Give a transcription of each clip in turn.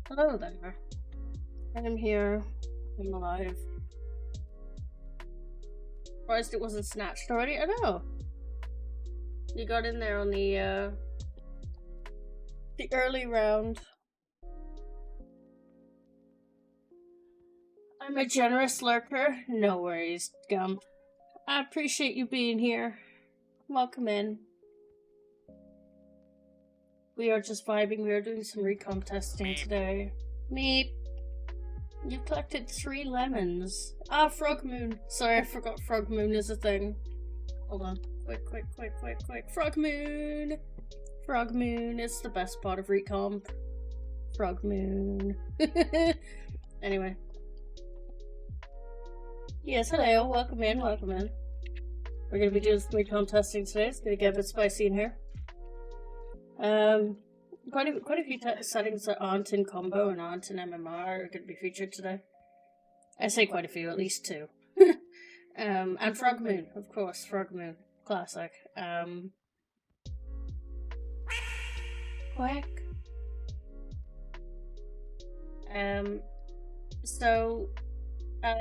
Hello there. I'm here. I'm alive. Surprised it wasn't snatched already. I know. You got in there on the early round. I'm a generous lurker. No worries, Gump. I appreciate you being here. Welcome in. We are just vibing. We are doing some recomp testing today. Meep. You've collected 3 lemons. Ah, Frog Moon. Sorry, I forgot Frog Moon is a thing. Hold on. Quick. Frog Moon! Frog Moon is the best part of Recomp. Frog Moon. Anyway. Yes, hello. Welcome in. We're going to be doing some Recomp testing today. It's going to get a bit spicy in here. Quite a few settings that aren't in combo and aren't in MMR are going to be featured today. I say quite a few, at least 2. And Frog Moon, of course. Frog Moon. Classic. Quack.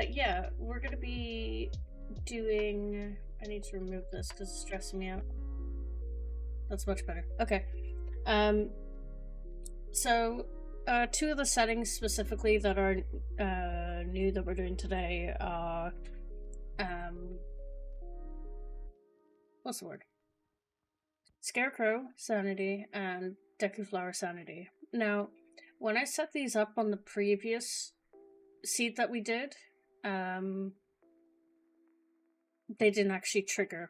Yeah, we're gonna be doing... I need to remove this because it's stressing me out. That's much better. Okay. 2 of the settings specifically that are new that we're doing today are... what's the word? Scarecrow Sanity and Deku Flower Sanity. Now, when I set these up on the previous seed that we did, they didn't actually trigger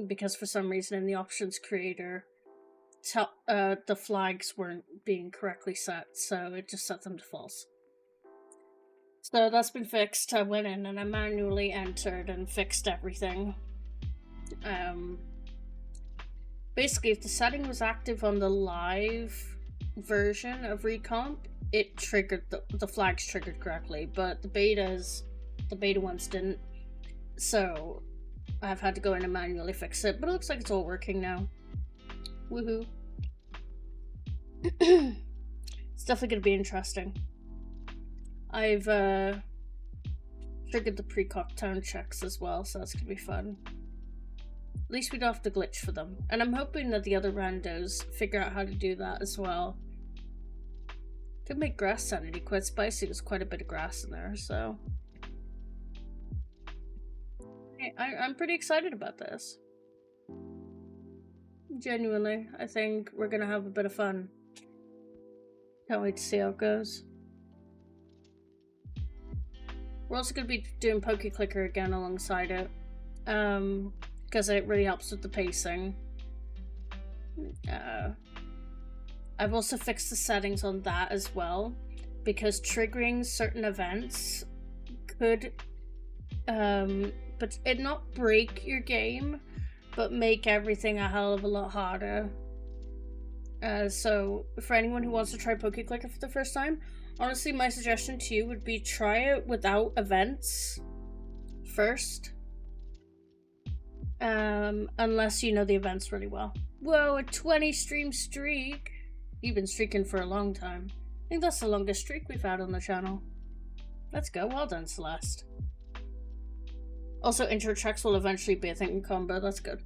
because for some reason in the options creator, the flags weren't being correctly set, so it just set them to false. So that's been fixed. I went in and I manually entered and fixed everything. Basically, if the setting was active on the live version of Recomp, it triggered the flags triggered correctly, but the beta ones didn't. So I've had to go in and manually fix it, but it looks like it's all working now. Woohoo! It's definitely going to be interesting. I've triggered the pre-cock town checks as well, so that's going to be fun. At least we don't have to glitch for them. And I'm hoping that the other randos figure out how to do that as well. Could make grass sanity quite spicy. There's quite a bit of grass in there, so... I'm pretty excited about this. Genuinely, I think we're gonna have a bit of fun. Can't wait to see how it goes. We're also gonna be doing Pokeclicker again alongside it. Because it really helps with the pacing. I've also fixed the settings on that as well, because triggering certain events could, but it not break your game, but make everything a hell of a lot harder. So for anyone who wants to try Pokeclicker for the first time, honestly, my suggestion to you would be try it without events first. Unless you know the events really well. Whoa, a 20 stream streak! You've been streaking for a long time. I think that's the longest streak we've had on the channel. Let's go, well done, Celeste. Also, intro checks will eventually be a thing in combo, that's good.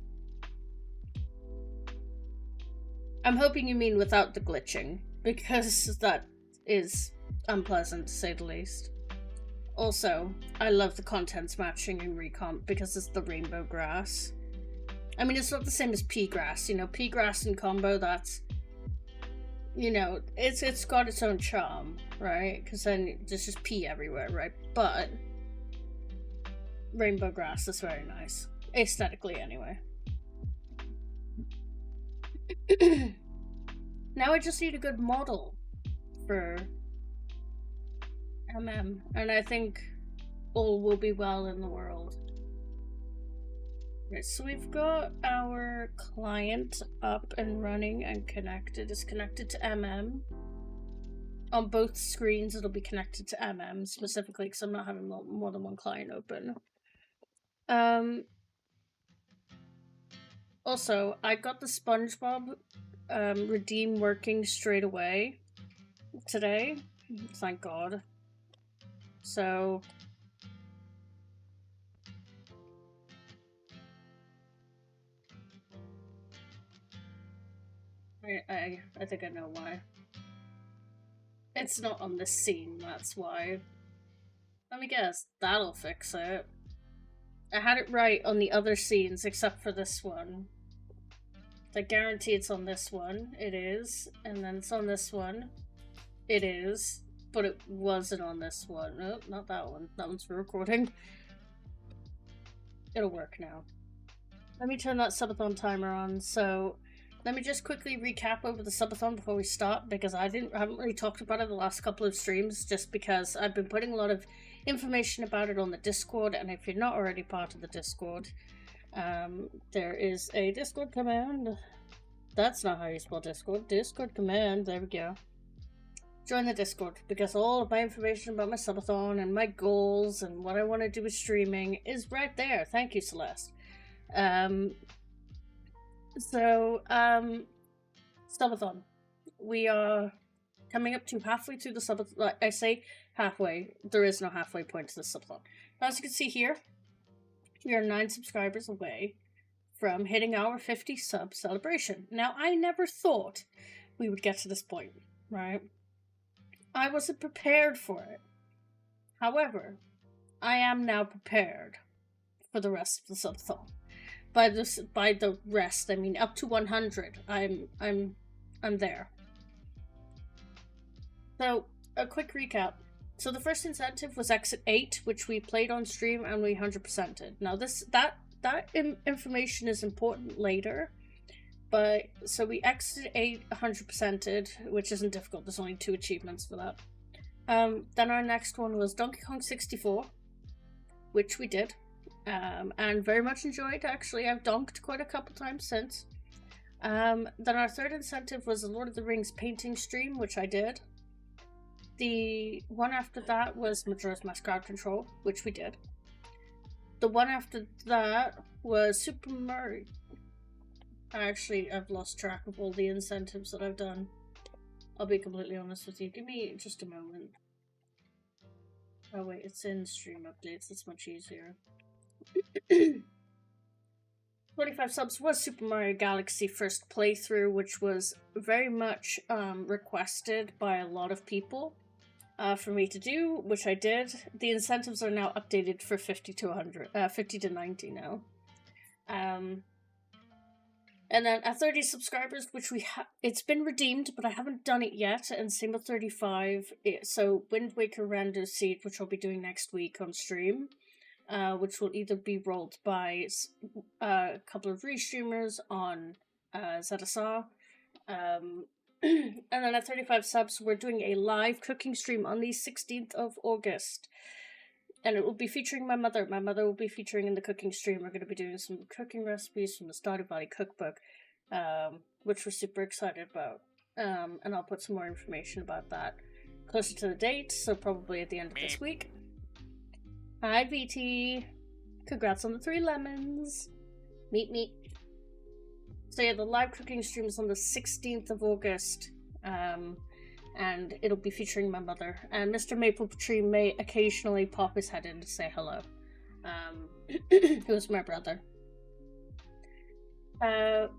I'm hoping you mean without the glitching, because that is unpleasant to say the least. Also, I love the contents matching in Recomp because it's the rainbow grass. I mean, it's not the same as pea grass, you know, pea grass in combo, that's, you know, it's got its own charm, right? Because then there's just pea everywhere, right? But rainbow grass is very nice. Aesthetically, anyway. Now I just need a good model for and I think all will be well in the world. Okay, so we've got our client up and running and connected. It's connected to On both screens it'll be connected to specifically because I'm not having more than one client open. Also, I got the SpongeBob redeem working straight away today. Thank God. So... I think I know why. It's not on this scene, that's why. Let me guess, that'll fix it. I had it right on the other scenes except for this one. I guarantee it's on this one. It is. And then it's on this one. It is. But it wasn't on this one. Nope, not that one. That one's for recording. It'll work now. Let me turn that Subathon timer on. So, let me just quickly recap over the Subathon before we start, because I haven't really talked about it the last couple of streams, just because I've been putting a lot of information about it on the Discord, and if you're not already part of the Discord, there is a Discord command. That's not how you spell Discord. Discord command. There we go. Join the Discord, because all of my information about my Subathon and my goals and what I want to do with streaming is right there. Thank you, Celeste. Subathon. We are coming up to halfway through the Subathon. Like I say halfway, there is no halfway point to the Subathon. As you can see here, we are 9 subscribers away from hitting our 50 sub celebration. Now, I never thought we would get to this point, right? I wasn't prepared for it. However, I am now prepared for the rest of the Subathon. By the rest, I mean up to 100. I'm there. So, a quick recap. So the first incentive was Exit 8, which we played on stream and we 100%ed. Now that information is important later, but so we Exit 8 100%ed, which isn't difficult. There's only 2 achievements for that. Then our next one was Donkey Kong 64, which we did. And very much enjoyed, actually. I've donked quite a couple times since. Then our third incentive was the Lord of the Rings painting stream, which I did. The one after that was Majora's Mask crowd control, which we did. The one after that was Super Mario. I've lost track of all the incentives that I've done. I'll be completely honest with you. Give me just a moment. Oh wait, it's in stream updates. That's much easier. 25 subs was Super Mario Galaxy first playthrough, which was very much requested by a lot of people for me to do, which I did. The incentives are now updated for 50 to 90 now. And then at 30 subscribers, which it's been redeemed, but I haven't done it yet, and same with 35. So Wind Waker Rando Seed, which I'll be doing next week on stream. Which will either be rolled by a couple of restreamers on ZSR. And then at 35 subs, we're doing a live cooking stream on the 16th of August. And it will be featuring my mother. My mother will be featuring in the cooking stream. We're going to be doing some cooking recipes from the Stardew Valley cookbook, which we're super excited about. And I'll put some more information about that closer to the date, so probably at the end of this week. Hi, VT. Congrats on the 3 lemons. Meet. So yeah, the live cooking stream is on the 16th of August. And it'll be featuring my mother. And Mr. Maple Tree may occasionally pop his head in to say hello. Who's my brother.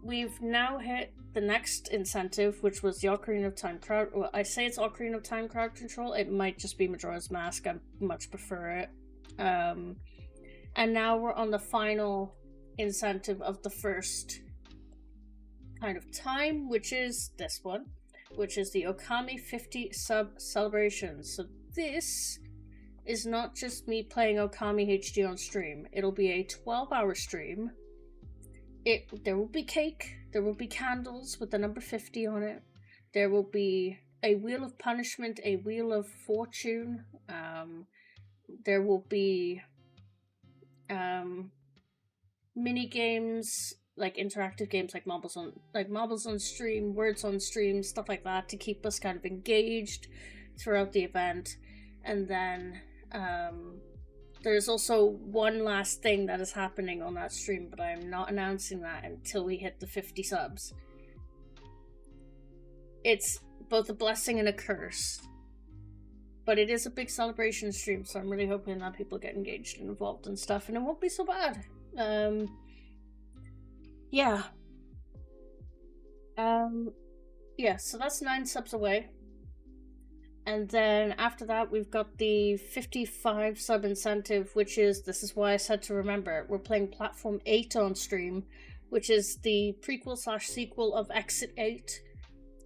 We've now hit the next incentive, which was the Ocarina of Time crowd. Well, I say it's Ocarina of Time crowd control. It might just be Majora's Mask. I much prefer it. And now we're on the final incentive of the first kind of time, which is this one, which is the Okami 50 sub celebration. So this is not just me playing Okami HD on stream. It'll be a 12-hour stream. There will be cake, there will be candles with the number 50 on it. There will be a Wheel of Punishment, a Wheel of Fortune. There will be mini games, like interactive games like marbles on stream, words on stream, stuff like that to keep us kind of engaged throughout the event. And then there's also one last thing that is happening on that stream, but I'm not announcing that until we hit the 50 subs. It's both a blessing and a curse. but it is a big celebration stream, so I'm really hoping that people get engaged and involved and stuff, and it won't be so bad. Yeah. Yeah, so that's 9 subs away. And then after that, we've got the 55 sub incentive, which is, this is why I said to remember, we're playing Platform 8 on stream, which is the prequel/sequel of Exit 8.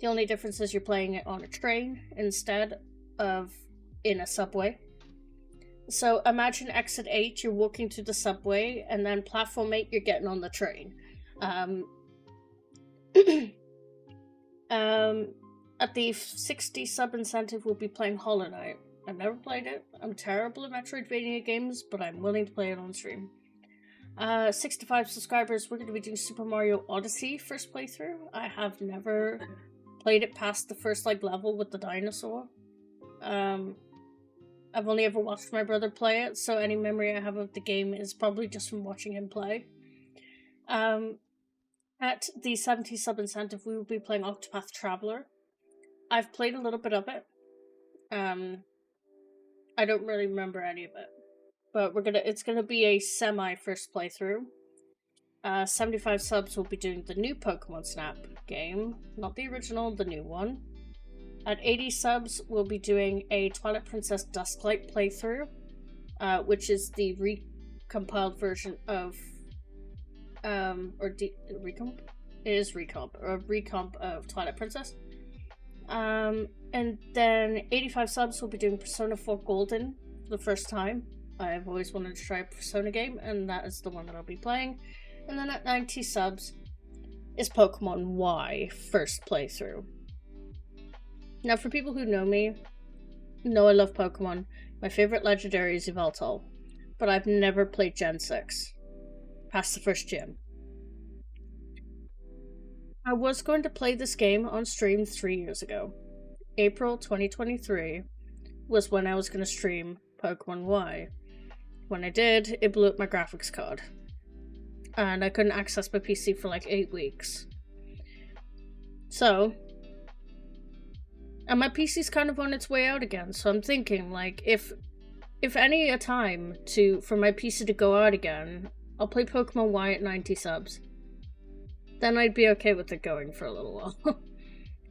The only difference is you're playing it on a train instead of in a subway. So imagine Exit 8, you're walking to the subway, and then Platform 8, you're getting on the train. At the 60 sub incentive, we'll be playing Hollow Knight. I've never played it. I'm terrible at Metroidvania games, but I'm willing to play it on stream. 65 subscribers, we're going to be doing Super Mario Odyssey first playthrough. I have never played it past the first level with the dinosaur. I've only ever watched my brother play it, so any memory I have of the game is probably just from watching him play. At the 70 sub incentive, we will be playing Octopath Traveler. I've played a little bit of it. I don't really remember any of it, but it's gonna be a semi first playthrough. 75 subs will be doing the new Pokemon Snap game, not the original, the new one. At 80 subs, we'll be doing a Twilight Princess Dusklight playthrough, which is the recompiled version of Recomp? It is Recomp, or Recomp of Twilight Princess. And then 85 subs will be doing Persona 4 Golden for the first time. I've always wanted to try a Persona game, and that is the one that I'll be playing. And then at 90 subs is Pokemon Y first playthrough. Now, for people who know me, know I love Pokemon. My favorite legendary is Yveltal, but I've never played Gen 6 past the first gym. I was going to play this game on stream 3 years ago. April 2023 was when I was going to stream Pokemon Y. When I did, it blew up my graphics card. And I couldn't access my PC for 8 weeks. So, and my PC's kind of on its way out again, so I'm thinking, if any a time for my PC to go out again, I'll play Pokemon Y at 90 subs. Then I'd be okay with it going for a little while.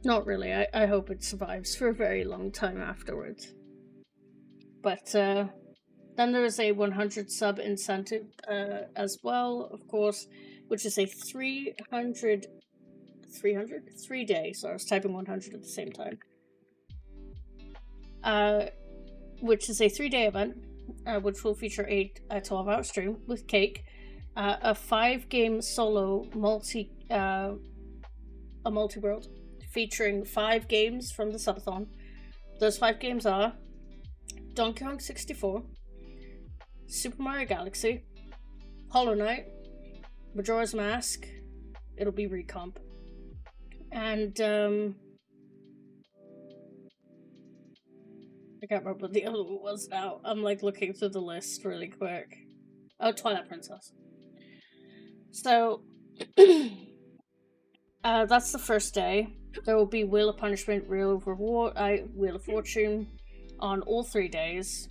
Not really, I hope it survives for a very long time afterwards. But, then there is a 100 sub incentive as well, of course, which is a 3 day, so I was typing 100 at the same time. Which is a 3-day event, which will feature a 12-hour stream with cake, a 5-game solo multi-world featuring 5 games from the Subathon. Those 5 games are Donkey Kong 64, Super Mario Galaxy, Hollow Knight, Majora's Mask, it'll be Recomp, and I can't remember what the other one was now. I'm looking through the list really quick. Oh, Twilight Princess. So, that's the first day. There will be Wheel of Punishment, Wheel of Fortune on all 3 days.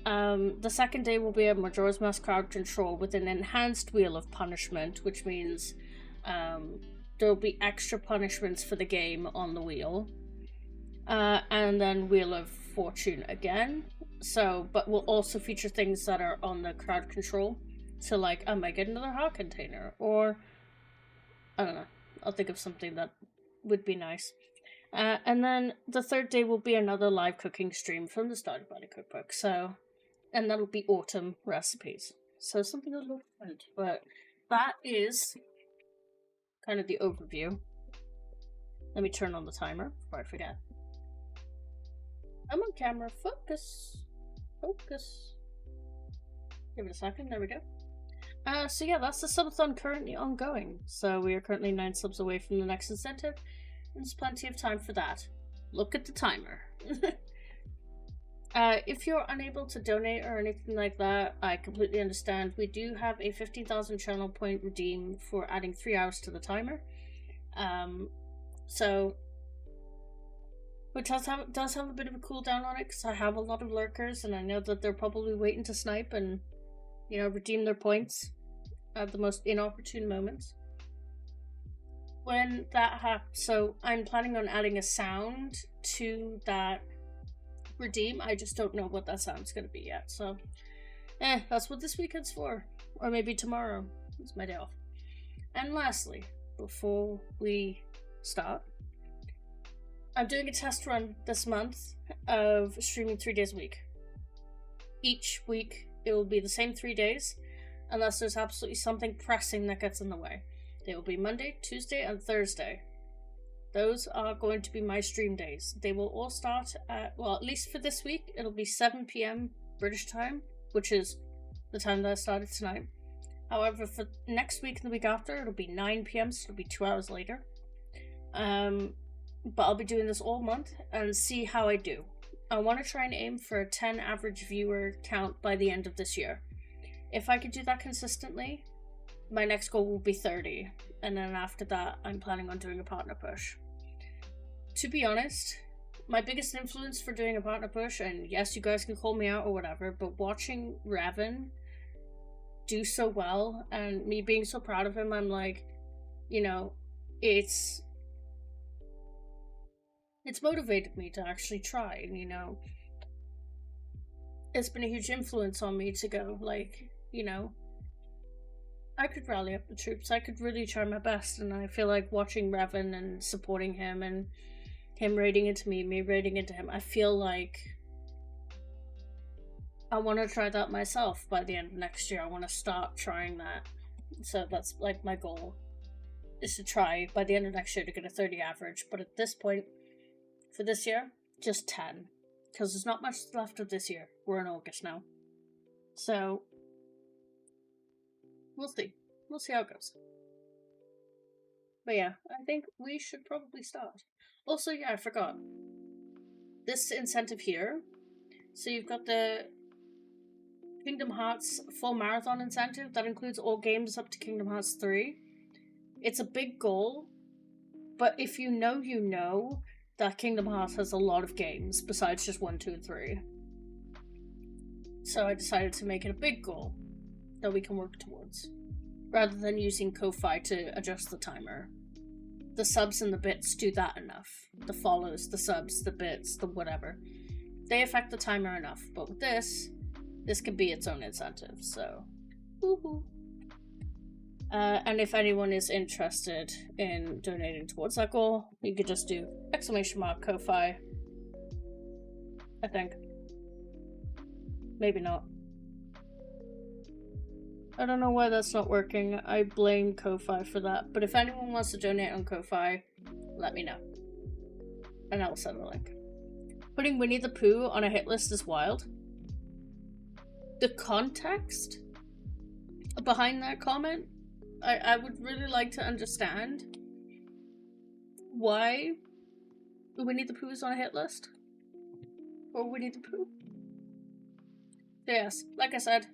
The second day will be a Majora's Mask crowd control with an enhanced Wheel of Punishment, which means there will be extra punishments for the game on the wheel. And then Wheel of Fortune again. So, but we'll also feature things that are on the crowd control. So I might get another heart container, or I don't know. I'll think of something that would be nice. And then the third day will be another live cooking stream from the Stardew Valley cookbook. So, and that'll be autumn recipes. So something a little different, but that is kind of the overview. Let me turn on the timer before I forget. I'm on camera. Focus. Focus. Give it a second. There we go. So yeah, that's the subathon currently ongoing. So we are currently 9 subs away from the next incentive. And there's plenty of time for that. Look at the timer. If you're unable to donate or anything like that, I completely understand. We do have a 15,000 channel point redeem for adding 3 hours to the timer. So which does have a bit of a cooldown on it, because I have a lot of lurkers, and I know that they're probably waiting to snipe and, you know, redeem their points at the most inopportune moments. When that happens, so I'm planning on adding a sound to that redeem. I just don't know what that sound's going to be yet, so that's what this weekend's for. Or maybe tomorrow. It's my day off. And lastly, before we start, I'm doing a test run this month of streaming 3 days a week. Each week it will be the same 3 days, unless there's absolutely something pressing that gets in the way. They will be Monday, Tuesday, and Thursday. Those are going to be my stream days. They will all start at, well, at least for this week, it'll be 7 p.m. British time, which is the time that I started tonight. However, for next week and the week after, it'll be 9 p.m., so it'll be 2 hours later. But I'll be doing this all month and see how I do. I want to try and aim for a 10 average viewer count by the end of this year. If I could do that consistently, my next goal will be 30, and then after that, I'm planning on doing a partner push. To be honest, my biggest influence for doing a partner push, and yes, you guys can call me out or whatever, but watching Revan do so well, and me being so proud of him, I'm like, you know, it's motivated me to actually try, and, you know, it's been a huge influence on me to go, like, you know, I could rally up the troops, I could really try my best, and I feel like watching Revan and supporting him, and him raiding into me raiding into him, I feel like I want to try that myself by the end of next year. I want to start trying that. So that's like my goal, is to try by the end of next year to get a 30 average, but at this point, for this year, just 10. Because there's not much left of this year. We're in August now. So, we'll see. We'll see how it goes. But yeah, I think we should probably start. Also, yeah, I forgot. This incentive here. So you've got the Kingdom Hearts full marathon incentive. That includes all games up to Kingdom Hearts 3. It's a big goal. But if you know that Kingdom Hearts has a lot of games besides just 1, 2, and 3. So I decided to make it a big goal that we can work towards, rather than using Ko-Fi to adjust the timer. The subs and the bits do that enough. The follows, the subs, the bits, the whatever. They affect the timer enough, but with this can be its own incentive, so woohoo. And if anyone is interested in donating towards that goal, you could just do !Ko-Fi. I think. Maybe not. I don't know why that's not working. I blame Ko-Fi for that. But if anyone wants to donate on Ko-Fi, let me know. And I will send the link. Putting Winnie the Pooh on a hit list is wild. The context behind that comment, I would really like to understand why Winnie the Pooh is on a hit list. Or Winnie the Pooh. So yes, like I said,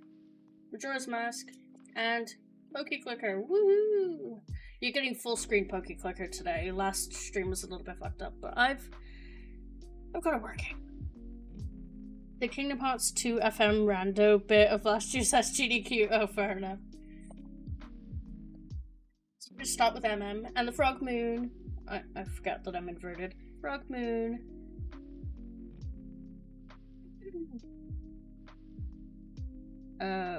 Majora's Mask and Pokeclicker. Woohoo! You're getting full screen Pokeclicker today. Last stream was a little bit fucked up, but I've got it working. The Kingdom Hearts 2 FM rando bit of last year's SGDQ. Oh, fair enough. So we'll start with MM and the Frog Moon. I forgot that I'm inverted. Frog Moon.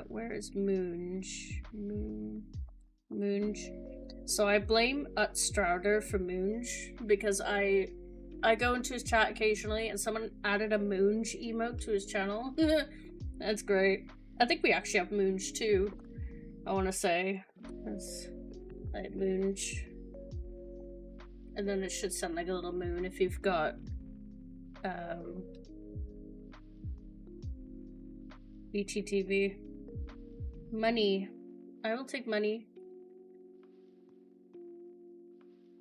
Where is Moonge? Moonge. So I blame Strouder for Moonge because I go into his chat occasionally and someone added a Moonge emote to his channel. That's great. I think we actually have Moonge too, I want to say. That's like Moonge. And then it should sound like a little moon if you've got BTTV. Money. I will take money.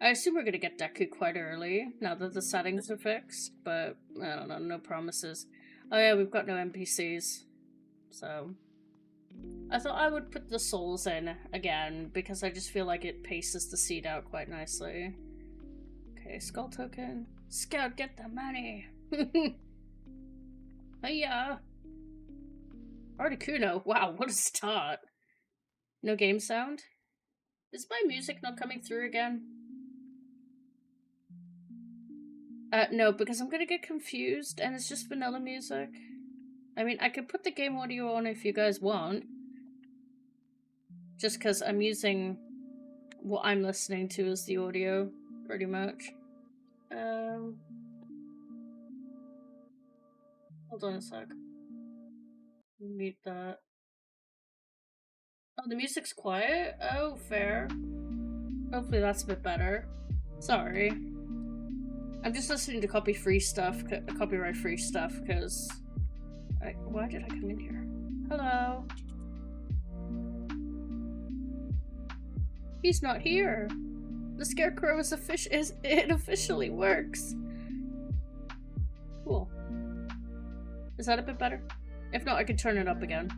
I assume we're gonna get Deku quite early, now that the settings are fixed, but I don't know, no promises. Oh yeah, we've got no NPCs, so... I thought I would put the souls in again, because I just feel like it paces the seed out quite nicely. Okay, Okay, skull token. Scout, get the money. Hiya. Articuno. Wow, what a start. No game sound? Is my music not coming through again? No, because I'm gonna get confused and it's just vanilla music. I mean, I could put the game audio on if you guys want. Just because I'm using what I'm listening to as the audio, pretty much. Hold on a sec. Mute that. Oh, the music's quiet? Oh, fair. Hopefully that's a bit better. Sorry. I'm just listening to copyright-free stuff, because... Why did I come in here? Hello? He's not here! The scarecrow it officially works! Cool. Is that a bit better? If not, I can turn it up again.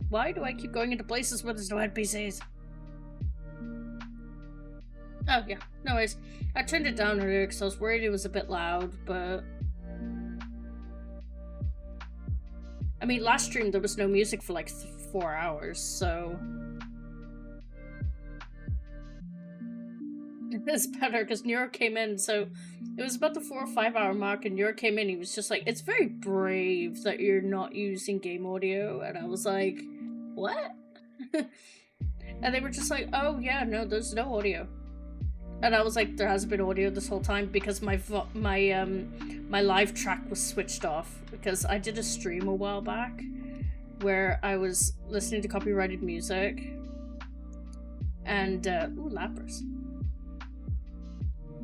Why do I keep going into places where there's no NPCs? Oh, yeah. No worries. I turned it down earlier because I was worried it was a bit loud, but... I mean, last stream there was no music for like 4 hours, so... It's better because Nero came in, so... It was about the 4 or 5 hour mark and Nero came in, he was just like, it's very brave that you're not using game audio, and I was like, what? And they were just like, oh yeah, no, there's no audio. And I was like, there hasn't been audio this whole time because my live track was switched off because I did a stream a while back where I was listening to copyrighted music and ooh, lappers.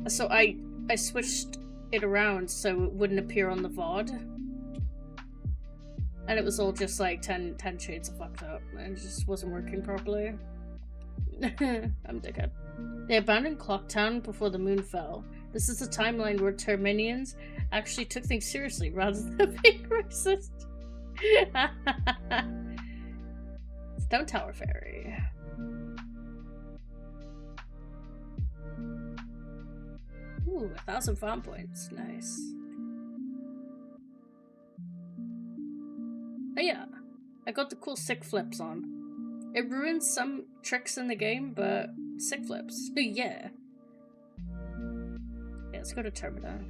So I switched it around so it wouldn't appear on the VOD. And it was all just like 10 shades of fucked up and it just wasn't working properly. I'm dickhead. They abandoned Clocktown before the moon fell. This is a timeline where Terminians actually took things seriously rather than being racist. Stone Tower Fairy. Ooh, 1,000 farm points. Nice. Oh yeah, I got the cool sick flips on. It ruins some tricks in the game, but sick flips. Yeah. Yeah, let's go to Termina.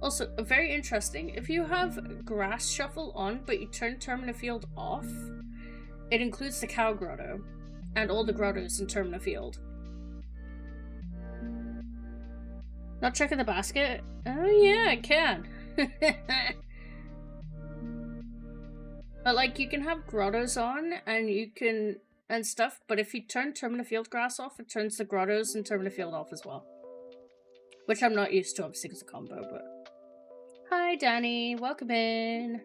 Also, very interesting, if you have Grass Shuffle on, but you turn Termina Field off, it includes the Cow Grotto, and all the grottos in Termina Field. Not checking the basket? Oh yeah, I can. But like, you can have grottos on, and you can... and stuff, but if you turn Termina Field Grass off, it turns the grottos and Termina Field off as well. Which I'm not used to, obviously, because of combo, but... Hi, Danny. Welcome in.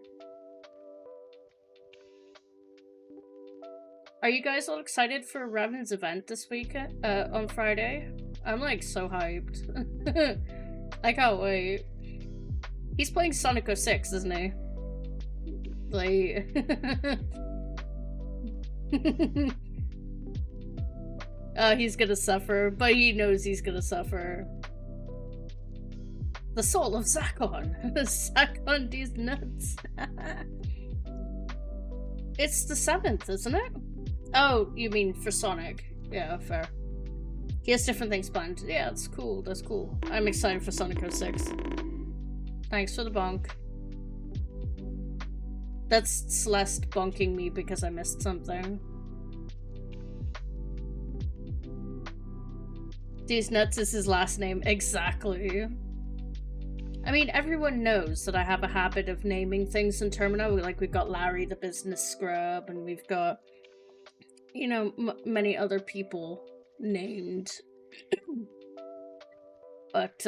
Are you guys all excited for Revan's event this week, on Friday? I'm, like, so hyped. I can't wait. He's playing Sonic 06, isn't he? Like... he's gonna suffer, but he knows he's gonna suffer. The soul of Zakon. Zakon these nuts. It's the 7th, isn't it? Oh, you mean for Sonic. Yeah, fair. He has different things planned. Yeah, that's cool, that's cool. I'm excited for Sonic 06. Thanks for the bonk. That's Celeste bonking me because I missed something. These nuts is his last name. Exactly. I mean, everyone knows that I have a habit of naming things in Termina. Like, we've got Larry the business scrub, and we've got, you know, many other people named. But,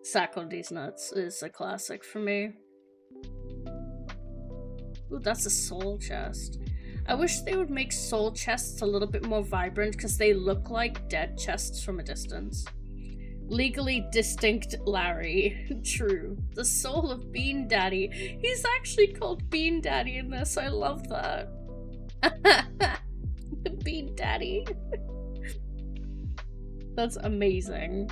Sack on these nuts is a classic for me. Ooh, that's a soul chest. I wish they would make soul chests a little bit more vibrant because they look like dead chests from a distance. Legally distinct Larry. True. The soul of Bean Daddy. He's actually called Bean Daddy in this. I love that. The Bean Daddy. Daddy. That's amazing.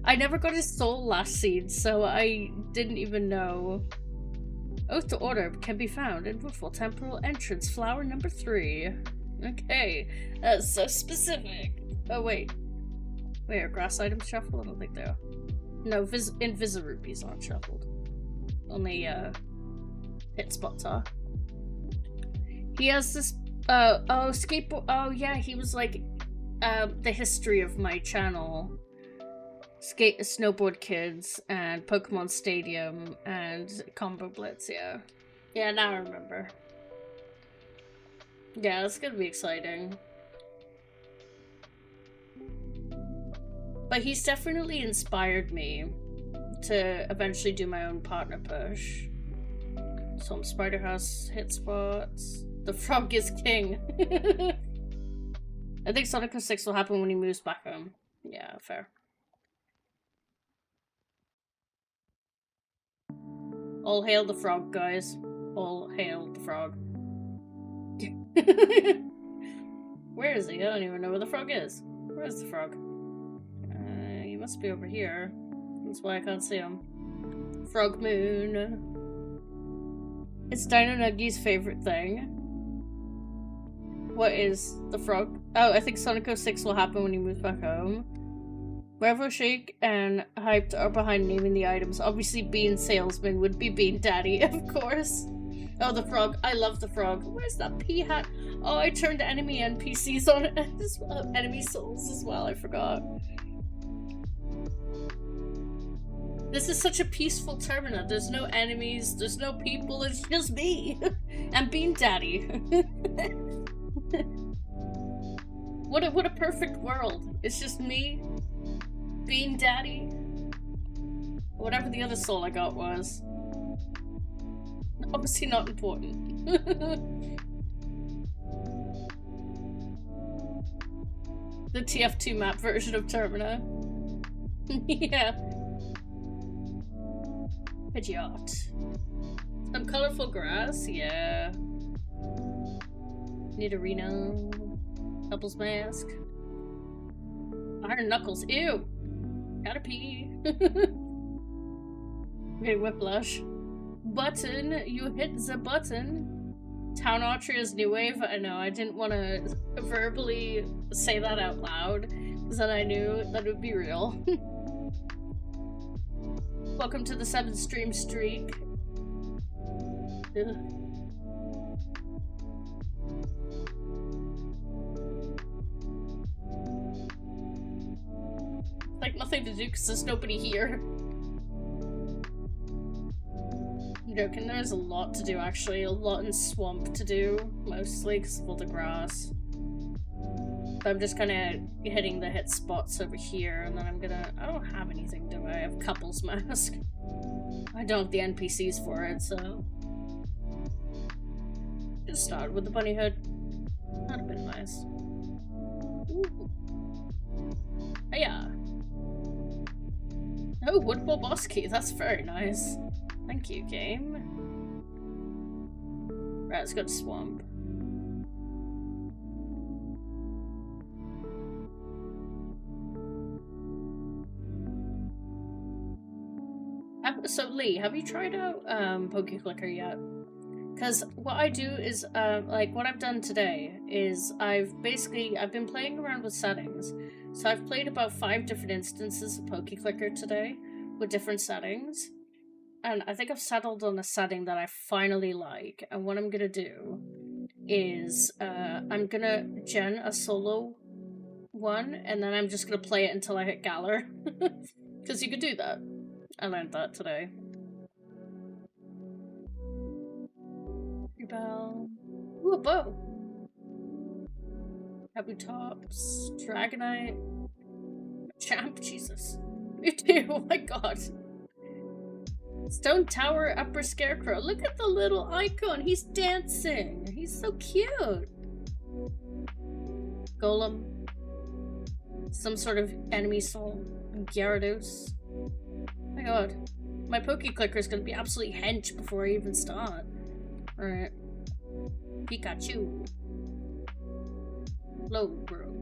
I never got his soul last seed, so I didn't even know. Oath to Order can be found in Woodfall Temporal Entrance, flower number 3. Okay, that's so specific. Oh, wait. Wait, are grass items shuffled? I don't think they are. No, Invisa rupees aren't shuffled. Only, hit spots are. He has this, skateboard. Oh, yeah, he was like, the history of my channel. Snowboard Kids and Pokemon Stadium and Combo Blitz, yeah. Yeah, now I remember. Yeah, it's gonna be exciting. But he's definitely inspired me to eventually do my own partner push. Some Spider House hit spots. The frog is king. I think Sonic 06 will happen when he moves back home. Yeah, fair. All hail the frog, guys. All hail the frog. Where is he? I don't even know where the frog is. Where's the frog? He must be over here. That's why I can't see him. Frog Moon. It's Dino Nuggy's favorite thing. What is the frog? Oh, I think Sonic 06 will happen when he moves back home. Revo Shake and Hyped are behind naming the items. Obviously, Bean Salesman would be Bean Daddy, of course. Oh, the frog. I love the frog. Where's that pea hat? Oh, I turned enemy NPCs on it as well. Enemy souls as well, I forgot. This is such a peaceful Termina. There's no enemies, there's no people, it's just me. And Bean Daddy. What a perfect world. It's just me, Bean Daddy, whatever the other soul I got was. Obviously not important. The TF2 map version of Termina. Yeah. Pidgeot. Some colorful grass, yeah. Nidorino. Couple's mask. Iron Knuckles, ew! Gotta pee. Okay, Whiplash. Button, you hit the button. Town Autria's new wave. I know, I didn't want to verbally say that out loud, because then I knew that it would be real. Welcome to the 7 stream streak. Ugh. Like nothing to do because there's nobody here. I'm joking, there's a lot to do actually, a lot in Swamp to do, mostly because of all the grass. But I'm just kind of hitting the hit spots over here, and then I'm gonna... I don't have anything, do I? I have Couple's Mask. I don't have the NPCs for it, so... Just start with the bunny hood. That'd have been nice. Ooh. Oh, yeah. Oh, Woodball Boss Key, that's very nice. Thank you, game. Right, let's go to Swamp. So, Lee, have you tried out Pokeclicker yet? Because what I do is, like, what I've done today is I've been playing around with settings. So I've played about 5 different instances of Pokeclicker today with different settings. And I think I've settled on a setting that I finally like. And what I'm going to do is I'm going to gen a solo one, and then I'm just going to play it until I hit Galar. Because you could do that. I learned that today. Bell. Ooh, a bow. Kabutops. Dragonite. Champ, Jesus. You do, oh my god. Stone Tower Upper Scarecrow. Look at the little icon. He's dancing. He's so cute. Golem. Some sort of enemy soul. Gyarados. Oh my god. My Pokeclicker is going to be absolutely hench before I even start. Alright. Pikachu. Low, bro.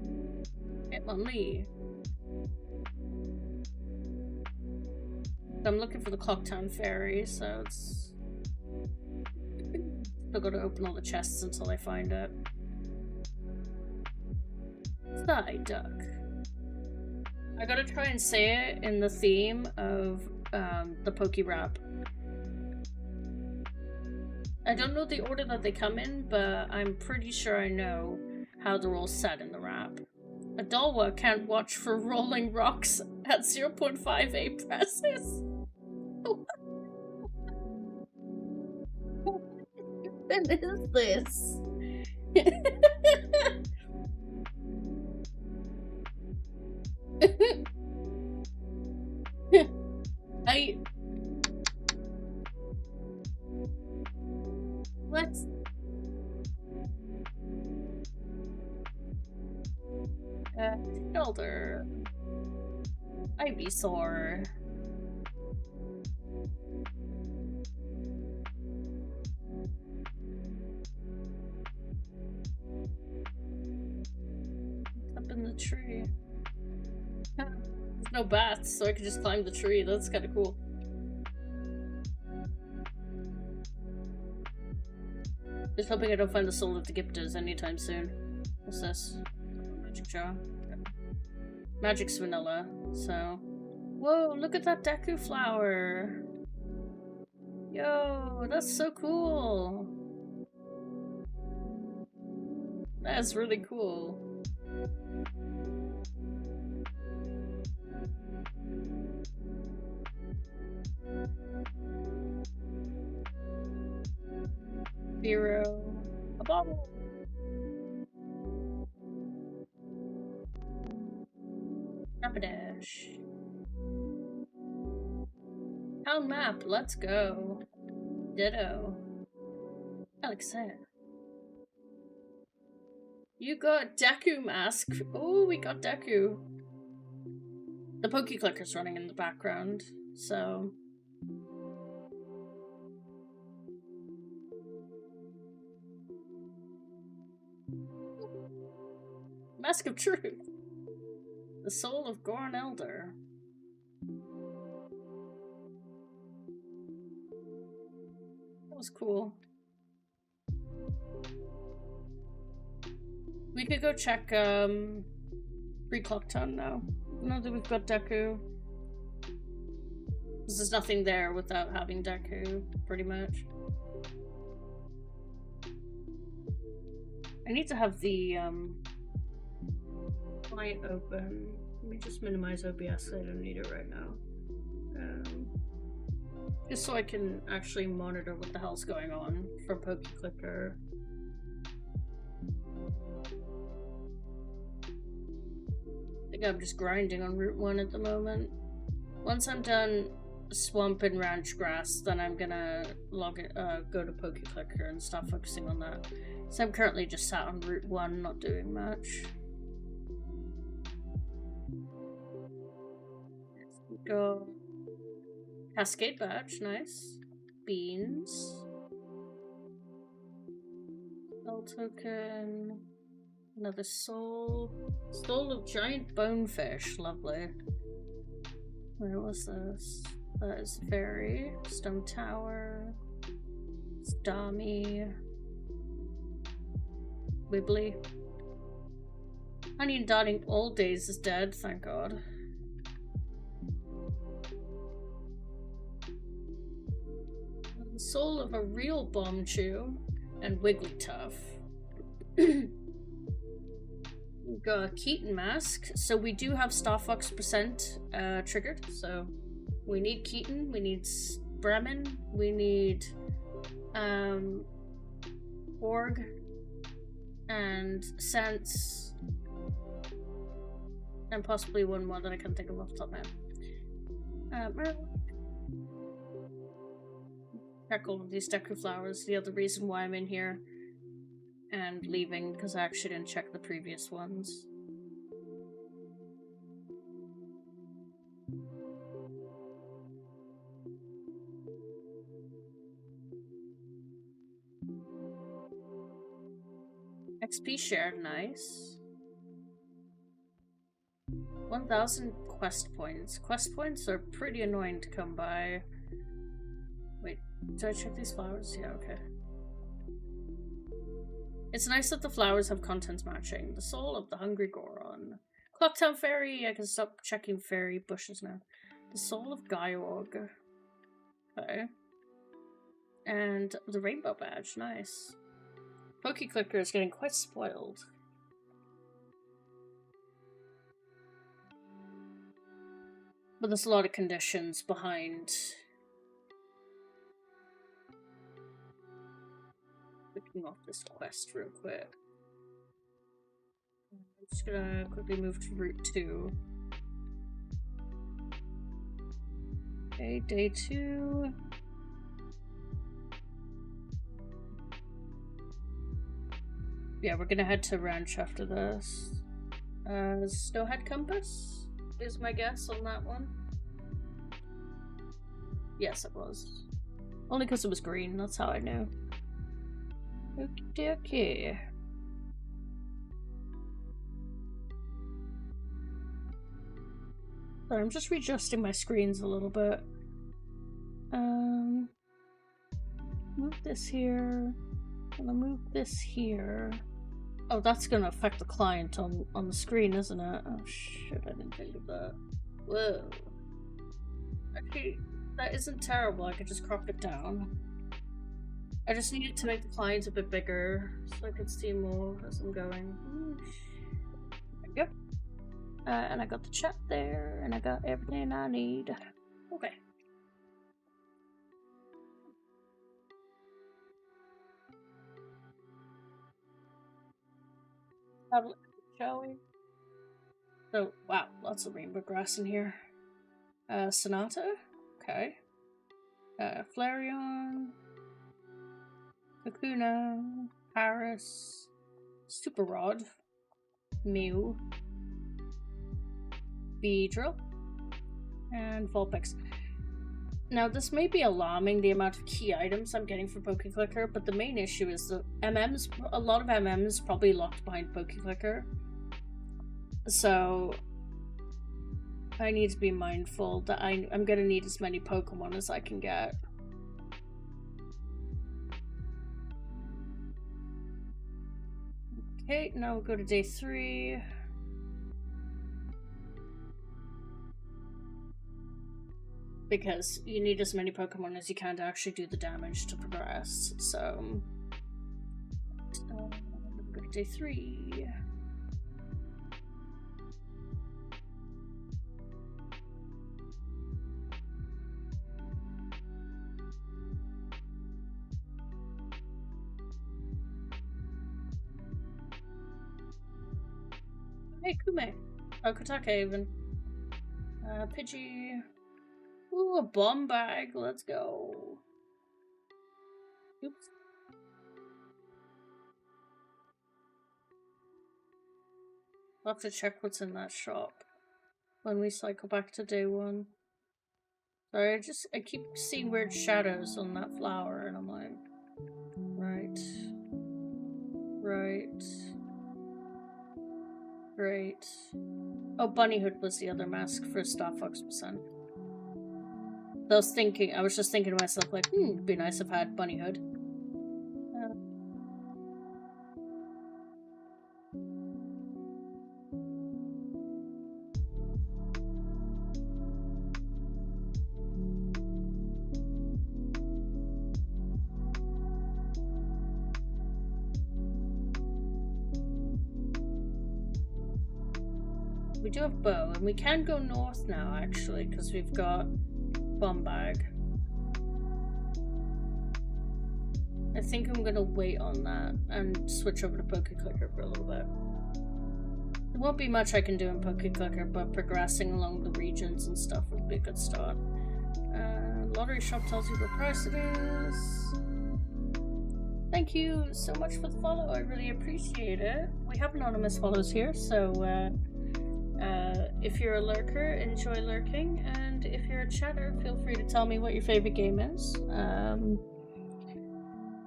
Hitmonlee. I'm looking for the Clocktown Fairy, so it's... Still gotta open all the chests until I find it. Thigh duck. I gotta try and say it in the theme of the Poke Rap. I don't know the order that they come in, but I'm pretty sure I know how they're all said in the rap. A Dalwa can't watch for rolling rocks at 0.5 presses. What is this? What? Shoulder. Ivysaur. Up in the tree. There's no bats, so I can just climb the tree. That's kind of cool. Just hoping I don't find the soul of the Gyptas anytime soon. What's this? Magic jar. Magic's vanilla, so... Whoa, look at that Deku flower! Yo, that's so cool! That's really cool. Zero. A bottle! Rapidash. Town map, let's go. Ditto. Alexander. You got Deku mask. Oh, we got Deku. The Pokeclicker's running in the background, so... Mask of Truth. The soul of Goron Elder. That was cool. We could go check Reclocktown now. Now that we've got Deku. Because there's nothing there without having Deku, pretty much. I need to have the client open. Let me just minimize OBS, I don't need it right now. Just so I can actually monitor what the hell's going on for Pokeclicker. I think I'm just grinding on Route 1 at the moment. Once I'm done Swamp and Ranch Grass, then I'm gonna go to Pokeclicker and start focusing on that. So I'm currently just sat on Route 1, not doing much. Go. Cascade Badge, nice. Beans. Soul token. Another soul. Soul of giant bonefish, lovely. Where was this? That is Fairy. Stone Tower. Stami. Wibbly. Honey and Darling Old Days is dead, thank God. The soul of a real Bombchew and Wigglytuff. We've got a Keaton mask, so we do have Star Fox percent triggered, so we need Keaton, we need Bremen, we need Org and Sense, and possibly one more that I can't think of off the top of my head. Check all of these Deku flowers. The other reason why I'm in here and leaving, because I actually didn't check the previous ones. XP shared, nice. 1,000 quest points. Quest points are pretty annoying to come by. Wait, do I check these flowers? Yeah, okay. It's nice that the flowers have contents matching. The soul of the hungry Goron. Clocktown Fairy! I can stop checking fairy bushes now. The soul of Gaiorg. Okay. And the rainbow badge. Nice. Pokeclicker is getting quite spoiled. But there's a lot of conditions behind. Looking off this quest real quick. I'm just gonna quickly move to Route 2. Okay, day 2. Yeah, we're gonna head to Ranch after this. Snowhead Compass is my guess on that one. Yes, it was. Only because it was green, that's how I knew. Okay. Sorry, I'm just readjusting my screens a little bit. Move this here. I'm gonna move this here. Oh, that's gonna affect the client on the screen, isn't it? Oh shit, I didn't think of that. Whoa. Actually, that isn't terrible. I could just crop it down. I just needed to make the client a bit bigger so I could see more as I'm going. There we go. And I got the chat there, and I got everything I need. Okay. Have a look, shall we? So, wow, lots of rainbow grass in here. Sonata? Okay. Flareon. Kakuna. Paris. Super Rod. Mew. Beedrill. And Vulpix. Now, this may be alarming, the amount of key items I'm getting for Pokeclicker, but the main issue is that a lot of MMs probably locked behind Pokeclicker. So, I need to be mindful that I'm gonna need as many Pokemon as I can get. Okay, now we'll go to day 3. Because you need as many Pokemon as you can to actually do the damage to progress. So, we'll go to day 3. Hey, Kume. Oh, Kotake even. Pidgey. Ooh, a bomb bag. Let's go. Oops. I'll have to check what's in that shop when we cycle back to day 1. Sorry, I keep seeing weird shadows on that flower, and I'm like, right. Great. Oh, Bunnyhood was the other mask for Star Fox percent. I was just thinking to myself, like, it'd be nice if I had Bunnyhood. We do have Bow, and we can go north now, actually, because we've got Bomb Bag. I think I'm gonna wait on that and switch over to Pokeclicker for a little bit. There won't be much I can do in Pokeclicker, but progressing along the regions and stuff would be a good start. Lottery shop tells you what price it is. Thank you so much for the follow, I really appreciate it. We have anonymous follows here, so if you're a lurker, enjoy lurking, and if you're a chatter, feel free to tell me what your favorite game is.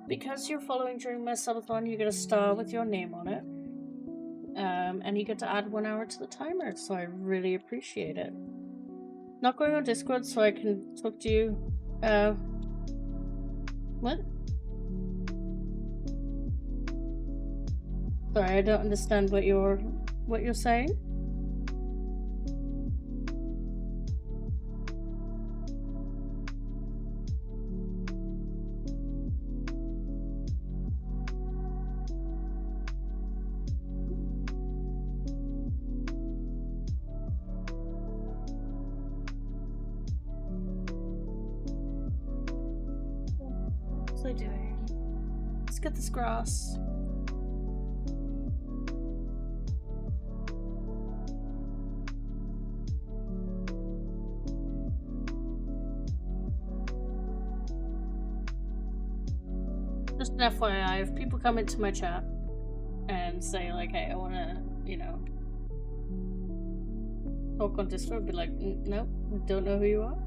Because you're following during my subathon, you get a star with your name on it. and you get to add 1 hour to the timer, so I really appreciate it. Not going on Discord so I can talk to you. What? Sorry, I don't understand what you're saying. What's I doing? Let's get this grass. Just an FYI, if people come into my chat and say like, hey, I wanna, you know, talk on Discord, I'd be like, no, I don't know who you are.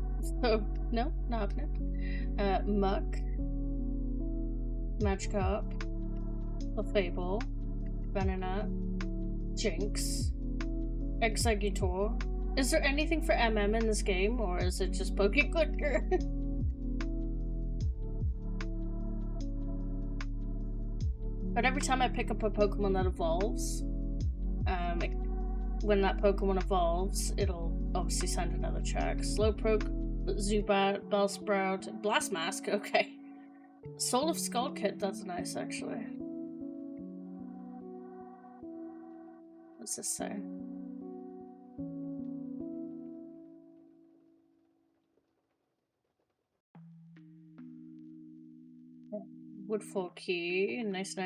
So, no, not happening. Muck, Magikarp, Clefable, Venonat, Jinx, Exeggutor. Is there anything for MM in this game, or is it just Pokeclicker? But every time I pick up a Pokemon that evolves, when that Pokemon evolves, it'll obviously send another check. Slowpoke, Zubat, Bellsprout, Blastmask, okay. Soul of Skull Kit, that's nice actually. What's this say? Woodfall key, nice.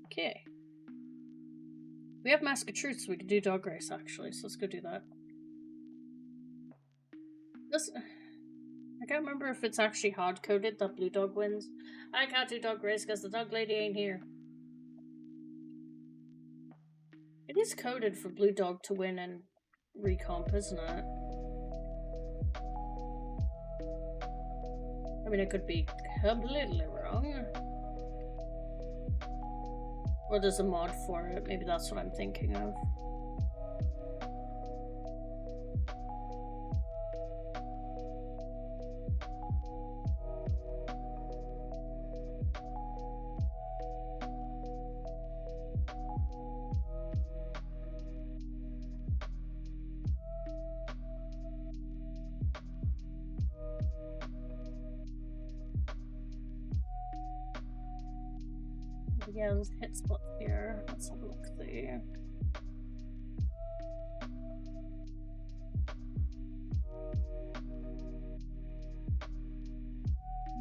Okay. We have Mask of Truth, so we could do Dog Race actually, so let's go do that. I can't remember if it's actually hard-coded that Blue Dog wins. I can't do Dog Race because the dog lady ain't here. It is coded for Blue Dog to win in Recomp, isn't it? I mean, I could be completely wrong. Or there's a mod for it, maybe that's what I'm thinking of. Yeah, there's hit spots here. Let's have a look there.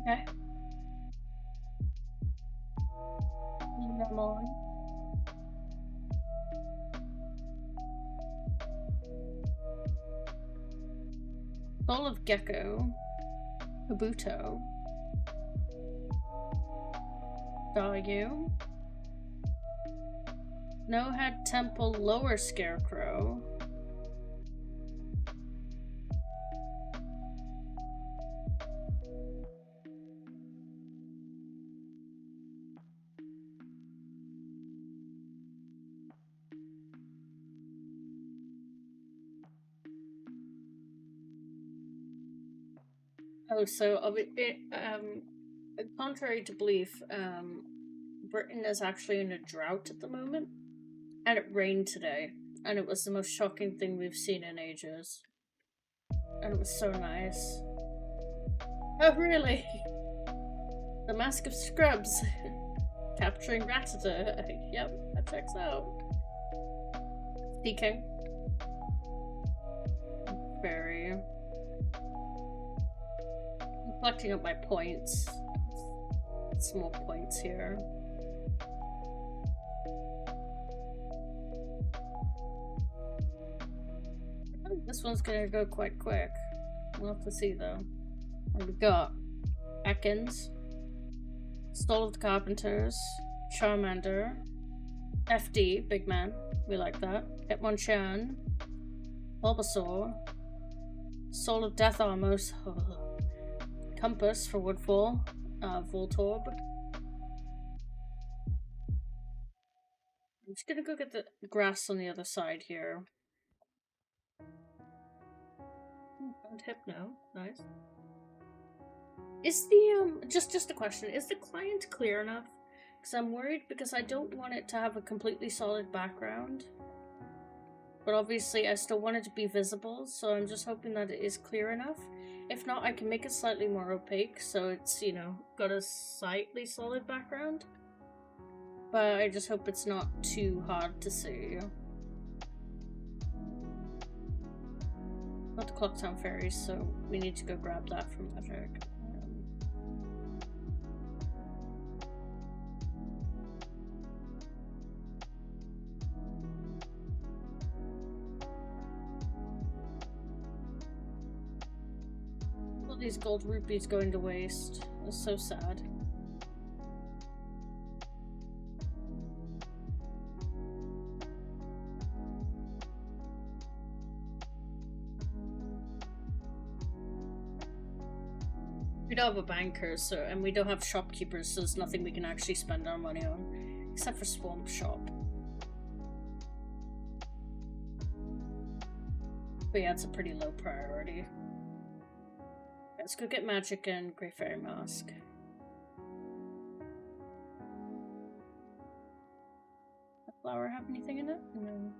Okay. Them on. Soul of Gecko. Kabuto. Staryu. No Head Temple Lower Scarecrow. Oh, so contrary to belief, Britain is actually in a drought at the moment, and it rained today, and it was the most shocking thing we've seen in ages, and it was so nice. Oh, really? The Mask of Scrubs, capturing Rattata. Yep, that checks out. DK. Very. I'm collecting up my points. Some more points here. I think this one's gonna go quite quick. We'll have to see though. What we got? Ekans, Stall of the Carpenters, Charmander, FD, big man, we like that. Hitmonchan, Bulbasaur, Soul of Death Armors, Compass for Woodfall, Voltorb, I'm just gonna go get the grass on the other side here. Found Hypno. Nice. Is the, just a question, is the client clear enough? Because I'm worried because I don't want it to have a completely solid background. But obviously I still want it to be visible, so I'm just hoping that it is clear enough. If not, I can make it slightly more opaque, so it's, you know, got a slightly solid background. But I just hope it's not too hard to see. Not the Clocktown Fairies, so we need to go grab that from Magic. All these gold rupees going to waste. It's so sad. We don't have a banker, so, and we don't have shopkeepers, so there's nothing we can actually spend our money on, except for Swamp Shop. But yeah, it's a pretty low priority. Let's go get Magic and Great Fairy Mask. Does flower have anything in it? No.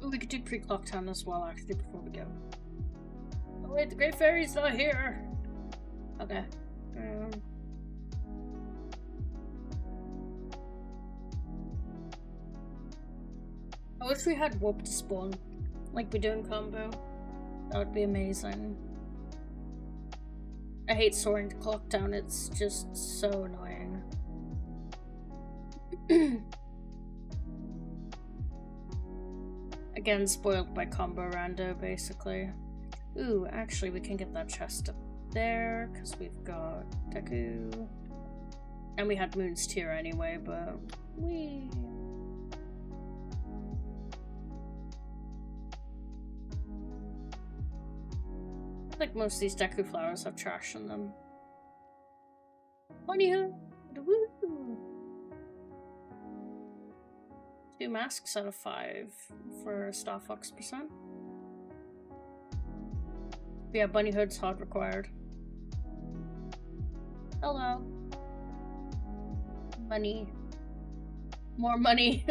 Oh, we could do pre-Clocktown as well, actually, before we go. Oh wait, the Great Fairy's not here! Okay. I wish we had Warp to spawn, like we do in Combo. That would be amazing. I hate soaring to Clocktown, it's just so annoying. Again, spoiled by Combo Rando, basically. Ooh, actually, we can get that chest up there, because we've got Deku. And we had Moon's Tear anyway, but... Whee! I think most of these Deku flowers have trash in them. Bunny hood! Woo! 2 masks out of 5 for Star Fox percent. Yeah, Bunny Hood's hard required. Hello. Money. More money.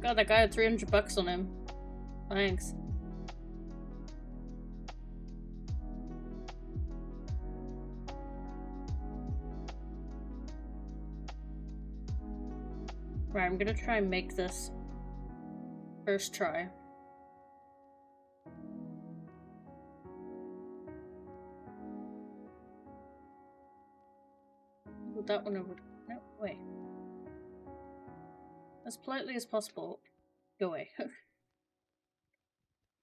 God, that guy had 300 bucks on him. Thanks. Right, I'm gonna try and make this first try. Put that one over. No, wait. As politely as possible. Go away.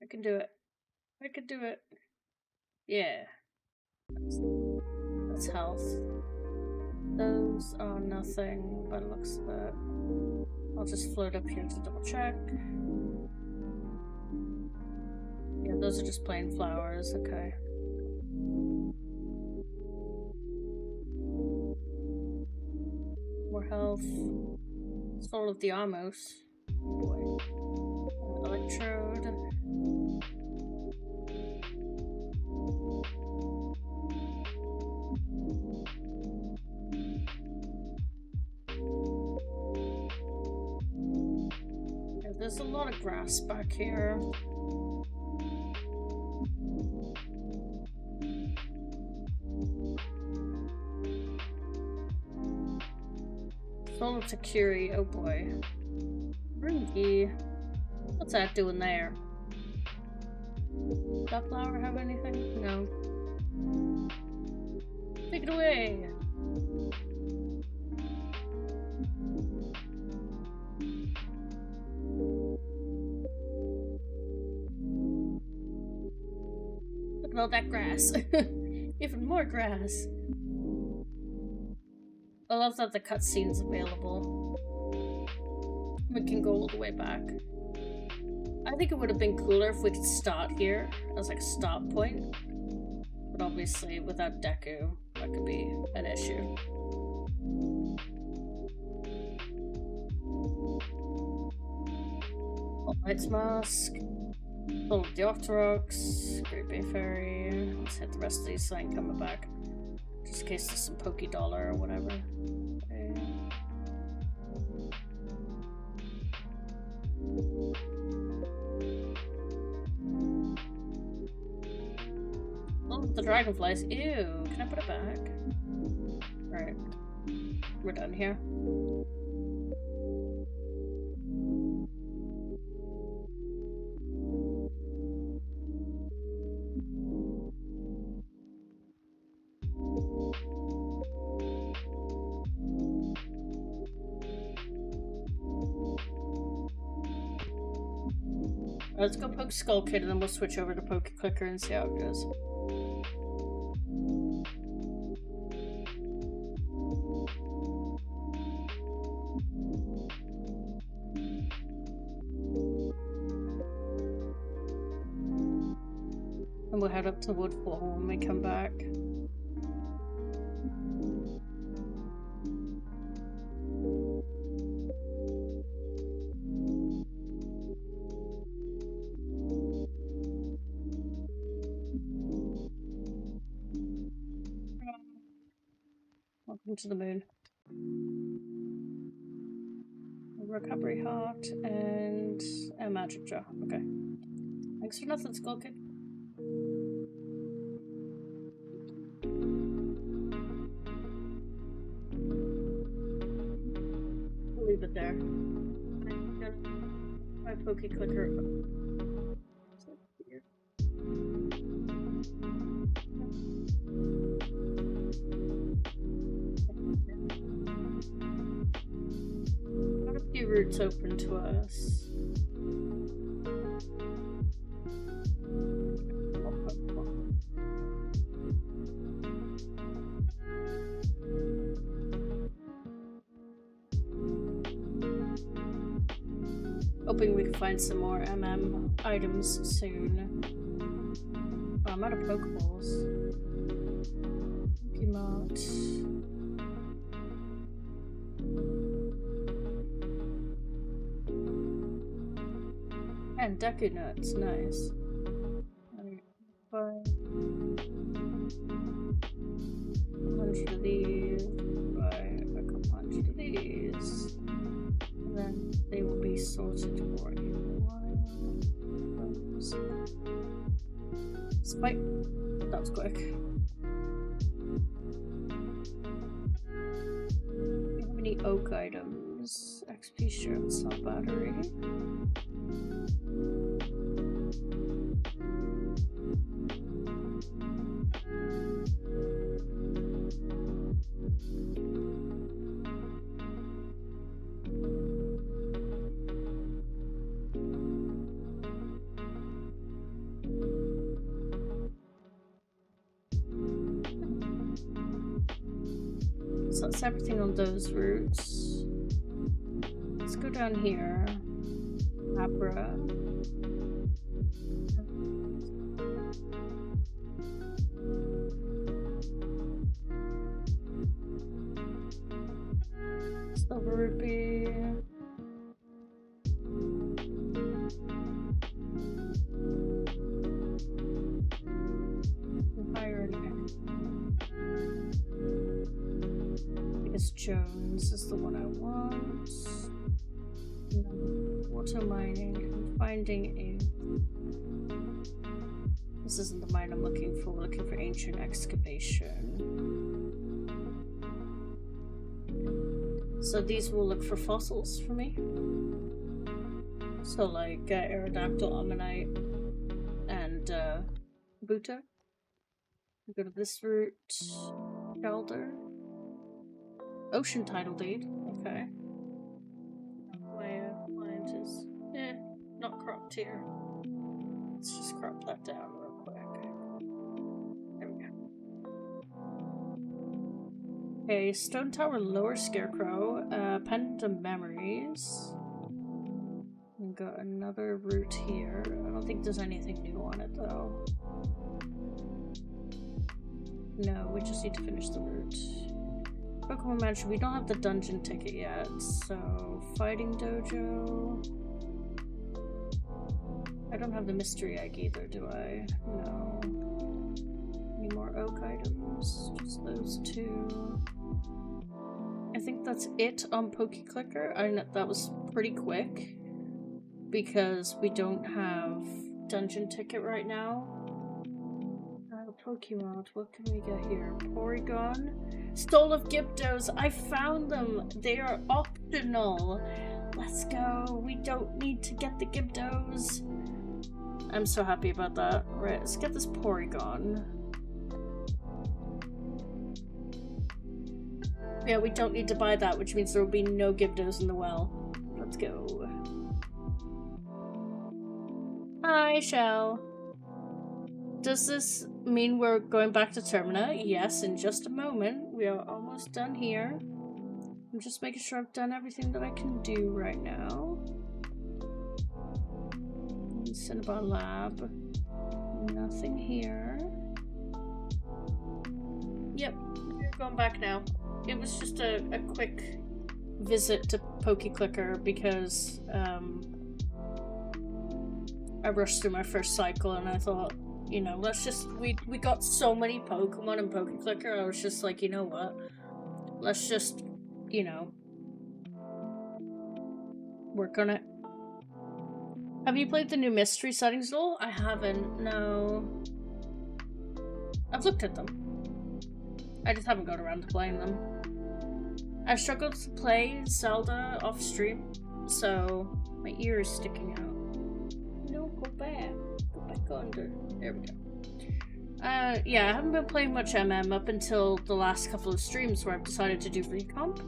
I can do it. I can do it. Yeah. That's health. Those are nothing by the looks of it. I'll just float up here to double check. Yeah, those are just plain flowers, okay. More health. Soul of the Amos. Boy. Electrode. Yeah, there's a lot of grass back here. Soul of Takiri, oh boy. Rinky. What's that doing there? Does that flower have anything? No. Take it away! Look at all that grass. Even more grass. I love that the cutscene's available. We can go all the way back. I think it would have been cooler if we could start here as like a stop point. But obviously without Deku, that could be an issue. Lights Mask. Full of the Octoroks. Great Bay Fairy. Let's hit the rest of these so I ain't coming back. Just in case there's some Poké Dollar or whatever. Okay. Oh, the dragonflies. Ew. Can I put it back? Alright. We're done here. Let's go poke Skull Kid and then we'll switch over to Pokeclicker and see how it goes. And we'll head up to Woodfall when we come back. Welcome to the moon. A recovery heart and a magic jar. Okay. Thanks for nothing, Skull Kid. We'll leave it there. I'm gonna my Pokeclicker. Got a few routes open to us. Hoping we can find some more MM items soon. Oh, I'm out of Pokeballs. Pokemon. And Deku Nuts, nice. Alright, buy 100 of these, buy a couple hundred of these. And then they will be sorted for a while. Spike. That was quick. Do we have any oak items? XP shirt, cell battery. So that's everything on those routes. Let's go down here. Abra. Silver Rupee. Higher Jones is the one I want. Water mining and finding a. This isn't the mine I'm looking for. We're looking for ancient excavation. So these will look for fossils for me. So like Aerodactyl, Ammonite, and Buta. We go to this route. Galder. Ocean Tidal Deed, okay. My client is, not cropped here. Let's just crop that down real quick. There we go. Okay, Stone Tower Lower Scarecrow, Pendant of Memories. We've got another route here. I don't think there's anything new on it though. No, we just need to finish the route. Pokemon Mansion, we don't have the dungeon ticket yet, so Fighting Dojo. I don't have the mystery egg either, do I? No. Any more oak items? Just those two. I think that's it on Pokeclicker. I know that was pretty quick because we don't have dungeon ticket right now. Pokemon, what can we get here? Porygon? Soul of Gyptos! I found them! They are optional! Let's go! We don't need to get the Gyptos! I'm so happy about that. Right, let's get this Porygon. Yeah, we don't need to buy that, which means there will be no Gyptos in the well. Let's go. Hi, Shell. Does this mean we're going back to Termina? Yes, in just a moment. We are almost done here. I'm just making sure I've done everything that I can do right now. Cinnabar Lab. Nothing here. Yep, we're going back now. It was just a quick visit to Pokeclicker because I rushed through my first cycle and I thought, you know, let's just, we got so many Pokemon in Pokeclicker, I was just like, you know what, let's just, you know, work on it. Have you played the new mystery settings at all? I haven't, no. I've looked at them. I just haven't got around to playing them. I've struggled to play Zelda off stream, so my ear is sticking out. No, go back. Go back under. There we go. Yeah, I haven't been playing much MM up until the last couple of streams where I've decided to do Recomp.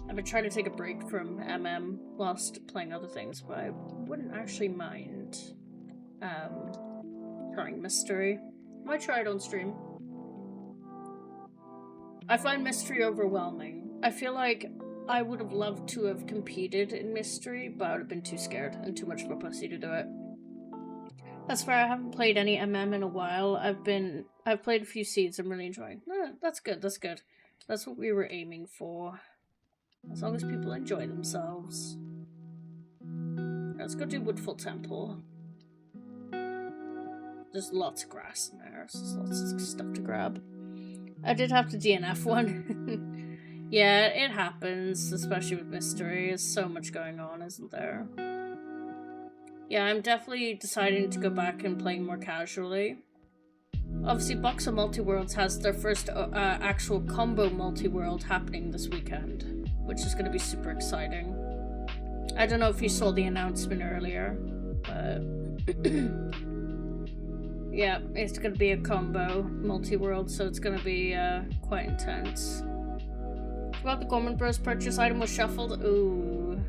I've been trying to take a break from MM whilst playing other things, but I wouldn't actually mind trying Mystery. I might try it on stream. I find Mystery overwhelming. I feel like I would have loved to have competed in Mystery, but I would have been too scared and too much of a pussy to do it. That's fair, I haven't played any MM in a while. I've played a few seeds I'm really enjoying. No, that's good, that's good. That's what we were aiming for. As long as people enjoy themselves. Let's go do Woodfall Temple. There's lots of grass in there, so there's lots of stuff to grab. I did have to DNF one. Yeah, it happens, especially with Mystery. There's so much going on, isn't there? Yeah, I'm definitely deciding to go back and playing more casually. Obviously, Boxer Multiworlds has their first actual combo multi-world happening this weekend, which is going to be super exciting. I don't know if you saw the announcement earlier, but yeah, it's going to be a combo multi-world, so it's going to be quite intense. About the Gorman Bros purchase item was shuffled. Ooh.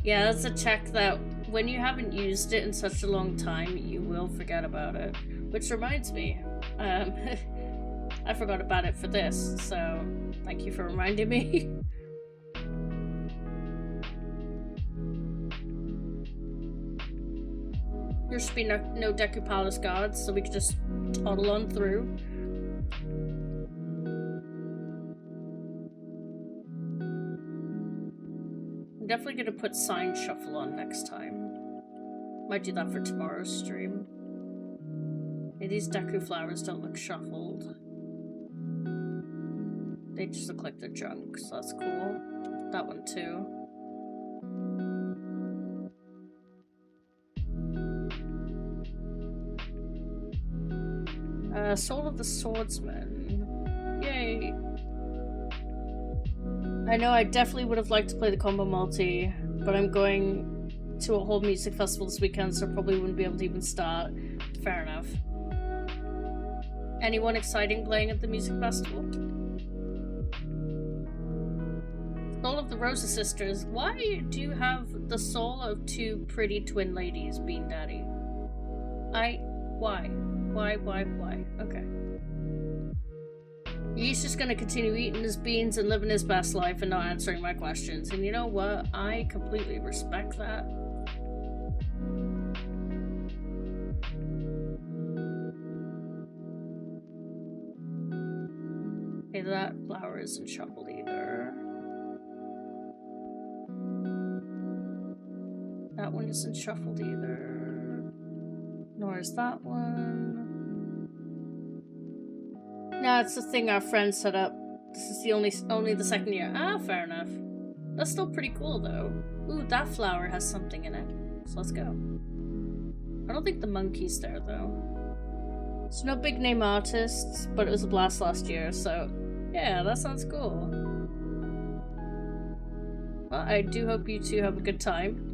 Yeah, that's a check that when you haven't used it in such a long time, you will forget about it. Which reminds me, I forgot about it for this, so thank you for reminding me. There should be no Deku Palace guards, so we could just toddle on through. I'm definitely gonna put Sign Shuffle on next time. Might do that for tomorrow's stream. Yeah, these Deku flowers don't look shuffled. They just look like they're junk, so that's cool. That one too. Soul of the Swordsman. Yay! I know I definitely would have liked to play the combo multi, but I'm going to a whole music festival this weekend, so I probably wouldn't be able to even start. Fair enough. Anyone exciting playing at the music festival? Soul of the Rosa Sisters. Why do you have the soul of two pretty twin ladies, Bean Daddy? Why? Why? Okay. He's just gonna continue eating his beans and living his best life and not answering my questions. And you know what? I completely respect that. Okay, that flower isn't shuffled either. That one isn't shuffled either. Nor is that one. No, it's the thing our friend set up. This is the only the second year. Ah, fair enough. That's still pretty cool though. Ooh, that flower has something in it. So let's go. I don't think the monkey's there though. It's no big name artists, but it was a blast last year, so yeah, that sounds cool. Well, I do hope you two have a good time.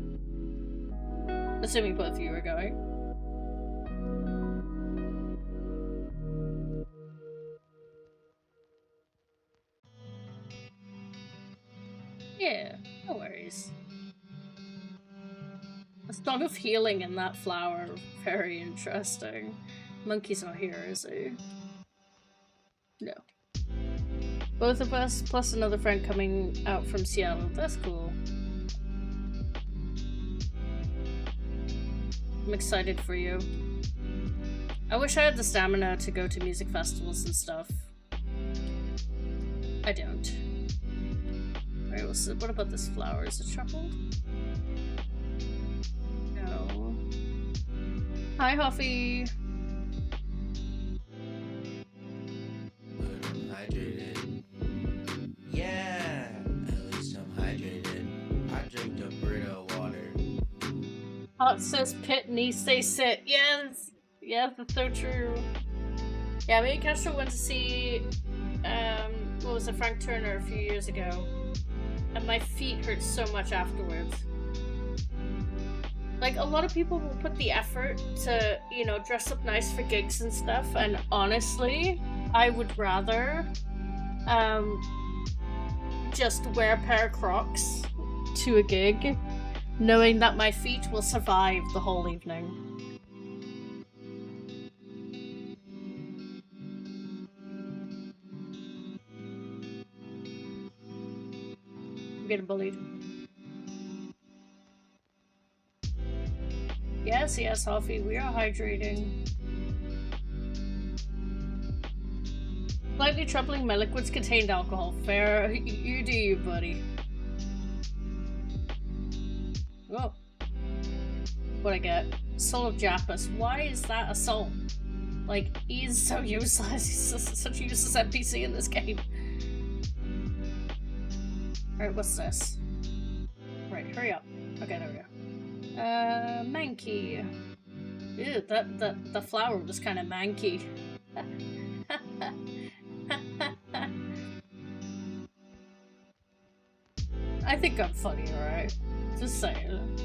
Assuming both of you are going. Yeah, no worries. A song of healing in that flower. Very interesting. Monkey's not here, is he? No. Both of us, plus another friend coming out from Seattle. That's cool. I'm excited for you. I wish I had the stamina to go to music festivals and stuff. I don't. Alright, what about this flower? Is it truffled? No. Hi, Huffy. But I'm hydrated. Yeah, at least I'm hydrated. I drink the Brita water. Hot says pit knee stay sit. Yes, yeah, that's so true. Yeah, me and Castro went to see what was it, Frank Turner a few years ago, and my feet hurt so much afterwards. Like, a lot of people will put the effort to, you know, dress up nice for gigs and stuff, and honestly, I would rather just wear a pair of Crocs to a gig, knowing that my feet will survive the whole evening. I'm getting bullied. Yes, yes, Huffy, we are hydrating. Slightly troubling, my liquids contained alcohol. Fair, you do you, buddy. Whoa. What I get? Soul of Japas. Why is that a soul? Like, he's so useless. He's such a useless NPC in this game. Alright, what's this? Right, hurry up. Okay, there we go. Manky. Ew, the flower was kind of manky. I think I'm funny, alright? Just saying.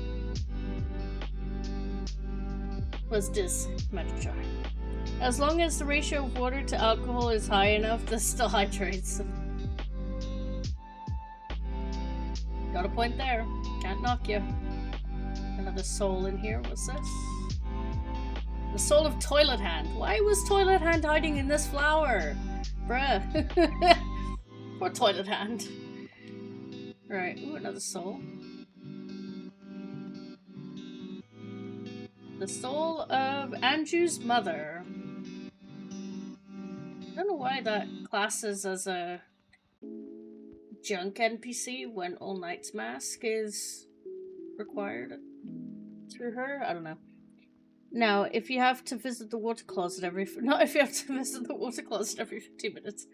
What's this? Magic jar. As long as the ratio of water to alcohol is high enough, this still hydrates. Got a point there. Can't knock you. Another soul in here. What's this? The soul of Toilet Hand. Why was Toilet Hand hiding in this flower? Bruh. Poor Toilet Hand. Right. Ooh, another soul. The soul of Andrew's mother. I don't know why that classes as a junk NPC when All Night's Mask is required through her. I don't know. Now, if you have to visit the water closet every 15 minutes.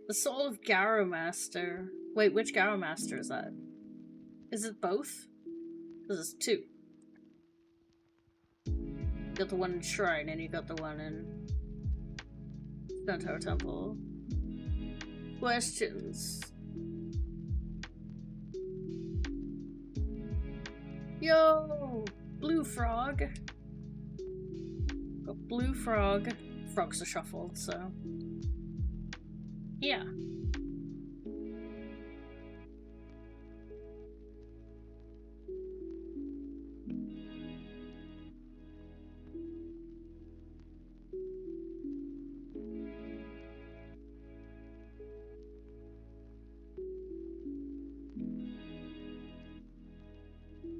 The soul of Garrow Master. Wait, which Garrow Master is that? Is it both? This is two. You got the one in Shrine and you got the one in Stone Tower Temple. Questions. Yo! Blue frog. Got blue frog. Frogs are shuffled, so. Yeah.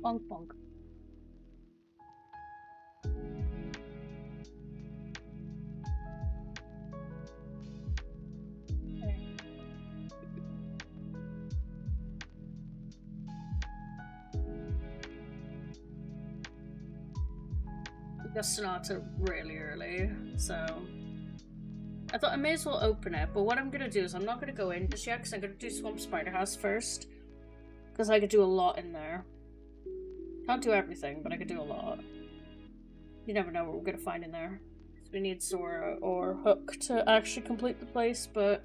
Bonk bonk. got Sonata really early, so I thought I may as well open it. But what I'm gonna do is I'm not gonna go in just yet because I'm gonna do Swamp Spider House first, because I could do a lot in there. Can't do everything, but I could do a lot. You never know what we're gonna find in there. So we need Sora or Hook to actually complete the place, but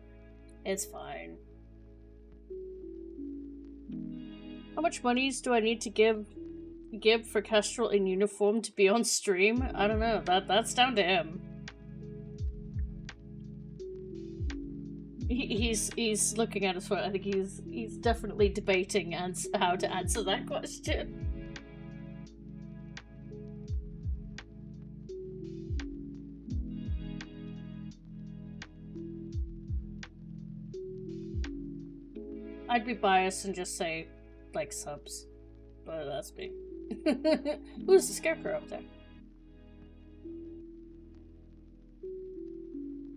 it's fine. How much monies do I need to give for Kestrel in uniform to be on stream? I don't know. That's down to him. He's looking at his phone. I think he's definitely debating how to answer that question. I'd be biased and just say, like, subs. But that's me. Who's the scarecrow up there?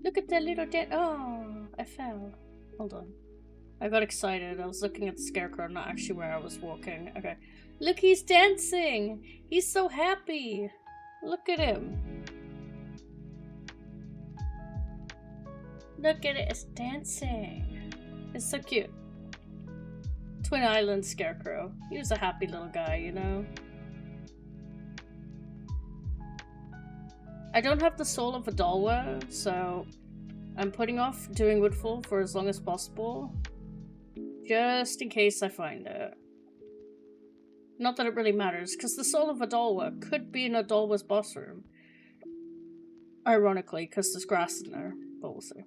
Look at that little oh, I fell. Hold on. I got excited. I was looking at the scarecrow, not actually where I was walking. Okay. Look, he's dancing! He's so happy! Look at him. Look at it, it's dancing. It's so cute. Twin Island Scarecrow. He was a happy little guy, you know? I don't have the soul of a Dalwa, so I'm putting off doing Woodfall for as long as possible. Just in case I find it. Not that it really matters, because the soul of a Dalwa could be in a Dalwa's boss room. Ironically, because there's grass in there, but we'll see.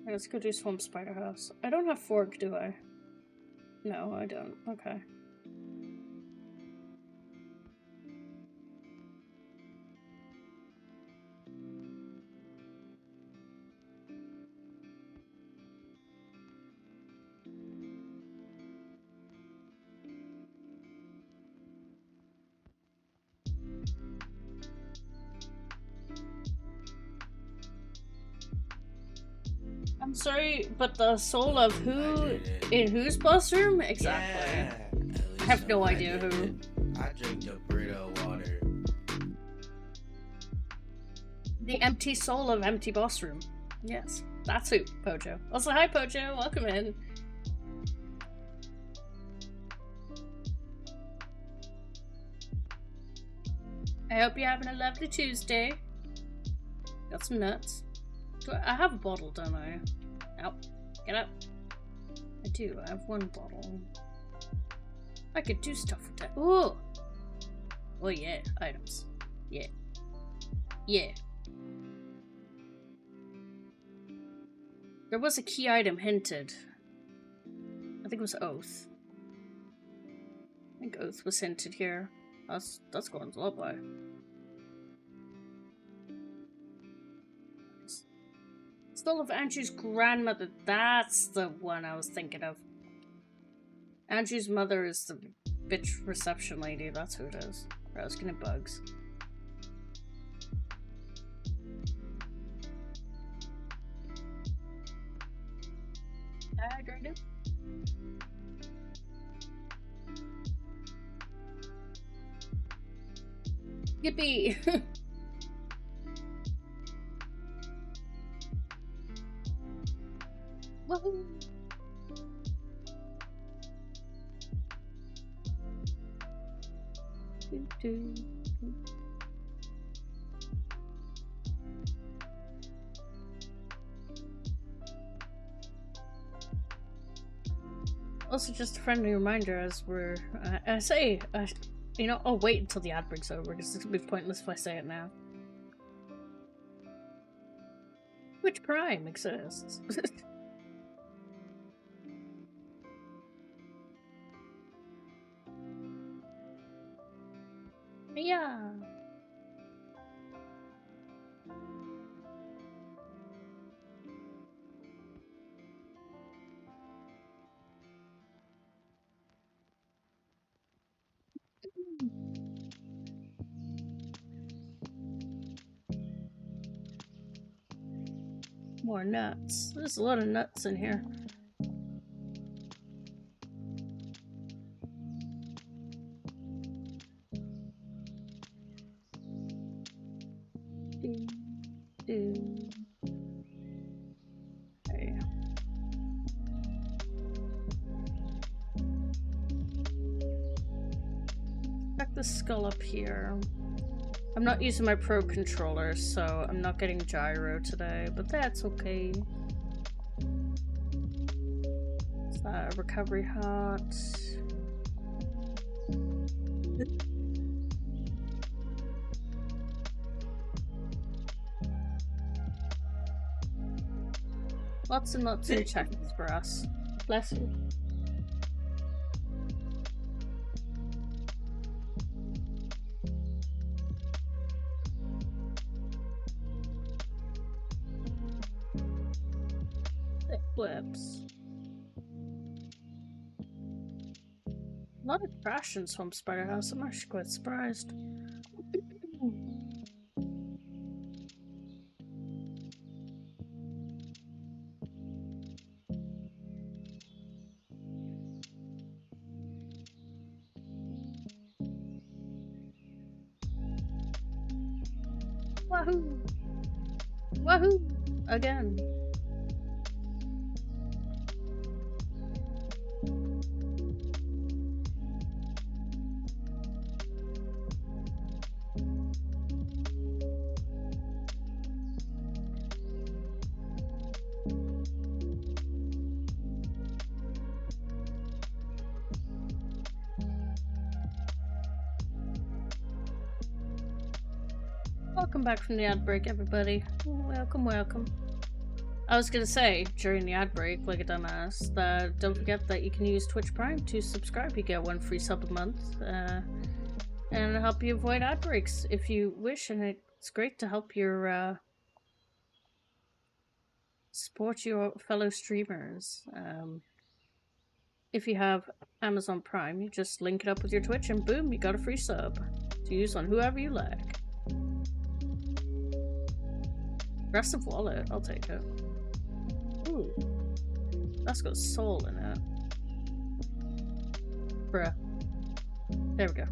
Let's go do Swamp Spider House. I don't have Fork, do I? No, I don't. Okay. I'm sorry, but the soul of who in whose boss room? Exactly. Yeah, I have no idea who. I drink the Brito water. The empty soul of empty boss room. Yes, that's who, Pojo. Also, hi Pojo, welcome in. I hope you're having a lovely Tuesday. Got some nuts. I have a bottle, don't I? Nope. Get up. I do. I have one bottle. I could do stuff with that. Ooh! Oh yeah. Items. Yeah. Yeah. There was a key item hinted. I think it was Oath. I think Oath was hinted here. That's going a lot by. Soul of Andrew's grandmother. That's the one I was thinking of. Andrew's mother is the bitch reception lady. That's who it is. I was getting bugs. Hydrated. Yippee! Woohoo! Also, just a friendly reminder as we're, you know, I'll wait until the ad break's over because it's gonna be pointless if I say it now. Which crime exists? Yeah. More nuts. There's a lot of nuts in here. Okay. Check the skull up here. I'm not using my Pro controller, so I'm not getting gyro today, but that's okay. Is that a recovery heart? Lots and lots of checkings for us. Bless you. It flips. A lot of trash in Swamp Spider House. I'm actually quite surprised. Wahoo! Wahoo! Again. Welcome back from the ad break, everybody. Welcome, welcome. I was gonna say, during the ad break, like a dumbass, that don't forget that you can use Twitch Prime to subscribe. You get 1 free sub a month, and help you avoid ad breaks if you wish, and it's great to help your, support your fellow streamers. If you have Amazon Prime, you just link it up with your Twitch, and boom, you got a free sub to use on whoever you like. Aggressive wallet, I'll take it. Ooh, that's got soul in it. Bruh. There we go.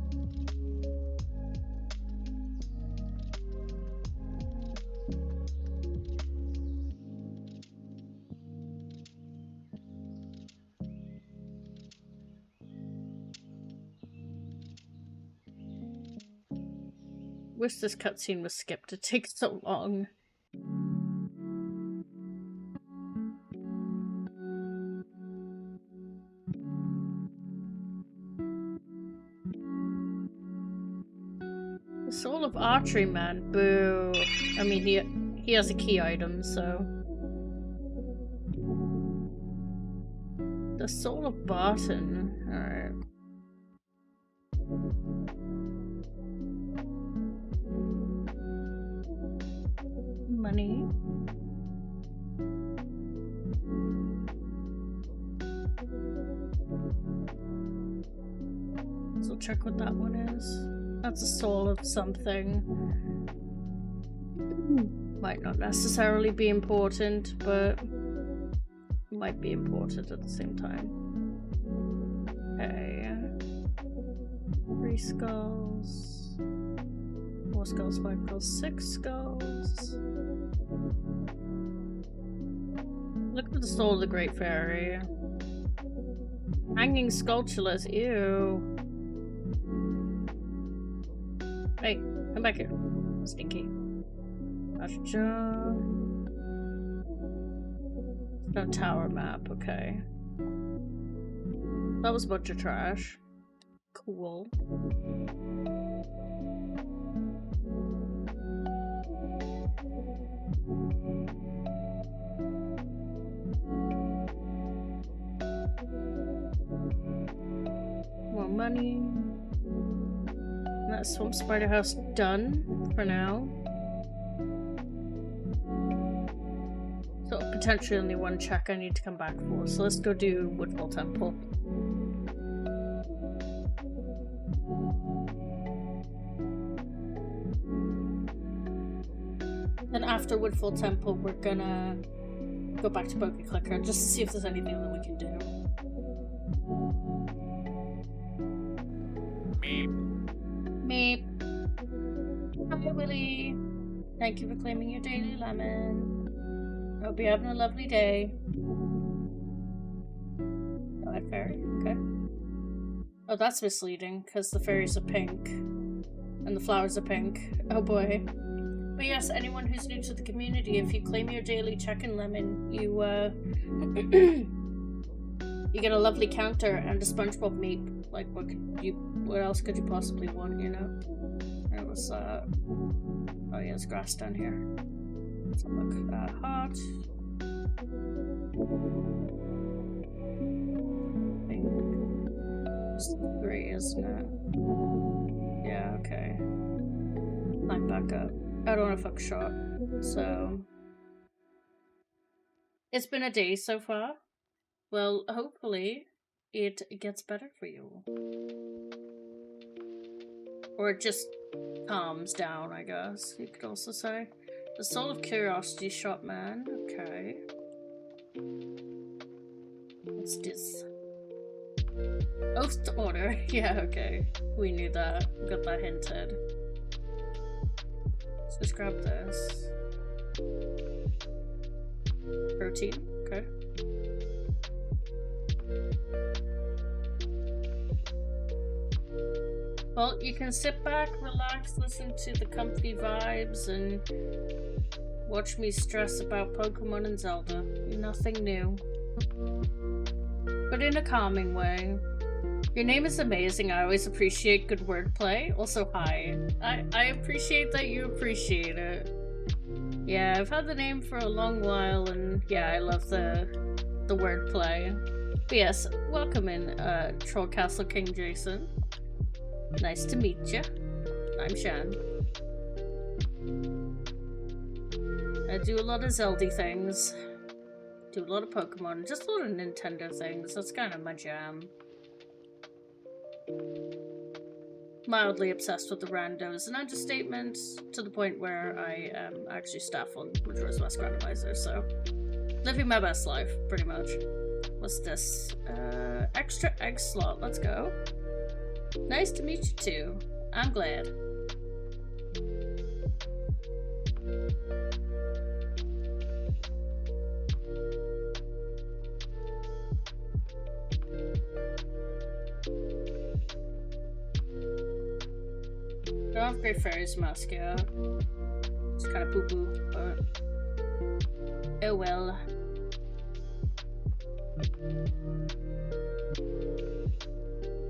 Wish this cutscene was skipped. It takes so long. The soul of archery man. Boo. I mean, he has a key item, so. The soul of Barton. Alright. Money. So check what that one is. That's a soul of something. Might not necessarily be important, but might be important at the same time. Okay. 3 skulls. 4 skulls, 5 skulls, 6 skulls. Look for the soul of the Great Fairy. Hanging sculptureless, ew. Hey, come back here. Stinky. Gotcha. No tower map, okay. That was a bunch of trash. Cool. More money. That Swamp Spider House done for now. So potentially only one check I need to come back for. So let's go do Woodfall Temple. Then after Woodfall Temple, we're gonna go back to Pokeclicker just to see if there's anything that we can do. Meep. Hi, Willy. Thank you for claiming your daily lemon. Hope you're having a lovely day. Go ahead, fairy. Okay. Oh, that's misleading, because the fairies are pink. And the flowers are pink. Oh boy. But yes, anyone who's new to the community, if you claim your daily check-in lemon, you, you get a lovely counter and a SpongeBob meep. Like, what else could you possibly want, you know? It was, oh yeah, there's grass down here. Let's look. Hot. It's 3, isn't it? Yeah, okay. Climb back up. I don't want to fuck shot. So it's been a day so far. Well, hopefully it gets better for you. Or it just calms down, I guess you could also say. The Soul of Curiosity shot, man. Okay. What's this? Oath to Order. Yeah, okay. We knew that. We got that hinted. Let's just grab this. Protein. Okay. Well, you can sit back, relax, listen to the comfy vibes, and watch me stress about Pokemon and Zelda. Nothing new. But in a calming way. Your name is amazing. I always appreciate good wordplay. Also, hi. I appreciate that you appreciate it. Yeah, I've had the name for a long while, and yeah, I love the wordplay. But yes, welcome in, Troll Castle King Jason. Nice to meet you. I'm Shan. I do a lot of Zelda things. Do a lot of Pokemon, just a lot of Nintendo things. That's kind of my jam. Mildly obsessed with the randos, an understatement to the point where I am actually staff on Majora's Mask Randomizer, so living my best life, pretty much. What's this? Extra egg slot, let's go. Nice to meet you too. I'm glad. I don't have Great Fairy's mask yet. It's kind of poo-poo, but oh well.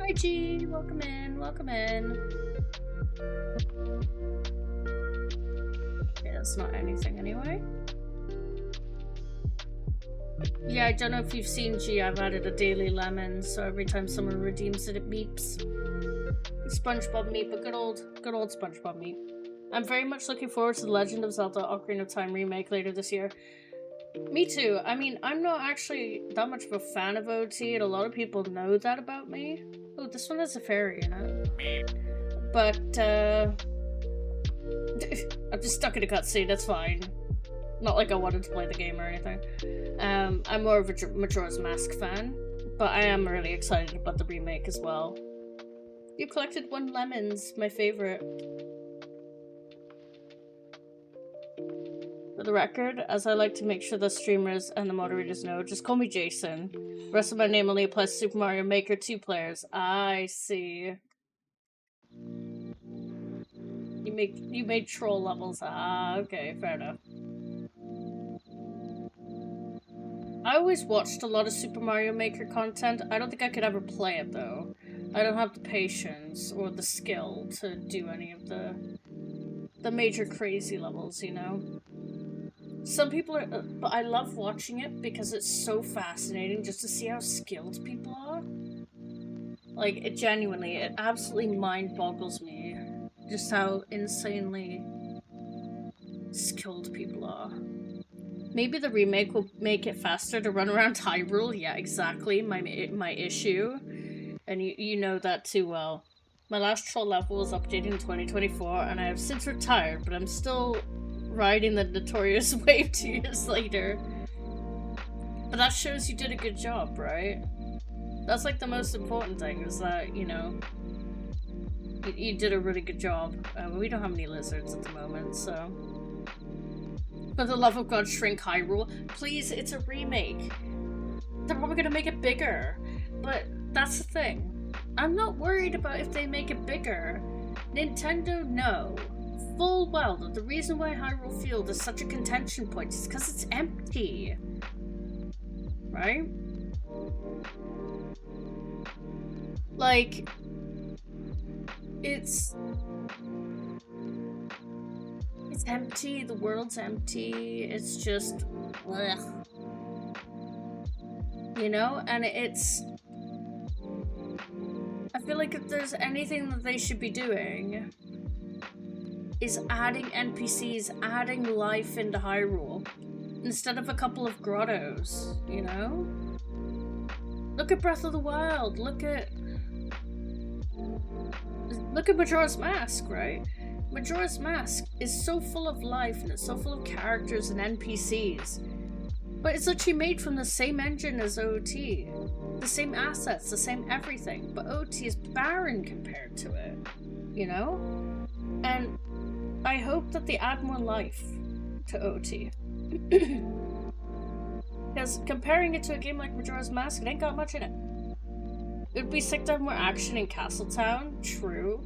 Hi G, welcome in, welcome in. Okay, that's not anything anyway. Yeah, I don't know if you've seen G, I've added a daily lemon, so every time someone redeems it, it meeps. SpongeBob meep, a good old SpongeBob meep. I'm very much looking forward to the Legend of Zelda Ocarina of Time remake later this year. Me too. I mean, I'm not actually that much of a fan of OT, and a lot of people know that about me. Oh, this one has a fairy in it. But, I'm just stuck in a cutscene, that's fine. Not like I wanted to play the game or anything. I'm more of a Majora's Mask fan, but I am really excited about the remake as well. You collected 1 lemons, my favorite. For the record, as I like to make sure the streamers and the moderators know, just call me Jason. The rest of my name only applies to Super Mario Maker 2 players. I see. You made troll levels. Ah, okay, fair enough. I always watched a lot of Super Mario Maker content. I don't think I could ever play it though. I don't have the patience or the skill to do any of the major crazy levels, you know? Some people are, but I love watching it because it's so fascinating just to see how skilled people are. Like, it genuinely, it absolutely mind boggles me just how insanely skilled people are. Maybe the remake will make it faster to run around Hyrule. Yeah, exactly, my issue. And you know that too well. My last troll level was updated in 2024, and I have since retired, but I'm still riding the notorious wave 2 years later. But that shows you did a good job, right? That's like the most important thing, is that, you know, you did a really good job. We don't have any lizards at the moment, so For the love of God, shrink Hyrule. Please, it's a remake. They're probably gonna make it bigger. But that's the thing. I'm not worried about if they make it bigger. Nintendo know full well that the reason why Hyrule Field is such a contention point is because it's empty. Right? Like, it's empty, the world's empty, it's just, ugh. You know? And it's... I feel like if there's anything that they should be doing, is adding NPCs, adding life into Hyrule, instead of a couple of grottos, you know? Look at Breath of the Wild, look at Majora's Mask, right? Majora's Mask is so full of life and it's so full of characters and NPCs. But it's literally made from the same engine as OT. The same assets, the same everything. But OT is barren compared to it. You know? And I hope that they add more life to OT. Because comparing it to a game like Majora's Mask, it ain't got much in it. It would be sick to have more action in Castletown, true.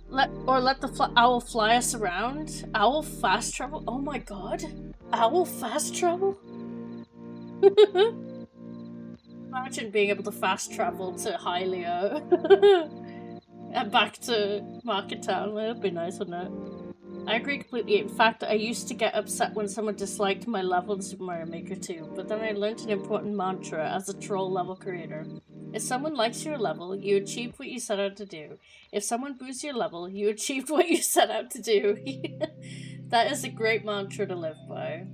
Let the owl fly us around. Owl fast travel? Oh my god. Owl fast travel? Imagine being able to fast travel to Hylia. And back to Market Town. That'd be nice, wouldn't it? I agree completely. In fact, I used to get upset when someone disliked my level in Super Mario Maker 2, but then I learned an important mantra as a troll level creator. If someone likes your level, you achieved what you set out to do. If someone boos your level, you achieved what you set out to do. That is a great mantra to live by.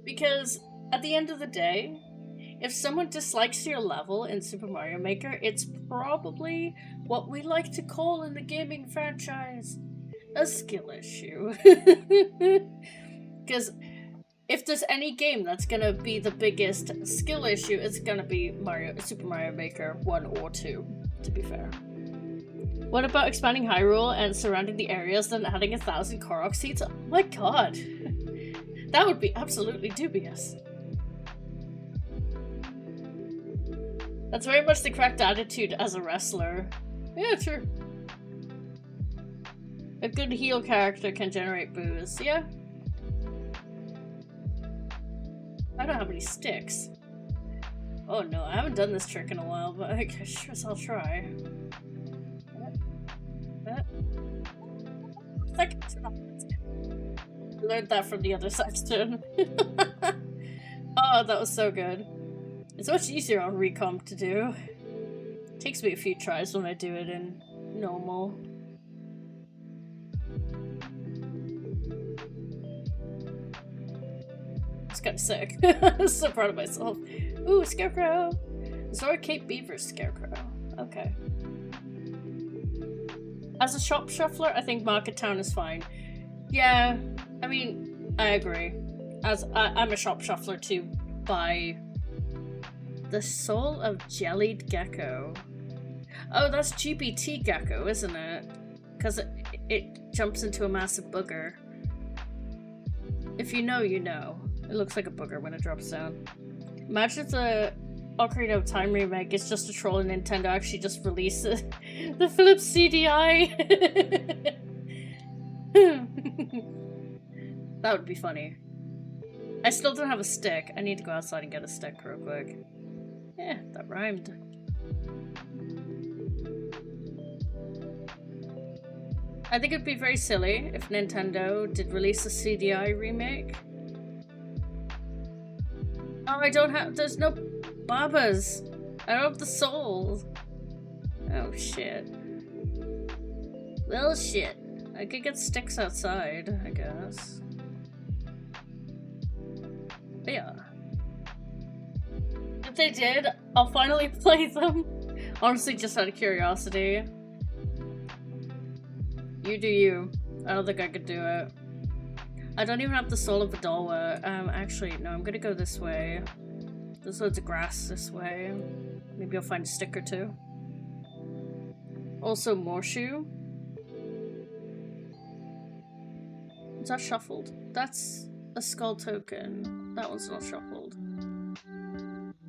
Because at the end of the day, if someone dislikes your level in Super Mario Maker, it's probably what we like to call in the gaming franchise a skill issue. Because if there's any game that's gonna be the biggest skill issue, it's gonna be Super Mario Maker 1 or 2, to be fair. What about expanding Hyrule and surrounding the areas, then adding 1,000 Korok seats? Oh my god! That would be absolutely dubious. That's very much the correct attitude as a wrestler. Yeah, true. A good heel character can generate boos, yeah. I don't have any sticks. Oh no, I haven't done this trick in a while, but I guess I'll try. Learned that from the other section. Oh, that was so good. It's much easier on Recomp to do. It takes me a few tries when I do it in normal. It's kind of sick. I'm so proud of myself. Ooh, Scarecrow! Zora Cape Beaver Scarecrow. Okay. As a shop shuffler, I think Market Town is fine. Yeah, I mean, I agree. As I'm a shop shuffler too, by the soul of jellied gecko. Oh, that's GBT gecko, isn't it? Because it jumps into a massive booger. If you know, you know. It looks like a booger when it drops down. Imagine if the Ocarina of Time remake is just a troll and Nintendo actually just releases the Philips CDI. That would be funny. I still don't have a stick. I need to go outside and get a stick real quick. Yeah, that rhymed. I think it'd be very silly if Nintendo did release a CDI remake. Oh, I don't have- there's no Babas! I don't have the souls! Oh shit. Well shit. I could get sticks outside, I guess. But yeah. If they did, I'll finally play them. Honestly, just out of curiosity. You do you. I don't think I could do it. I don't even have the soul of Vidalwa. Actually, no, I'm gonna go this way. There's loads of grass this way. Maybe I'll find a stick or two. Also, Morshu. Is that shuffled? That's a skull token. That one's not shuffled.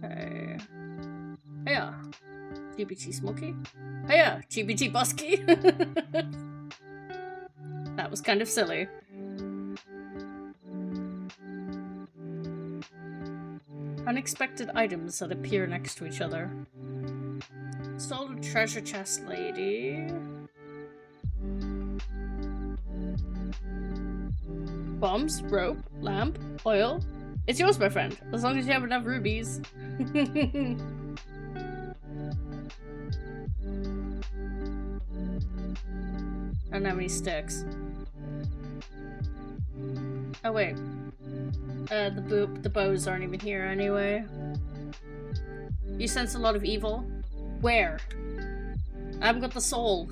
Okay. Yeah. GBT Smoky. Yeah, GBT Busky. That was kind of silly. Unexpected items that appear next to each other. Stole a treasure chest lady. Bombs, rope, lamp, oil. It's yours, my friend, as long as you have enough rubies. And how many sticks? Oh wait. The bows aren't even here anyway. You sense a lot of evil? Where? I haven't got the soul.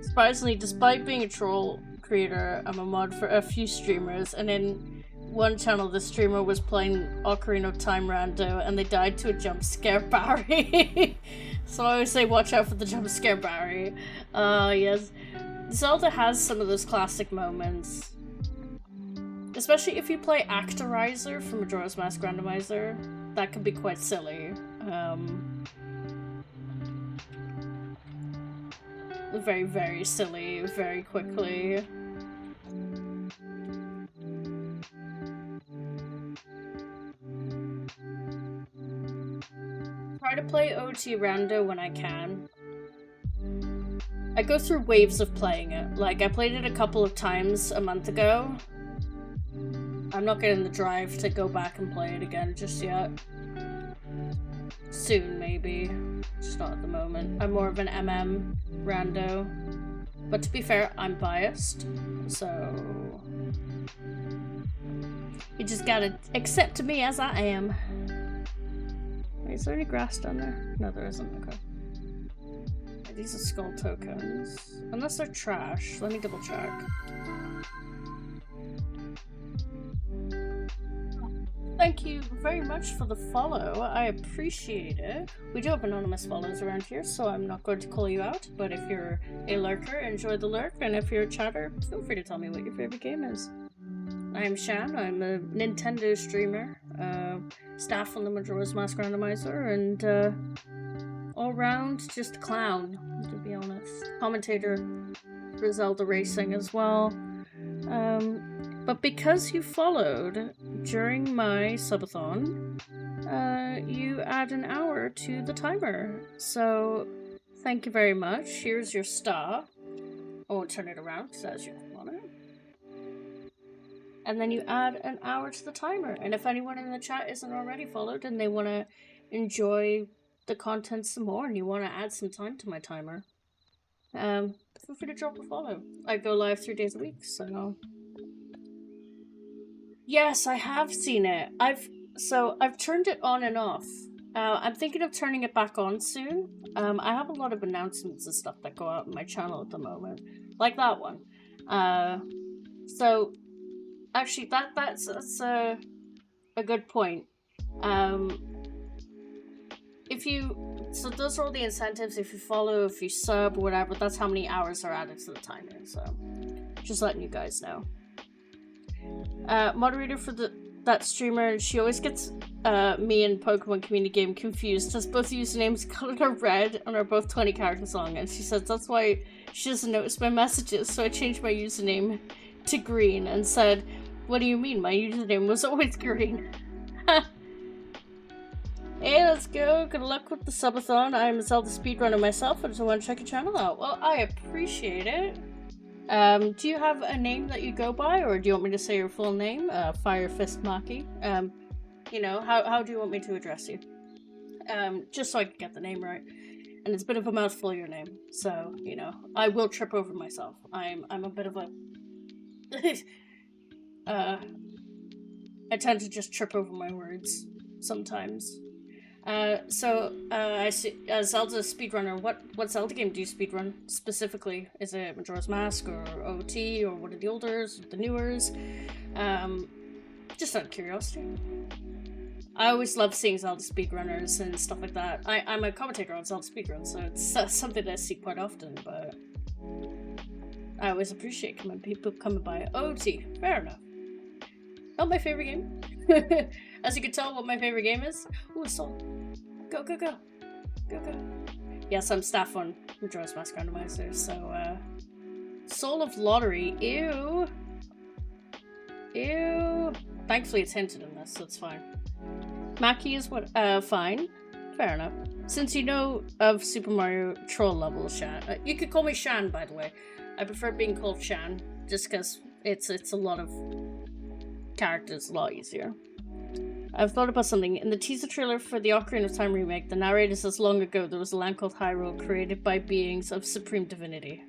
Surprisingly, despite being a troll creator, I'm a mod for a few streamers, and in one channel the streamer was playing Ocarina of Time rando and they died to a jump scare Barry. So I always say watch out for the jump scare Barry. Yes. Zelda has some of those classic moments. Especially if you play Actorizer from Majora's Mask Randomizer. That can be quite silly. Very, very silly, very quickly. Try to play OT Rando when I can. I go through waves of playing it. Like, I played it a couple of times a month ago. I'm not getting the drive to go back and play it again just yet. Soon, maybe. Just not at the moment. I'm more of an MM rando. But to be fair, I'm biased. So... you just gotta accept me as I am. Wait, is there any grass down there? No, there isn't. Okay. These are skull tokens. Unless they're trash. Let me double check. Thank you very much for the follow. I appreciate it. We do have anonymous follows around here, so I'm not going to call you out. But if you're a lurker, enjoy the lurk. And if you're a chatter, feel free to tell me what your favorite game is. I'm Shan. I'm a Nintendo streamer. Staff on the Majora's Mask Randomizer. And all round, just a clown, to be honest. Commentator for Zelda Racing as well. But because you followed during my subathon, you add an hour to the timer. So, thank you very much. Here's your star. I won't turn it around because that's your name on it. And then you add an hour to the timer. And if anyone in the chat isn't already followed and they want to enjoy the content some more and you want to add some time to my timer, feel free to drop a follow. I go live 3 days a week, so... Yes, I have seen it. I've turned it on and off. I'm thinking of turning it back on soon. I have a lot of announcements and stuff that go out on my channel at the moment. Like that one. So actually that's a good point. So those are all the incentives. If you follow, if you sub, whatever, that's how many hours are added to the timer. So just letting you guys know. Moderator for that streamer, and she always gets me and Pokemon Community Game confused as both usernames colored are red and are both 20 characters long, and she says that's why she doesn't notice my messages, so I changed my username to green and said, what do you mean? My username was always green. Hey, let's go. Good luck with the subathon. I'm a Zelda speedrunner myself, and I just want to check your channel out. Well, I appreciate it. Do you have a name that you go by, or do you want me to say your full name? Fire Fist Maki. You know, how do you want me to address you? Just so I can get the name right. And it's a bit of a mouthful, your name. So, you know, I will trip over myself. I'm a bit of a... I tend to just trip over my words sometimes. I see Zelda speedrunner. What Zelda game do you speedrun specifically? Is it Majora's Mask or OT or one of the olders, the newers? Just out of curiosity. I always love seeing Zelda speedrunners and stuff like that. I'm a commentator on Zelda speedruns, so it's something that I see quite often, but I always appreciate when people come by. OT, fair enough. Not my favorite game. As you can tell what my favorite game is. Ooh, Soul. Go, go, go. Go, go. Yes, I'm staff on Majora's Mask Randomizer, so, Soul of Lottery. Ew. Ew. Thankfully it's hinted in this, so it's fine. Maki is what? Fine. Fair enough. Since you know of Super Mario Troll levels, Shan. You could call me Shan, by the way. I prefer being called Shan, just because it's a lot of characters, a lot easier. I've thought about something. In the teaser trailer for the Ocarina of Time remake, the narrator says long ago there was a land called Hyrule created by beings of supreme divinity.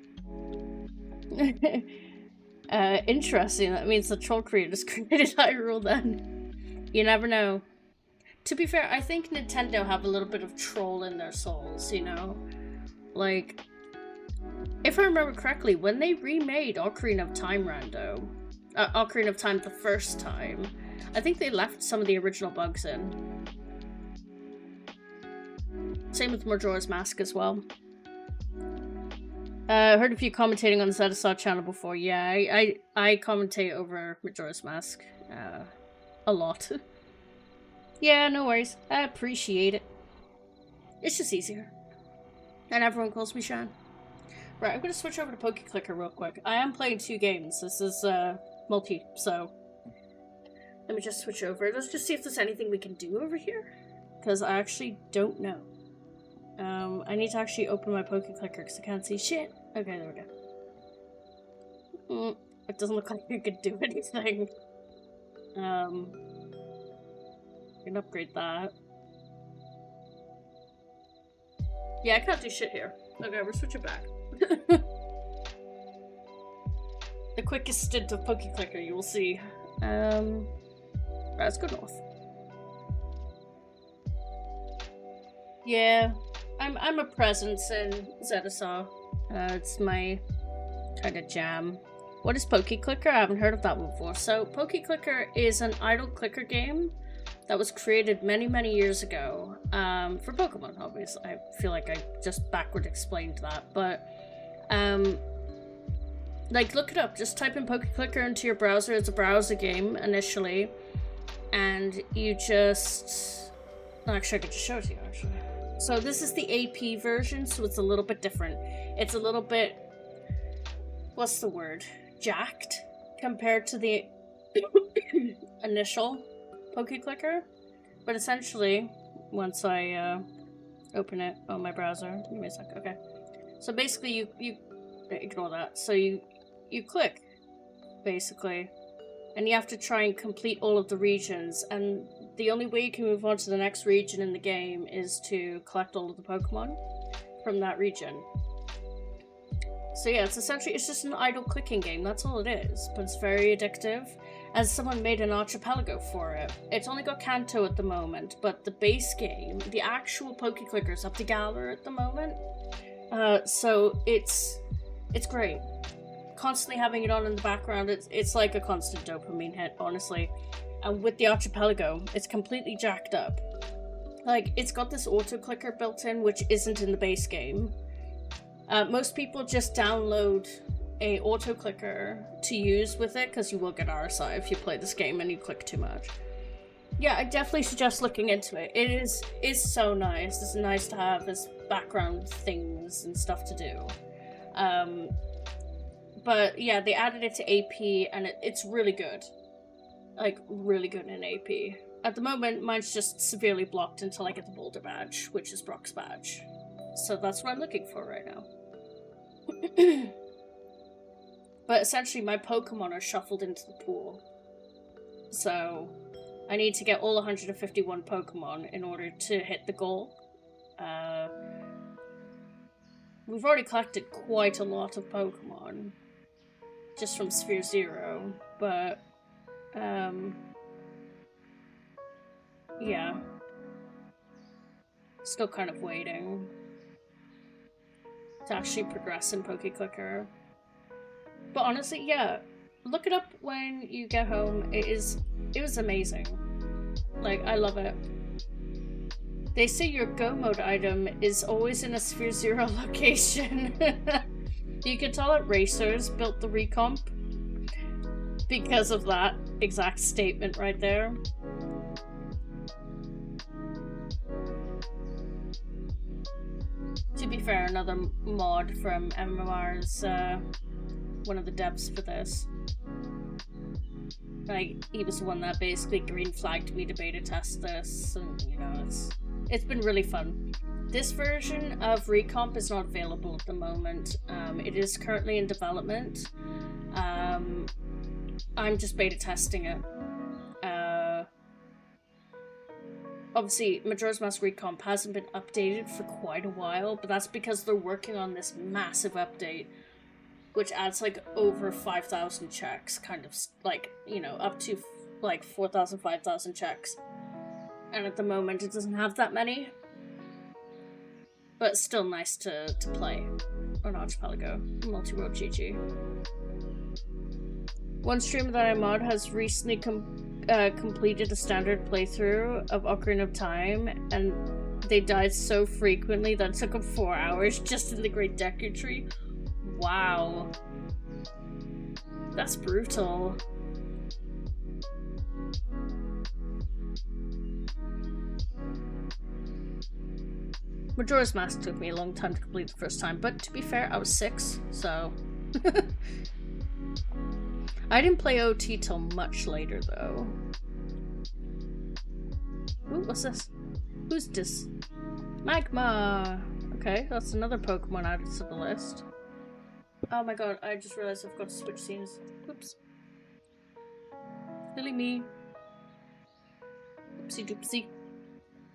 Interesting. That means the troll creators created Hyrule then. You never know. To be fair, I think Nintendo have a little bit of troll in their souls, you know? Like, if I remember correctly, when they remade Ocarina of Time Ocarina of Time the first time, I think they left some of the original bugs in. Same with Majora's Mask as well. Heard of you commentating on the Subathon channel before. Yeah, I commentate over Majora's Mask a lot. Yeah, no worries. I appreciate it. It's just easier. And everyone calls me Shan. Right, I'm gonna switch over to Pokeclicker real quick. I am playing 2 games. This is multi, so let me just switch over. Let's just see if there's anything we can do over here, because I actually don't know. I need to actually open my Pokeclicker because I can't see shit. Okay, there we go. It doesn't look like you could do anything. I can upgrade that. Yeah, I can't do shit here. Okay, we're switching back. The quickest stint of Pokeclicker, you will see. Right, let's go north. Yeah, I'm a presence in Zedasaw. It's my kind of jam. What is Pokeclicker? I haven't heard of that one before. So, Pokeclicker is an idle clicker game that was created many, many years ago for Pokemon, obviously. I feel like I just backward explained that, but like, look it up. Just type in Pokeclicker into your browser. It's a browser game initially, and you just... Actually, I could just show it to you, actually. So this is the AP version, so it's a little bit different. It's a little bit... what's the word? Jacked compared to the initial Pokeclicker. But essentially, once I open it on my browser, give me a sec, okay. So basically you ignore that. So you click, basically, and you have to try and complete all of the regions, and the only way you can move on to the next region in the game is to collect all of the Pokemon from that region. So yeah, it's just an idle clicking game, that's all it is, but it's very addictive. As someone made an archipelago for it. It's only got Kanto at the moment, but the base game, the actual Pokeclicker, is up to Galar at the moment. So it's great. Constantly having it on in the background, it's like a constant dopamine hit, honestly. And with the archipelago, it's completely jacked up. Like, it's got this auto clicker built in, which isn't in the base game. Most people just download a auto clicker to use with it, because you will get RSI if you play this game and you click too much. Yeah, I definitely suggest looking into it. It is so nice. It's nice to have as background things and stuff to do. But yeah, they added it to AP, and it's really good. Like, really good in AP. At the moment, mine's just severely blocked until I get the Boulder badge, which is Brock's badge. So that's what I'm looking for right now. But essentially, my Pokemon are shuffled into the pool. So I need to get all 151 Pokemon in order to hit the goal. We've already collected quite a lot of Pokemon just from Sphere Zero, but yeah, still kind of waiting to actually progress in Pokeclicker. But honestly, yeah, look it up when you get home. It was amazing. Like, I love it. They say your Go mode item is always in a Sphere Zero location. You could tell that Racers built the Recomp because of that exact statement right there. To be fair, another mod from MMR is one of the devs for this. Like, he was the one that basically green flagged me to beta test this, and you know, it's been really fun. This version of Recomp is not available at the moment. It is currently in development. I'm just beta testing it. Obviously, Majora's Mask Recomp hasn't been updated for quite a while, but that's because they're working on this massive update, which adds like over 5,000 checks, kind of like, you know, up to like 4,000, 5,000 checks. And at the moment, it doesn't have that many. But it's still nice to play on Archipelago. Multi-world GG. One streamer that I mod has recently completed a standard playthrough of Ocarina of Time, and they died so frequently that it took them 4 hours just in the Great Deku Tree. Wow. That's brutal. Majora's Mask took me a long time to complete the first time, but to be fair, I was 6, so... I didn't play OT till much later, though. Ooh, what's this? Who's this? Magma! Okay, that's another Pokemon added to the list. Oh my god, I just realized I've got to switch scenes. Oops. Silly me. Oopsie doopsie.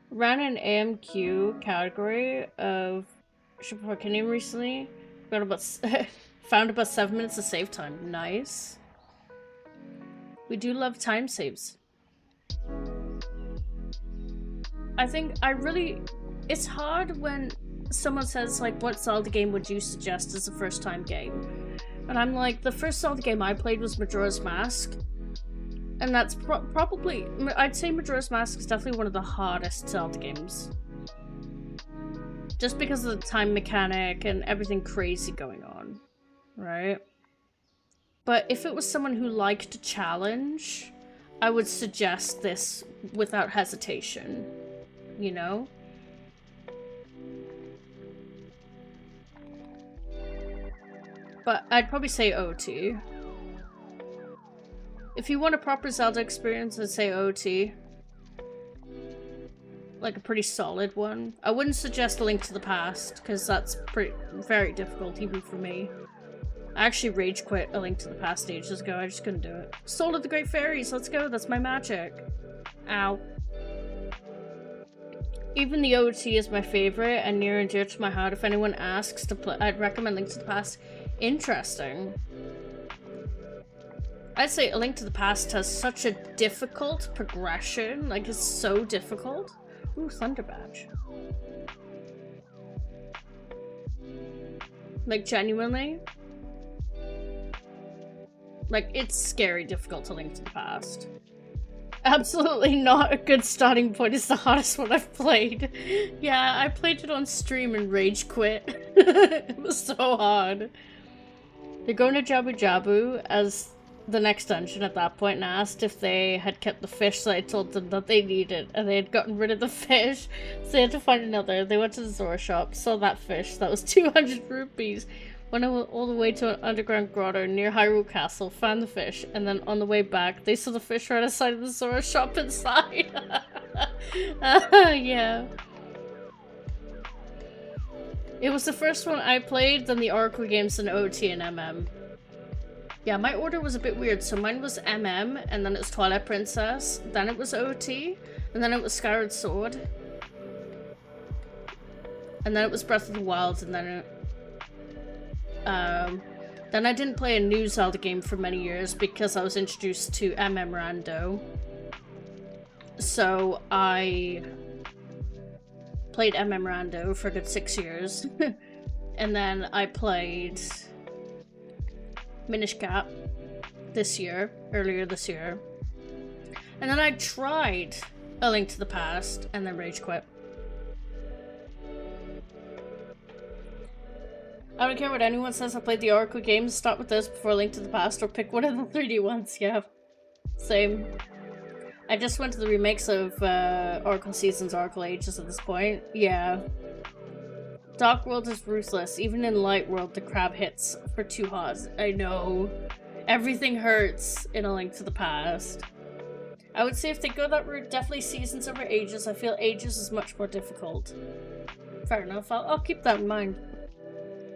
Ran an AMQ category of Shippuden recently. Got about found about 7 minutes of save time. Nice. We do love time saves. I think it's hard when someone says like, what Zelda game would you suggest as a first time game? And I'm like, the first Zelda game I played was Majora's Mask. And that's probably, I'd say Majora's Mask is definitely one of the hardest Zelda games. Just because of the time mechanic and everything crazy going on, right? But if it was someone who liked a challenge, I would suggest this without hesitation, you know? But I'd probably say OT. If you want a proper Zelda experience, I'd say OT. Like a pretty solid one. I wouldn't suggest A Link to the Past, because that's very difficult even for me. I actually rage quit A Link to the Past ages ago, I just couldn't do it. Soul of the Great Fairies, let's go, that's my magic. Ow. Even the OT is my favorite and near and dear to my heart. If anyone asks to play, I'd recommend Link to the Past. Interesting. I'd say A Link to the Past has such a difficult progression, like it's so difficult. Ooh, Thunder Badge. Like genuinely. Like it's scary difficult to Link to the Past. Absolutely not a good starting point. It's the hardest one I've played. Yeah, I played it on stream and rage quit. It was so hard. They're going to Jabu Jabu as the next dungeon at that point and asked if they had kept the fish, so I told them that they needed, and they had gotten rid of the fish, so they had to find another. They went to the Zora shop, saw that fish, that was 200 rupees, went all the way to an underground grotto near Hyrule Castle, found the fish, and then on the way back, they saw the fish right outside of the Zora shop inside. Yeah. It was the first one I played, then the Oracle games, and OT and MM. Yeah, my order was a bit weird. So mine was MM, and then it was Twilight Princess, then it was OT, and then it was Skyward Sword. And then it was Breath of the Wild, and then I didn't play a new Zelda game for many years because I was introduced to MM Rando. So I played MM Rando for a good 6 years. And then I played Minish Cap earlier this year. And then I tried A Link to the Past and then rage quit. I don't care what anyone says, I played the Oracle games, start with this before Link to the Past, or pick one of the 3D ones, yeah. Same. I just went to the remakes of Oracle Seasons, Oracle Ages at this point. Yeah. Dark World is ruthless. Even in Light World, the crab hits for 2 hearts. I know. Everything hurts in A Link to the Past. I would say if they go that route, definitely Seasons over Ages. I feel Ages is much more difficult. Fair enough. I'll keep that in mind.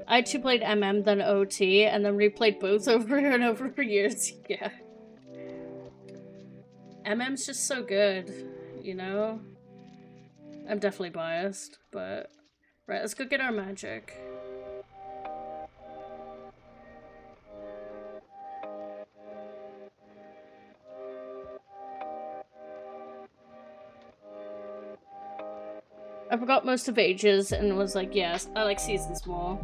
I too played MM, then OT, and then replayed both over and over for years. Yeah. MM's just so good, you know? I'm definitely biased, but... Right, let's go get our magic. I forgot most of Ages and was like, yes, I like Seasons more.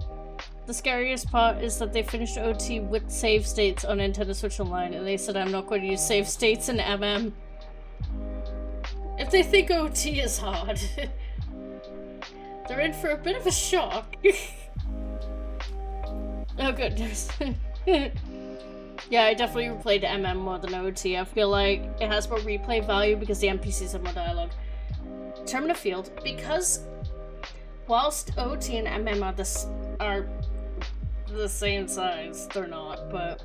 The scariest part is that they finished OT with save states on Nintendo Switch Online, and they said I'm not going to use save states in MM. If they think OT is hard, they're in for a bit of a shock. Oh goodness. Yeah, I definitely replayed MM more than OT. I feel like it has more replay value because the NPCs have more dialogue. Termina Field, because whilst OT and MM are the same size, they're not, but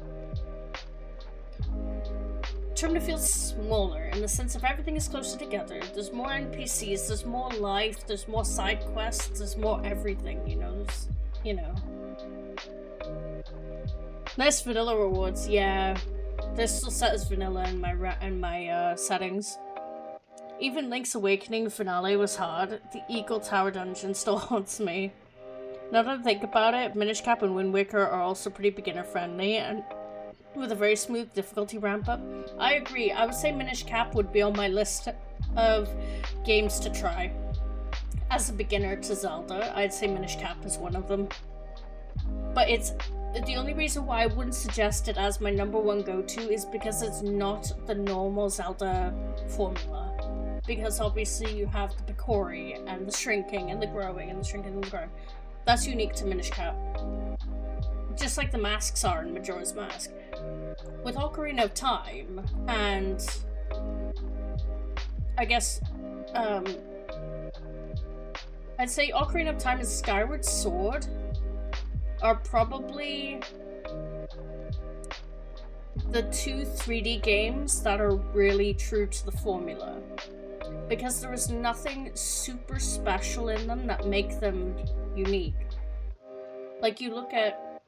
Termina Field's smaller in the sense of everything is closer together. There's more NPCs, there's more life, there's more side quests, there's more everything, you know. Nice vanilla rewards, yeah. They're still set as vanilla in my settings. Even Link's Awakening finale was hard. The Eagle Tower dungeon still haunts me. Now that I think about it, Minish Cap and Wind Waker are also pretty beginner friendly and with a very smooth difficulty ramp up. I agree. I would say Minish Cap would be on my list of games to try. As a beginner to Zelda, I'd say Minish Cap is one of them. But it's the only reason why I wouldn't suggest it as my #1 go-to is because it's not the normal Zelda formula. Because obviously you have the Picori and the shrinking and the growing and the shrinking and the growing. That's unique to Minish Cap. Just like the masks are in Majora's Mask. With Ocarina of Time and I guess I'd say Ocarina of Time and Skyward Sword are probably the 2 3D games that are really true to the formula. Because there is nothing super special in them that make them unique. Like you look at,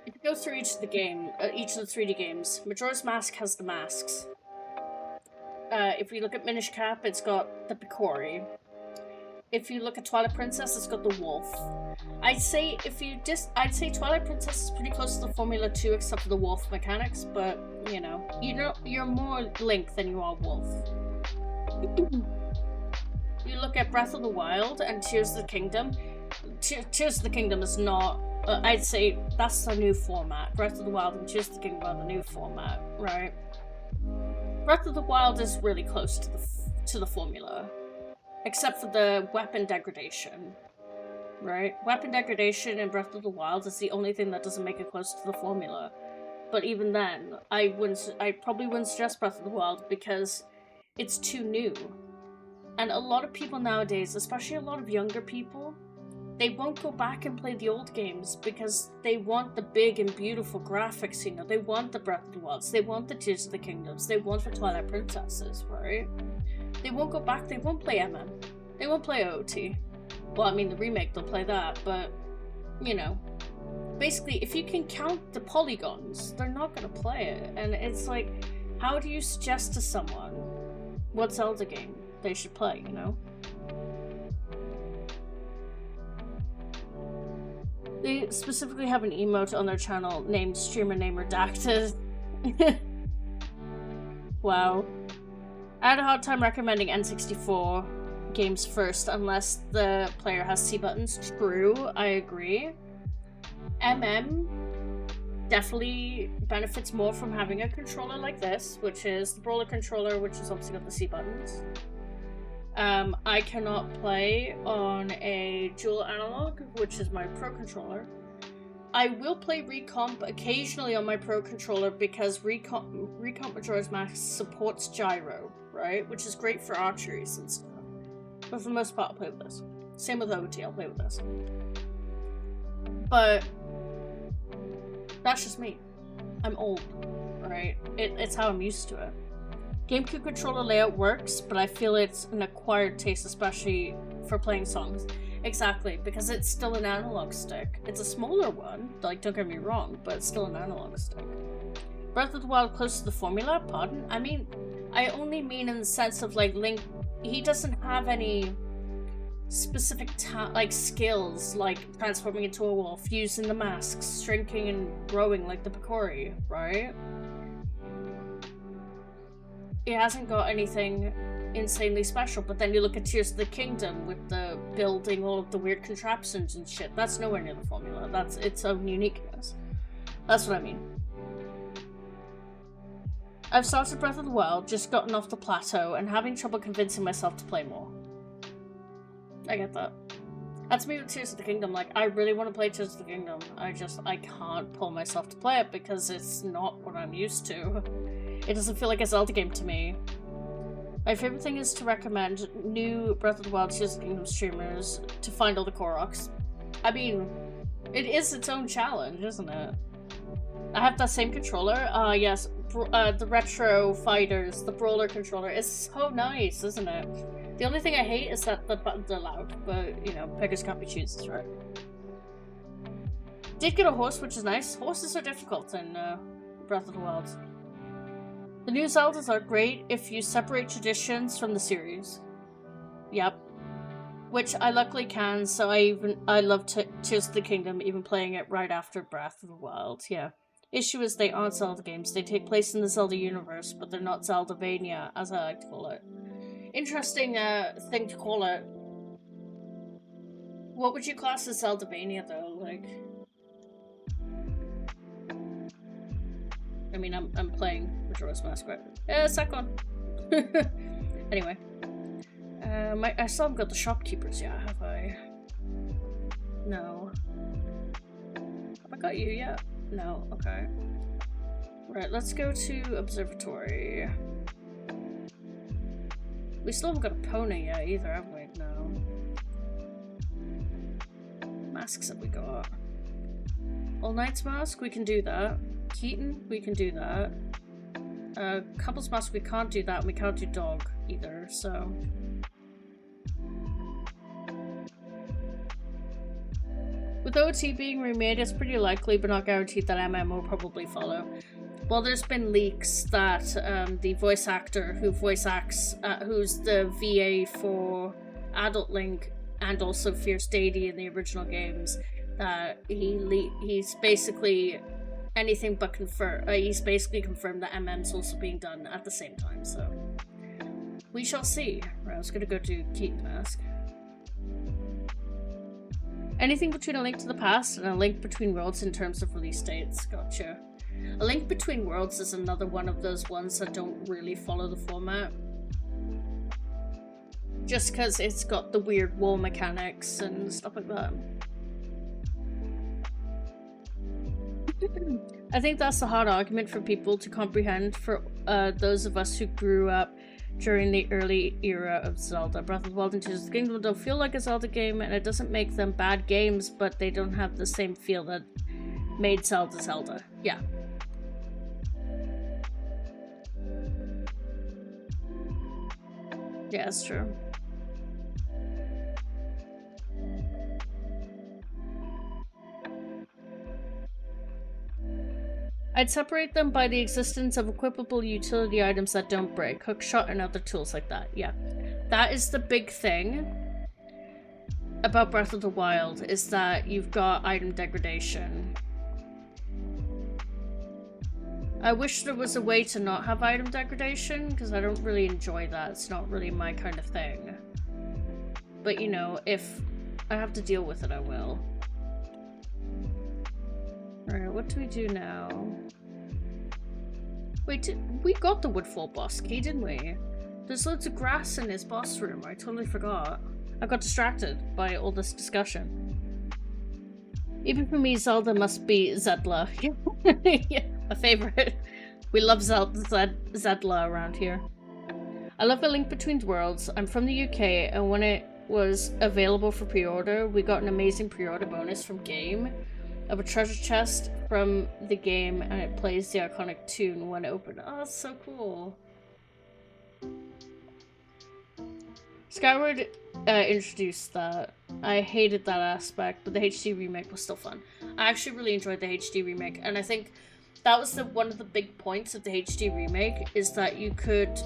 if you go through each of the 3D games, Majora's Mask has the masks. If you look at Minish Cap, it's got the Picori. If you look at Twilight Princess, it's got the wolf. I'd say Twilight Princess is pretty close to the formula too, except for the wolf mechanics. But you know, you're more Link than you are Wolf. You look at Breath of the Wild and Tears of the Kingdom. Tears of the Kingdom is not. I'd say that's the new format. Breath of the Wild and Tears of the Kingdom are the new format, right? Breath of the Wild is really close to the formula, except for the weapon degradation, right? Weapon degradation in Breath of the Wild is the only thing that doesn't make it close to the formula. But even then, I probably wouldn't suggest Breath of the Wild because it's too new. And a lot of people nowadays, especially a lot of younger people, they won't go back and play the old games because they want the big and beautiful graphics, you know. They want the Breath of the Wilds, they want the Tears of the Kingdoms, they want the Twilight Princesses, right? They won't go back, they won't play MM. They won't play OT. Well, I mean, the remake, they'll play that, but, you know. Basically, if you can count the polygons, they're not going to play it. And it's like, how do you suggest to someone what Zelda game they should play, you know? They specifically have an emote on their channel named Streamer Name Redacted. Wow. I had a hard time recommending N64 games first unless the player has C buttons. True, I agree. MM definitely benefits more from having a controller like this, which is the Brawler controller, which is obviously got the C buttons. I cannot play on a dual analog, which is my Pro Controller. I will play Recomp occasionally on my Pro Controller because Recomp Majora's Mask supports gyro, right? Which is great for archeries and stuff. But for the most part, I'll play with this. Same with OT, I'll play with this. But that's just me. I'm old, right? It's how I'm used to it. GameCube controller layout works, but I feel it's an acquired taste, especially for playing songs. Exactly, because it's still an analog stick. It's a smaller one, like, don't get me wrong, but it's still an analog stick. Breath of the Wild close to the formula? Pardon? I mean, I only mean in the sense of, like, Link, he doesn't have any specific skills, like transforming into a wolf, using the masks, shrinking and growing like the Picori, right? It hasn't got anything insanely special, but then you look at Tears of the Kingdom with the building all of the weird contraptions and shit. That's nowhere near the formula. That's its own uniqueness. That's what I mean. I've started Breath of the Wild, just gotten off the plateau, and having trouble convincing myself to play more. I get that. That's me with Tears of the Kingdom. Like, I really want to play Tears of the Kingdom. I can't pull myself to play it because it's not what I'm used to. It doesn't feel like a Zelda game to me. My favorite thing is to recommend new Breath of the Wild Tears of the Kingdom streamers to find all the Koroks. I mean, it is its own challenge, isn't it? I have that same controller. Yes, the Retro Fighters, the Brawler controller is so nice, isn't it? The only thing I hate is that the buttons are loud, but, you know, beggars can't be choosers, right? Did get a horse, which is nice. Horses are difficult in Breath of the Wild. The new Zeldas are great if you separate traditions from the series. Yep. Which I luckily can, so I love Tears of the Kingdom, even playing it right after Breath of the Wild, yeah. Issue is they aren't Zelda games. They take place in the Zelda universe, but they're not Zeldavania, as I like to call it. Interesting thing to call it. What would you class as Zeldavania, though? Like, I mean, I'm playing Majora's Mask, right? Second. Anyway, I still haven't got the shopkeepers yet, have I? No. Have I got you yet? No. Okay. Right. Let's go to Observatory. We still haven't got a pony yet either, have we? No. Masks have we got? All Knight's Mask, we can do that. Keaton, we can do that. Couple's Mask, we can't do that, and we can't do Dog either, so... With OT being remade, it's pretty likely, but not guaranteed, that MM will probably follow. Well, there's been leaks that the voice actor who voice acts, who's the VA for Adult Link and also Fierce Deity in the original games, that he's basically anything but confirmed. He's basically confirmed that MM's also being done at the same time. So we shall see. Right, I was gonna go to Keaton Mask. Anything between A Link to the Past and A Link Between Worlds in terms of release dates. Gotcha. A Link Between Worlds is another one of those ones that don't really follow the format. Just because it's got the weird wall mechanics and stuff like that. I think that's the hard argument for people to comprehend for those of us who grew up during the early era of Zelda. Breath of the Wild and Tears of the Kingdom don't feel like a Zelda game, and it doesn't make them bad games, but they don't have the same feel that made Zelda Zelda. Yeah. Yeah, that's true. I'd separate them by the existence of equipable utility items that don't break, hookshot and other tools like that. Yeah, that is the big thing about Breath of the Wild, is that you've got item degradation. I wish there was a way to not have item degradation, because I don't really enjoy that. It's not really my kind of thing. But, you know, if I have to deal with it, I will. Alright, what do we do now? Wait, we got the Woodfall boss key, didn't we? There's loads of grass in his boss room. I totally forgot. I got distracted by all this discussion. Even for me, Zelda must be Zedla. Yeah, my favorite. We love Zedla around here. I love A Link Between Worlds. I'm from the UK, and when it was available for pre-order, we got an amazing pre-order bonus from Game of a treasure chest from the game, and it plays the iconic tune when it opened. Oh, that's so cool. Skyward introduced that. I hated that aspect, but the HD remake was still fun. I actually really enjoyed the HD remake, and I think that was one of the big points of the HD remake, is that you could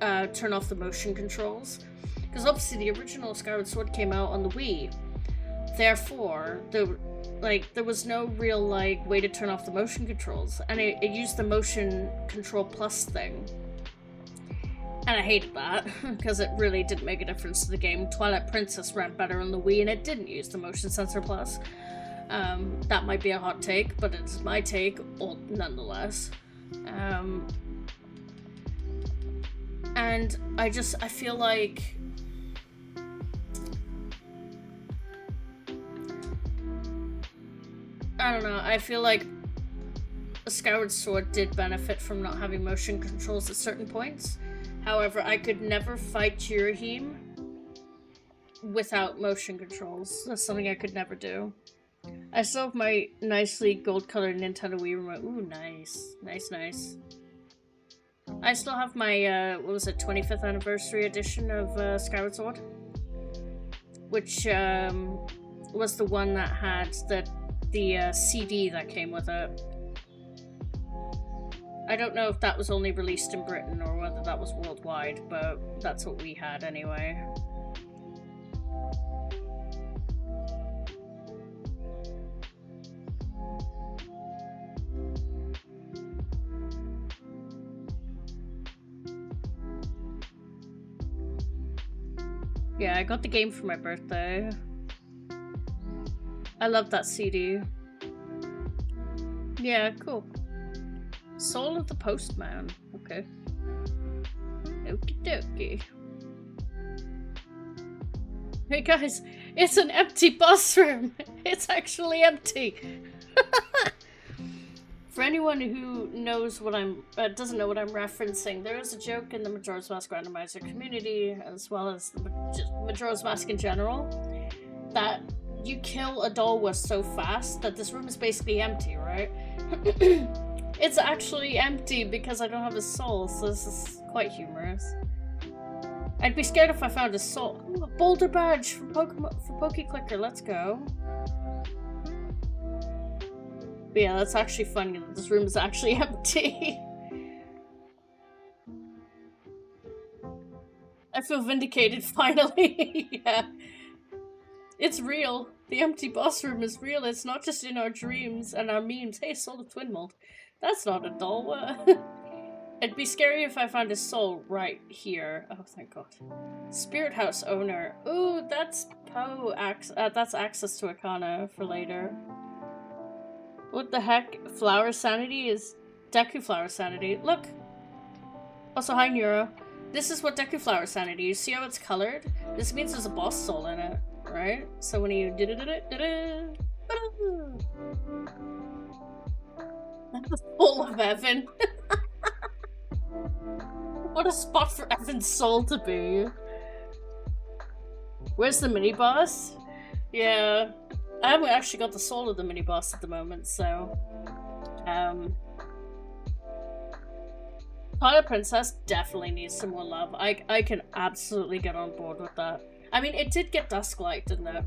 turn off the motion controls. Because obviously the original Skyward Sword came out on the Wii. Therefore, there was no real way to turn off the motion controls, and it used the motion control plus thing. And I hated that, because it really didn't make a difference to the game. Twilight Princess ran better on the Wii, and it didn't use the motion sensor plus. That might be a hot take, but it's my take, nonetheless. And I feel like... I don't know, I feel like Skyward Sword did benefit from not having motion controls at certain points. However, I could never fight Jirahim without motion controls. That's something I could never do. I still have my nicely gold-colored Nintendo Wii remote. Ooh, nice. Nice. I still have my, 25th anniversary edition of Skyward Sword? Which, was the one that had the CD that came with it. I don't know if that was only released in Britain or whether that was worldwide, but that's what we had anyway. Yeah, I got the game for my birthday. I love that CD. Yeah, cool. Soul of the Postman. Okay. Okie dokie. Hey guys, it's an empty boss room! It's actually empty! For anyone who knows what doesn't know what I'm referencing, there is a joke in the Majora's Mask randomizer community, as well as the Majora's Mask in general, that you kill a Dolwa so fast that this room is basically empty, right? It's actually empty because I don't have a soul, so this is quite humorous. I'd be scared if I found a soul. Ooh, a boulder badge for Pokeclicker, let's go. But yeah, that's actually funny that this room is actually empty. I feel vindicated finally. Yeah. It's real. The empty boss room is real. It's not just in our dreams and our memes. Hey, soul of Twin Mold. That's not a Dolwa. It'd be scary if I found a soul right here. Oh, thank God. Spirit House owner. Ooh, that's that's access to Akana for later. What the heck? Flower Sanity is Deku Flower Sanity. Look! Also, hi, Neuro. This is what Deku Flower Sanity. You see how it's colored? This means there's a boss soul in it, right? So when you the soul of Evan. What a spot for Evan's soul to be. Where's the mini boss? Yeah. I haven't actually got the soul of the mini boss at the moment, so Twilight Princess definitely needs some more love. I can absolutely get on board with that. I mean, it did get Dusklight, didn't it?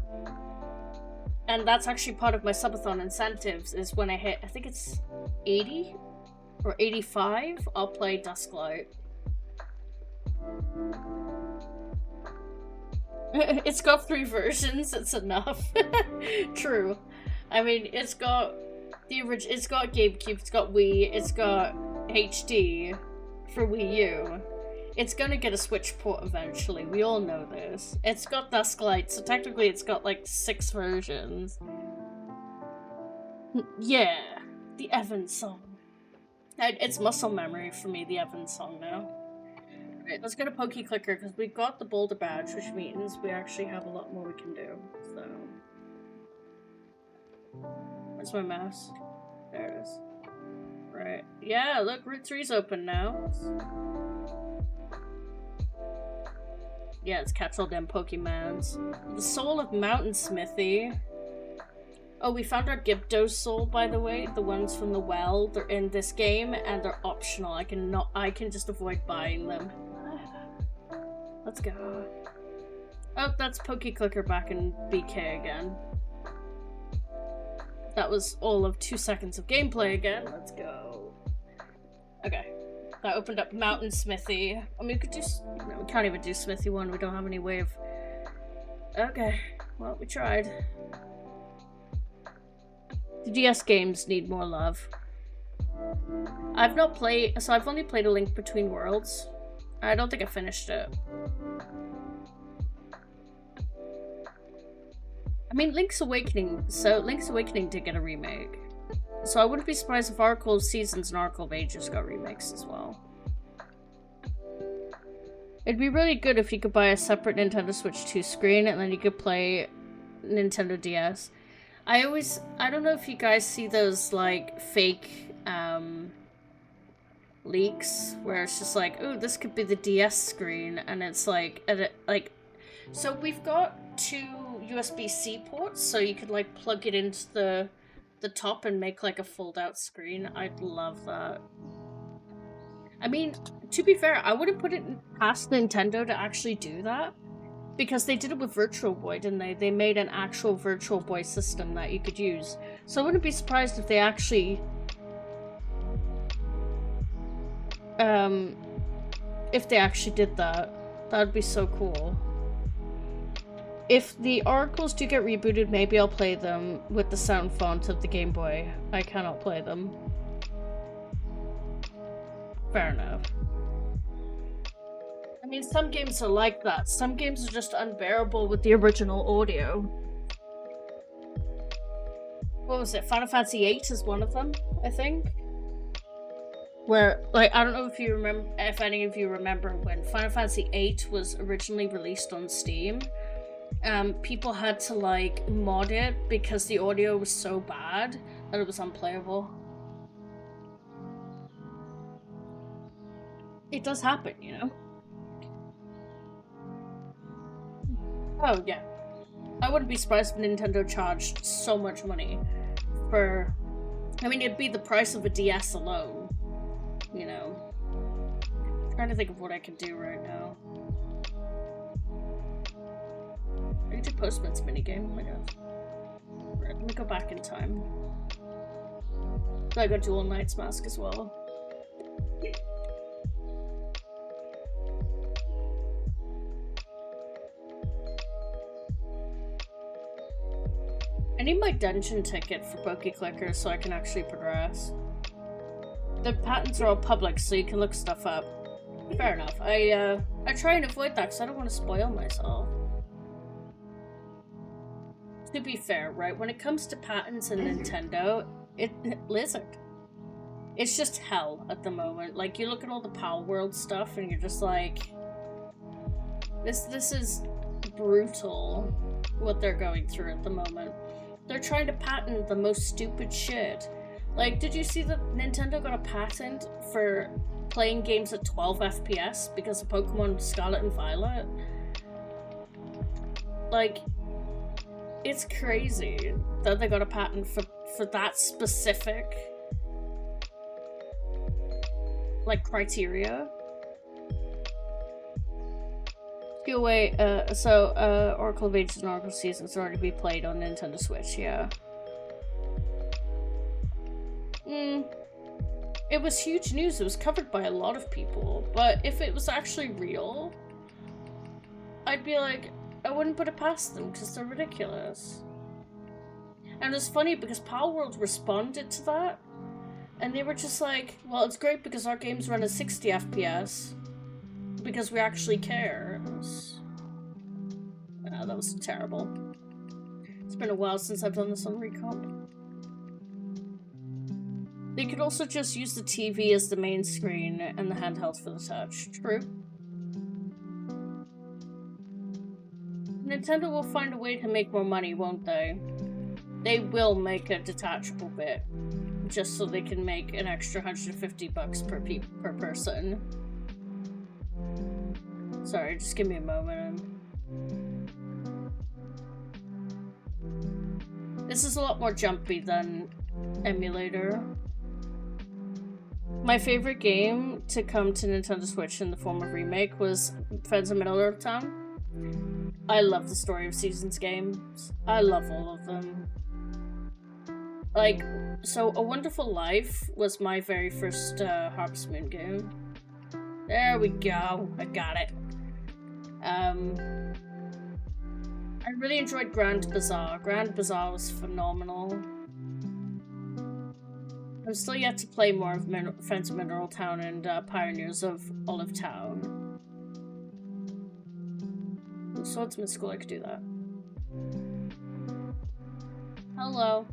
And that's actually part of my Subathon incentives, is when I hit, I think it's 80 or 85, I'll play Dusklight. It's got 3 versions, it's enough. True. I mean, it's got the original, it's got GameCube, it's got Wii, it's got HD for Wii U. It's gonna get a Switch port eventually, we all know this. It's got Dusklight, so technically it's got like 6 versions. Yeah, the Evan song. It's muscle memory for me, the Evan song now. Alright, let's go to Pokeclicker because we got the boulder badge, which means we actually have a lot more we can do. So, where's my mouse? There it is. Right. Yeah, look, Route 3's open now. Yeah, let's catch all them Pokemons. The Soul of Mountain Smithy. Oh, we found our Gypto soul, by the way. The ones from the well. They're in this game, and they're optional. I can just avoid buying them. Let's go. Oh, that's Pokeclicker back in BK again. That was all of 2 seconds of gameplay again. Let's go. Okay. That opened up Mountain Smithy. I mean, we could do... No, we can't even do Smithy 1. We don't have any way of... Okay. Well, we tried. The DS games need more love. I've not played... So I've only played A Link Between Worlds. I don't think I finished it. I mean, Link's Awakening... So, Link's Awakening did get a remake. So I wouldn't be surprised if Oracle of Seasons and Oracle of Ages got remakes as well. It'd be really good if you could buy a separate Nintendo Switch 2 screen and then you could play Nintendo DS. I don't know if you guys see those, like, fake, leaks where it's just like, oh, this could be the DS screen, and it's like, so we've got 2 USB-C ports, so you could, like, plug it into the top and make, like, a fold-out screen. I'd love that. I mean, to be fair, I wouldn't put it past Nintendo to actually do that. Because they did it with Virtual Boy, didn't they? They made an actual Virtual Boy system that you could use. So I wouldn't be surprised if they actually... did that. That would be so cool. If the Oracles do get rebooted, maybe I'll play them with the sound font of the Game Boy. I cannot play them. Fair enough. I mean, some games are like that. Some games are just unbearable with the original audio. What was it? Final Fantasy VIII is one of them, I think. Where, like, I don't know if you remember, if any of you remember when Final Fantasy VIII was originally released on Steam. People had to, like, mod it because the audio was so bad that it was unplayable. It does happen, you know? Oh, yeah. I wouldn't be surprised if Nintendo charged so much money for... I mean, it'd be the price of a DS alone, you know? I'm trying to think of what I can do right now. I can do Postman's minigame, oh my god. Right, let me go back in time. I got Dual Knight's Mask as well. I need my dungeon ticket for Pokeclicker so I can actually progress. The patents are all public, so you can look stuff up. Fair enough. I try and avoid that because I don't want to spoil myself. To be fair, right, when it comes to patents and Nintendo, Lizard. It's just hell at the moment. Like, you look at all the Power World stuff and you're just like... This is brutal, what they're going through at the moment. They're trying to patent the most stupid shit. Like, did you see that Nintendo got a patent for playing games at 12 FPS because of Pokemon Scarlet and Violet? Like, it's crazy that they got a patent for that specific, like, criteria. Go away, Oracle of Ages and Oracle of Seasons already be played on Nintendo Switch, yeah. It was huge news, it was covered by a lot of people, but if it was actually real, I'd be like, I wouldn't put it past them, because they're ridiculous. And it's funny, because Power World responded to that, and they were just like, well, it's great because our games run at 60 FPS. Because we actually care. That was terrible. It's been a while since I've done this on Recomp. They could also just use the TV as the main screen and the handheld for the touch. True. Nintendo will find a way to make more money, won't they? They will make a detachable bit, just so they can make an extra $150 per person. Sorry, just give me a moment. This is a lot more jumpy than Emulator. My favorite game to come to Nintendo Switch in the form of remake was Friends of Middle Earth Town. I love the Story of Seasons games. I love all of them. Like, so A Wonderful Life was my very first Harvest Moon game. There we go. I got it. I really enjoyed Grand Bazaar. Grand Bazaar was phenomenal. I'm still yet to play more of Friends of Mineral Town and Pioneers of Olive Town. Swordsman School, I could do that. Hello.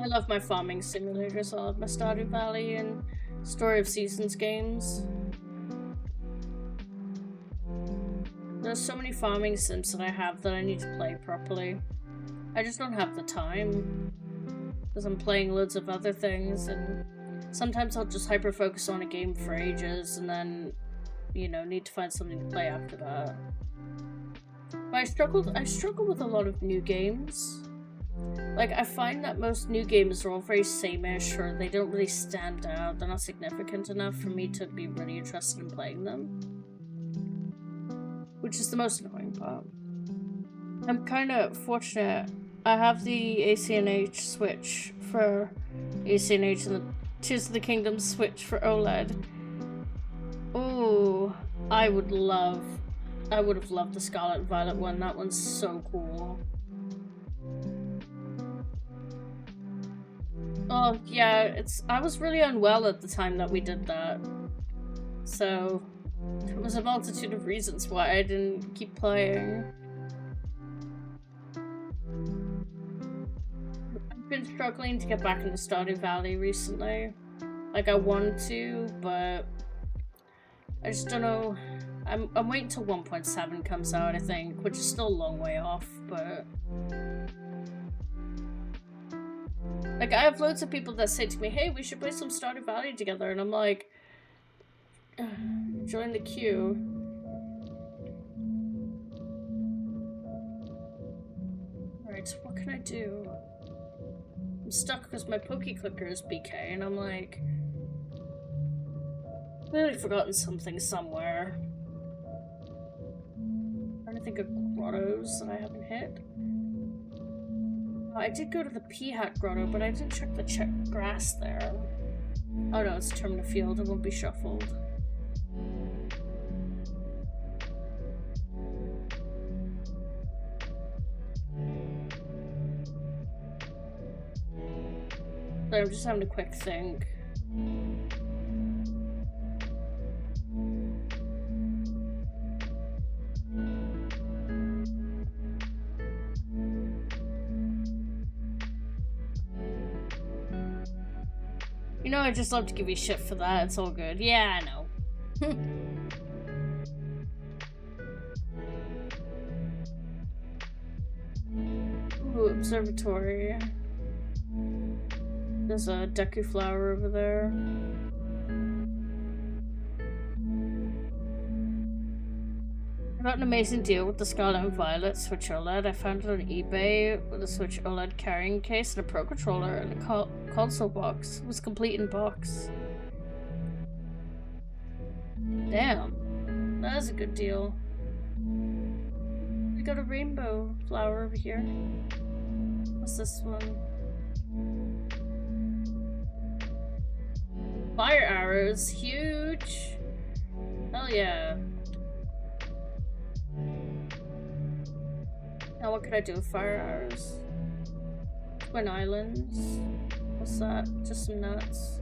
I love my farming simulators. I love my Stardew Valley and Story of Seasons games. There's so many farming sims that I have that I need to play properly. I just don't have the time because I'm playing loads of other things, and sometimes I'll just hyper-focus on a game for ages and then, you know, need to find something to play after that. But I struggle with a lot of new games. Like, I find that most new games are all very same-ish, or they don't really stand out. They're not significant enough for me to be really interested in playing them. Which is the most annoying part. I'm kind of fortunate. I have the ACNH Switch for ACNH and the Tears of the Kingdom Switch for OLED. Ooh, I would have loved the Scarlet and Violet one. That one's so cool. Oh, yeah, I was really unwell at the time that we did that. So there was a multitude of reasons why I didn't keep playing. I've been struggling to get back into Stardew Valley recently. Like, I want to, but I just don't know. I'm waiting till 1.7 comes out, I think, which is still a long way off, but like, I have loads of people that say to me, hey, we should play some Stardew Valley together, and I'm like, join the queue. Alright, so what can I do? I'm stuck because my Pokeclicker is BK, and I'm like, I've really forgotten something somewhere. I'm trying to think of grottos that I haven't hit. I did go to the Peahat Grotto, but I didn't check the grass there. Oh no, it's Termina Field, it won't be shuffled. So I'm just having a quick think. You know, I just love to give you shit for that. It's all good. Yeah, I know. Ooh, observatory. There's a Deku flower over there. I got an amazing deal with the Scarlet and Violet Switch OLED. I found it on eBay with a Switch OLED carrying case and a Pro Controller and a console box. It was complete in box. Damn, that is a good deal. We got a rainbow flower over here. What's this one? Fire arrows, huge. Hell yeah. Now what can I do with fire arrows? Twin Islands. What's that? Just some nuts.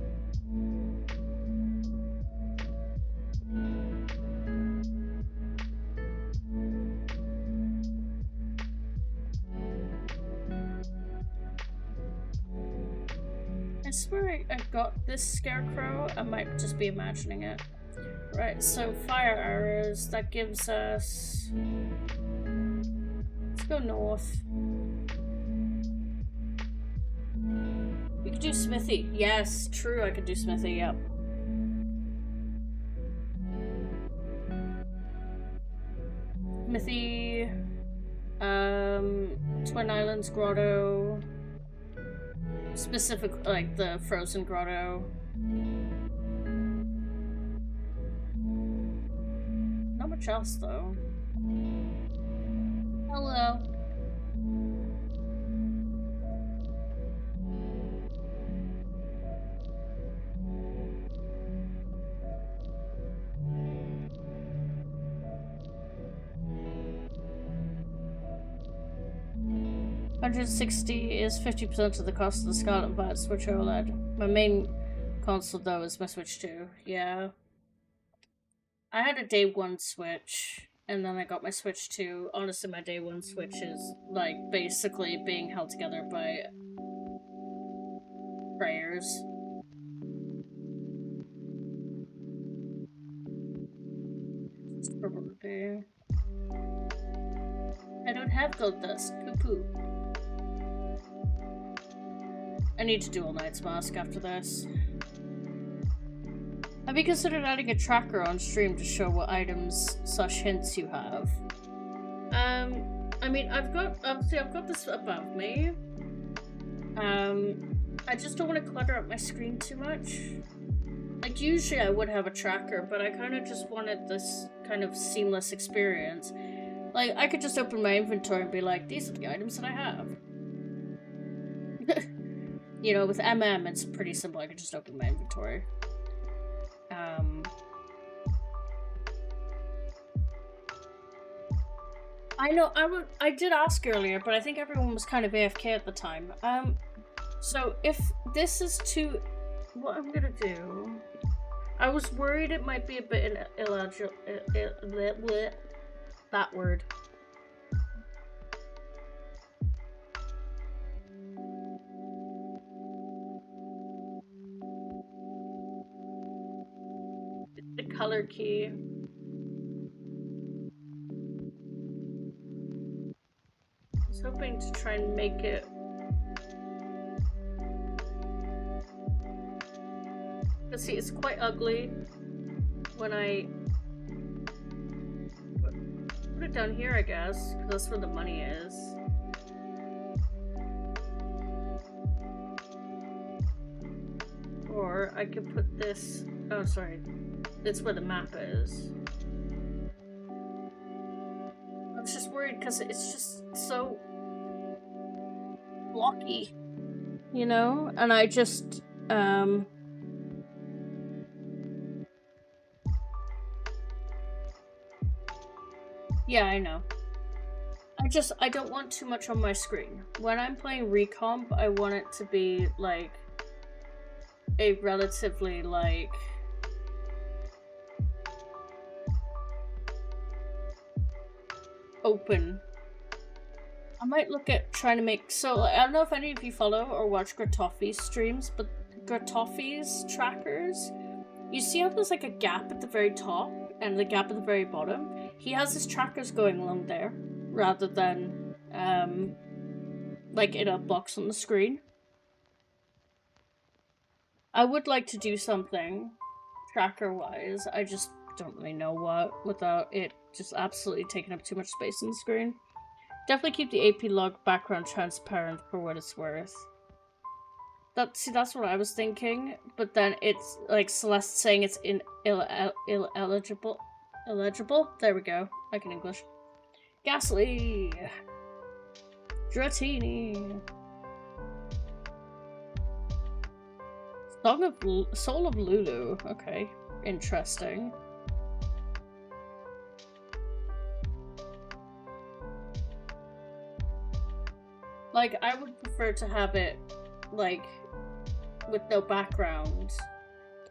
I swear I got this scarecrow. I might just be imagining it. Right, so fire arrows, that gives us... Let's go north. We could do smithy. Yes, true, I could do smithy, yep. Smithy... Twin Islands Grotto... Specific, like the Frozen Grotto. Not much else, though. Hello. $160 is 50% of the cost of the Scarlet Violet Switch OLED. My main console, though, is my Switch 2. Yeah. I had a day one Switch, and then I got my Switch 2. Honestly, my day one Switch is, like, basically being held together by prayers. Probably. I don't have gold dust. Poo-poo. I need to do All Night's Mask after this. Have you considered adding a tracker on stream to show what items / hints you have? I mean, I've got this above me. I just don't want to clutter up my screen too much. Like, usually I would have a tracker, but I kind of just wanted this kind of seamless experience. Like, I could just open my inventory and be like, these are the items that I have. You know, with MM, it's pretty simple. I could just open my inventory. I know, I did ask earlier, but I think everyone was kind of AFK at the time. So if this is too... What I'm gonna do... I was worried it might be a bit illegible... That word. The color key. I was hoping to try and make it... Let's see, it's quite ugly when I put it down here, I guess, because that's where the money is. Or I could put this... Oh, sorry. That's where the map is. I was just worried because it's just so blocky, you know? And I just, yeah, I know. I don't want too much on my screen. When I'm playing Recomp, I want it to be, like, a relatively, like... open. I might look at trying to make... So, I don't know if any of you follow or watch Gratoffy's streams, but Gratoffy's trackers, you see how there's, like, a gap at the very top and the gap at the very bottom? He has his trackers going along there, rather than, like, in a box on the screen. I would like to do something tracker-wise. I just don't really know what, without it just absolutely taking up too much space on the screen. Definitely keep the AP log background transparent for what it's worth. See, that's what I was thinking, but then it's, like, Celeste saying it's illegible. Illegible? There we go. I can English. Ghastly! Dratini! Soul of Lulu. Okay. Interesting. Like, I would prefer to have it, like, with no background,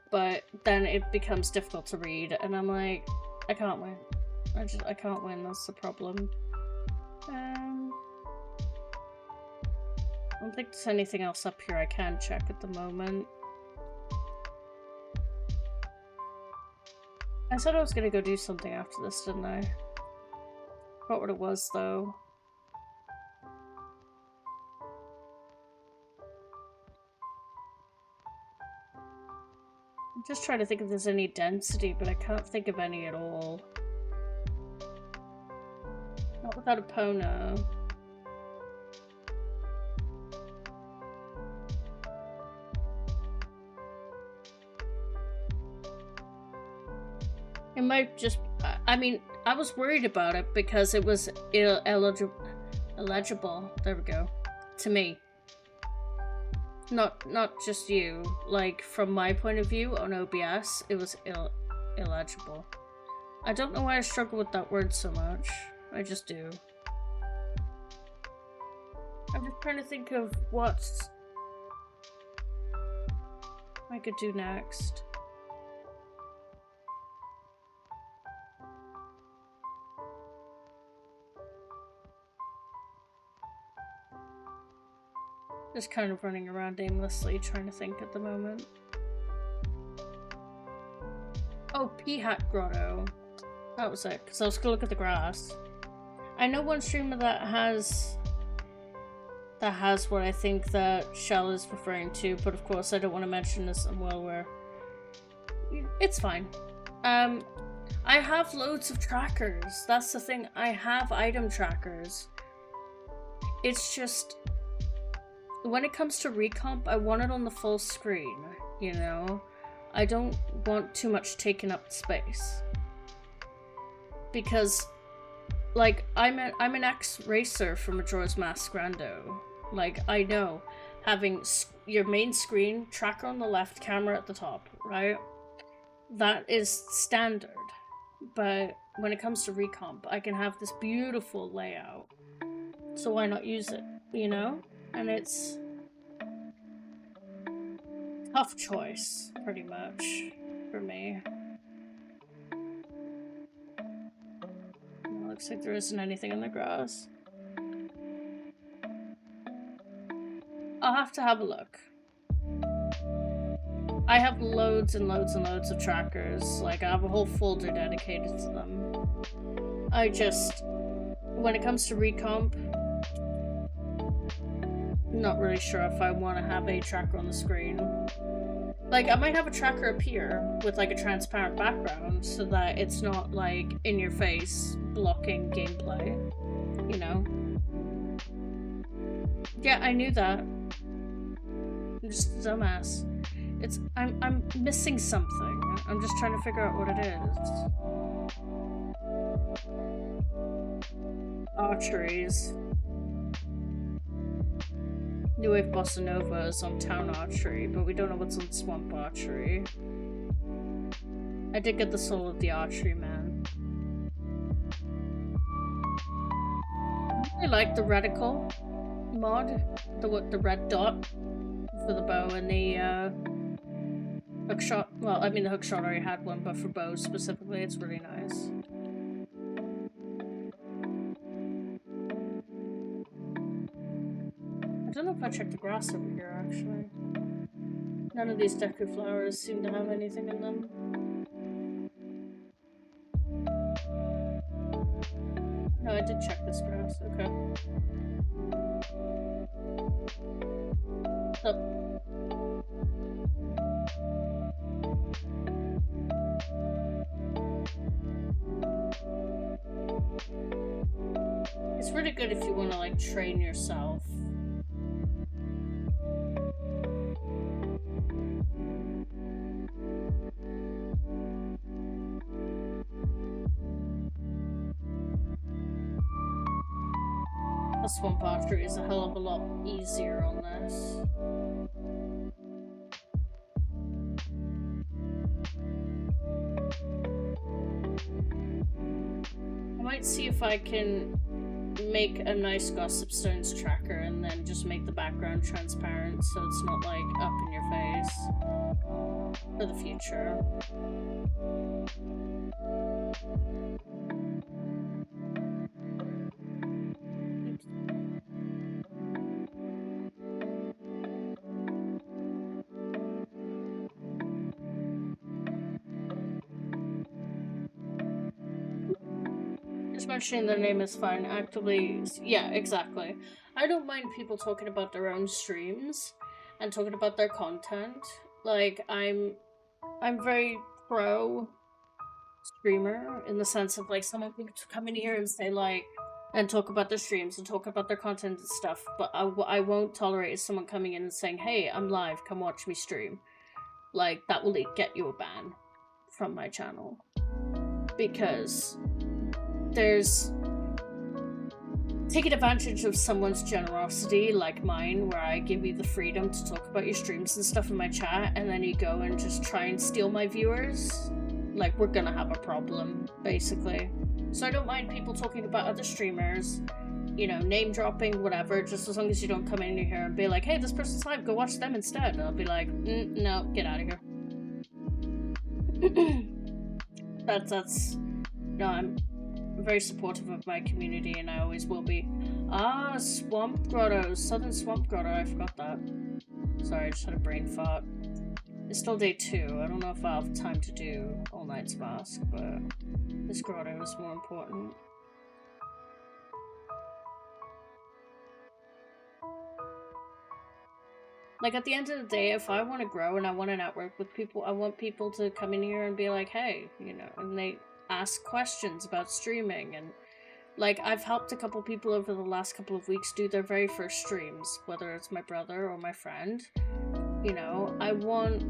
but then it becomes difficult to read, and I'm like, I can't win. I can't win, that's the problem. I don't think there's anything else up here I can check at the moment. I said I was gonna go do something after this, didn't I? Forgot what it was, though. I'm just trying to think if there's any density, but I can't think of any at all. Not without a Pono. It might just... I mean, I was worried about it because it was illegible. There we go. To me. Not just you. Like, from my point of view on OBS, it was illegible. I don't know why I struggle with that word so much. I just do. I'm just trying to think of what I could do next. Just kind of running around aimlessly, trying to think at the moment. Oh, P-Hat Grotto. That was it, because I was gonna look at the grass. I know one streamer that has what I think that Shell is referring to, but of course I don't want to mention this while we're... It's fine. I have loads of trackers. That's the thing. I have item trackers. It's just... when it comes to Recomp, I want it on the full screen, you know? I don't want too much taking up space. Because, like, I'm an ex-racer for Majora's Mask Grando. Like, I know, having your main screen, tracker on the left, camera at the top, right? That is standard. But when it comes to Recomp, I can have this beautiful layout. So why not use it, you know? And it's tough choice, pretty much, for me. Well, looks like there isn't anything in the grass. I'll have to have a look. I have loads and loads and loads of trackers. Like, I have a whole folder dedicated to them. I just... when it comes to Recomp, not really sure if I want to have a tracker on the screen. Like, I might have a tracker appear with, like, a transparent background so that it's not, like, in your face blocking gameplay, you know? Yeah, I knew that. I'm just a dumbass. I'm missing something. I'm just trying to figure out what it is. Archeries. New Wave Bossa Nova is on Town Archery, but we don't know what's on Swamp Archery. I did get the soul of the Archery Man. I really like the reticle mod, the red dot for the bow and the hookshot. Well, I mean the hookshot already had one, but for bows specifically, it's really nice. I don't know if I checked the grass over here, actually. None of these Deku flowers seem to have anything in them. No, I did check this grass. Okay. Oh. It's really good if you want to, like, train yourself. The Swamp Archery is a hell of a lot easier on this. I might see if I can make a nice Gossip Stones tracker and then just make the background transparent so it's not, like, up in your face for the future. Just mentioning their name is fine. Actively, yeah, exactly. I don't mind people talking about their own streams and talking about their content. Like, I'm very pro streamer in the sense of like someone can come in here and say like and talk about their streams and talk about their content and stuff, but I won't tolerate someone coming in and saying, hey, I'm live, come watch me stream. Like, that will get you a ban from my channel, because there's taking advantage of someone's generosity like mine, where I give you the freedom to talk about your streams and stuff in my chat, and then you go and just try and steal my viewers. Like, we're gonna have a problem, basically. So I don't mind people talking about other streamers, you know, name dropping, whatever, just as long as you don't come in here and be like, hey, this person's live, go watch them instead. And I'll be like, no, get out of here. that's no, I'm very supportive of my community, and I always will be. Ah, Swamp Grotto, Southern Swamp Grotto, I forgot that. Sorry, I just had a brain fart. It's still day 2. I don't know if I'll have time to do All Night's Mask, but this grotto is more important. Like, at the end of the day, if I want to grow and I want to network with people, I want people to come in here and be like, hey, you know, and they ask questions about streaming. And, like, I've helped a couple people over the last couple of weeks do their very first streams, whether it's my brother or my friend. You know, I want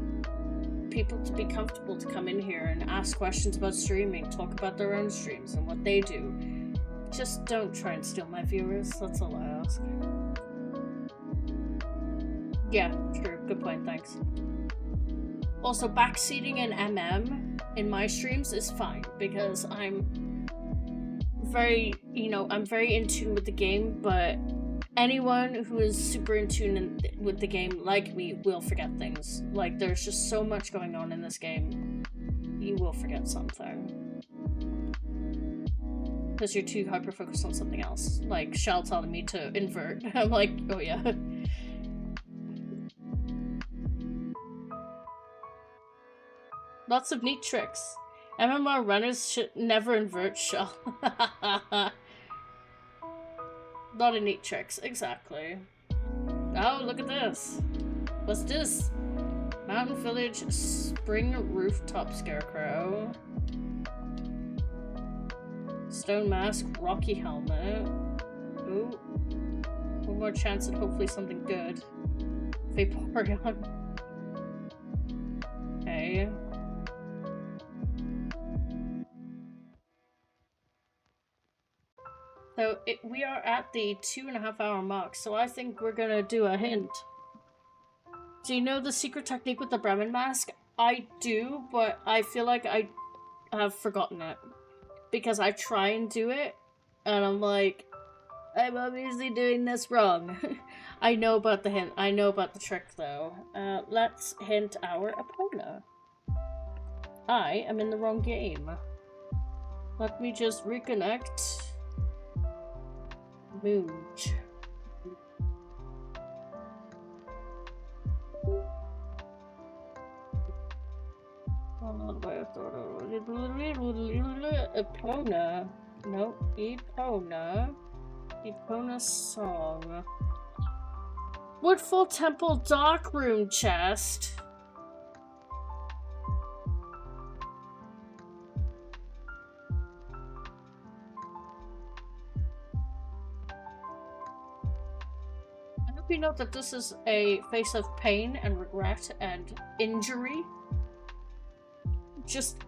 people to be comfortable to come in here and ask questions about streaming, talk about their own streams and what they do. Just don't try and steal my viewers, that's all I ask. Yeah, true, good point, thanks. Also, backseating an MM in my streams is fine, because I'm very, you know, I'm very in tune with the game, but anyone who is super in tune with the game, like me, will forget things. Like, there's just so much going on in this game. You will forget something. Because you're too hyper-focused on something else. Like, Shell telling me to invert. I'm like, oh yeah. Lots of neat tricks. MMR runners should never invert Shell. Lot of neat tricks, exactly. Oh, look at this. What's this? Mountain Village Spring Rooftop Scarecrow. Stone Mask, Rocky Helmet. Ooh. One more chance at hopefully something good. Vaporeon. Okay. So we are at the 2.5 hour mark, so I think we're gonna do a hint. Do you know the secret technique with the Bremen mask? I do, but I feel like I have forgotten it. Because I try and do it, and I'm like, I'm obviously doing this wrong. I know about the hint. I know about the trick, though. Let's hint our opponent. I am in the wrong game. Let me just reconnect. Mooj. Epona. No, Epona. Epona song. Woodfall Temple Darkroom chest. I hope you note that this is a face of pain and regret and injury. Just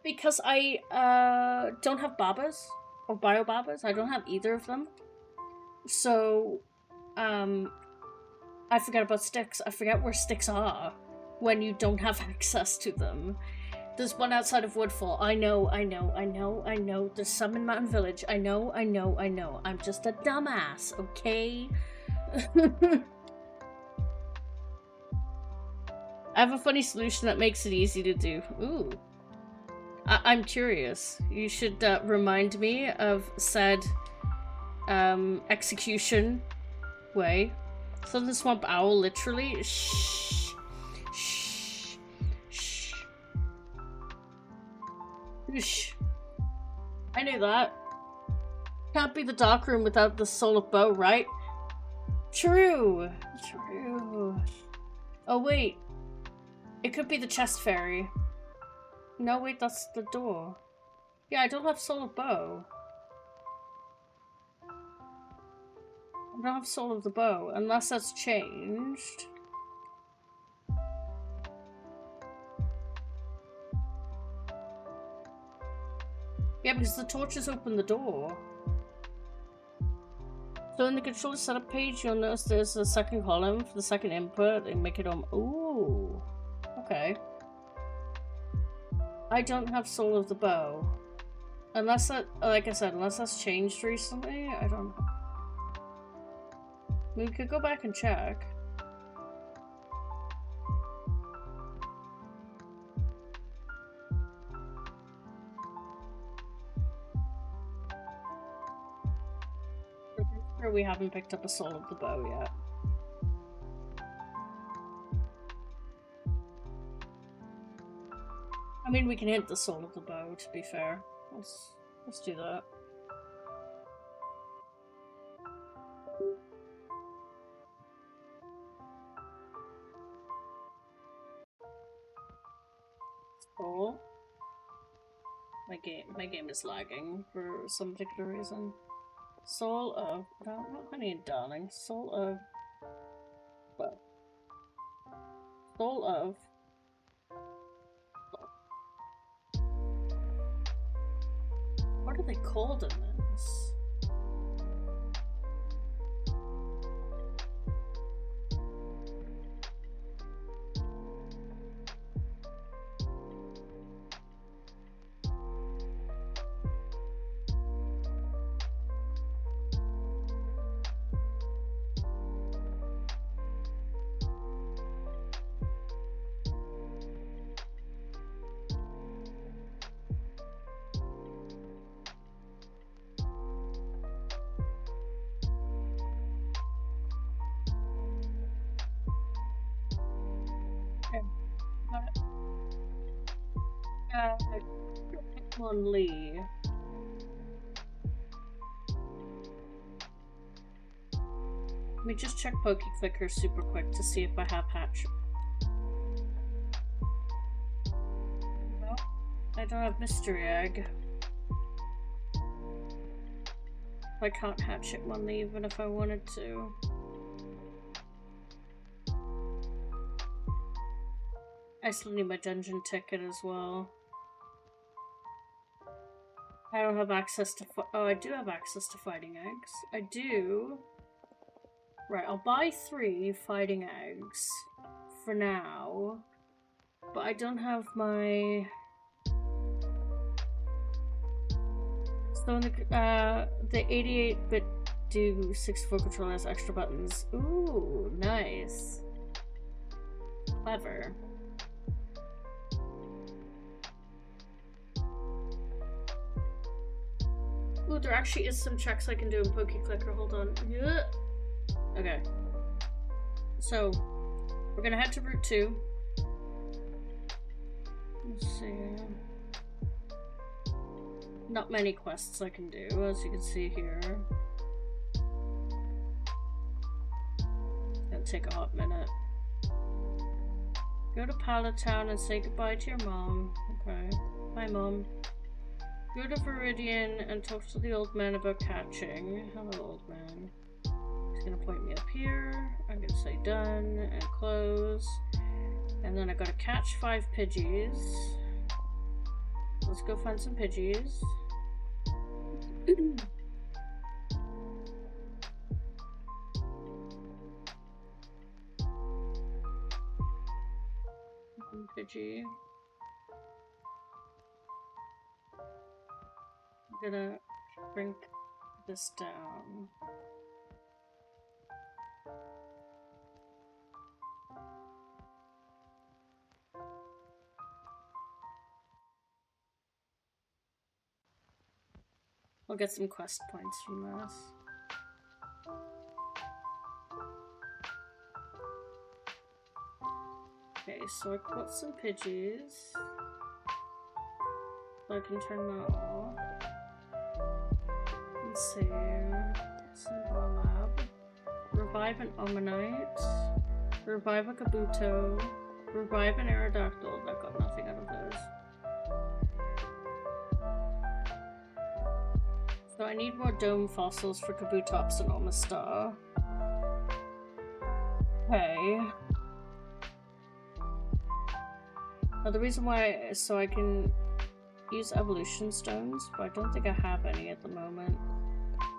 because I don't have babas or bio babas. I don't have either of them. So I forget about sticks. I forget where sticks are when you don't have access to them. There's one outside of Woodfall. I know. There's some in Mountain Village. I know. I'm just a dumbass, okay? I have a funny solution that makes it easy to do. Ooh. I'm curious. You should remind me of said execution way. Southern Swamp Owl, literally. Shh. Shh. Shh. Oosh. I knew that. Can't be the dark room without the soul of Bo, right? True. True. Oh, wait. It could be the chest fairy. No, wait, that's the door. Yeah, I don't have Soul of Bow. I don't have Soul of the Bow, unless that's changed. Yeah, because the torches open the door. So in the controller setup page, you'll notice there's a second column for the second input and make it on. Ooh. Okay. I don't have Soul of the Bow. Unless that, like I said, unless that's changed recently, I don't know. We could go back and check. Or we haven't picked up a Soul of the Bow yet. I mean, we can hit the Soul of the Bow, to be fair. Let's do that. Soul. My game is lagging for some particular reason. Soul of, no, not Honey and Darling. Soul of, well, Soul of. What are they called in this? Pokemon Lee. Let me just check Pokeclicker super quick to see if I have hatch. No, I don't have Mystery Egg. I can't hatch it one even if I wanted to. I still need my dungeon ticket as well. I don't have access to oh, I do have access to fighting eggs. I do. Right, I'll buy 3 fighting eggs for now. But I don't have my... So the 88-bit do 64 controller has extra buttons. Ooh, nice. Clever. Ooh, there actually is some checks I can do in Pokeclicker. Hold on. Yeah. Okay. So, we're gonna head to Route 2. Let's see. Not many quests I can do, as you can see here. It's gonna take a hot minute. Go to Pallet Town and say goodbye to your mom. Okay. Bye, Mom. Go to Viridian and talk to the old man about catching. Hello, old man. He's gonna point me up here. I'm gonna say done and close. And then I gotta catch 5 Pidgeys. Let's go find some Pidgeys. One Pidgey. I'm gonna shrink this down. I'll get some quest points from this. Okay, so I caught some Pidgeys. So I can turn that off. Let's see. Symbol lab. Revive an Omanite. Revive a Kabuto. Revive an Aerodactyl. That got nothing out of those. So I need more dome fossils for Kabutops and Omastar. Okay. Now the reason why is so I can use evolution stones, but I don't think I have any at the moment.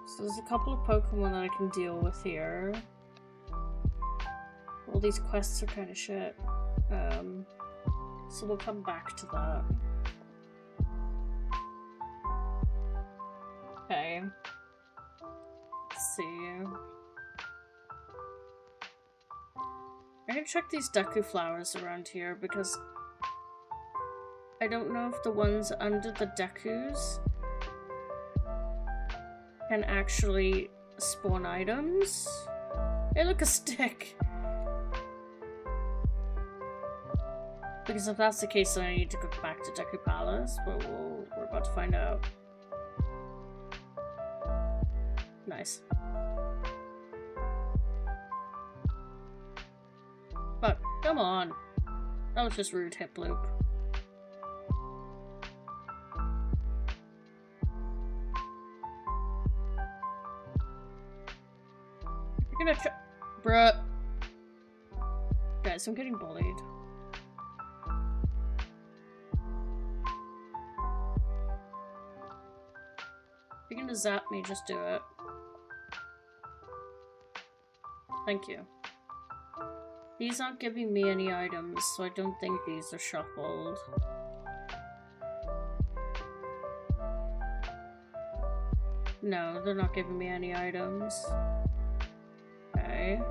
So there's a couple of Pokemon that I can deal with here. All these quests are kind of shit. So we'll come back to that. Okay. Let's see. I'm gonna check these Deku flowers around here because I don't know if the ones under the Dekus can actually spawn items. Hey, look, a stick! Because if that's the case, then I need to go back to Deku Palace, but we're about to find out. Nice. Fuck, come on. That was just rude, hip loop. You're gonna try. Bruh. Guys, I'm getting bullied. If you're gonna zap me, just do it. Thank you. These aren't giving me any items, so I don't think these are shuffled. No, they're not giving me any items. Okay.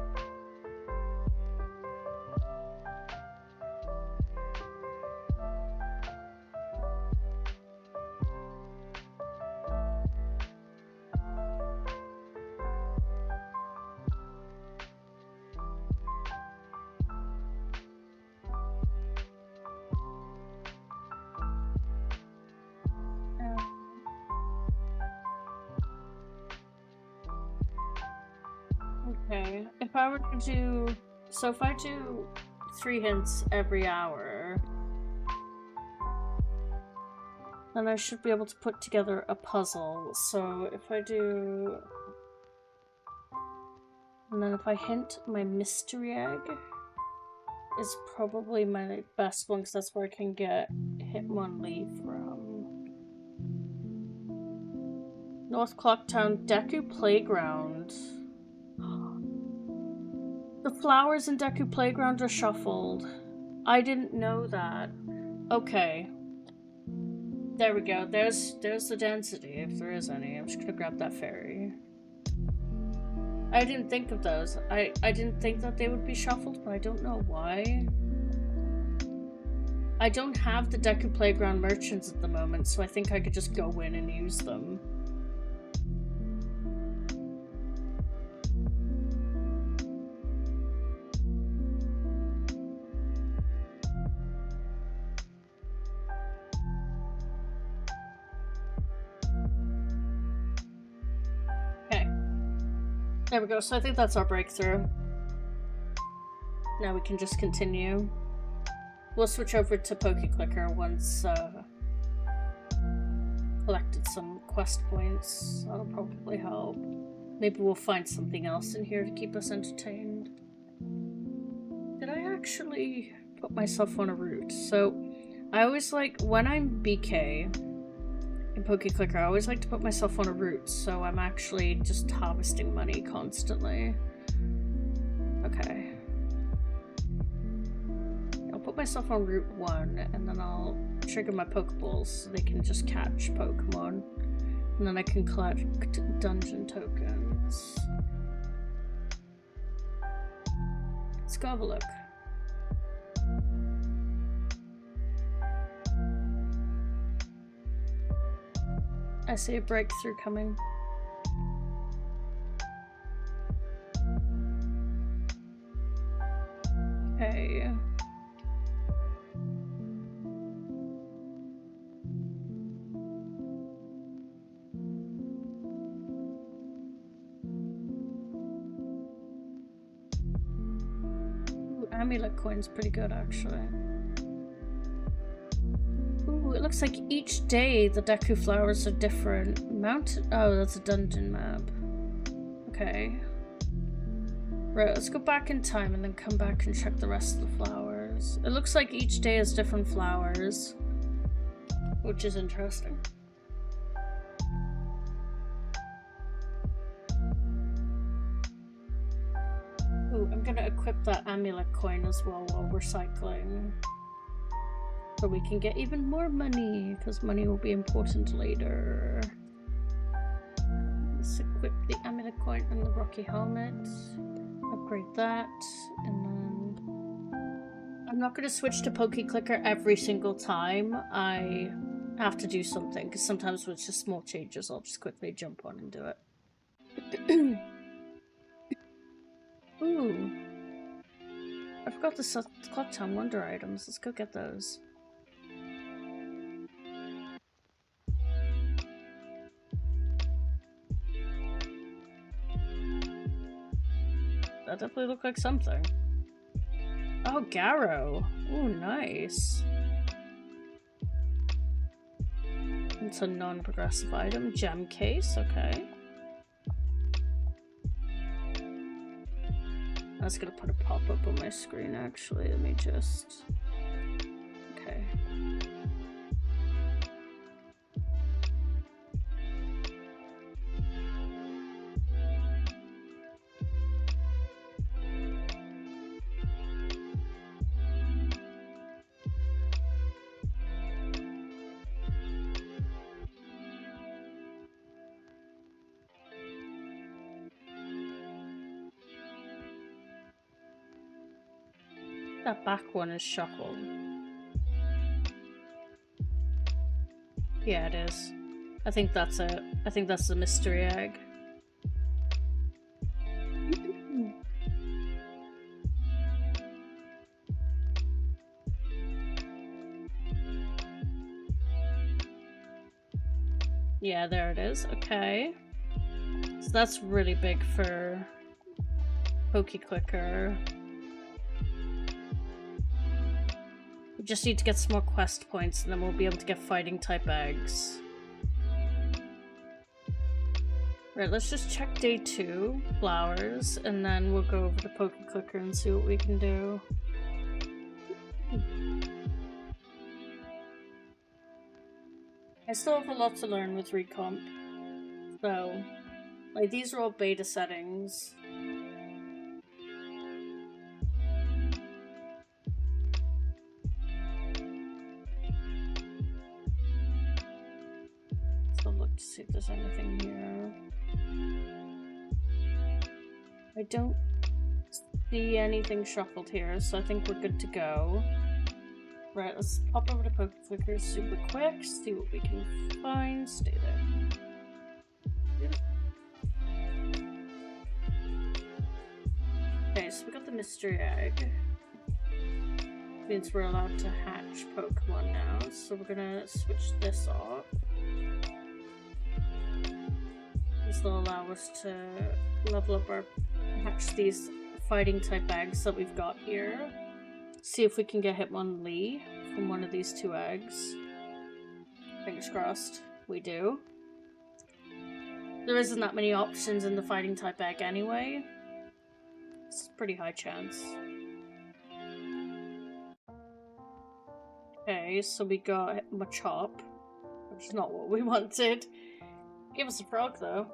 Okay, if I were to do... So if I do 3 hints every hour, then I should be able to put together a puzzle. So if I do... And then if I hint, my mystery egg is probably my best one because that's where I can get Hitmonlee from. North Clocktown Deku Playground. The flowers in Deku Playground are shuffled. I didn't know that. Okay. There we go. There's the density, if there is any. I'm just gonna grab that fairy. I didn't think of those. I didn't think that they would be shuffled, but I don't know why. I don't have the Deku Playground merchants at the moment, so I think I could just go in and use them. There we go, so I think that's our breakthrough. Now we can just continue. We'll switch over to Pokeclicker once collected some quest points. That'll probably help. Maybe we'll find something else in here to keep us entertained. Did I actually put myself on a route? So, I always like, when I'm BK in Pokeclicker, I always like to put myself on a route, so I'm actually just harvesting money constantly. Okay. I'll put myself on Route 1, and then I'll trigger my Pokeballs so they can just catch Pokemon. And then I can collect dungeon tokens. Let's go have a look. I see a breakthrough coming. Okay. Amulet coin's pretty good, actually. Ooh, it looks like each day the Deku flowers are different. Oh, that's a dungeon map. Okay. Right, let's go back in time and then come back and check the rest of the flowers. It looks like each day has different flowers, which is interesting. Ooh, I'm gonna equip that amulet coin as well while we're cycling. So we can get even more money, because money will be important later. Let's equip the amulet coin and the rocky helmet. Upgrade that, and then... I'm not going to switch to Pokeclicker every single time I have to do something, because sometimes with just small changes I'll just quickly jump on and do it. Ooh. I forgot the Clock Town Wonder items. Let's go get those. That definitely looked like something. Oh, Garrow. Oh, nice. It's a non-progressive item. Gem case, okay. That's gonna put a pop-up on my screen, actually. Let me just... Okay. That back one is shuffled. Yeah, it is. I think that's it. I think that's the mystery egg. Yeah, there it is. Okay. So that's really big for Pokeclicker. We just need to get some more quest points and then we'll be able to get fighting type eggs. Right, let's just check day 2, flowers, and then we'll go over to Pokeclicker and see what we can do. I still have a lot to learn with Recomp. So, like, these are all beta settings. So look to see if there's anything here. I don't see anything shuffled here, so I think we're good to go. Right, let's pop over to Pokeclicker super quick, see what we can find. Stay there. Okay, so we got the mystery egg. Means we're allowed to hatch Pokemon now, so we're gonna switch this off. This will allow us to level up our hatch these fighting type eggs that we've got here. See if we can get Hitmonlee from one of these 2 eggs. Fingers crossed, we do. There isn't that many options in the fighting type egg anyway. It's a pretty high chance. Okay, so we got Machop, which is not what we wanted. Give us a frog though.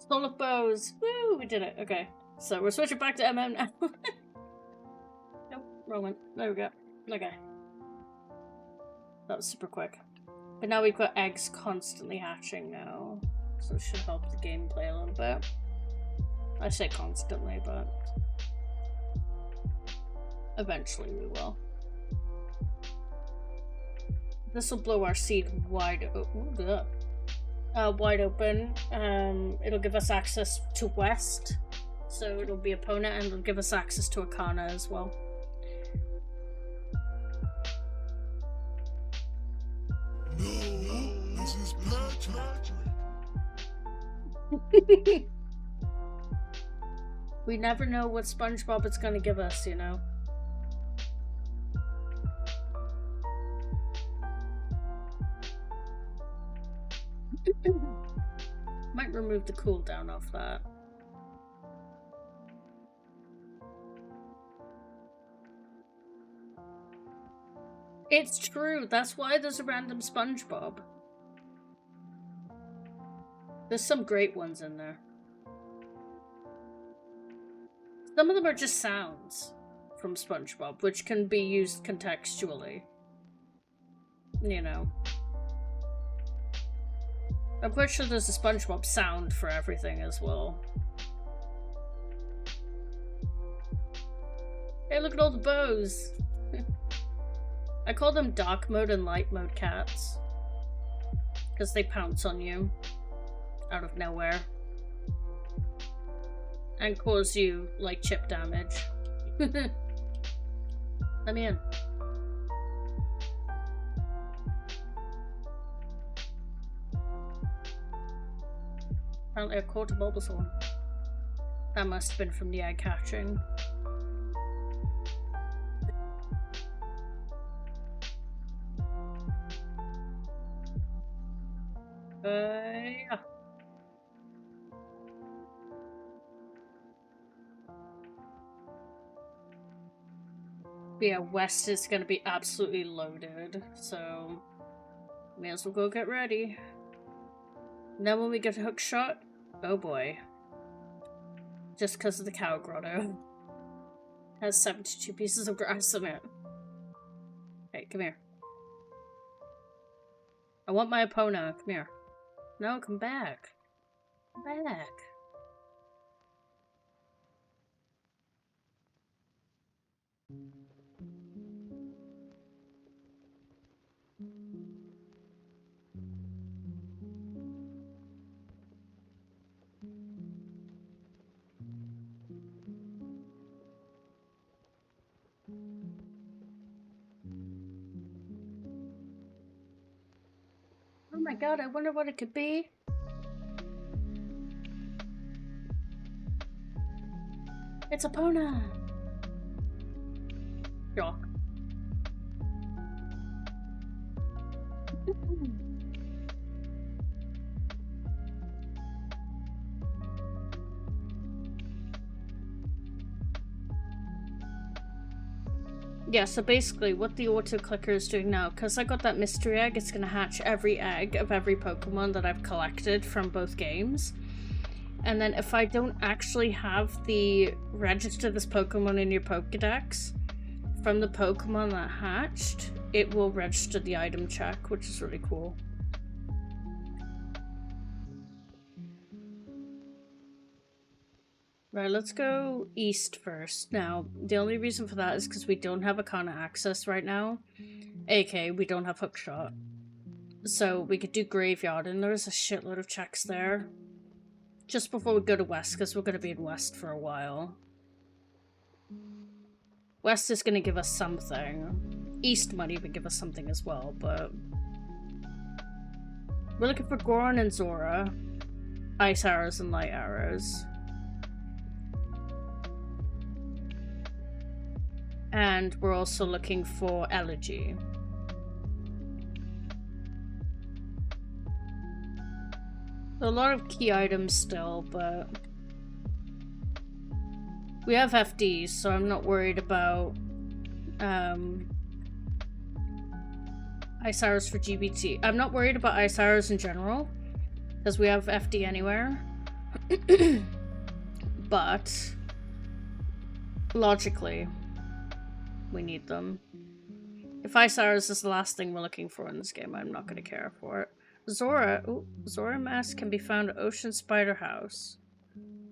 Soul of Bows! Woo! We did it. Okay. So we're switching back to MM now. Nope, wrong one. There we go. Okay. That was super quick. But now we've got eggs constantly hatching now. So it should help the gameplay a little bit. I say constantly, but eventually we will. This will blow our seed wide open. Wide open. It'll give us access to West. So it'll be opponent and it'll give us access to Arcana as well. No, this is magic. We never know what SpongeBob it's gonna give us, you know? Might remove the cooldown off that. It's true, that's why there's a random SpongeBob. There's some great ones in there. Some of them are just sounds from SpongeBob, which can be used contextually. You know. I'm quite sure there's a SpongeBob sound for everything as well. Hey, look at all the bows! I call them dark mode and light mode cats. Because they pounce on you. Out of nowhere. And cause you, like, chip damage. Let me in. Apparently I caught a Bulbasaur. That must have been from the egg hatching. Yeah. Yeah, West is gonna be absolutely loaded, so may as well go get ready. And then when we get a hook shot, oh boy. Just because of the cow grotto. Has 72 pieces of grass in it. Hey, come here. I want my Epona. Come here. No, come back. Come back. Oh my god, I wonder what it could be. It's Epona! Yeah. Yeah, so basically what the auto clicker is doing now, because I got that mystery egg, it's going to hatch every egg of every Pokemon that I've collected from both games. And then if I don't actually have the register this Pokemon in your Pokedex, from the Pokemon that hatched, it will register the item check, which is really cool. Right, let's go east first. Now, the only reason for that is because we don't have Arcana access right now. aka, we don't have Hookshot. So we could do Graveyard, and there's a shitload of checks there. Just before we go to West, because we're going to be in West for a while. West is going to give us something. East might even give us something as well, but... we're looking for Goron and Zora. Ice arrows and light arrows. And we're also looking for Elegy. A lot of key items still, but... we have FDs, so I'm not worried about Ice Arrows for GBT. I'm not worried about Ice Arrows in general, because we have FD anywhere. But logically, we need them. If Ice Arrows is the last thing we're looking for in this game, I'm not going to care for it. Zora. Ooh, Zora mask can be found at Ocean Spider House.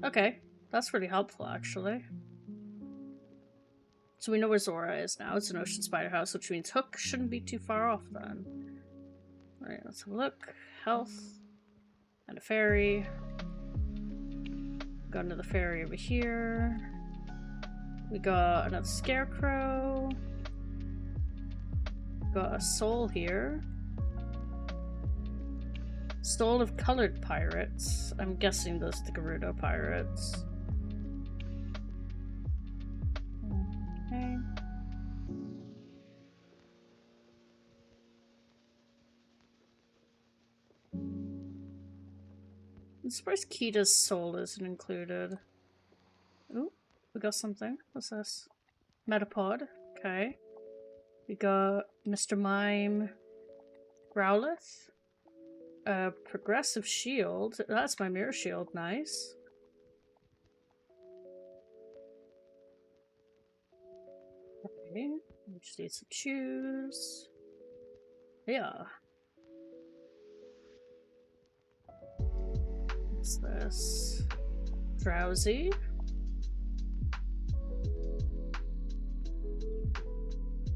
Okay, that's really helpful, actually. So we know where Zora is now. It's an Ocean Spider House, which means Hook shouldn't be too far off then. Alright, let's have a look. Health. And a fairy. Got another fairy over here. We got another scarecrow. Got a soul here. Soul of colored pirates. I'm guessing those are the Gerudo pirates. I'm surprised Kita's soul isn't included. Ooh, we got something. What's this? Metapod. Okay. We got Mr. Mime. Growlithe. Progressive shield. That's my mirror shield. Nice. Okay. We just need some chews. Yeah. What's this? Drowsy.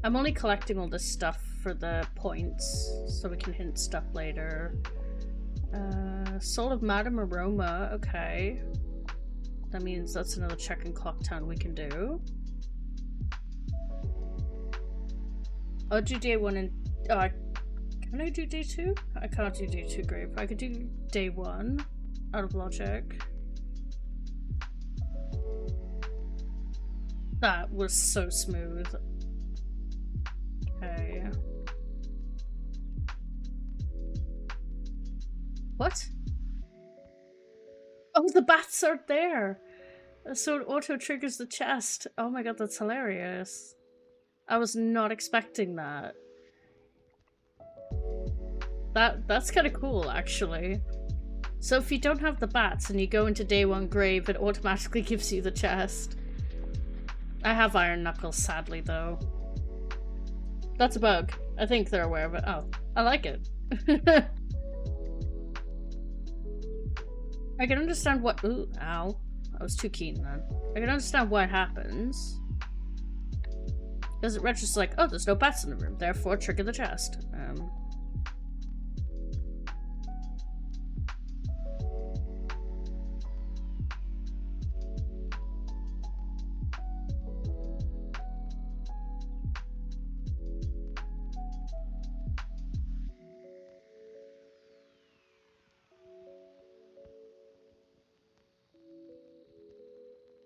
I'm only collecting all this stuff for the points, so we can hint stuff later. Soul of Madame Aroma, okay. That means that's another check in Clocktown we can do. I'll do day 1 and... can I do day 2? I can't do day 2 grave. I could do day 1 out of logic. That was so smooth. Okay. What? Oh, the bats are there! So it auto triggers the chest. Oh my god, that's hilarious. I was not expecting that. That's kind of cool, actually. So if you don't have the bats and you go into day 1 grave, it automatically gives you the chest. I have Iron Knuckles, sadly, though. That's a bug. I think they're aware of it. Oh, I like it. I can understand what... Ooh, ow. I was too keen then. I can understand what happens. Because it registers like, oh, there's no bats in the room, therefore trigger the chest.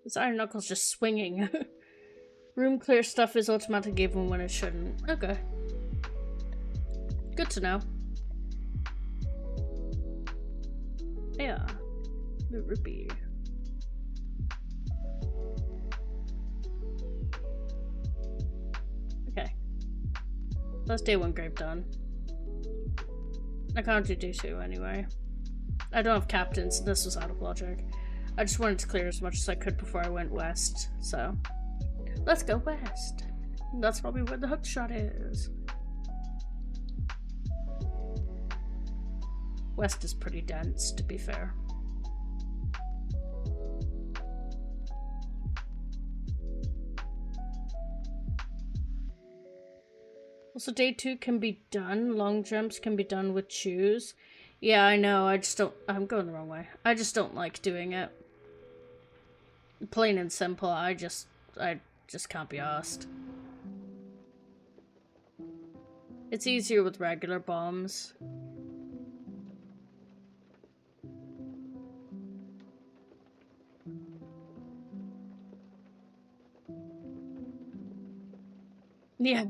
This Iron Knuckles just swinging. Room clear stuff is automatically given when it shouldn't. Okay. Good to know. Yeah. The rupee. Okay. That's day 1 grave done. I can't do day 2 anyway. I don't have captains, this was out of logic. I just wanted to clear as much as I could before I went west, so... Let's go west! That's probably where the hookshot is. West is pretty dense, to be fair. Also, day 2 can be done. Long jumps can be done with chews. Yeah, I know, I just don't... I'm going the wrong way. I just don't like doing it. Plain and simple, I just can't be asked. It's easier with regular bombs. Yeah.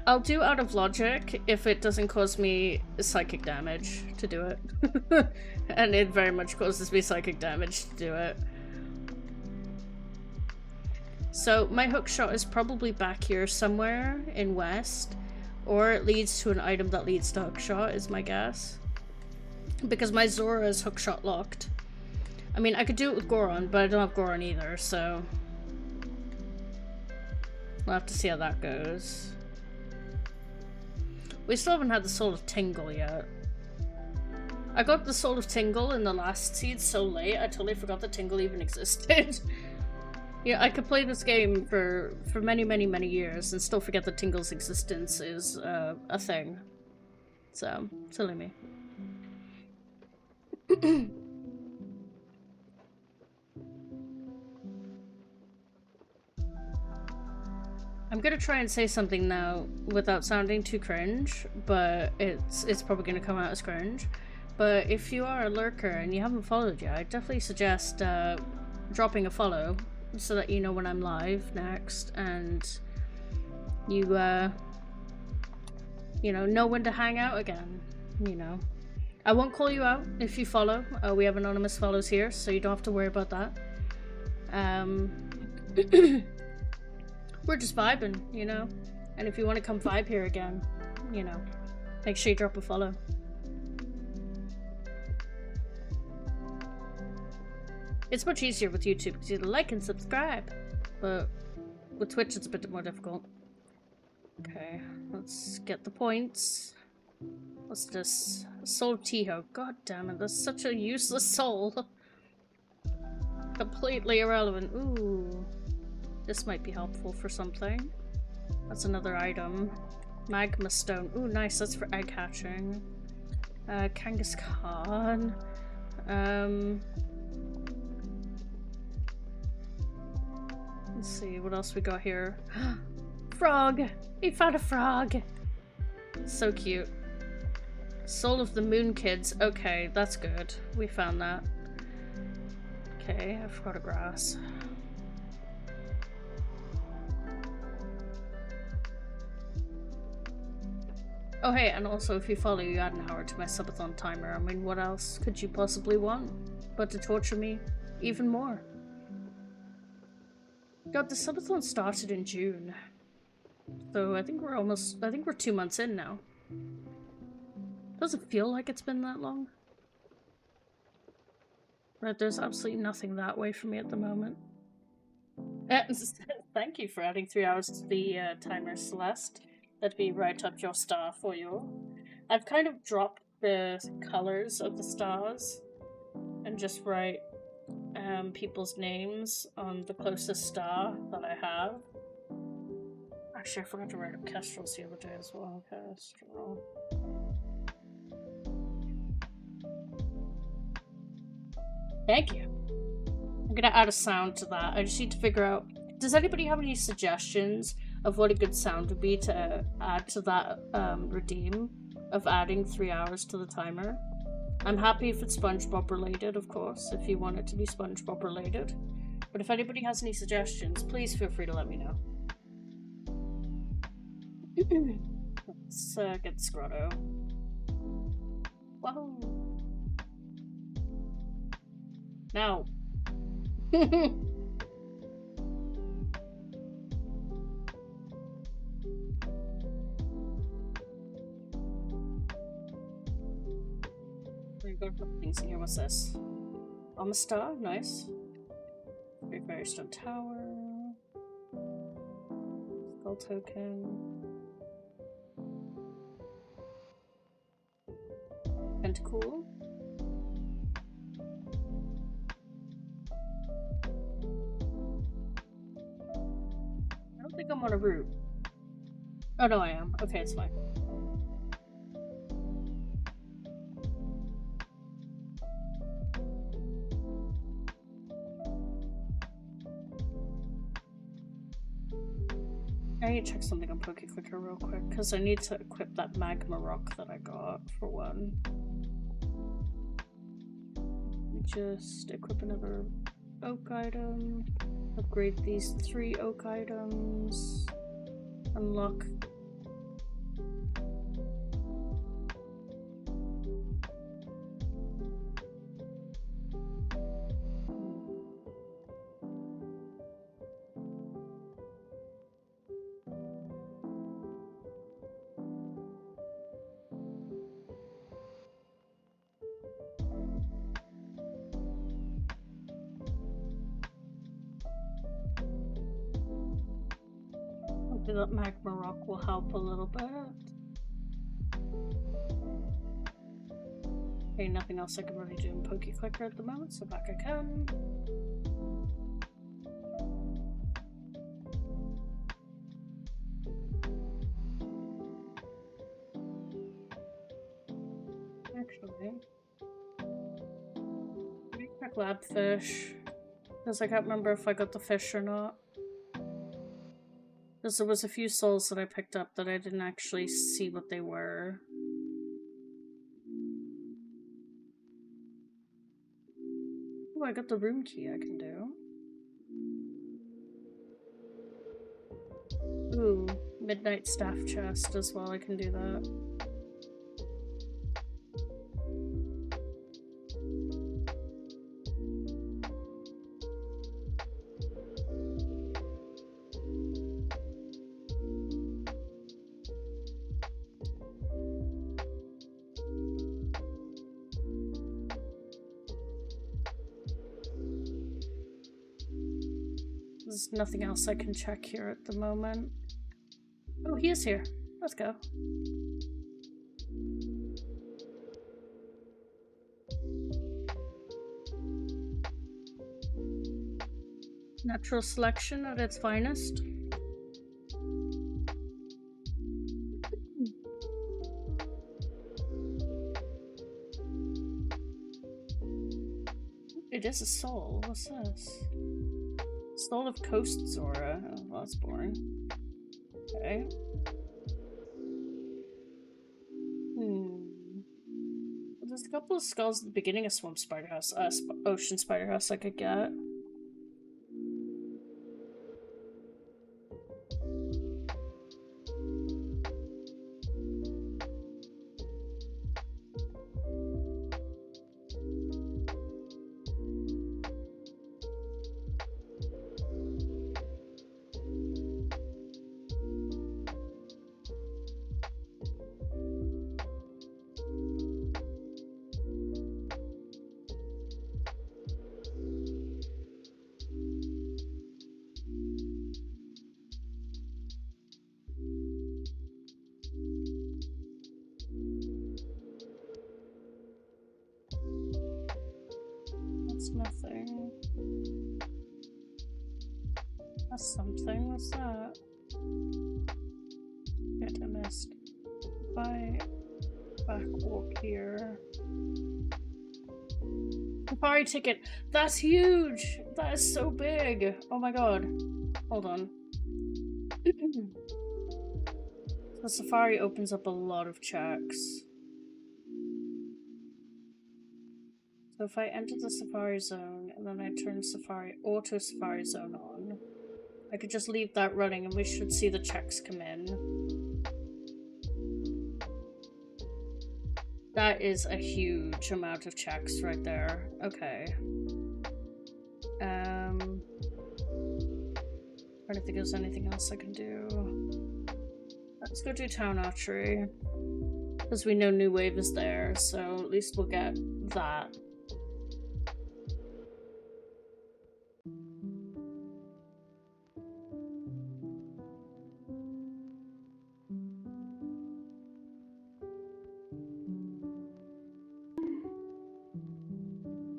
I'll do out of logic if it doesn't cause me psychic damage to do it. And it very much causes me psychic damage to do it. So my hookshot is probably back here somewhere in west, or it leads to an item that leads to hookshot is my guess. Because my Zora is hookshot locked. I mean, I could do it with Goron, but I don't have Goron either, so... We'll have to see how that goes. We still haven't had the Soul of Tingle yet. I got the Soul of Tingle in the last seed so late, I totally forgot that Tingle even existed. Yeah, I could play this game for many, many, many years and still forget that Tingle's existence is a thing. So, silly me. I'm gonna try and say something now without sounding too cringe, but it's probably gonna come out as cringe. But if you are a lurker and you haven't followed yet, I definitely suggest dropping a follow so that you know when I'm live next, and you you know when to hang out again, you know. I won't call you out if you follow. We have anonymous follows here, so you don't have to worry about that. We're just vibing, you know. And if you want to come vibe here again, you know, make sure you drop a follow. It's much easier with YouTube because you like and subscribe, but with Twitch it's a bit more difficult. Okay, let's get the points. What's this? Soul Tiho. God damn it, that's such a useless soul. Completely irrelevant. Ooh. This might be helpful for something. That's another item. Magma Stone. Ooh, nice. That's for egg hatching. Kangaskhan. Let's see, what else we got here? Frog! We found a frog! So cute. Soul of the Moon Kids. Okay, that's good. We found that. Okay, I forgot a grass. Oh hey, and also if you follow, you add an hour to my subathon timer. I mean, what else could you possibly want but to torture me even more? God, the subathon started in June. So I think we're 2 months in now. Doesn't feel like it's been that long. Right, there's absolutely nothing that way for me at the moment. Thank you for adding 3 hours to the timer, Celeste. That'd be right up your star for you. I've kind of dropped the colors of the stars and just write people's names on the closest star that I have. Actually, I forgot to write up Kestrel's the other day as well. Kestrel. Thank you. I'm gonna add a sound to that. I just need to figure out, does anybody have any suggestions of what a good sound would be to add to that redeem of adding 3 hours to the timer? I'm happy if it's SpongeBob related, of course, if you want it to be SpongeBob related. But if anybody has any suggestions, please feel free to let me know. Let's get this grotto. Whoa. Now. We've got a couple things in here. What's this? Amistar, nice. Great Firestone Tower. Skull token. Pentacool. I don't think I'm on a route. Oh no, I am. Okay, it's fine. I need to check something on Pokeclicker real quick, because I need to equip that magma rock that I got, for one. Let me just equip another oak item, upgrade these 3 oak items, unlock. That magma rock will help a little bit. Okay, nothing else I can really do in Pokeclicker at the moment, so back I can. Actually, let me check lab fish, because I can't remember if I got the fish or not. Because there was a few souls that I picked up that I didn't actually see what they were. Oh, I got the room key I can do. Ooh, Midnight staff chest as well, I can do that. There's nothing else I can check here at the moment. Oh, he is here. Let's go. Natural selection at its finest. It is a soul. What's this? Soul of Coast Zora. Oh, well, that's boring. Okay. There's a couple of skulls at the beginning of Swamp Spider House, Ocean Spider House I could get. Nothing. That's something. What's that? Get a mist. If I back walk here. Safari ticket. That's huge. That is so big. Oh my god. Hold on. The Safari opens up a lot of checks. So if I enter the Safari Zone and then I turn Auto Safari Zone on, I could just leave that running and we should see the checks come in. That is a huge amount of checks right there. Okay. Trying to think if there's anything else I can do. Let's go do Town Archery. Because we know New Wave is there, so at least we'll get that.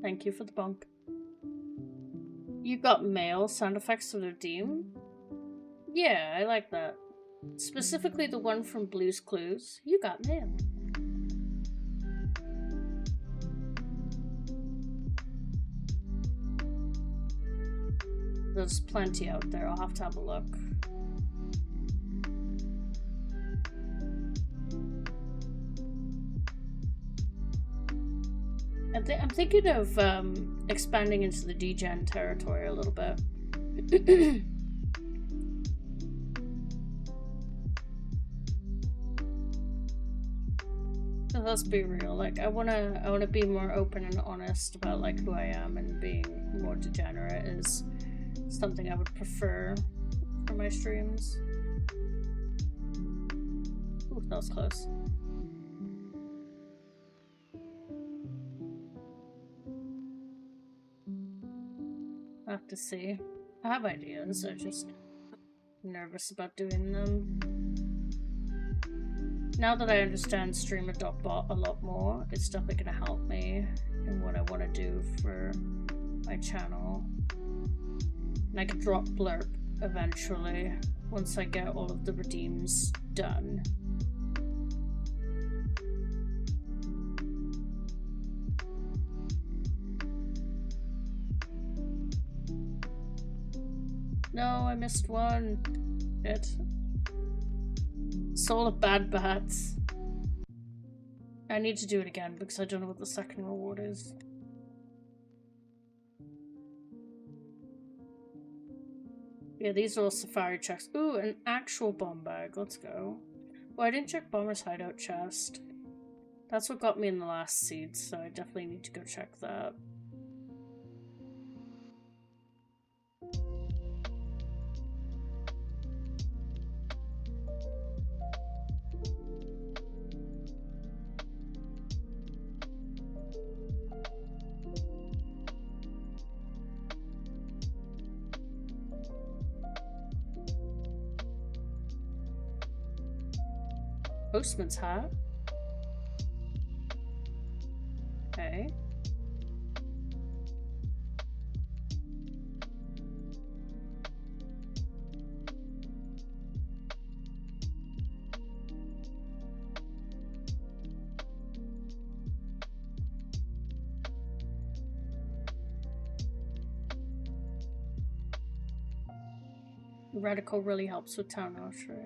Thank you for the bonk. You got mail sound effects to redeem? Yeah, I like that. Specifically the one from Blue's Clues. You got mail. There's plenty out there. I'll have to have a look. I'm thinking of expanding into the degen territory a little bit. So let's be real. Like, I wanna be more open and honest about like who I am, and being more degenerate is something I would prefer for my streams. Ooh, that was close. I have to see. I have ideas, I'm just nervous about doing them. Now that I understand Streamer.bot a lot more, it's definitely going to help me in what I want to do for my channel. And I can drop blurb eventually, once I get all of the redeems done. No, I missed one. Shit. Soul of Bad Bats. I need to do it again because I don't know what the second reward is. Yeah, these are all safari checks. Ooh, an actual bomb bag. Let's go. Well, I didn't check Bomber's hideout chest. That's what got me in the last seed, so I definitely need to go check that. Postman's hat. Okay. Radical really helps with town archery.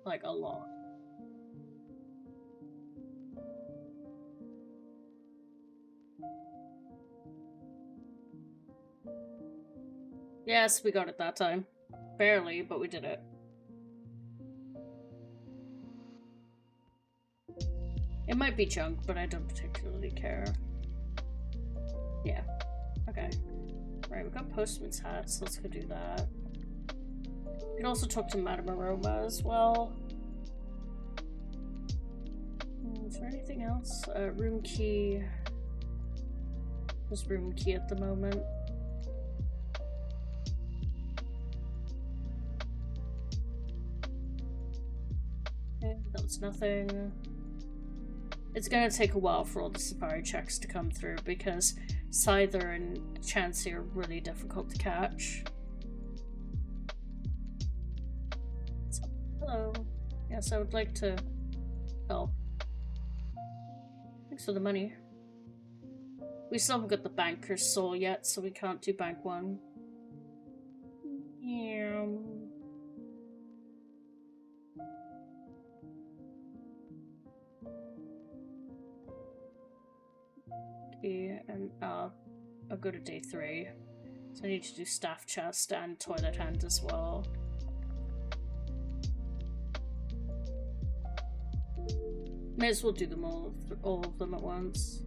Like a lot. Yes, we got it that time. Barely, but we did it. It might be junk, but I don't particularly care. Yeah. Okay. Right, we got Postman's hat, so let's go do that. We can also talk to Madame Aroma as well. Is there anything else? Room key. Just room key at the moment. Okay, that was nothing. It's gonna take a while for all the safari checks to come through because Scyther and Chansey are really difficult to catch. So, hello. Yes, I would like to help. Thanks for the money. We still haven't got the banker's soul yet, so we can't do bank 1. Yeah. Okay, and I'll go to day 3. So I need to do staff chest and toilet hand as well. May as well do them all of them at once.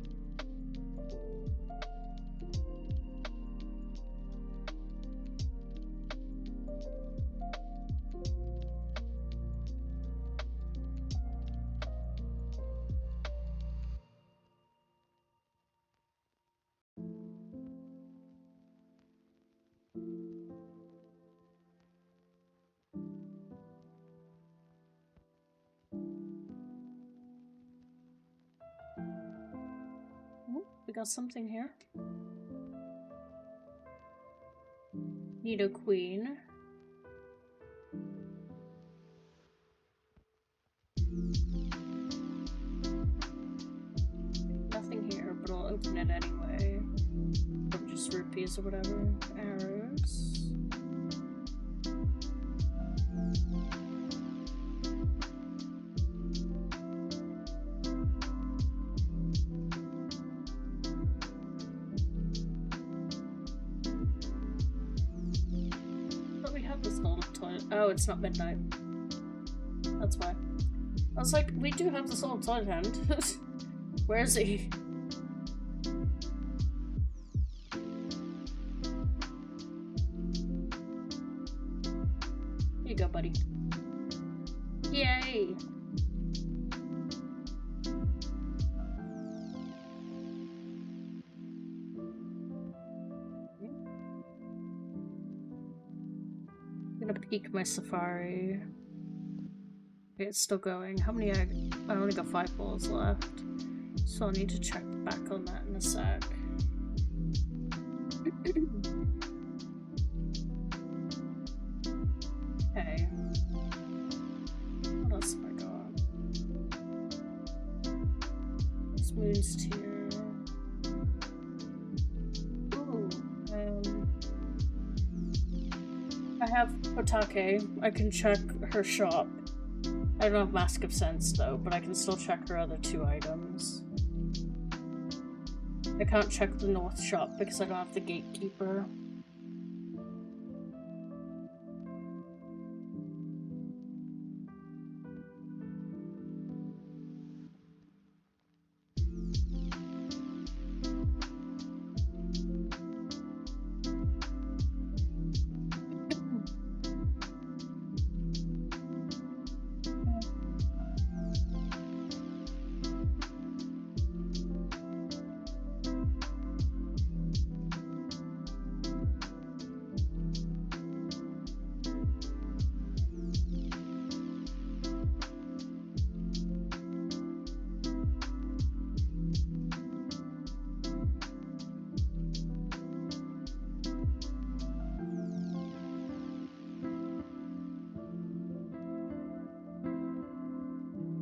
We got something here. Nido Queen. Nothing here, but I'll open it anyway. Or just rupees or whatever. Arrows. Oh, it's not midnight. That's why. I was like, we do have the soul toilet hand. Where is he? Here you go, buddy. Yay! Peek my safari. Okay, it's still going. How many? I only got 5 balls left, so I'll need to check back on that in a sec. Okay. What else have I got? This moon's tier. Ooh. I have Otake. I can check her shop. I don't have Mask of Sense though, but I can still check her other 2 items. I can't check the North shop because I don't have the Gatekeeper.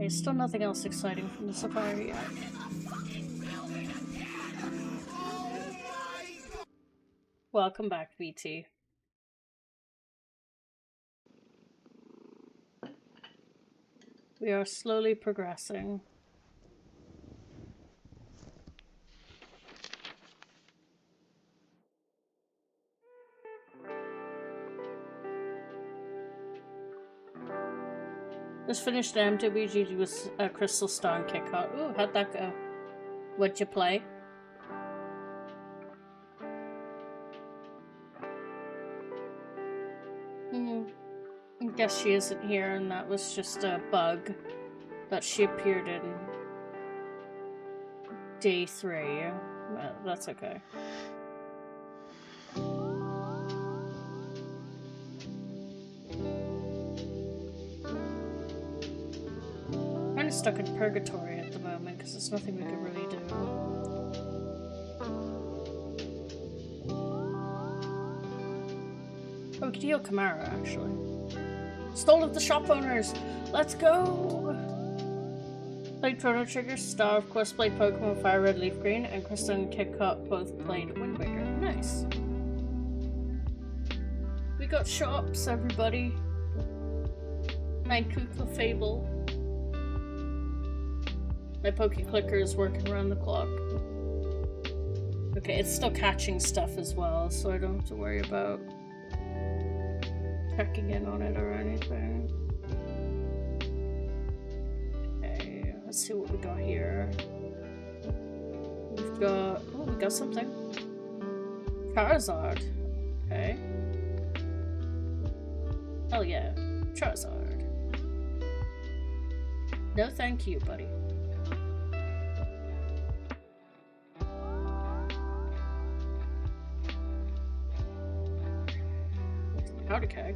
Okay, still nothing else exciting from the safari yet. Welcome back, VT. We are slowly progressing. Just finished the MWG with a Crystal Star and Kick Out. Ooh, how'd that go? What'd you play? I guess she isn't here, and that was just a bug that she appeared in day 3. That's okay. Kind of stuck in purgatory at the moment because there's nothing we can really do. Oh, we could heal Kamara, actually. Stole of the shop owners! Let's go! Played Chrono Trigger, Star, of course played Pokemon Fire Red, Leaf Green, and Krista and Kit Kat both played Wind Waker. Nice. We got shops, everybody. My Kukla Fable. My Pokeclicker is working around the clock. Okay, it's still catching stuff as well, so I don't have to worry about checking in on it or anything. Okay, let's see what we got here. We've got... oh, we got something. Charizard. Okay. Hell yeah. Charizard. No thank you, buddy. Powder keg.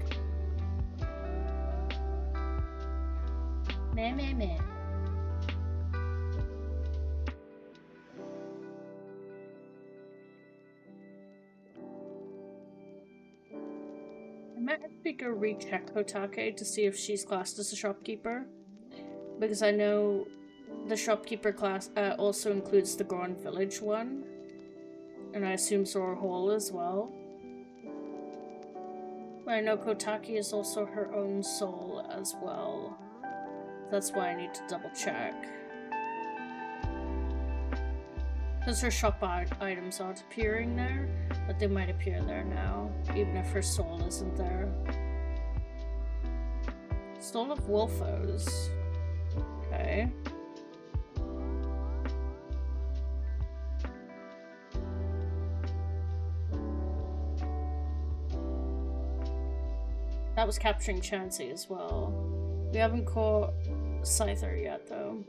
Meh meh meh. I might have to go recheck Hotake to see if she's classed as a shopkeeper. Because I know the shopkeeper class also includes the Goron Village one. And I assume Zora Hall as well. I know Kotaki is also her own soul as well. That's why I need to double check. Because her shop items aren't appearing there, but they might appear there now, even if her soul isn't there. Soul of Wolfos. Okay. That was capturing Chansey as well. We haven't caught Scyther yet, though.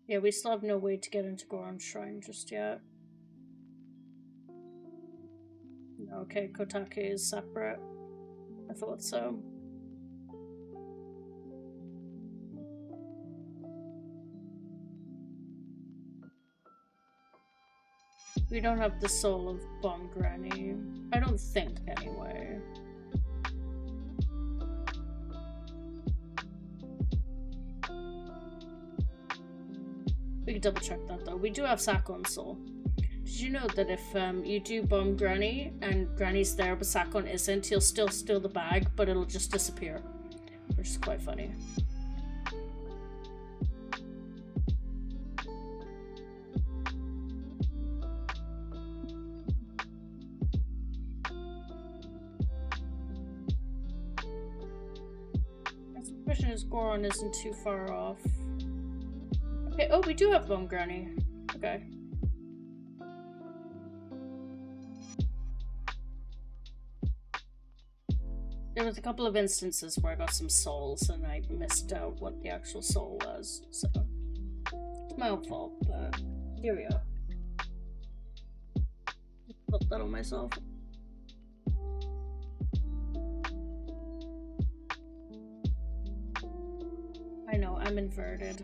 Yeah, we still have no way to get into Goron Shrine just yet. Okay, Kotake is separate. I thought so. We don't have the soul of Bomb Granny. I don't think, anyway. We can double check that though. We do have Sakon's soul. Did you know that if you do Bomb Granny and Granny's there but Sakon isn't, he'll still steal the bag, but it'll just disappear. Which is quite funny. Question is Goron isn't too far off. Okay, oh, we do have Bomb Granny. Okay. There was a couple of instances where I got some souls and I missed out what the actual soul was, so it's my own fault, but here we are. Put that on myself. I know, I'm inverted.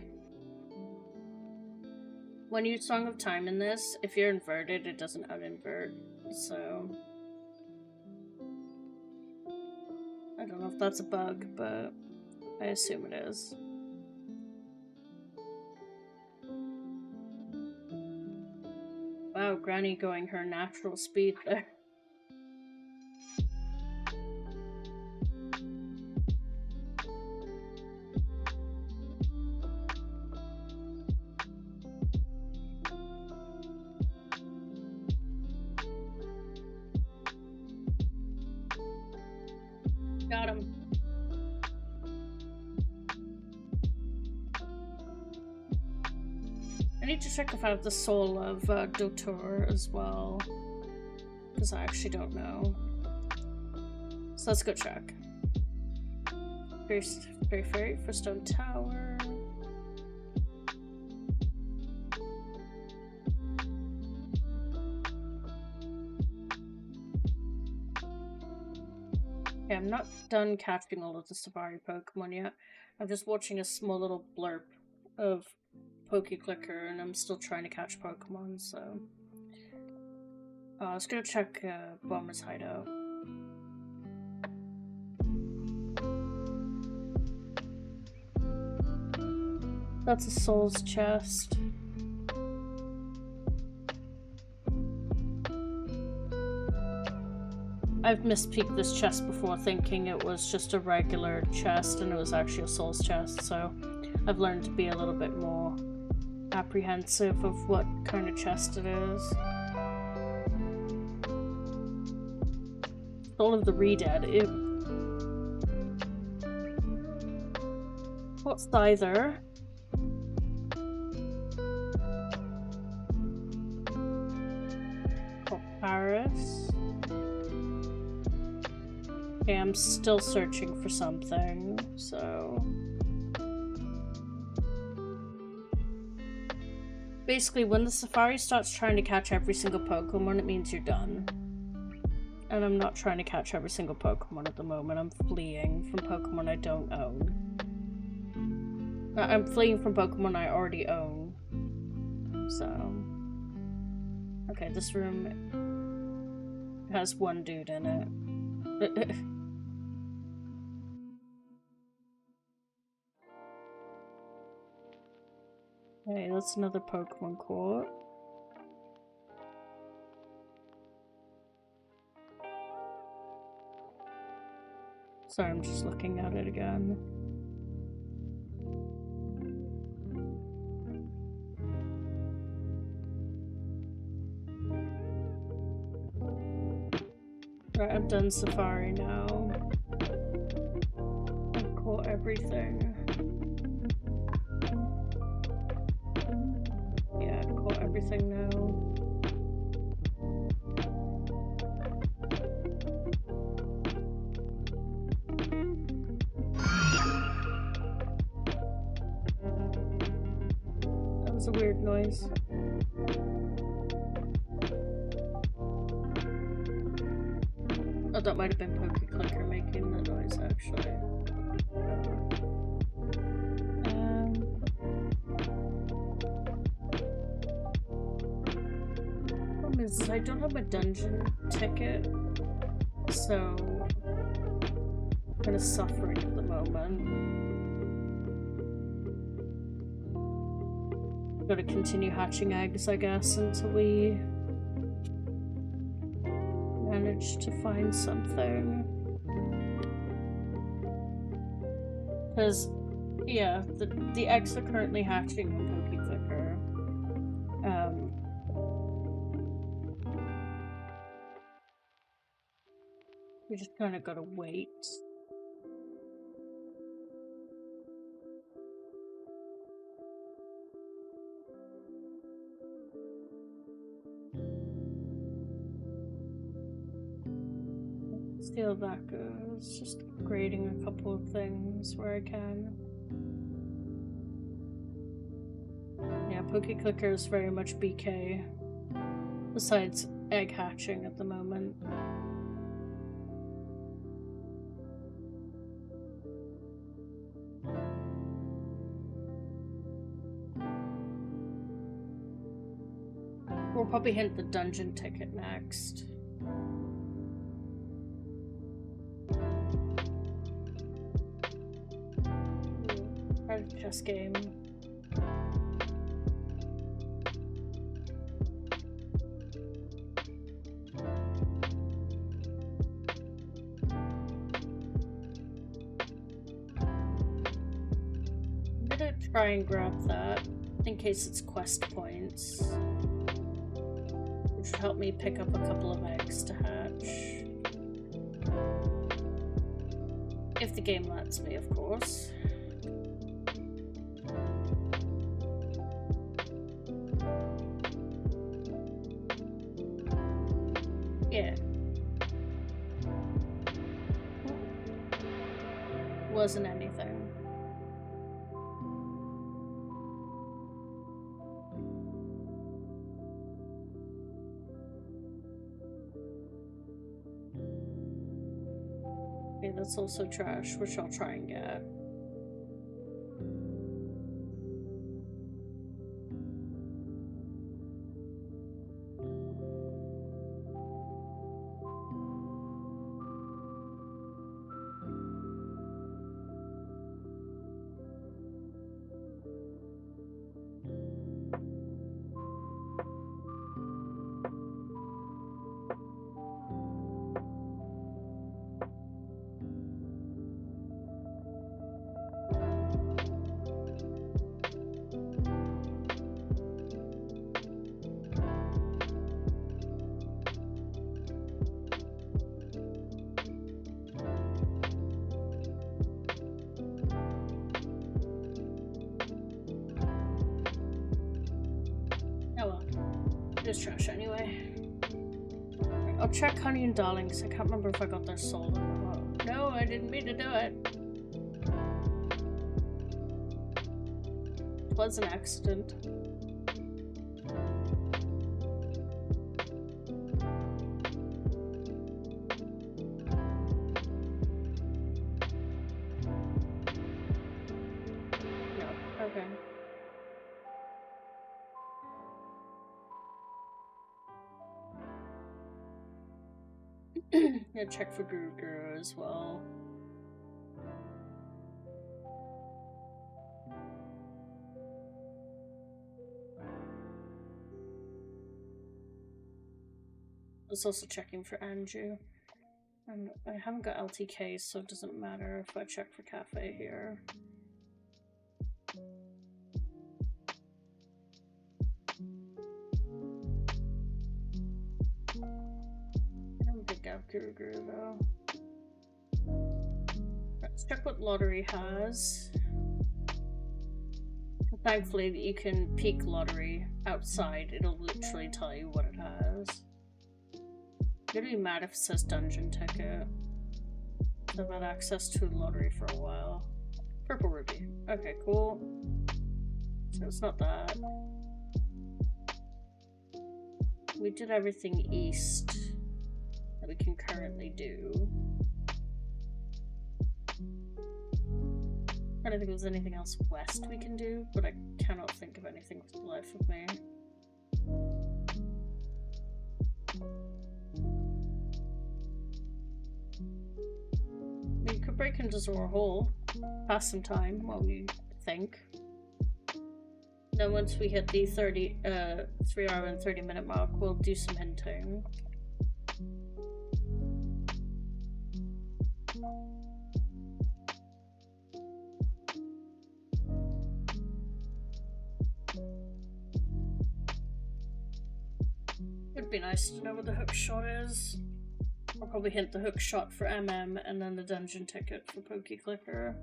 When you use Song of Time in this, if you're inverted, it doesn't uninvert, so... I don't know if that's a bug, but I assume it is. Wow, Granny going her natural speed there. Got him. I need to check if I have the soul of Dotor as well, because I actually don't know. So let's go check. Very fairy for Stone Tower. Okay, I'm not done catching all of the Safari Pokemon yet. I'm just watching a small little blurb of Pokeclicker, and I'm still trying to catch Pokemon, so... let's go check Bomber's hideout. That's a Soul's chest. I've mispeaked this chest before, thinking it was just a regular chest and it was actually a Soul's chest, so I've learned to be a little bit more apprehensive of what kind of chest it is. Soul of the Redead. What's either? Paris. Okay, I'm still searching for something, so... Basically, when the Safari starts trying to catch every single Pokemon, it means you're done. And I'm not trying to catch every single Pokemon at the moment. I'm fleeing from Pokemon I don't own. I'm fleeing from Pokemon I already own. So... Okay, this room has one dude in it. Okay, that's another Pokemon Court. Sorry, I'm just looking at it again. Right, I've done Safari now. I've caught everything. Yeah, I've caught everything now. That was a weird noise. Oh, that might have been Pokeclicker making the noise, actually. Problem is, I don't have a dungeon ticket, so I'm kind of suffering at the moment. Gotta continue hatching eggs, I guess, until we manage to find something. Because, yeah, the eggs are currently hatching on Pokeclicker. We just kind of gotta wait. See how that goes. Just upgrading a couple of things where I can. Yeah, Pokeclicker is very much BK. Besides egg hatching at the moment. We'll probably hit the dungeon ticket next. Red chess game. I'm gonna try and grab that in case it's quest points, which would help me pick up a couple of eggs to hatch. If the game lets me, of course. Yeah. Wasn't anything. Okay, that's also trash, which I'll try and get. Oh well. It's trash anyway. Right, I'll check Honey and Darling because I can't remember if I got their soul or not. No, I didn't mean to do it. It was an accident. No, okay. Yeah, check for Guru as well. I was also checking for Anju. And I haven't got LTK, so it doesn't matter if I check for Cafe here. I don't think I have Guru though. Let's check what Lottery has. Thankfully, that you can peek Lottery outside. It'll literally tell you what it has. I'm gonna be mad if it says Dungeon Ticket. I've had access to Lottery for a while. Purple Ruby. Okay, cool. So it's not that. We did everything east that we can currently do. I don't think there's anything else west we can do, but I cannot think of anything for the life of me. We could break into Zora Hall, pass some time while we think. Then once we hit the 3 hour and 30 minute mark, we'll do some hinting. It'd be nice to know what the hook shot is. I'll probably hint the hook shot for MM and then the dungeon ticket for Pokeclicker.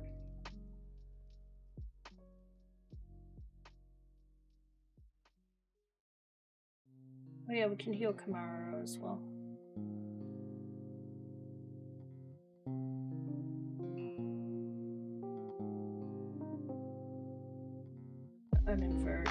Oh yeah, we can heal Kamara as well. An invert.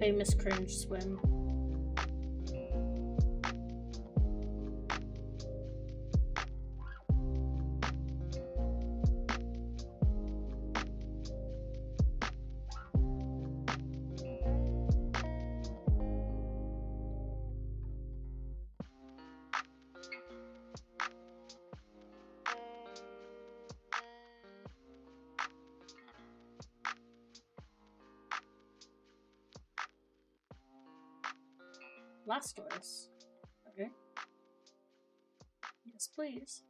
famous cringe swim. Blastoise. Okay. Yes, please.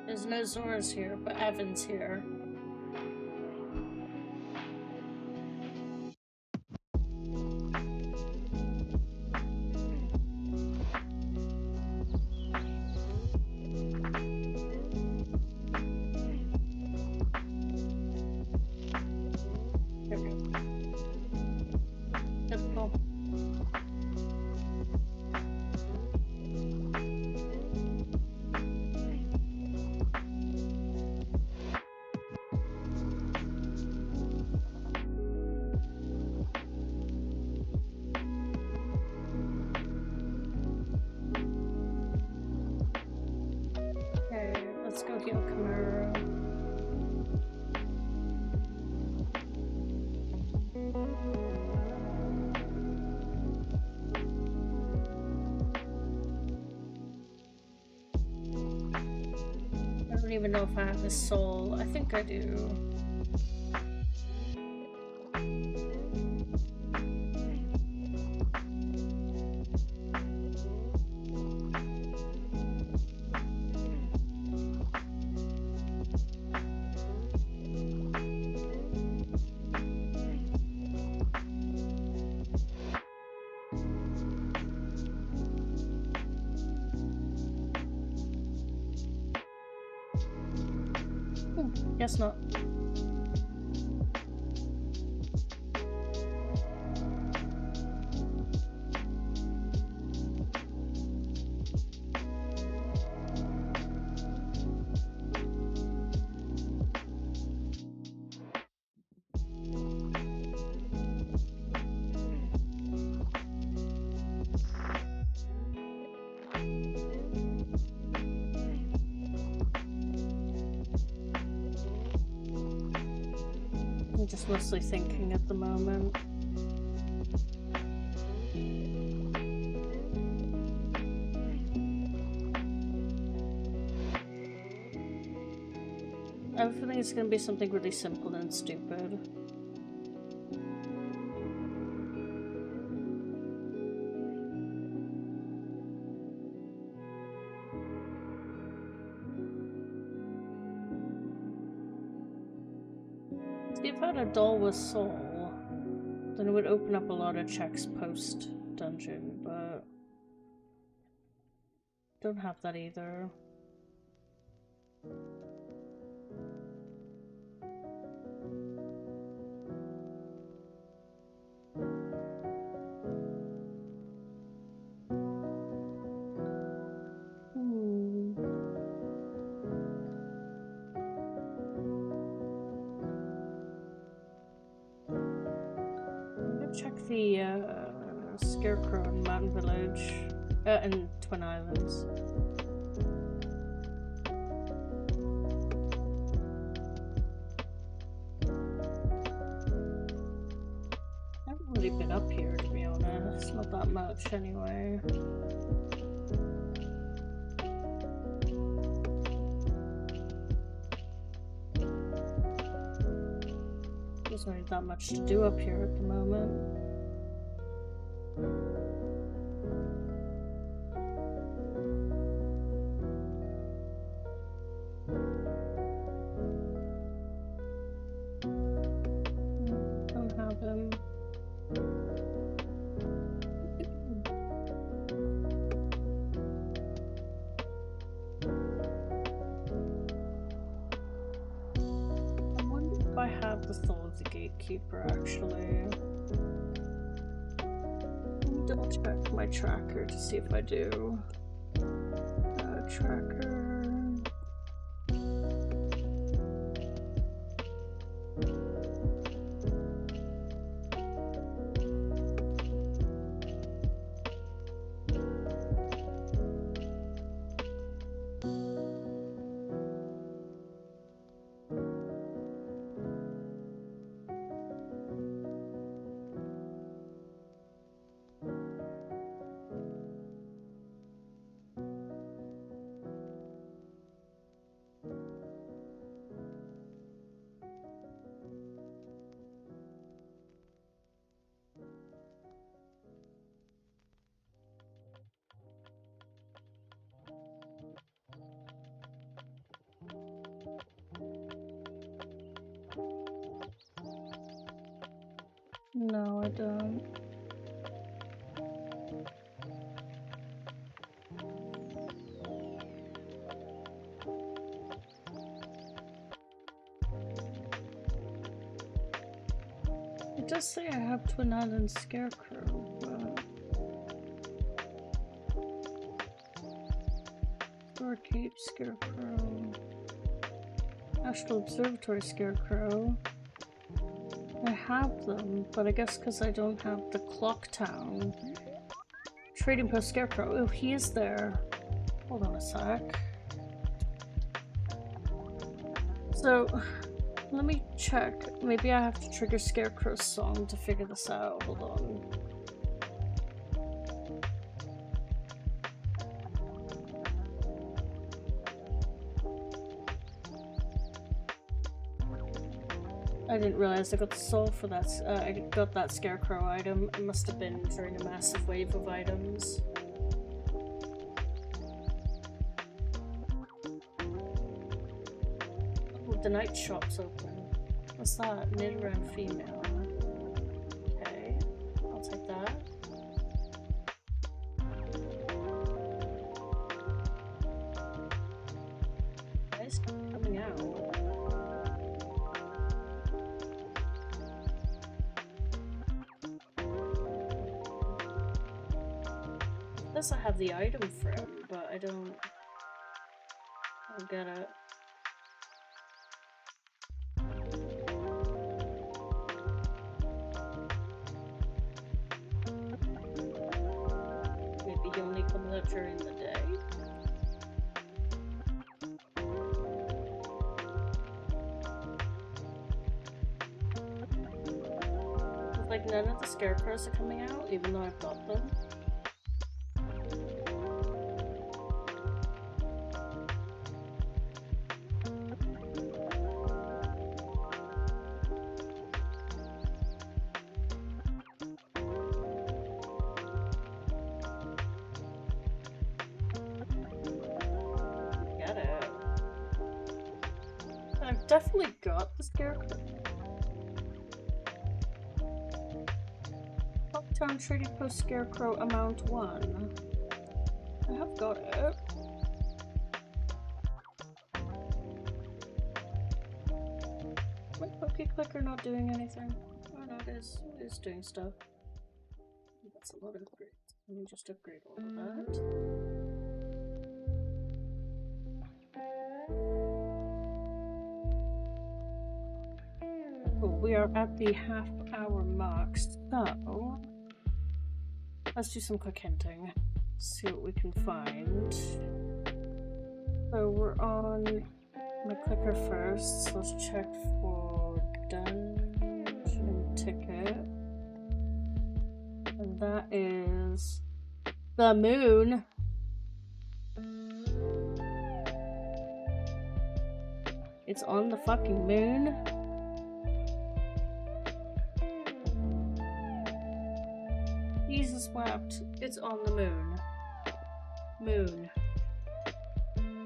There's no Zoras here, but Evan's here. Let's go heal Chimera. I don't even know if I have his soul. I think I do. Guess not. I'm just mostly thinking at the moment. I have a feeling it's going to be something really simple and stupid. See, if I had a doll with soul, then it would open up a lot of checks post-dungeon, but don't have that either. Check the Scarecrow in Mountain Village, and Twin Islands. I haven't really been up here, to be honest. Not that much, anyway. There's not that much to do up here at the moment. Don't have him. I wonder if I have the Soul of the Gatekeeper, actually. Let me double check my tracker to see if I do. Cat tracker. No, I don't. It does say I have Twin Island Scarecrow, but... Door Cape Scarecrow... National Observatory Scarecrow... I have them, but I guess because I don't have the Clock Town. Trading Post Scarecrow. Oh, he is there. Hold on a sec. So, let me check. Maybe I have to trigger Scarecrow's song to figure this out. Hold on. I didn't realize I got the soul for that. I got that Scarecrow item. It must have been during a massive wave of items. Oh, the night shop's open. What's that? Mid-round female. Okay, I'll take that. Guys, coming out. This I have the item for him, but I don't get it. Maybe he only comes out during the day. It's like none of the Scarecrows are coming out, even though I've got them. Definitely got the Scarecrow. Uptown Trading Post Scarecrow amount 1. I have got it. My Pokeclicker not doing anything? Oh no, it is doing stuff. That's a lot of upgrades. Let me just upgrade all of that. We are at the half-hour mark, so let's do some quick hinting. See what we can find. So we're on my clicker first, so let's check for dungeon ticket. And that is the moon. It's on the fucking moon. Jesus wept. It's on the moon. Moon.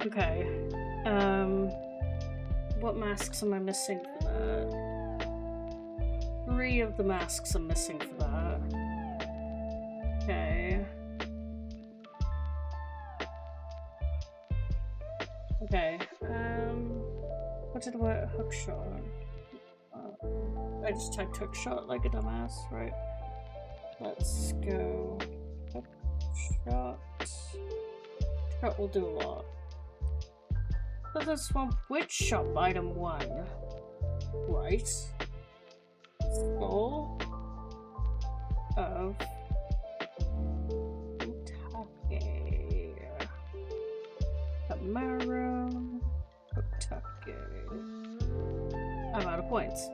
Okay. What masks am I missing for that? 3 of the masks I'm missing for that. Okay. Okay. What did I wear? Hook shot. I just typed hook shot like a dumbass, right? Let's go. Hook shot. That will do a lot. But the swamp witch shop item 1. Right. Full of Utake. Amaro. Utake. I'm out of points.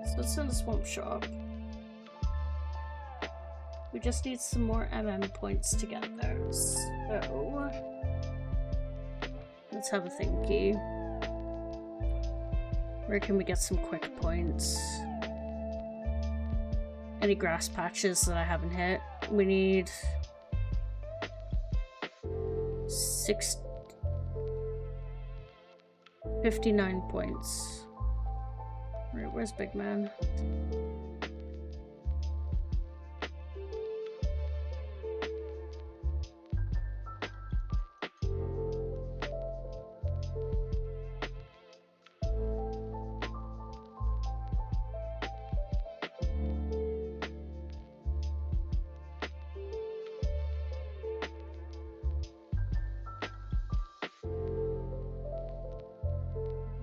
So it's in the swamp shop. We just need some more MM points to get there. So let's have a thinky. Where can we get some quick points? Any grass patches that I haven't hit? We need 59 points. Right, where's Big Man?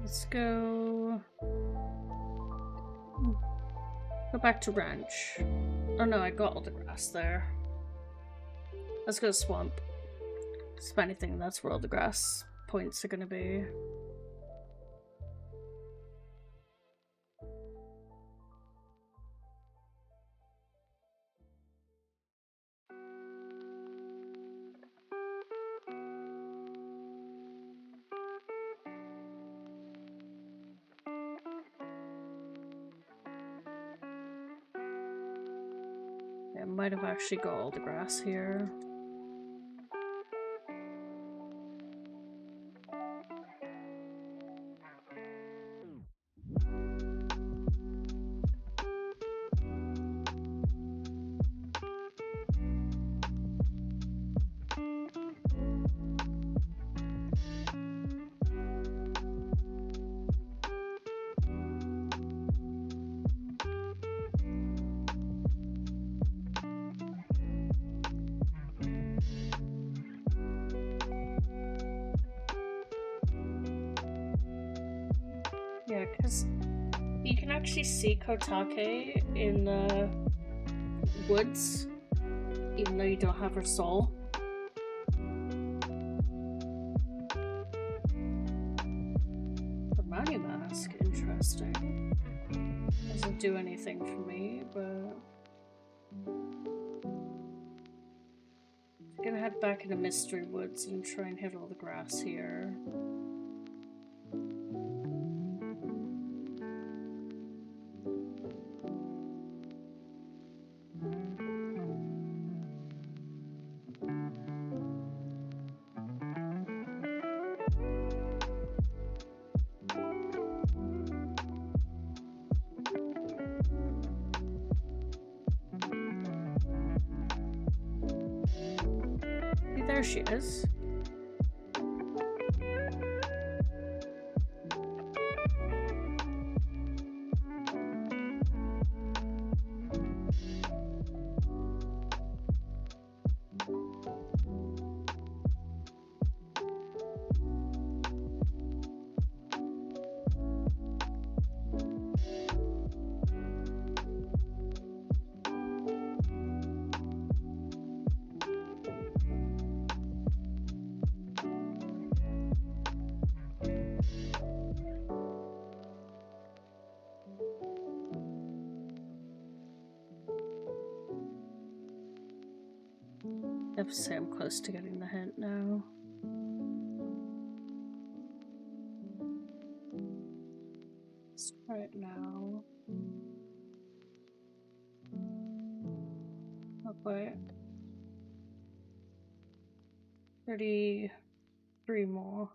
Let's go back to ranch. Oh no, I got all the grass there. Let's go swamp. If anything, that's where all the grass points are gonna be. I might have actually got all the grass here. Yeah, because you can actually see Kotake in the woods, even though you don't have her soul. The Money Mask, interesting. Doesn't do anything for me, but I'm gonna head back into Mystery Woods and try and hit all the grass here. There she is. I have to say I'm close to getting the hint now. Let's try it now. Not quite. 33 more.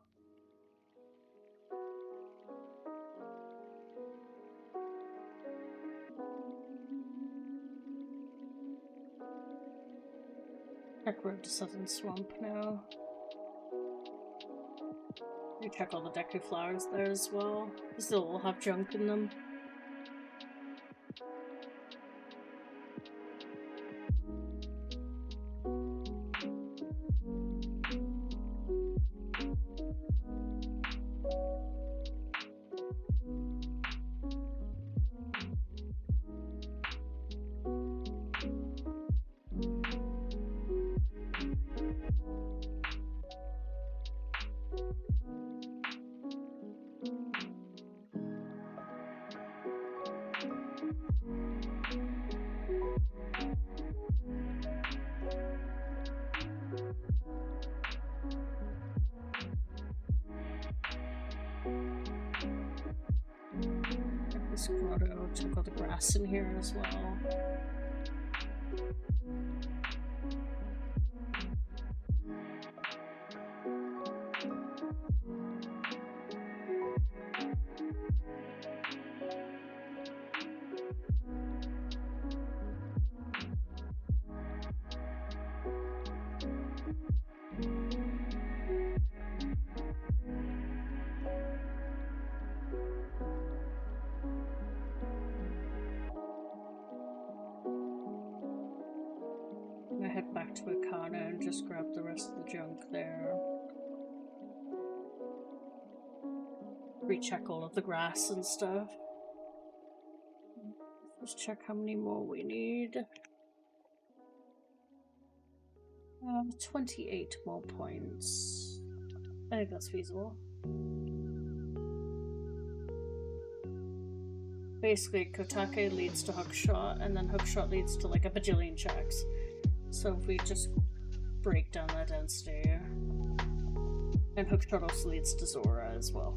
Check road to Southern Swamp now. You check all the Deku flowers there as well. They still will have junk in them. Check all the grass in here as well. I'm gonna head back to Akana and just grab the rest of the junk there. Recheck all of the grass and stuff. Let's check how many more we need. 28 more points. I think that's feasible. Basically, Kotake leads to Hookshot, and then Hookshot leads to like a bajillion checks. So if we just break down that density. And Hookshot also leads to Zora as well.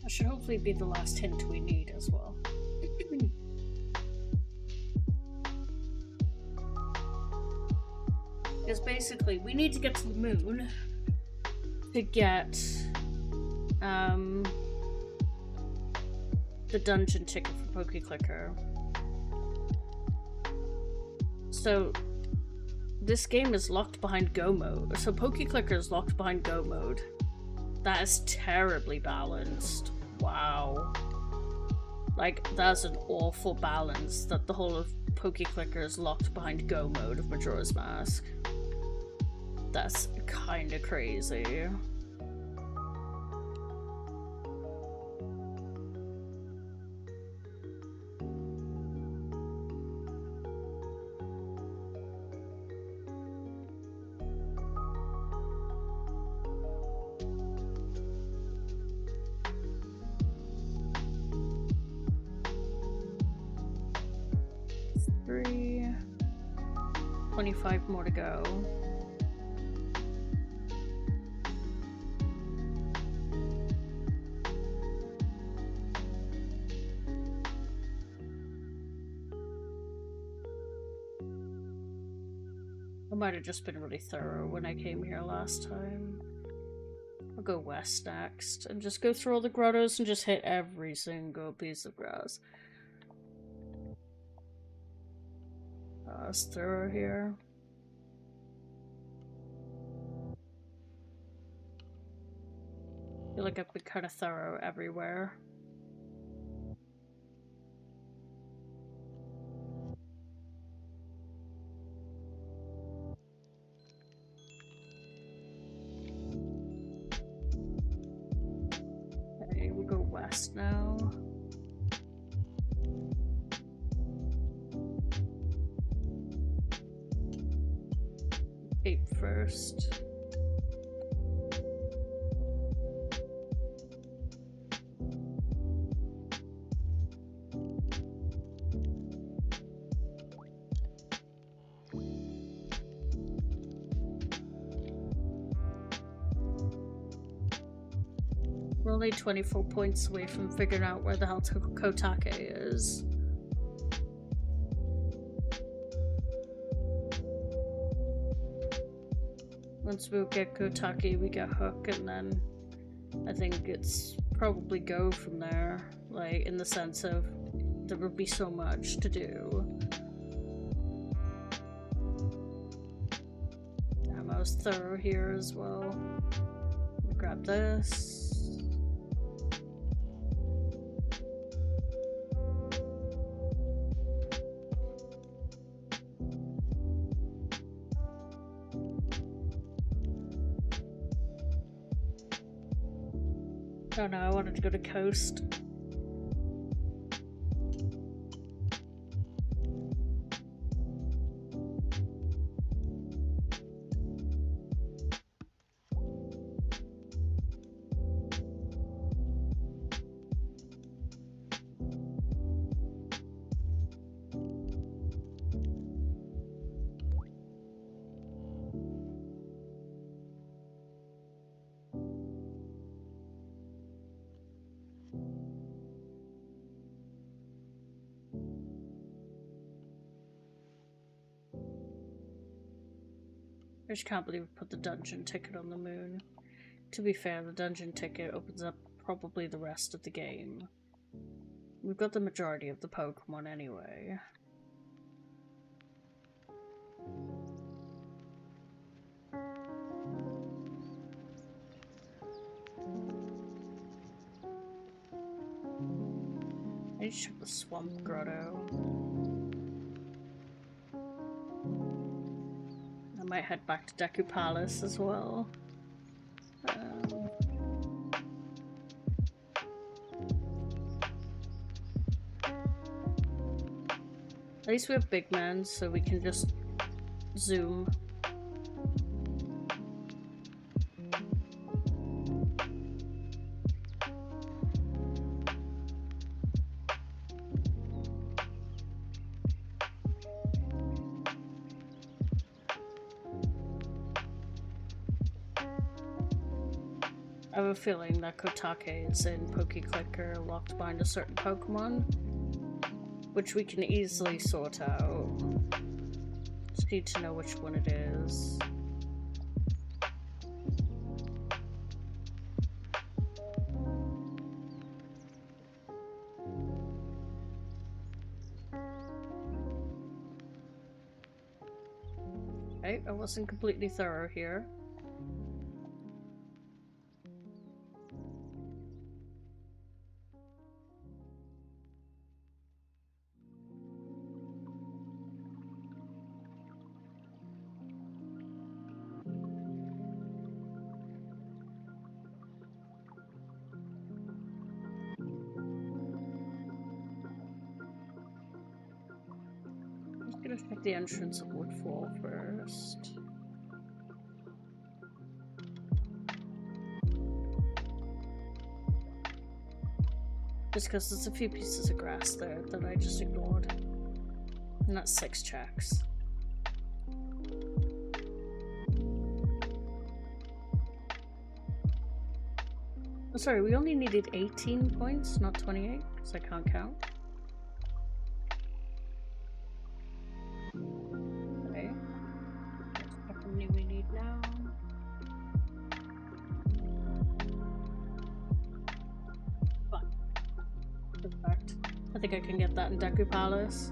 That should hopefully be the last hint we need as well. Because basically, we need to get to the moon to get the dungeon ticket for Pokeclicker. So this game is locked behind Go mode. So Pokeclicker is locked behind Go mode. That is terribly balanced. Wow. Like, that's an awful balance that the whole of Pokeclicker is locked behind Go mode of Majora's Mask. That's kinda crazy. Three. 25 more to go. I might have just been really thorough when I came here last time. I'll go west next and just go through all the grottos and just hit every single piece of grass. Let's throw here. I feel like I've been kind of thorough everywhere. Okay, we'll go west now. Ape first. We're only 24 points away from figuring out where the hell Kotake is. Once we get Kotake, we get Hook, and then I think it's probably go from there. Like, in the sense of there would be so much to do. Damn, I was thorough here as well. Grab this. Oh no, I wanted to go to coast. I just can't believe we put the dungeon ticket on the moon. To be fair, the dungeon ticket opens up probably the rest of the game. We've got the majority of the Pokemon anyway. I need to check the Swamp Grotto. I might head back to Deku Palace as well. At least we have big men, so we can just zoom. I have a feeling that Kotake is in Pokeclicker locked behind a certain Pokemon, which we can easily sort out. Just need to know which one it is. Okay, I wasn't completely thorough here. Check the entrance of Woodfall first. Just because there's a few pieces of grass there that I just ignored. And that's 6 checks. Oh, sorry, we only needed 18 points, not 28, because I can't count. I think I can get that in Deku Palace.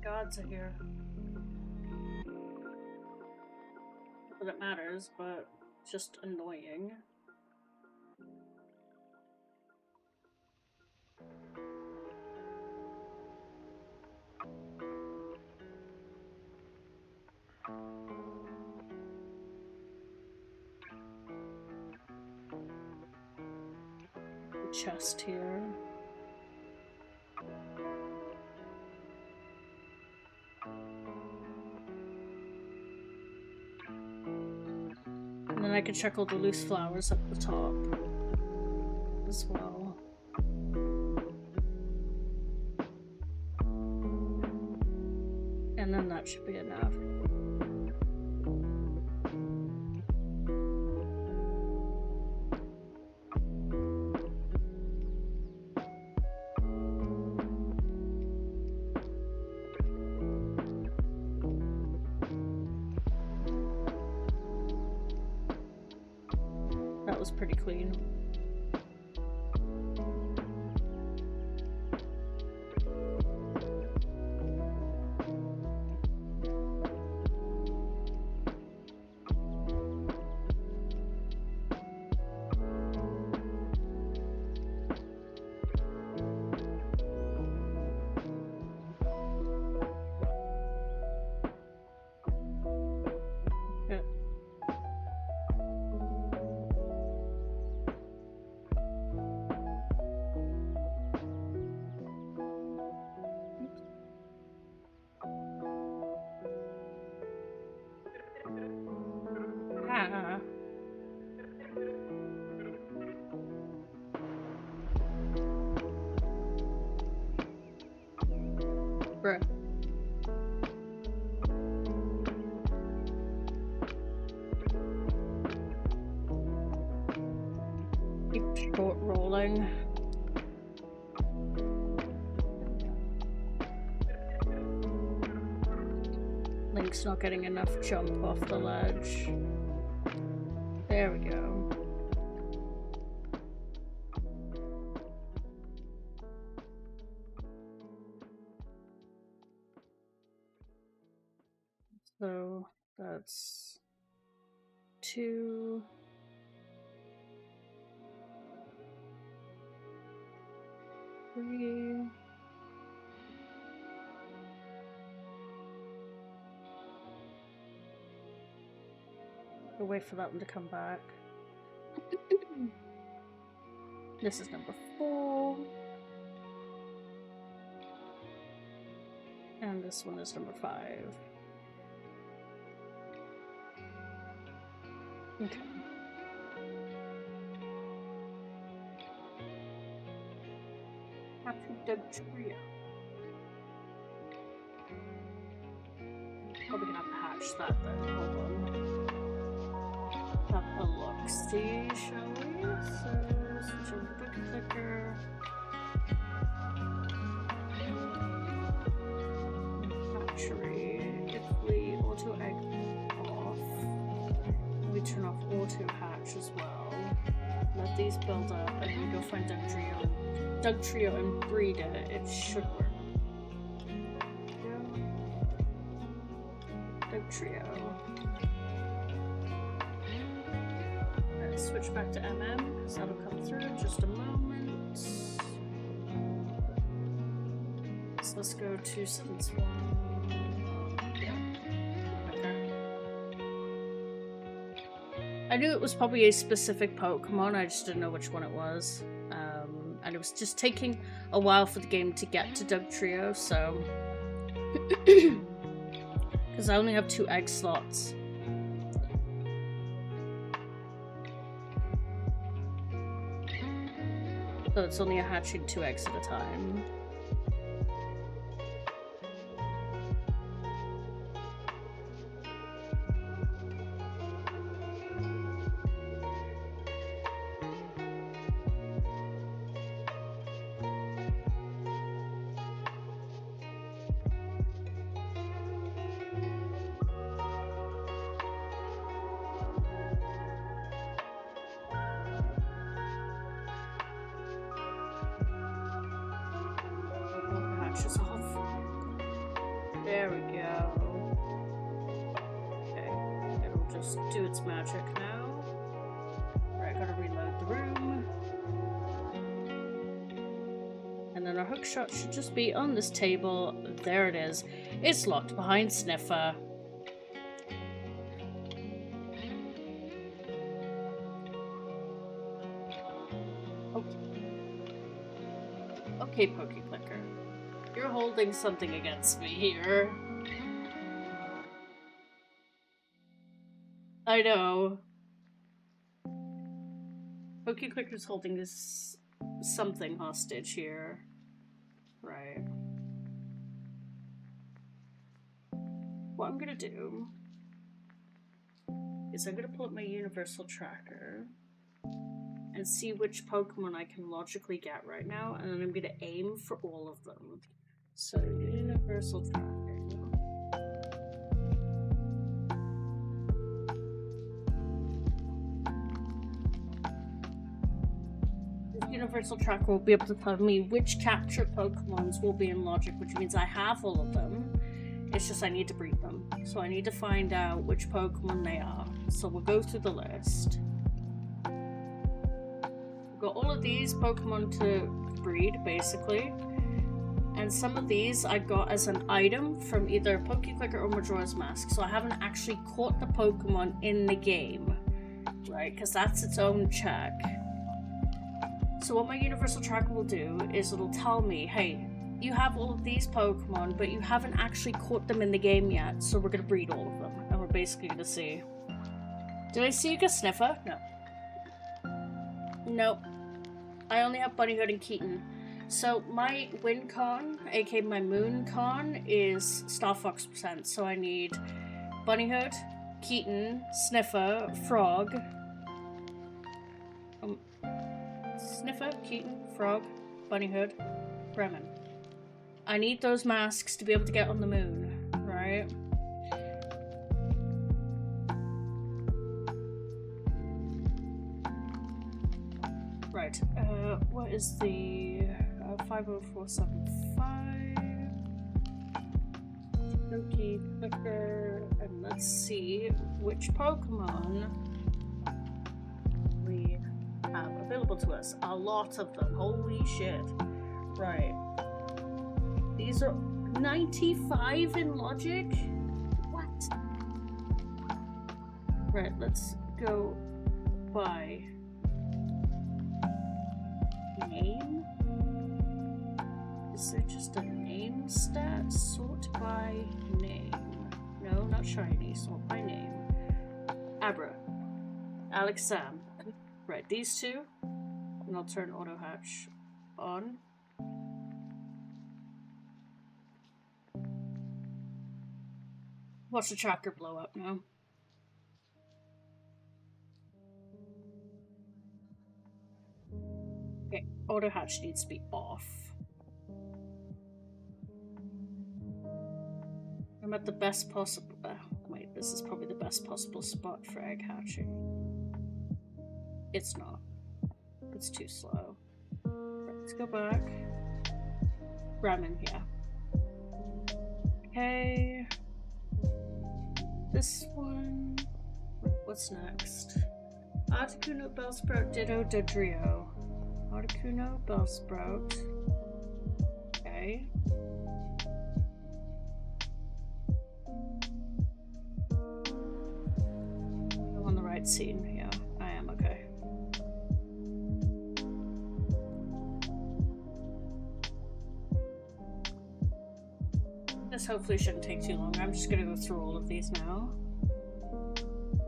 Gods are here. Not that it matters, but it's just annoying. The chest here. And then I can check all the loose flowers up the top as well. And then that should be enough. That was pretty clean. Bruh. Keep short rolling. Link's not getting enough jump off the ledge. There we go. So that's 2, 3. We'll wait for that one to come back. This is number 4. And this one is number 5. Okay. Happy Doug Trio. Probably gonna have to hatch that then. Hold on. Have a look. See, shall we? So, switch over to Pokeclicker. Hatchery. If we auto egg off, we turn off auto hatch as well. Let these build up, and we go find Doug Trio and breed it. It should work. Doug Trio. Let's switch back to MM because that'll come through in just a moment. So let's go to Southern Swan. Yeah. Okay. I knew it was probably a specific Pokemon, I just didn't know which one it was. And it was just taking a while for the game to get to Doug Trio, so... Because I only have 2 egg slots. So it's only hatching 2 eggs at a time. There we go. Okay, it'll just do its magic now. Alright, gotta reload the room. And then our hookshot should just be on this table. There it is. It's locked behind Sniffer. Okay, Pokeclicker. You're holding something against me here. I know. Pokeclicker's holding this something hostage here. Right. What I'm gonna do is I'm gonna pull up my universal tracker and see which Pokemon I can logically get right now, and then I'm gonna aim for all of them. So, universal tracker. This universal tracker will be able to tell me which captured Pokemons will be in logic, which means I have all of them. It's just I need to breed them. So I need to find out which Pokemon they are. So we'll go through the list. We've got all of these Pokemon to breed, basically. And some of these I got as an item from either Pokeclicker or Majora's Mask, so I haven't actually caught the Pokemon in the game, right? Because that's its own check. So what my universal tracker will do is it'll tell me, hey, you have all of these Pokemon, but you haven't actually caught them in the game yet, so we're going to breed all of them. And we're basically going to see. Did I see you get Sniffer? No. Nope. I only have Bunnyhood and Keaton. So my win con, aka my moon con, is Star Fox %. So I need Bunnyhood, Keaton, Sniffer, Frog. Sniffer, Keaton, Frog, Bunnyhood, Bremen. I need those masks to be able to get on the moon, right? Right, what is the 50475? Pokeclicker, and let's see which Pokemon we have available to us. A lot of them, holy shit. Right. These are 95 in logic? What? Right, let's go by name. Is there just a name stat? Sort by name. No, not shiny. Sort by name. Abra. Alex Sam. Right, these two. And I'll turn auto hatch on. Watch the tracker blow up now. Okay, auto hatch needs to be off. I'm at the best possible. Wait, this is probably the best possible spot for egg hatching. It's not. It's too slow. Let's go back. Ramen, yeah. Okay. This one. What's next? Articuno, Bellsprout, Ditto, Dodrio. Articuno, Bellsprout. Okay. I'm on the right scene. Yeah, I am okay. This hopefully shouldn't take too long. I'm just gonna go through all of these now.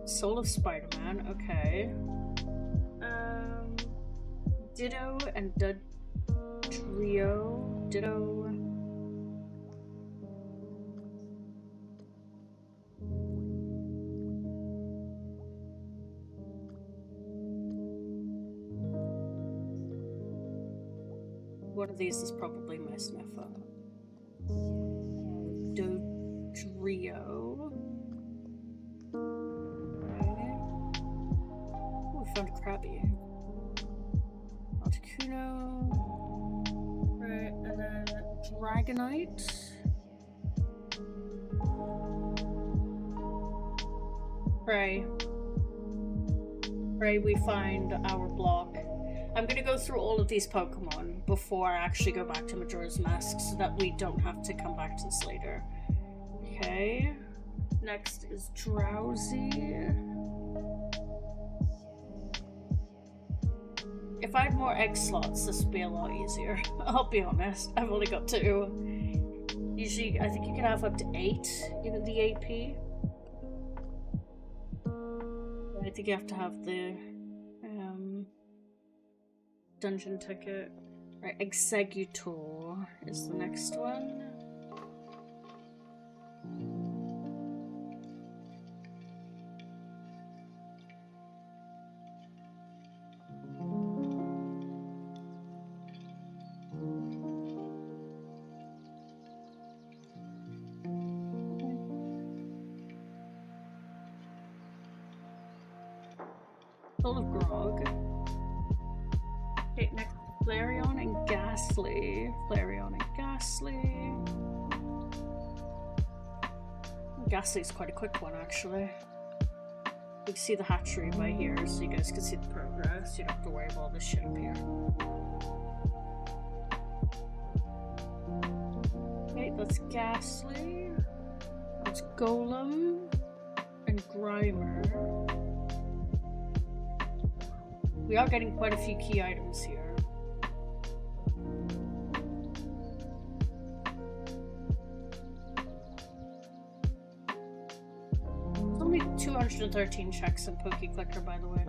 Soul of Spider-Man, okay. Ditto and Dodrio. Ditto. One of these is probably my Sniffer. Dodrio. Okay. Oh, we found a Krabby. Articuno. Right, and then Dragonite. Pray we find our block. I'm gonna go through all of these Pokemon before I actually go back to Majora's Mask so that we don't have to come back to this later. Okay. Next is Drowsy. If I had more egg slots, this would be a lot easier. I'll be honest. I've only got 2. Usually, I think you can have up to 8 in the AP. I think you have to have the dungeon ticket. Right, Executor is the next one. Full of Grog. Okay, next Flareon and Ghastly. Flareon and Ghastly. Ghastly's quite a quick one, actually. You can see the hatchery by here, so you guys can see the progress. You don't have to worry about all this shit up here. Okay, that's Ghastly. That's Golem and Grimer. We are getting quite a few key items here. There's only 213 checks in Pokeclicker, by the way.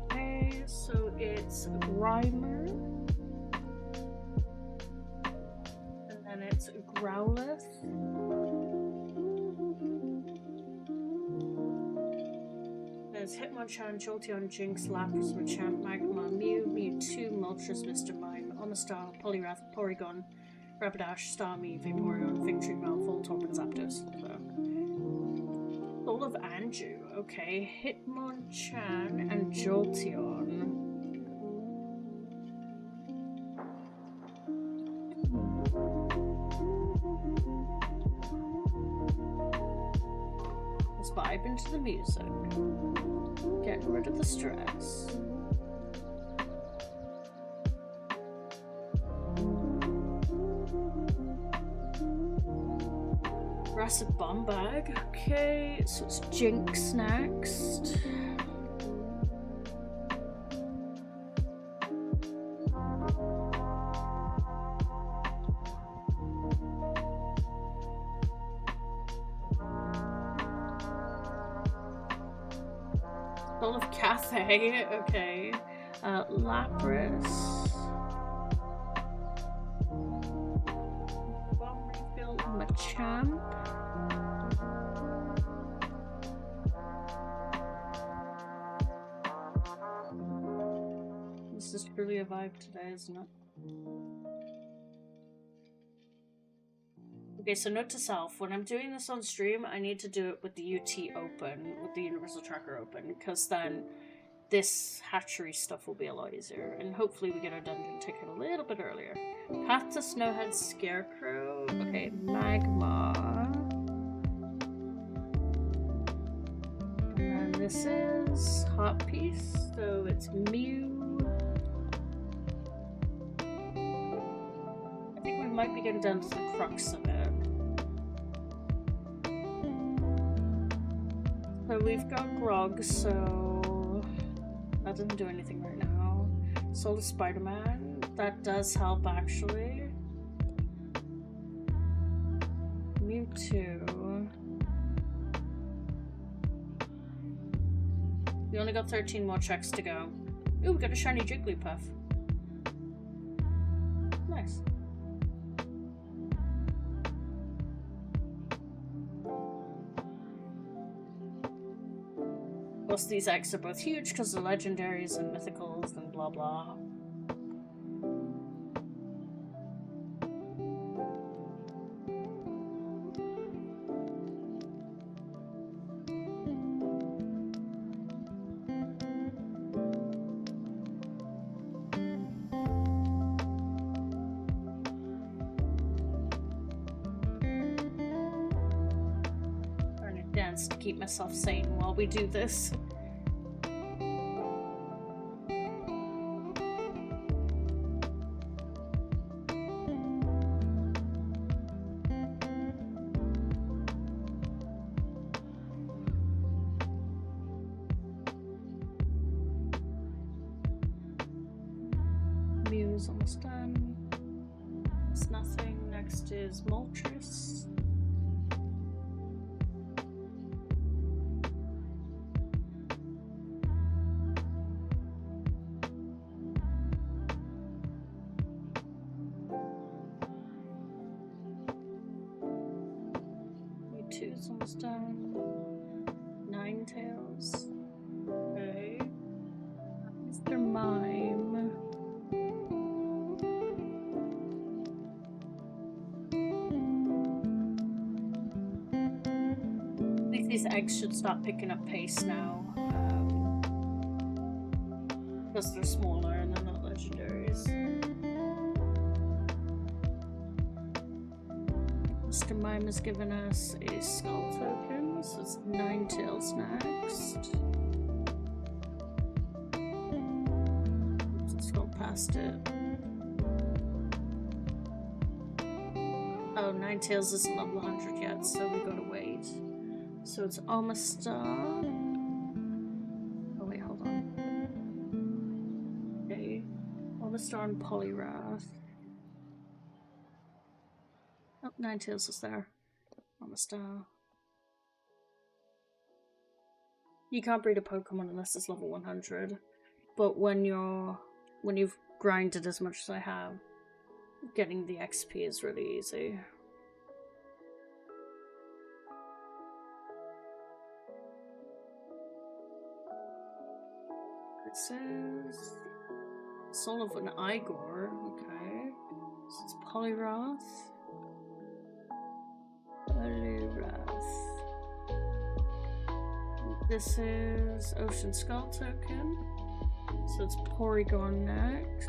Okay, so it's Grimer. And then it's Growlithe. There's Hitmonchan, Jolteon, Jinx, Lapras, Machamp, Magma, Mew, Mewtwo, Moltres, Mr. Mime, Omastar, Poliwrath, Porygon, Rapidash, Starmie, Vaporeon, Victory, Malfoy, Torpin, Zapdos. Soul of Anju, okay. Hitmonchan and Jolteon. Let's vibe into the music. Getting rid of the stress. Aggressive bomb bag. Okay, so it's Jinx next. Soul of Cathay, okay. Lapras. Bomb refill, Machamp. This is truly a vibe today, isn't it? Okay, so note to self, when I'm doing this on stream, I need to do it with the UT open, with the Universal Tracker open, because then this hatchery stuff will be a lot easier, and hopefully we get our dungeon ticket a little bit earlier. Path to Snowhead Scarecrow, okay, Magma. And then this is Hot Piece, so it's Mew. I think we might be getting down to the crux of it. So we've got Grog, so that doesn't do anything right now. Soul of Spider-Man, that does help actually. Mewtwo. We only got 13 more checks to go. Ooh, we got a shiny Jigglypuff. Nice. Plus these eggs are both huge because they're legendaries and mythicals and blah blah. Learn a dance to keep myself sane while we do this. Mew's almost done. It's nothing. Next is Moltres. Mewtwo's almost done. Ninetales. Okay. Mr. Mime. I think these eggs should start picking up pace now. Because they're smaller and they're not legendaries. Mr. Mime has given us a skull token, so it's Ninetales next. Let's go past it. Oh, Ninetales isn't level 100 yet, so we gotta wait. So it's Omastar. Oh wait, hold on. Okay. Omastar and Poliwrath. Oh, Ninetales is there. Omastar. You can't breed a Pokemon unless it's level 100. but when you've grinded as much as I have, getting the XP is really easy. This is Soul of an Igor, okay. So it's Polyroth. This is Ocean Skull token. So it's Porygon next.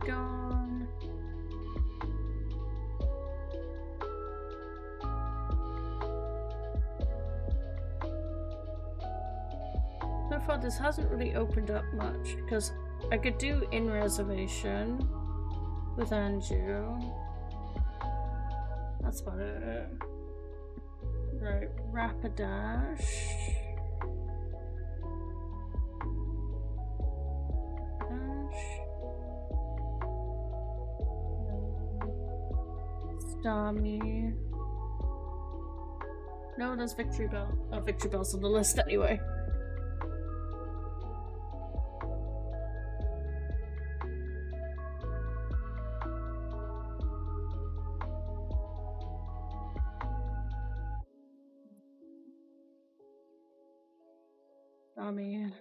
Porygon. So far this hasn't really opened up much because I could do in reservation with Anju. That's about it. Right, Rapidash. Starmie. No, there's Victory Bell. Oh, Victory Bell's on the list anyway. Starmie.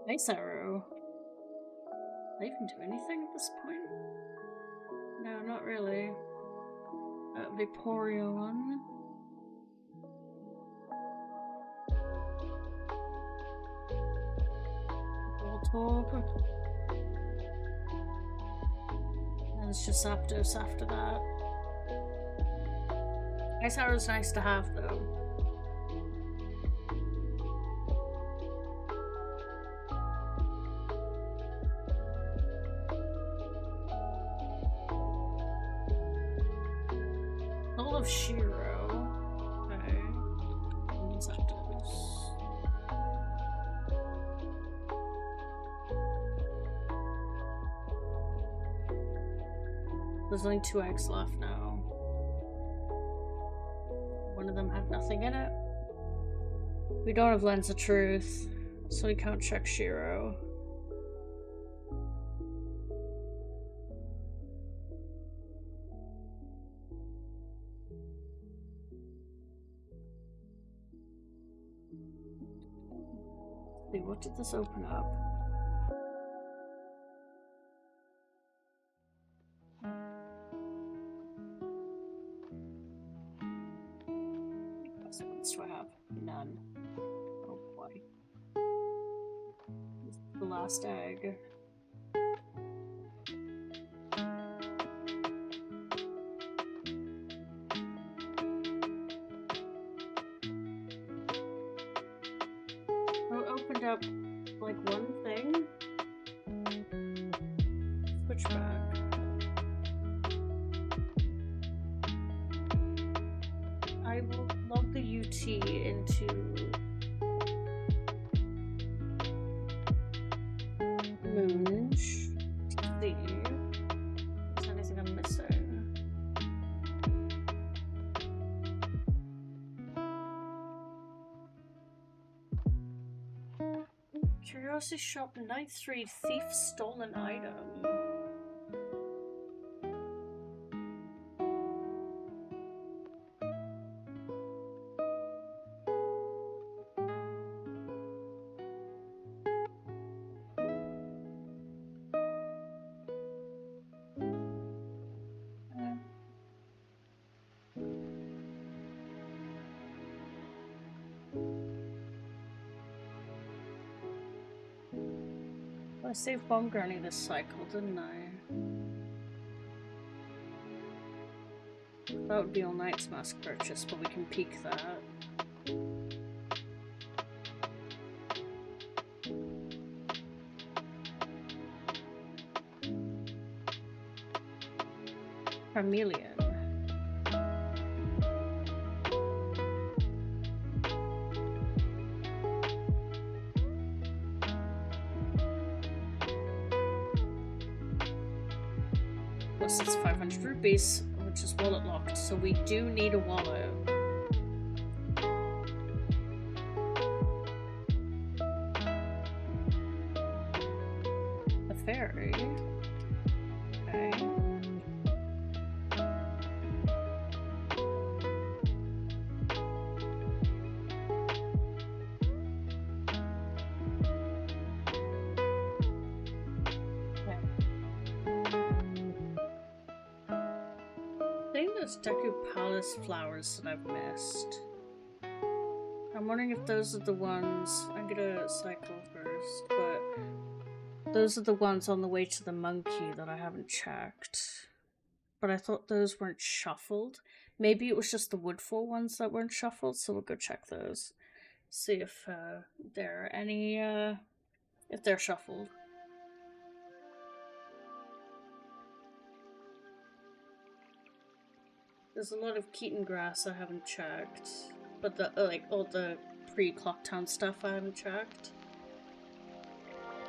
Nice arrow. Did I even do anything at this point? No, not really. Vaporeon. Voltorb. And it's just Zapdos after that. Nice arrow's nice to have though. Of Shiro. Okay. Zapdos. There's only 2 eggs left now. One of them had nothing in it. We don't have Lens of Truth, so we can't check Shiro. What did this open up? What ones do I have? None. Oh boy. This is the last egg. Up like one thing. Switch back. I will log the UT into Moonge to see if there's anything I'm missing. Curiosity Shop Night 3 Thief Stolen Item. I saved Bomb Gurney this cycle, didn't I? That would be all Knight's Mask purchase, but we can peek that. Charmeleon. course, it's 500 rupees, which is wallet locked, so we do need a wallet. A fairy. Okay. Deku Palace flowers that I've missed. I'm wondering if those are the ones. I'm gonna cycle first, but those are the ones on the way to the monkey that I haven't checked. But I thought those weren't shuffled. Maybe it was just the Woodfall ones that weren't shuffled, so we'll go check those. See if there are any, if they're shuffled. There's a lot of Keaton grass I haven't checked, but the like all the pre-Clocktown stuff I haven't checked.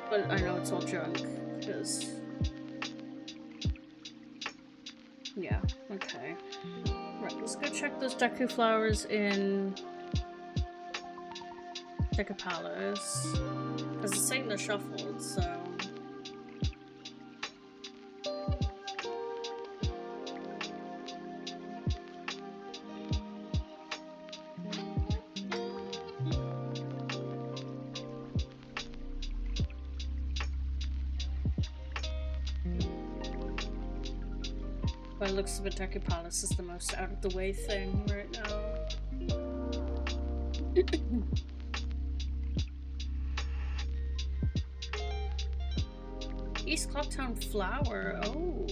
But I know it's all junk because yeah. Okay. Right. Let's go check those Deku flowers in Deku Palace because it's saying they're shuffled, so. By the looks of it, Deku Palace is the most out of the way thing right now. East Clocktown Flower. Oh,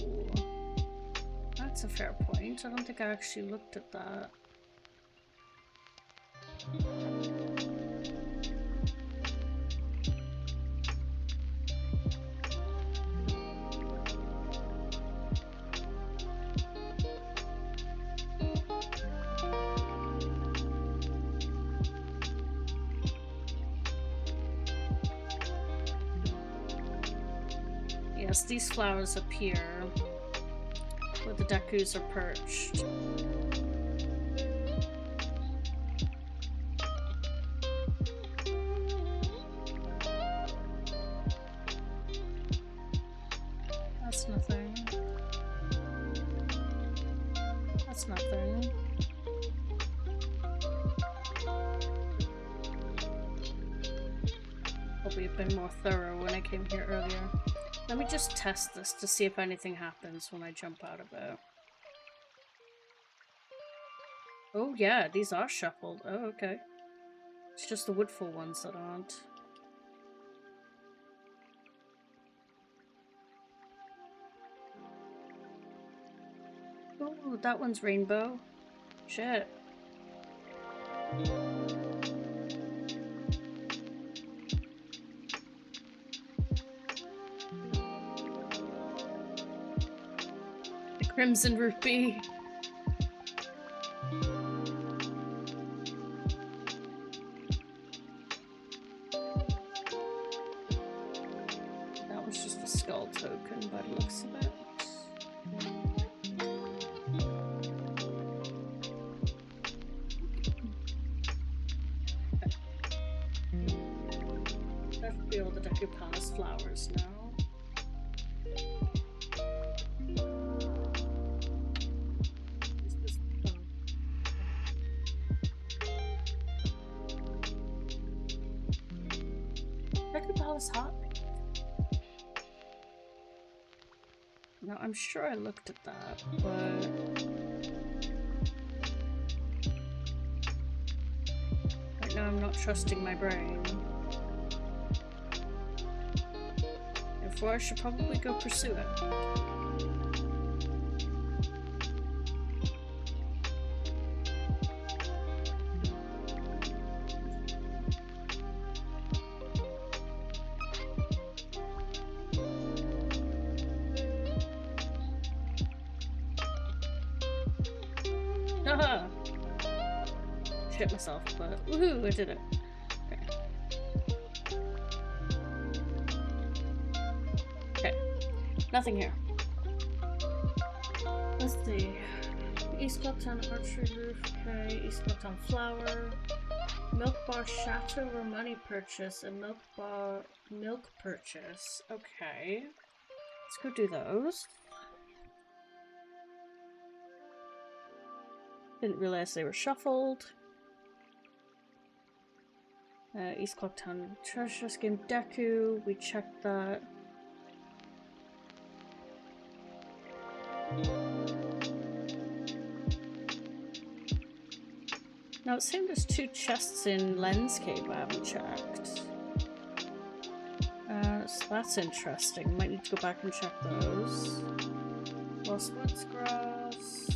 that's a fair point. I don't think I actually looked at that. Yes, these flowers appear where the Dekus are perched. That's nothing. That's nothing. Probably have been more thorough when I came here earlier. Let me just test this to see if anything happens when I jump out of it. Oh yeah, these are shuffled. Oh, okay. It's just the Woodfall ones that aren't. Oh, that one's rainbow. Shit. Crimson Rupee. That was just a skull token by the looks of it. That should be all the Deku Palace flowers now. Hot. No, I'm sure I looked at that, but right now I'm not trusting my brain. Therefore, I should probably go pursue it. Shit myself, but woohoo, I did it. Okay. Okay. Nothing here. Let's see. East Clocktown Archery Roof, okay. East Clocktown Flower. Milk Bar Chateau or money purchase and milk purchase. Okay. Let's go do those. Didn't realize they were shuffled. East Clocktown Treasure Skin Deku. We checked that. Now it seems there's 2 chests in Lens Cave I haven't checked. So that's interesting. Might need to go back and check those. Lost Woods Grass.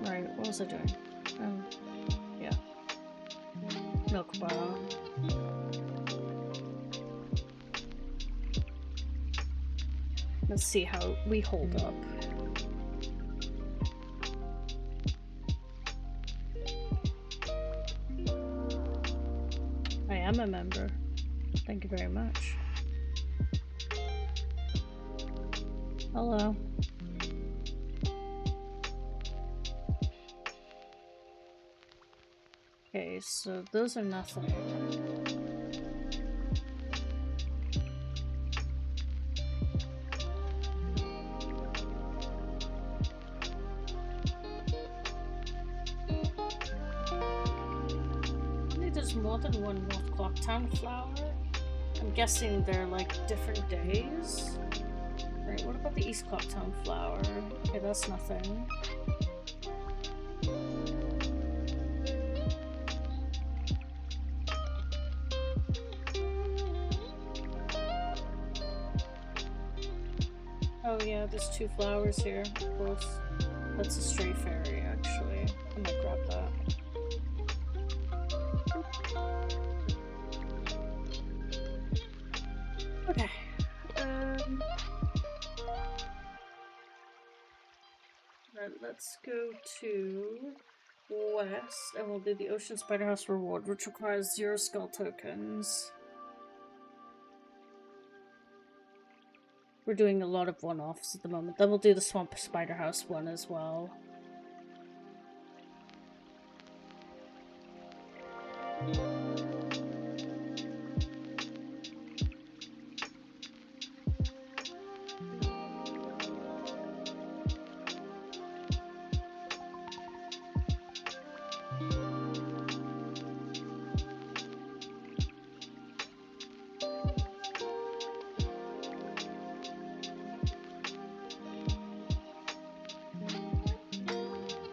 Right, what was I doing? Yeah. Milk Bar. Let's see how we hold up. I am a member. Thank you very much. Hello. Okay, so those are nothing. There's more than one North Clocktown flower. I'm guessing they're like different days. Right, what about the East Clocktown flower? Okay, that's nothing. Oh yeah, there's 2 flowers here, of course. That's a stray fairy, actually. I might grab that. Okay. Right, let's go to West, and we'll do the Ocean Spider House reward, which requires 0 skull tokens. We're doing a lot of one-offs at the moment. Then we'll do the Swamp Spider House one as well.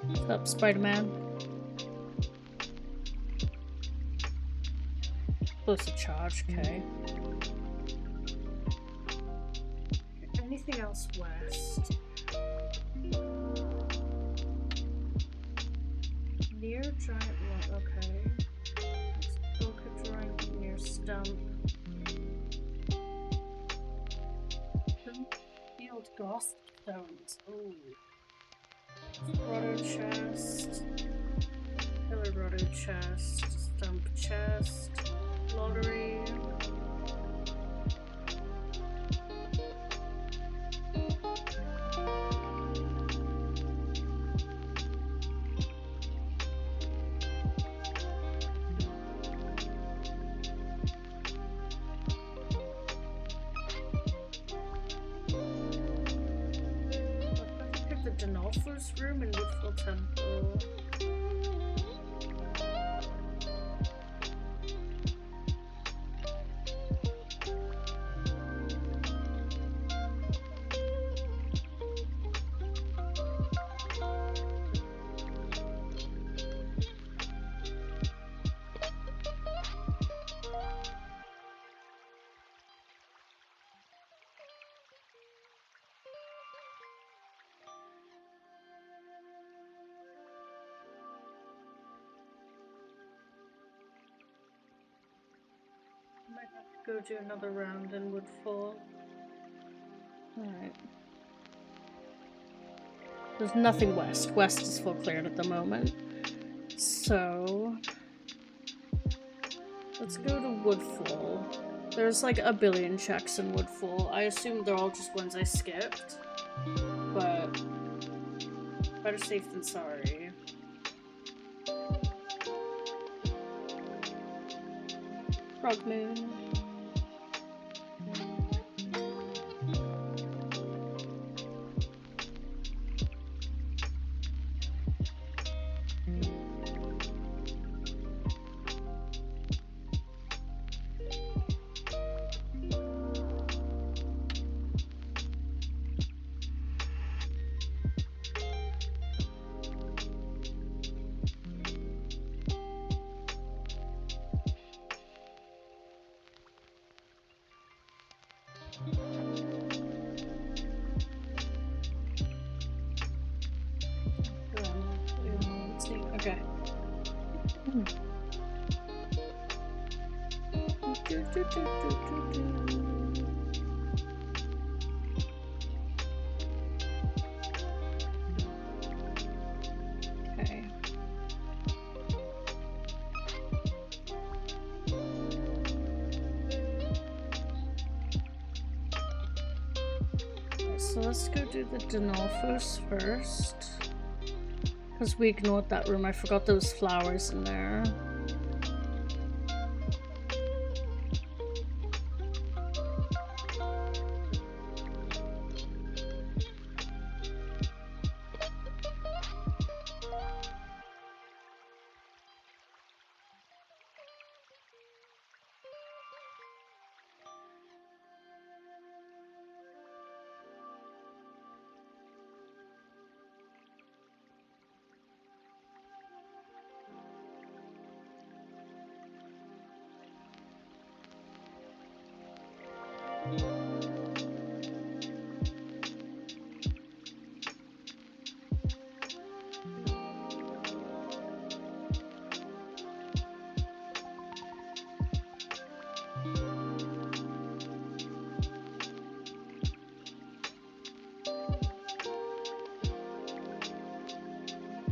What's up, Spider-Man? Supposed to charge, okay. Anything else west? Near Giant Rock, okay. Poker drawing near Stump. Field Goth Stones. Ooh. Grotto chest. Pillar grotto chest. Stump chest. Lottery. Denolfo's room in Woodfall Temple. Might have to go do another round in Woodfall. Alright. There's nothing west. West is full cleared at the moment. So let's go to Woodfall. There's like a billion checks in Woodfall. I assume they're all just ones I skipped. But better safe than sorry. Frog Moon. Okay. Okay. So let's go do the Denolphos first. Because we ignored that room. I forgot there was flowers in there.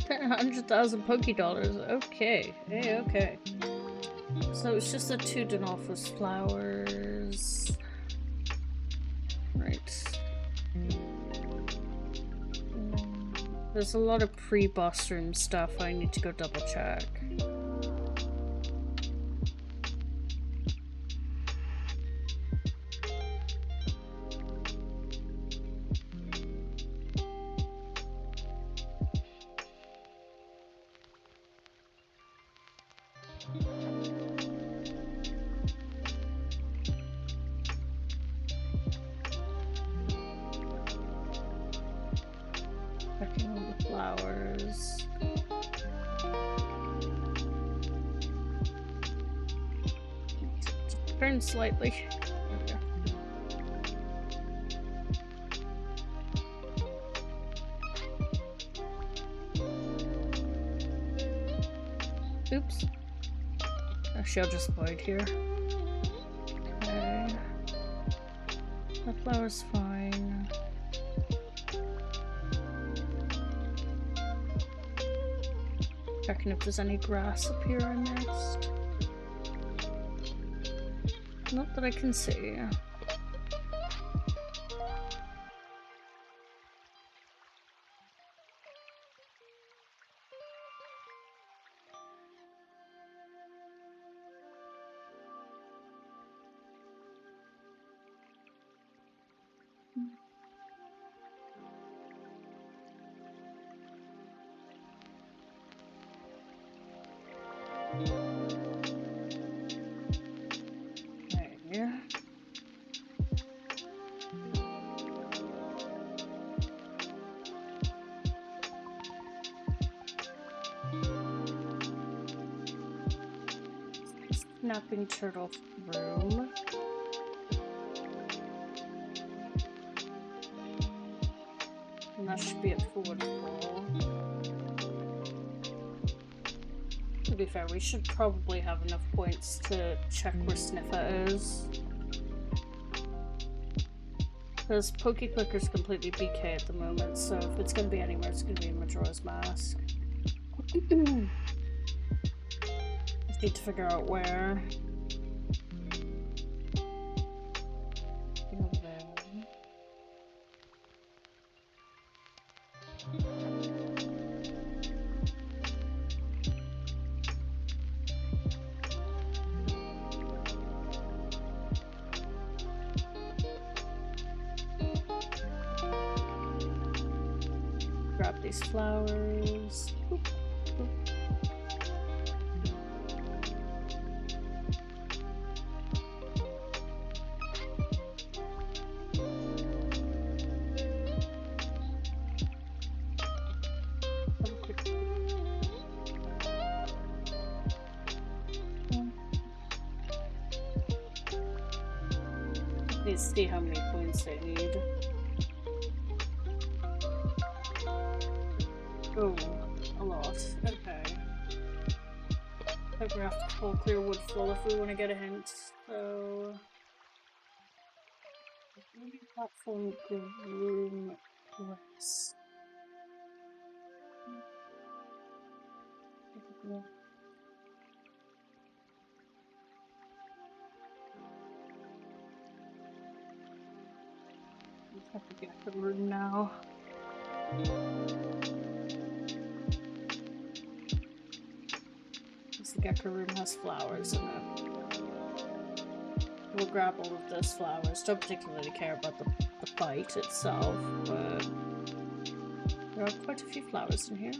$100,000 Poké Dollars. Okay. Hey, okay. So it's just the 2 Denolphos flowers. Right. There's a lot of pre-boss room stuff I need to go double check. Checking all the flowers. Just turn slightly. There we go. Oops. A shell just void here. Okay. The flower's fine. Checking if there's any grass up here I missed. Not that I can see. Okay. Snapping turtle room. And that should be at forward full. To be fair, we should probably have enough points to check where Sniffer is. Because Pokeclicker's completely BK at the moment, so if it's going to be anywhere, it's going to be in Majora's Mask. Just need to figure out where. these flowers. Boop, boop. Have a quick Let's see how many points I need. Oh, a lot. Okay. Hope we have to pull clear wood full if we want to get a hint. So, maybe platform room grass. Let's have to get the room now. The Gecko room has flowers in it. We'll grab all of those flowers. Don't particularly care about the bite itself, but there are quite a few flowers in here.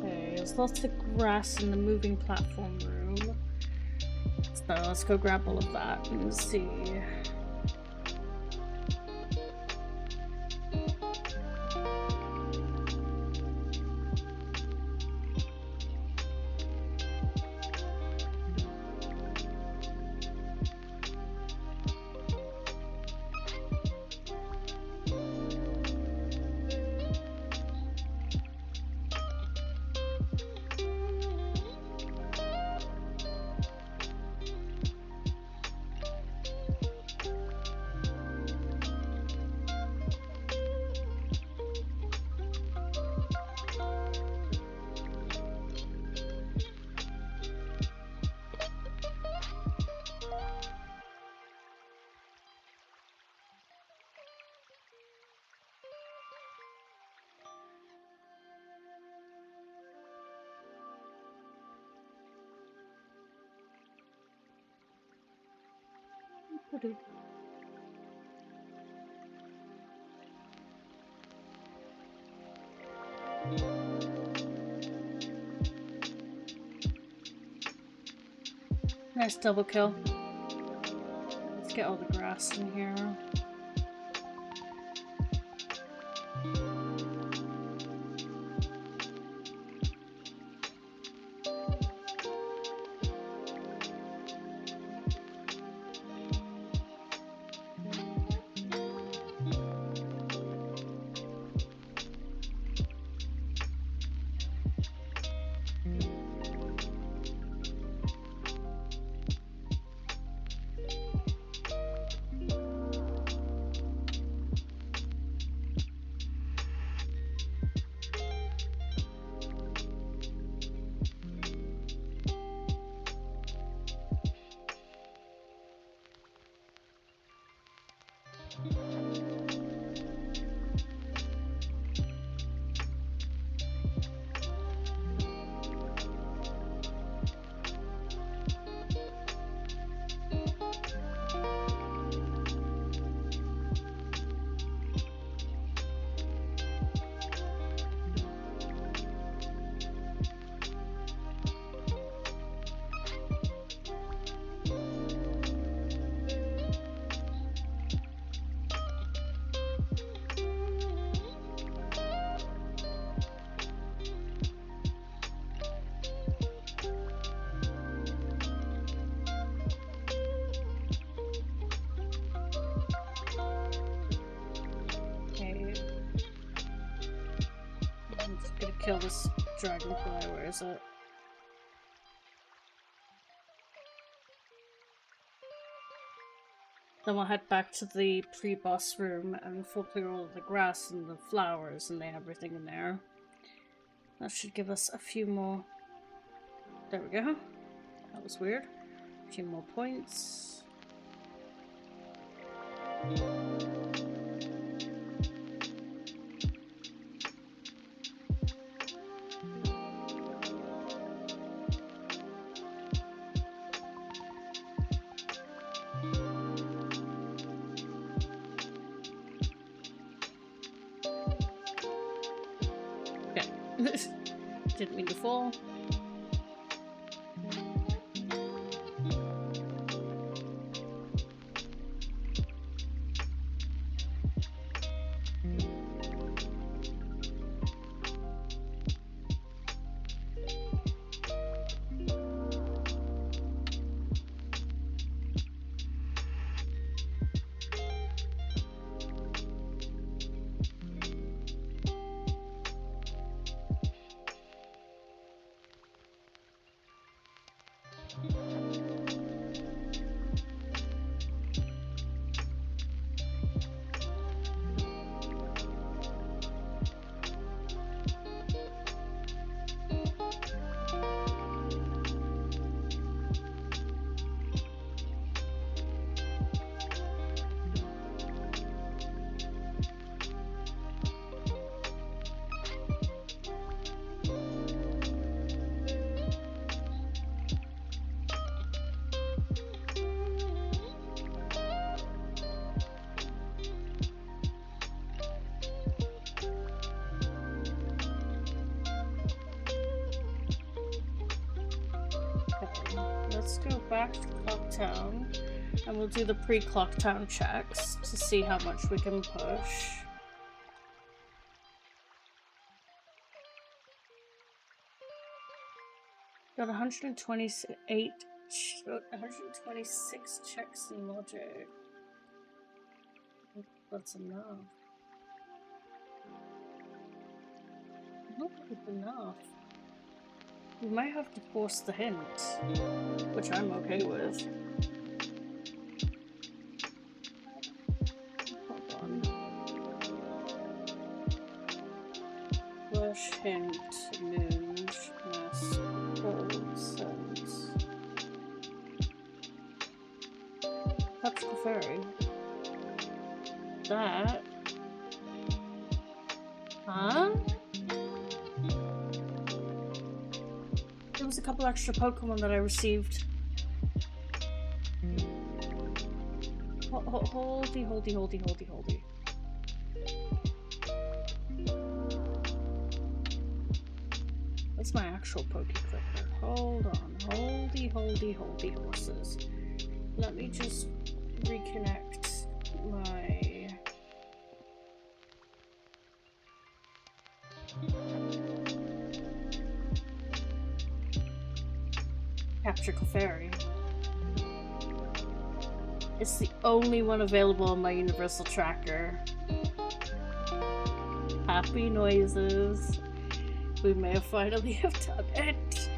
There's lots of grass in the moving platform room. So let's go grab all of that and see. Nice double kill. Let's get all the grass in here. Kill this dragonfly. Where is it? Then we'll head back to the pre-boss room and filter all the grass and the flowers and everything in there. That should give us a few more. There we go. That was weird. A few more points. Didn't mean to fall. Let's go back to Clocktown and we'll do the pre-Clocktown checks to see how much we can push. Got 126 checks in logic. That's enough. Not enough. We might have to force the hint, which I'm okay with. Hold on. Flush, hint, moonge, mask, gold, sense. Popsicle fairy. That. Huh? There was a couple extra Pokemon that I received. Holdy. That's my actual Pokeclicker. Hold on. Holdy horses. Let me just reconnect my... Capture Clefairy. It's the only one available on my universal tracker. Happy noises. We may have finally have done it.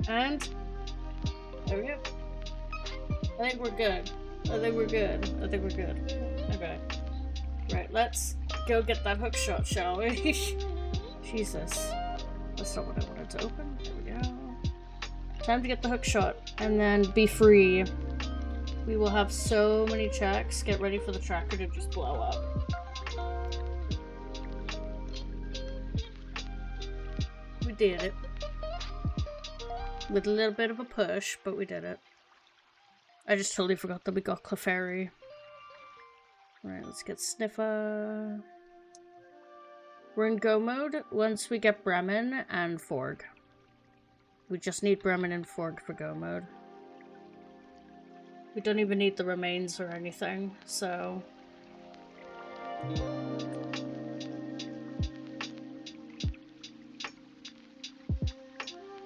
And there we go. I think we're good. Okay. Right, let's go get that hook shot, shall we? Jesus. That's not what I wanted to open. There we go. Time to get the hook shot and then be free. We will have so many checks. Get ready for the tracker to just blow up. We did it. With a little bit of a push, but we did it. I just totally forgot that we got Clefairy. Alright, let's get Sniffer. We're in go mode once we get Bremen and Forg. We just need Bremen and Forg for go mode. We don't even need the remains or anything, so...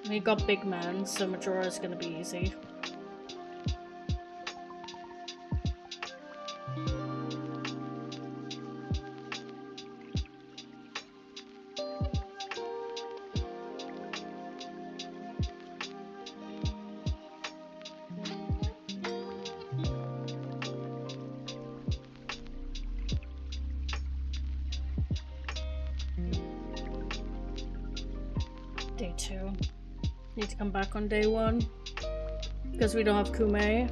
We got Big Man, so Majora is gonna be easy. need to. Need to come back on day 1. Because we don't have Kume.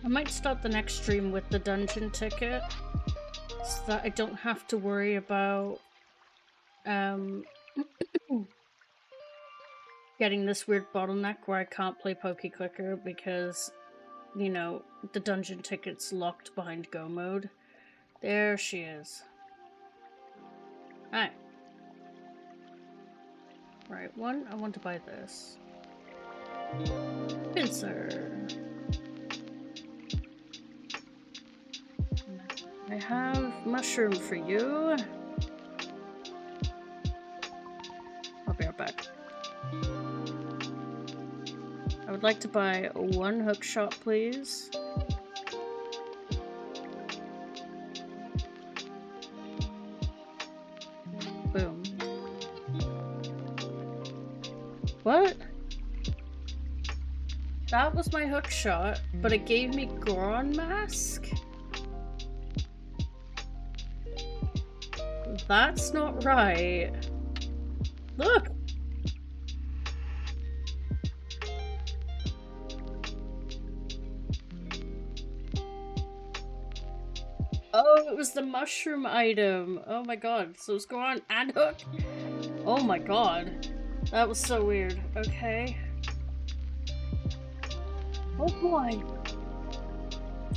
I might start the next stream with the dungeon ticket, so that I don't have to worry about getting this weird bottleneck where I can't play Pokeclicker because, you know, the dungeon ticket's locked behind Go mode. There she is. Hi. Right, one, I want to buy this. Pincer. I have mushroom for you. I'll be right back. I would like to buy 1 hook shot, please. Boom. What? That was my hook shot, but it gave me Goron mask? That's not right. Look! Oh, it was the mushroom item. Oh my god. So it's Goron and Hook? Oh my god. That was so weird. Okay. Oh boy.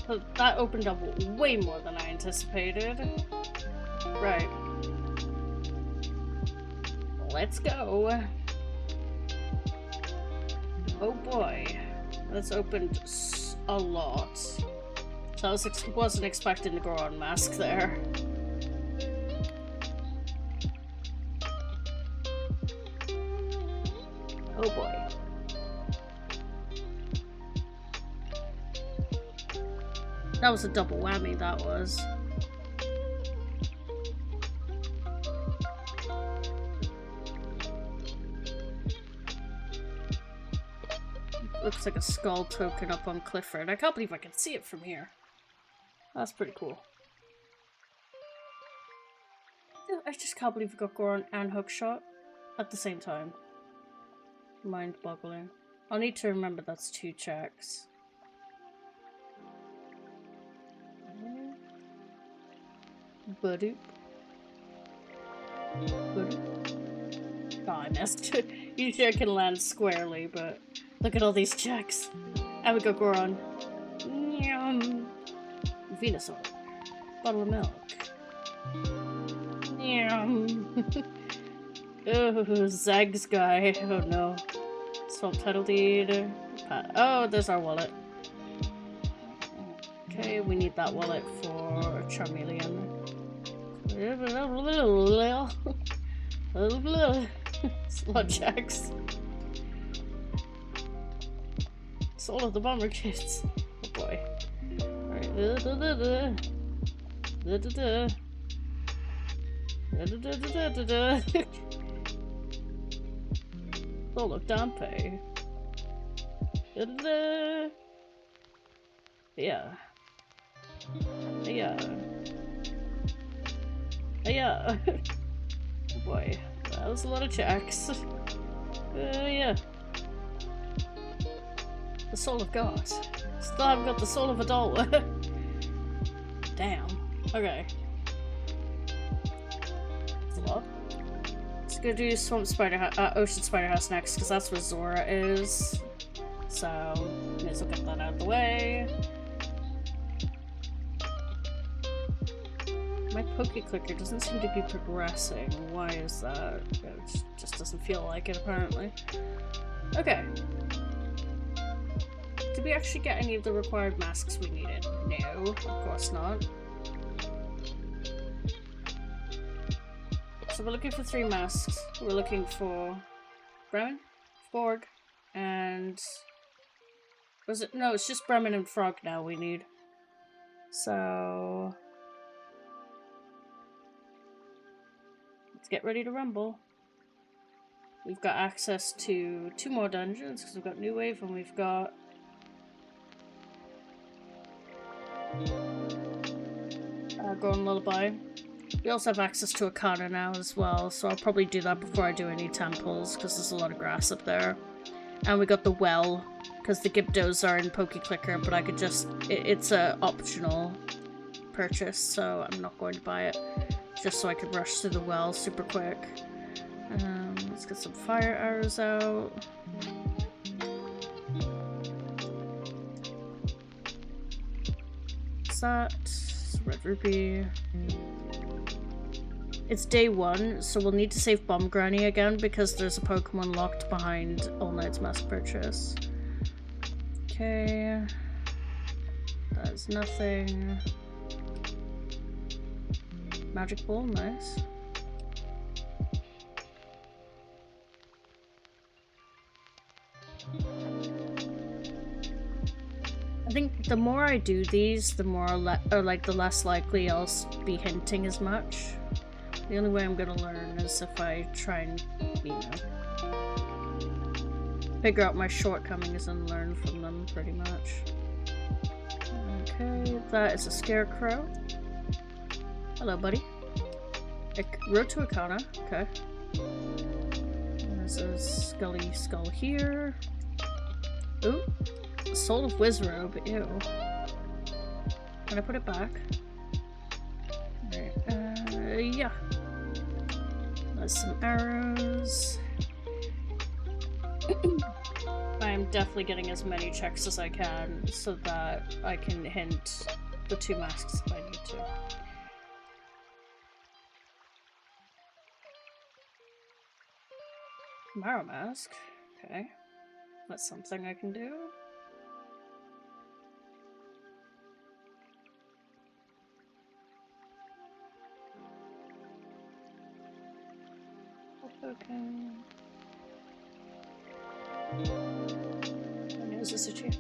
So that opened up way more than I anticipated. Right. Let's go. Oh boy. That's opened a lot. So I wasn't expecting the Goron mask there. Oh boy. That was a double whammy, that was. Looks like a skull token up on Clifford. I can't believe I can see it from here. That's pretty cool. I just can't believe we got Goron and Hookshot at the same time. Mind-boggling. I'll need to remember that's 2 checks. Badoop. Badoop. Oh, I missed. Usually I can land squarely, but look at all these checks. And we got Goron. Yum. Venusaur. Bottle of milk. Yum. Oh, Zag's guy. Oh no. Swamp title deed. Oh, there's our wallet. Okay, we need that wallet for Charmeleon. Slot checks. Soul of the Bomber Kids. Oh boy. Alright. Soul of Dampe. Yeah. Yeah. Yeah. Oh boy. That was a lot of checks. Yeah. The Soul of God. Still haven't got the Soul of Adult. Damn. Okay. It's a lot. Let's go do Ocean Spider House next, because that's where Zora is. So, may as well get that out of the way. My Pokeclicker doesn't seem to be progressing. Why is that? It just doesn't feel like it, apparently. Okay. Did we actually get any of the required masks we needed? No, of course not. So we're looking for 3 masks. We're looking for Bremen, Forg, and... was it? No, it's just Bremen and Frog now we need. So... let's get ready to rumble. We've got access to 2 more dungeons, because we've got New Wave and we've got... Golden Lullaby. We also have access to Akana now as well, so I'll probably do that before I do any temples, because there's a lot of grass up there. And we got the well, because the Gyptos are in Pokeclicker, but I could just... it's a optional purchase, so I'm not going to buy it. Just so I could rush through the well super quick. Let's get some fire arrows out. What's that? It's red rupee. It's day 1, so we'll need to save Bomb Granny again because there's a Pokemon locked behind All Knight's Mask Purchase. Okay. That is nothing. Magic Ball, nice. I think the more I do these, the more the less likely I'll be hinting as much. The only way I'm gonna learn is if I try and, you know, figure out my shortcomings and learn from them, pretty much. Okay, that is a Scarecrow. Hello, buddy. Road to Akana. Okay. There's a Scully Skull here. Ooh. Soul of Wizrobe. Ew. Can I put it back? Alright, yeah. There's some arrows. I am definitely getting as many checks as I can so that I can hint the 2 masks if I need to. Marrow Mask. Okay. That's something I can do. Okay. My nose is itchy.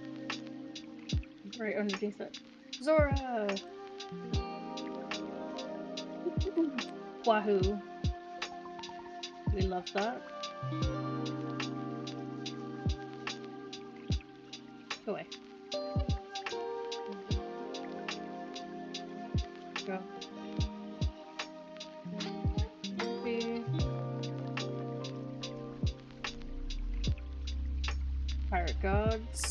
Right underneath it. Zora! Wahoo! We love that. Go away. Go. Pirate Gods.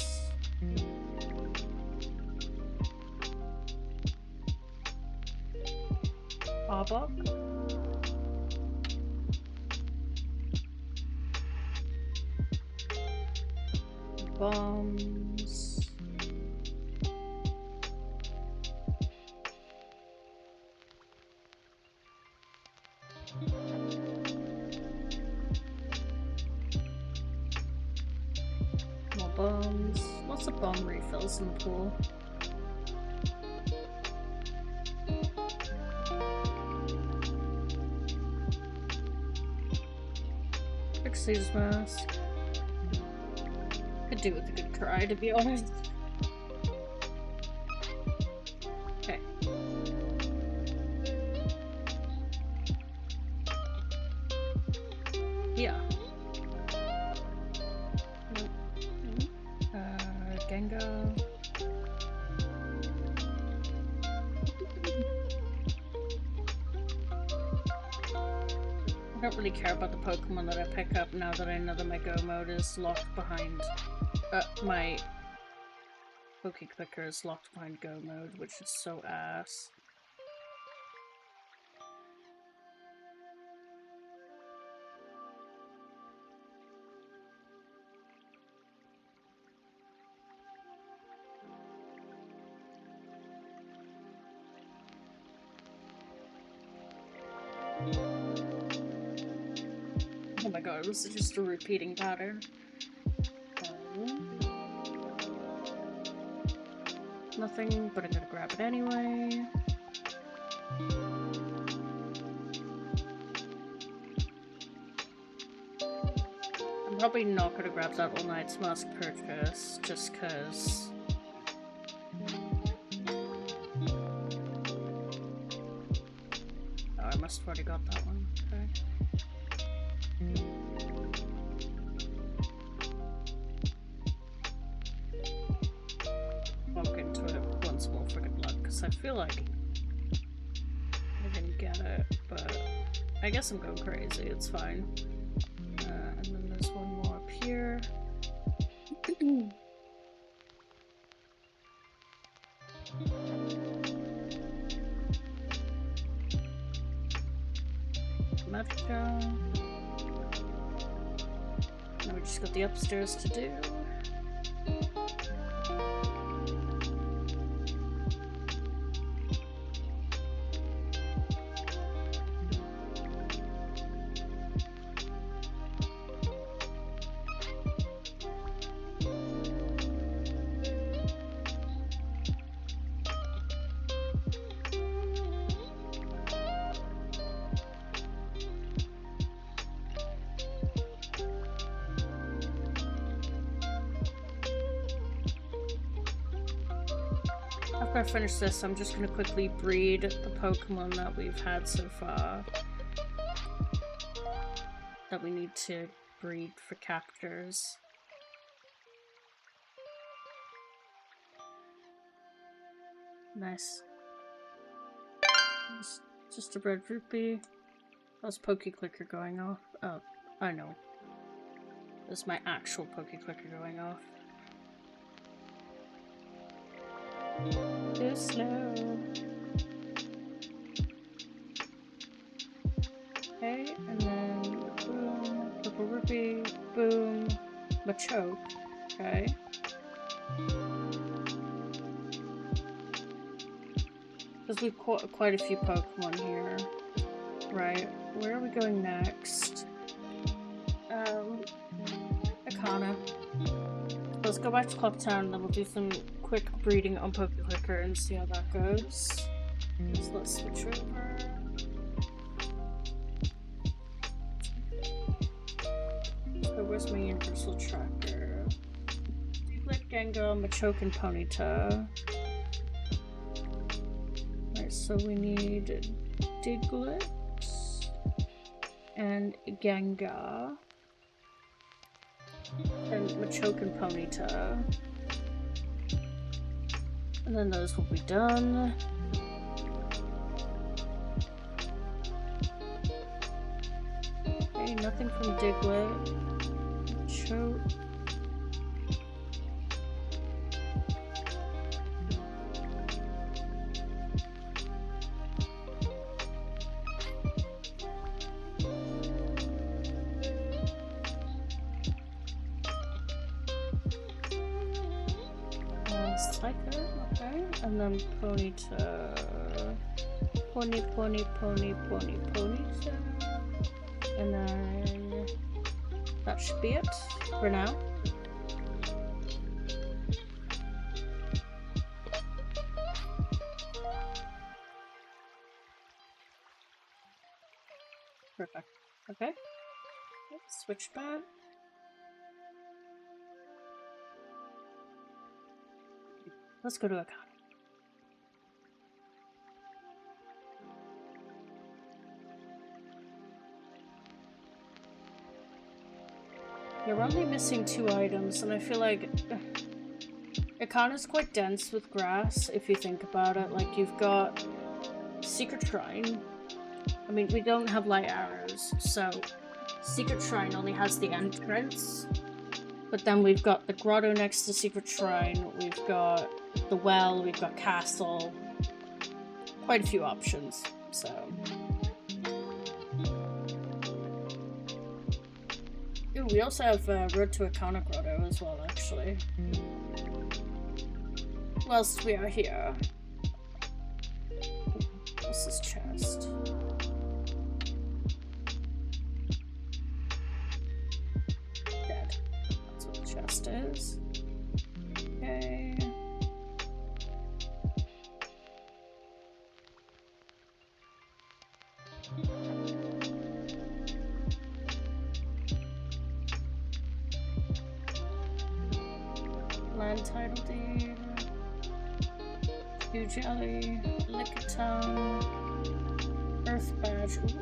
Arbok. Bombs. More bombs. Lots of bomb refills in the pool. Pixie's Mask. Could do with a good cry, to be honest. Okay. Yeah. Gengar. I don't really care about the Pokemon that I pick up now that I know that my Go mode is locked behind. My Pokeclicker is locked behind Go mode, which is so ass. Oh my god, this is just a repeating pattern. Nothing, but I'm gonna grab it anyway. I'm probably not gonna grab that All Knight's Mask purchase, just cause... Oh, I must have already got that one. Okay. Walk into it once more for good luck, because I feel like I didn't get it, but I guess I'm going crazy, it's fine. And then there's one more up here. Magic Gel. Now we just got the upstairs to do. After I finish this, I'm just going to quickly breed the Pokemon that we've had so far. That we need to breed for captures. Nice. Just a red rupee. How's Pokeclicker going off? Oh, I know. This is my actual Pokeclicker going off. Too slow. Okay, and then boom, purple rupee, boom, Machoke. Okay. Because we've caught quite a few Pokemon here. Right, where are we going next? Akana. Let's go back to Clocktown and then we'll do some quick breeding on Pokeclicker and see how that goes. So let's switch over. So where's my universal tracker? Diglett, Gengar, Machoke, and Ponyta. Alright, so we need Diglett and Gengar. And Machoke and Ponyta. And then those will be done. Okay, nothing from Diglett. Machoke. Okay, and then Ponyta. Ponyta. And then that should be it for now. Perfect. Okay. Switch back. Let's go to Akana. You're only missing 2 items, and I feel like Akana's quite dense with grass, if you think about it. Like, you've got Secret Shrine. I mean, we don't have light arrows, so Secret Shrine only has the entrance. But then we've got the grotto next to Secret Shrine, we've got the well, we've got castle. Quite a few options, so... Ooh, we also have Road to Akana Grotto as well, actually. Whilst we are here... What's this chest? land title deed, Dew Jelly, Lickitung, Earth Badge, ooh.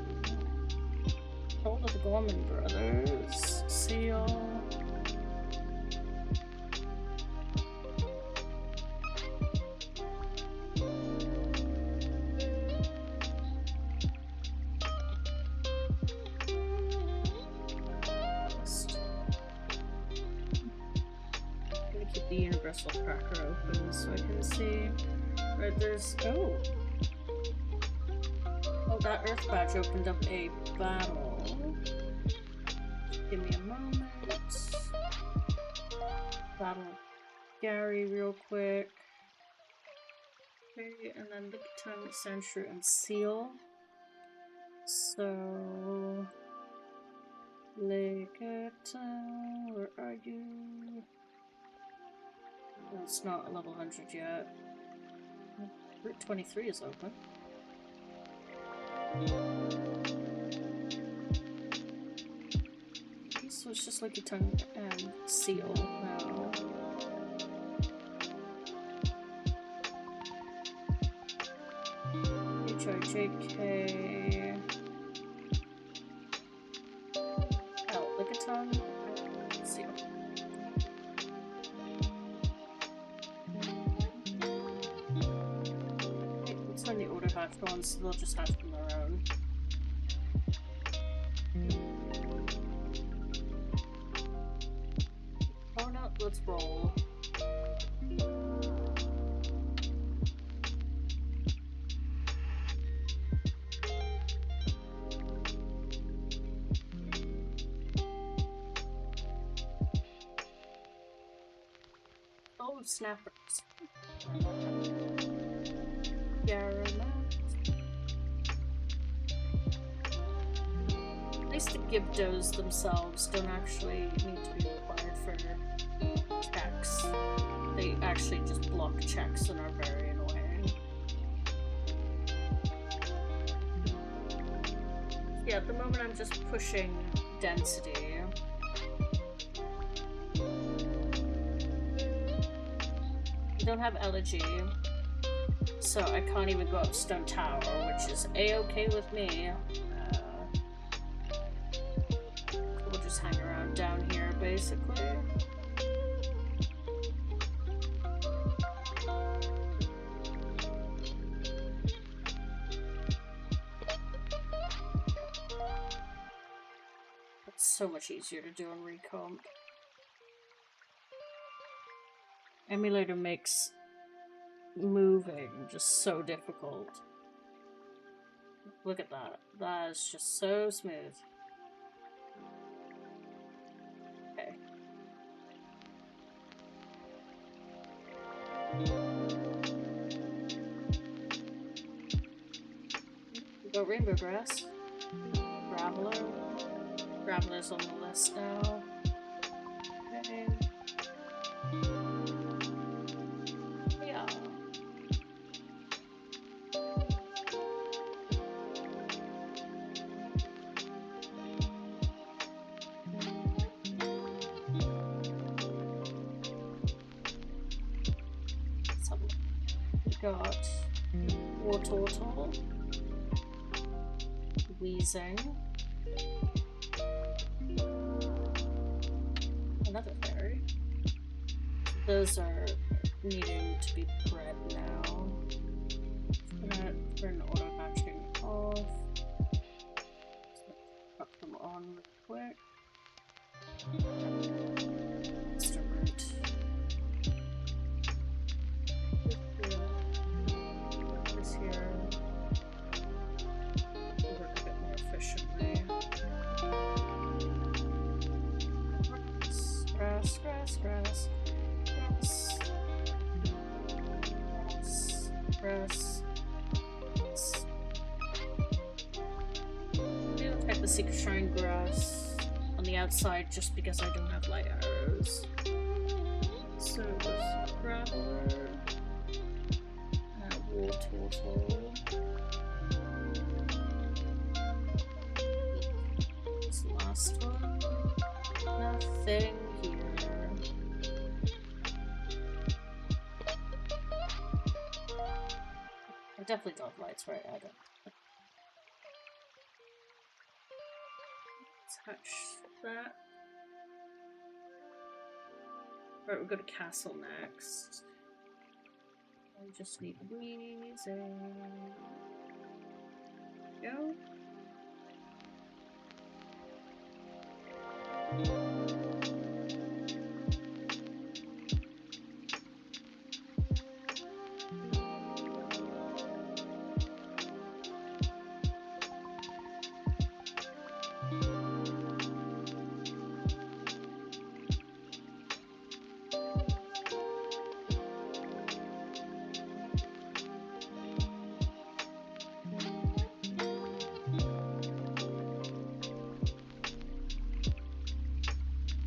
Hold of the Gorman Brothers, Seal. The universal tracker open so I can see. Right, there's oh, that Earth Badge opened up a battle. Give me a moment. Battle Gary real quick. Okay, and then Lickitung, Sandshrew, and Seal. So Lickitung, where are you? It's not level 100 yet. Route 23 is open. So it's just Lickitung and Seal now. HIJK. Oh, Lickitung and Seal. Turn the order hatch on, so they'll just hatch on their own. Oh no, let's roll. Oh, snappers. At least the Gibdos themselves don't actually need to be required for checks. They actually just block checks and are very annoying. Yeah, at the moment I'm just pushing density. I don't have elegy, so I can't even go up Stone Tower, which is a-okay with me. We'll just hang around down here, basically. It's so much easier to do on Recomp. Emulator makes moving just so difficult. Look at that. That is just so smooth. Okay. We got Rainbow Grass. Graveler. Graveler's on the list now. Okay. Yeah. Let's have a look. We got Wartortle, Weezing, another fairy. Those are needing to be bred now. I'm gonna turn auto hatching off. Pop them on real quick. Monster root. This here. We'll work a bit more efficiently. Grass, grass, grass. Grass. I'll take the Secret Shrine grass on the outside just because I don't have light arrows. So it was Graveler, Wartortle. This last one. Nothing here. definitely don't have lights, right? I don't. Touch that. Right, we'll go to castle next. I just need music. Go.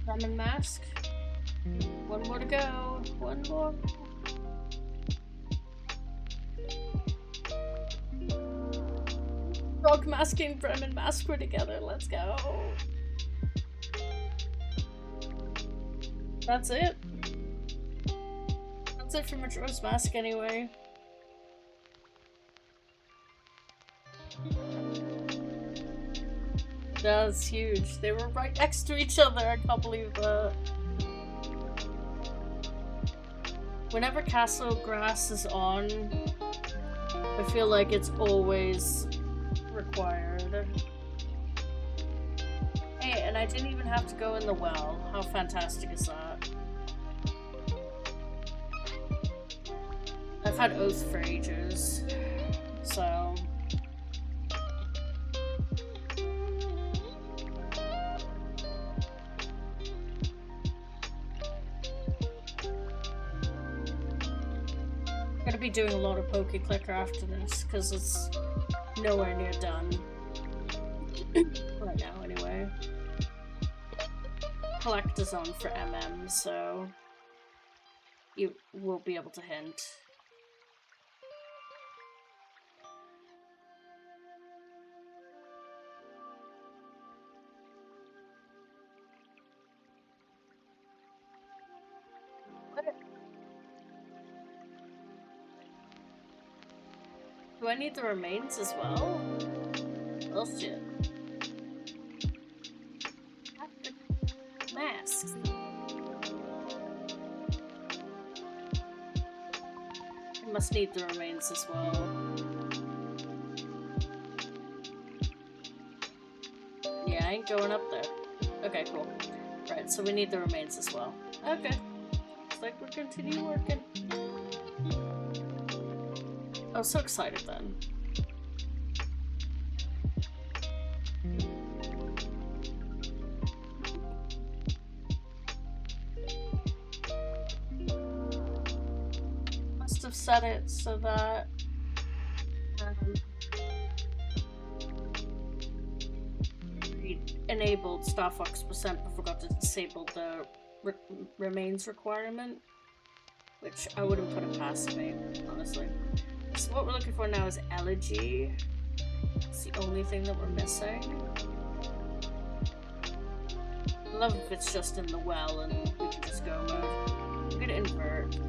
Lemon mask. One more to go. One more. Frog mask and Bremen mask were together. Let's go. That's it. That's it for Majora's Mask anyway. That's huge. They were right next to each other. I can't believe that. Whenever Castle Grass is on, I feel like it's always required. Hey, and I didn't even have to go in the well. How fantastic is that? I've had Oath for ages, so... I'm gonna be doing a lot of Pokeclicker after this, because it's nowhere near done. Right now, anyway. Collector's on for MM, so you will be able to hint. Do I need the remains as well? Oh shit. Masks. I must need the remains as well. Yeah, I ain't going up there. Okay, cool. Right, so we need the remains as well. Okay. Looks like we'll continue working. I was so excited then. Must have set it so that we enabled Star Fox percent but forgot to disable the remains requirement, which I wouldn't put it past me, honestly. So what we're looking for now is elegy. It's the only thing that we're missing. I love if it's just in the well and we can just go mode. I'm gonna invert.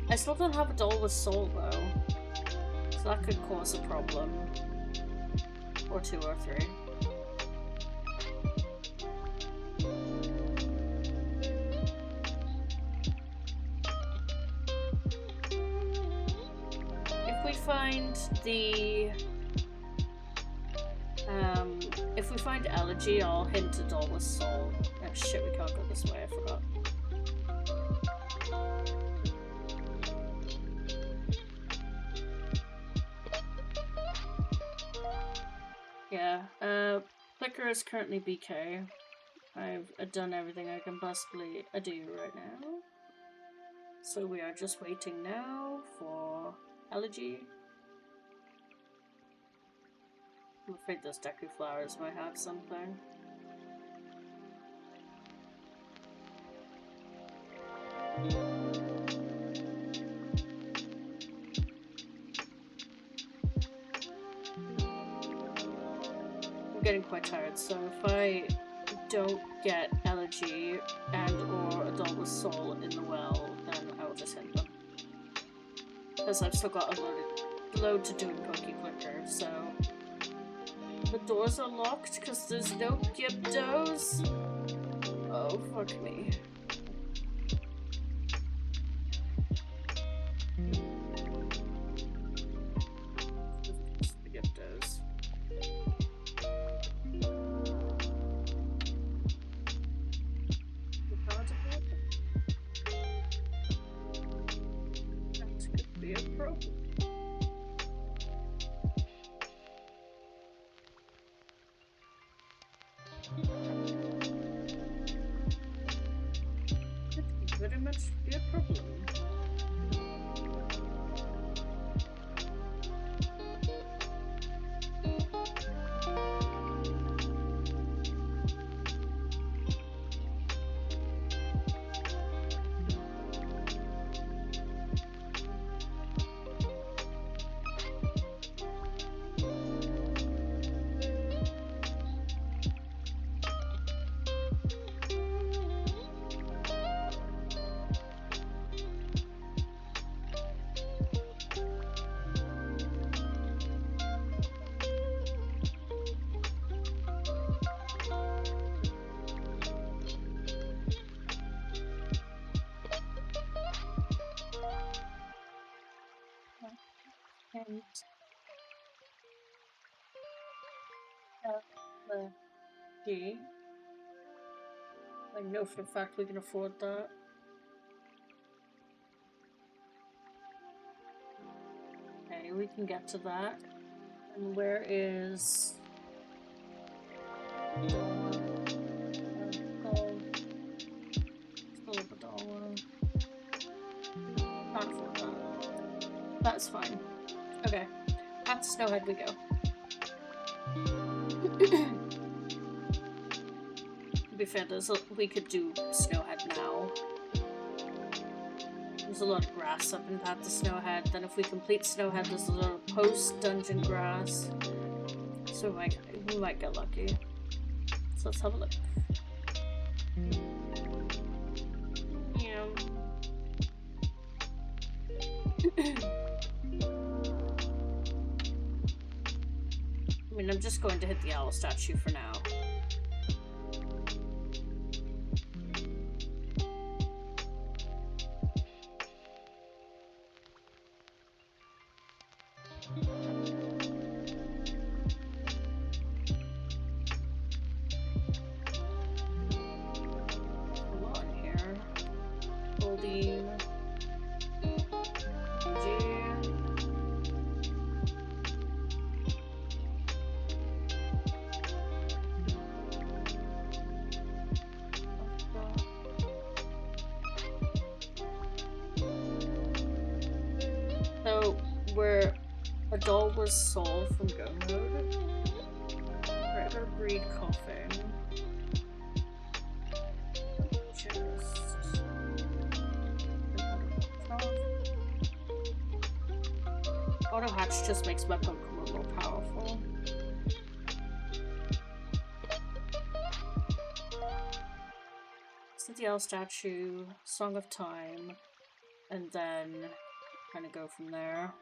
I still don't have a doll with soul though, so that could cause a problem. Or 2 or 3. If we find elegy, I'll hint a doll with soul. Oh shit, we can't go this way, I forgot. Yeah, Clicker is currently BK. I've done everything I can possibly do right now. So we are just waiting now for elegy. I'm afraid those Deku flowers might have something. I'm getting quite tired, so if I don't get elegy and or a doll with soul in the well, then I will just hit them. Because I've still got a load to do in Pokeclicker, so... The doors are locked because there's no Gyptos? Oh, fuck me. The Gyptos. That could be a problem. It could very much be a problem. And the key. I know for a fact we can afford that. Okay, we can get to that. And where is... Can't afford that. That's fine. Okay. Back to Snowhead we go. To be fair, we could do Snowhead now. There's a lot of grass up in Path to Snowhead. Then if we complete Snowhead, there's a lot of post-dungeon grass. So we might get lucky. So let's have a look. Yeah. I mean, I'm just going to hit the owl statue for now. Was Soul from Go Mode. Regular breed coughing. Just Auto Hatch just makes my Pokemon more powerful. CDL statue, Song of Time, and then kind of go from there.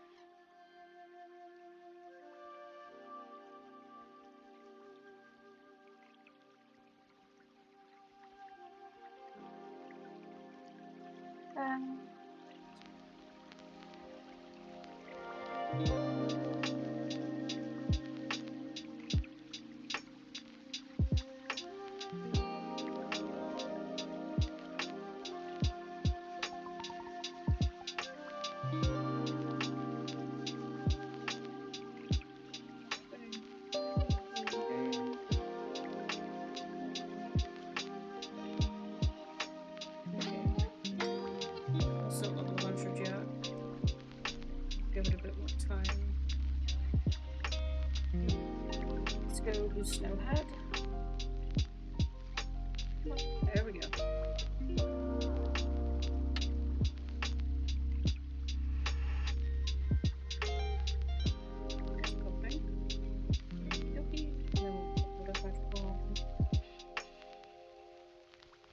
Snowhead. There we go.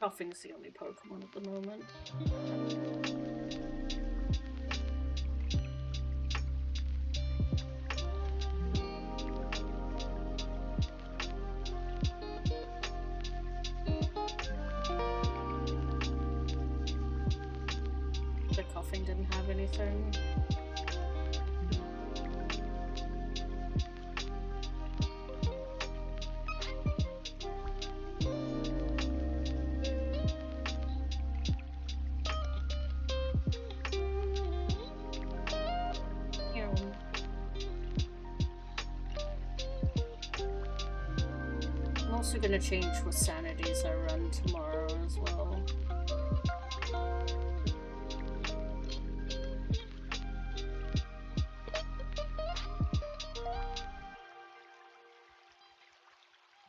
Coughing's the only Pokemon at the moment. didn't have anything. I'm also gonna change what sanities I run tomorrow as well.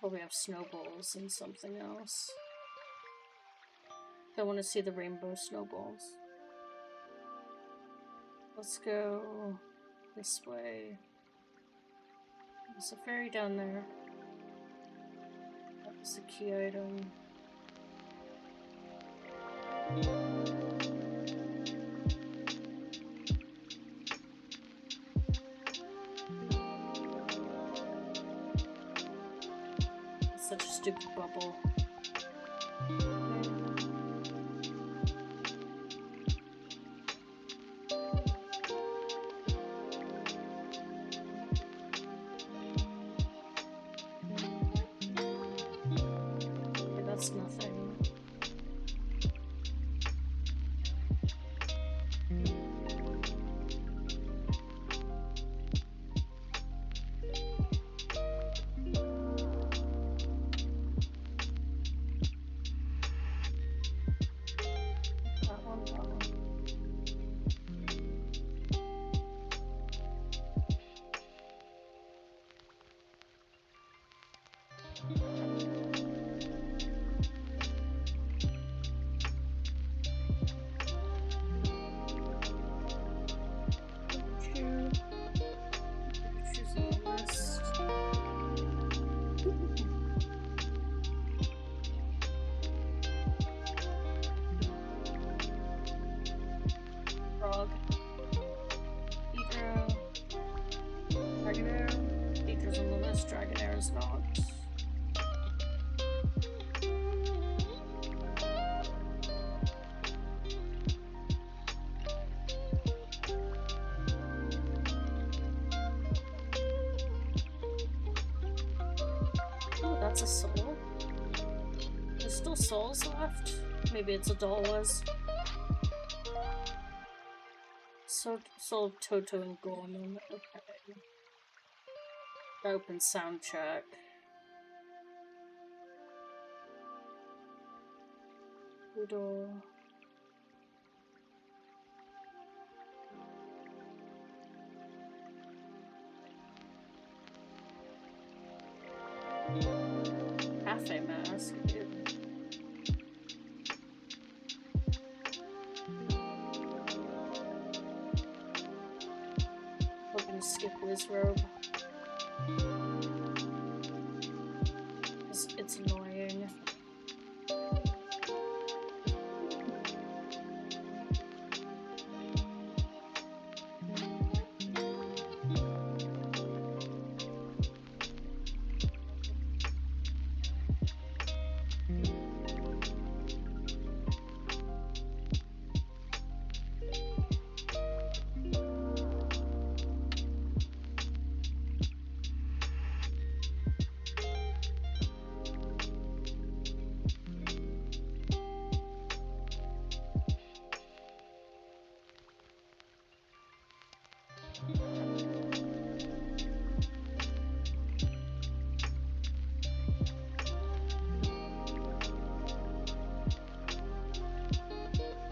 Probably have snowballs and something else. I want to see the rainbow snowballs. Let's go this way. There's a ferry down there. That's a key item. It's such a stupid bubble. That's nothing. That one, that one. Frog. Eater. Dragonair. Eater's on the list, Dragonair is not. Oh, that's a soul. There's still souls left? Maybe it's a Dolwas. Soul of Toto and Gorman. Okay. Open sound check. Udor. Cafe mask. Ew. Hoping to skip Wizrobe. It's annoying.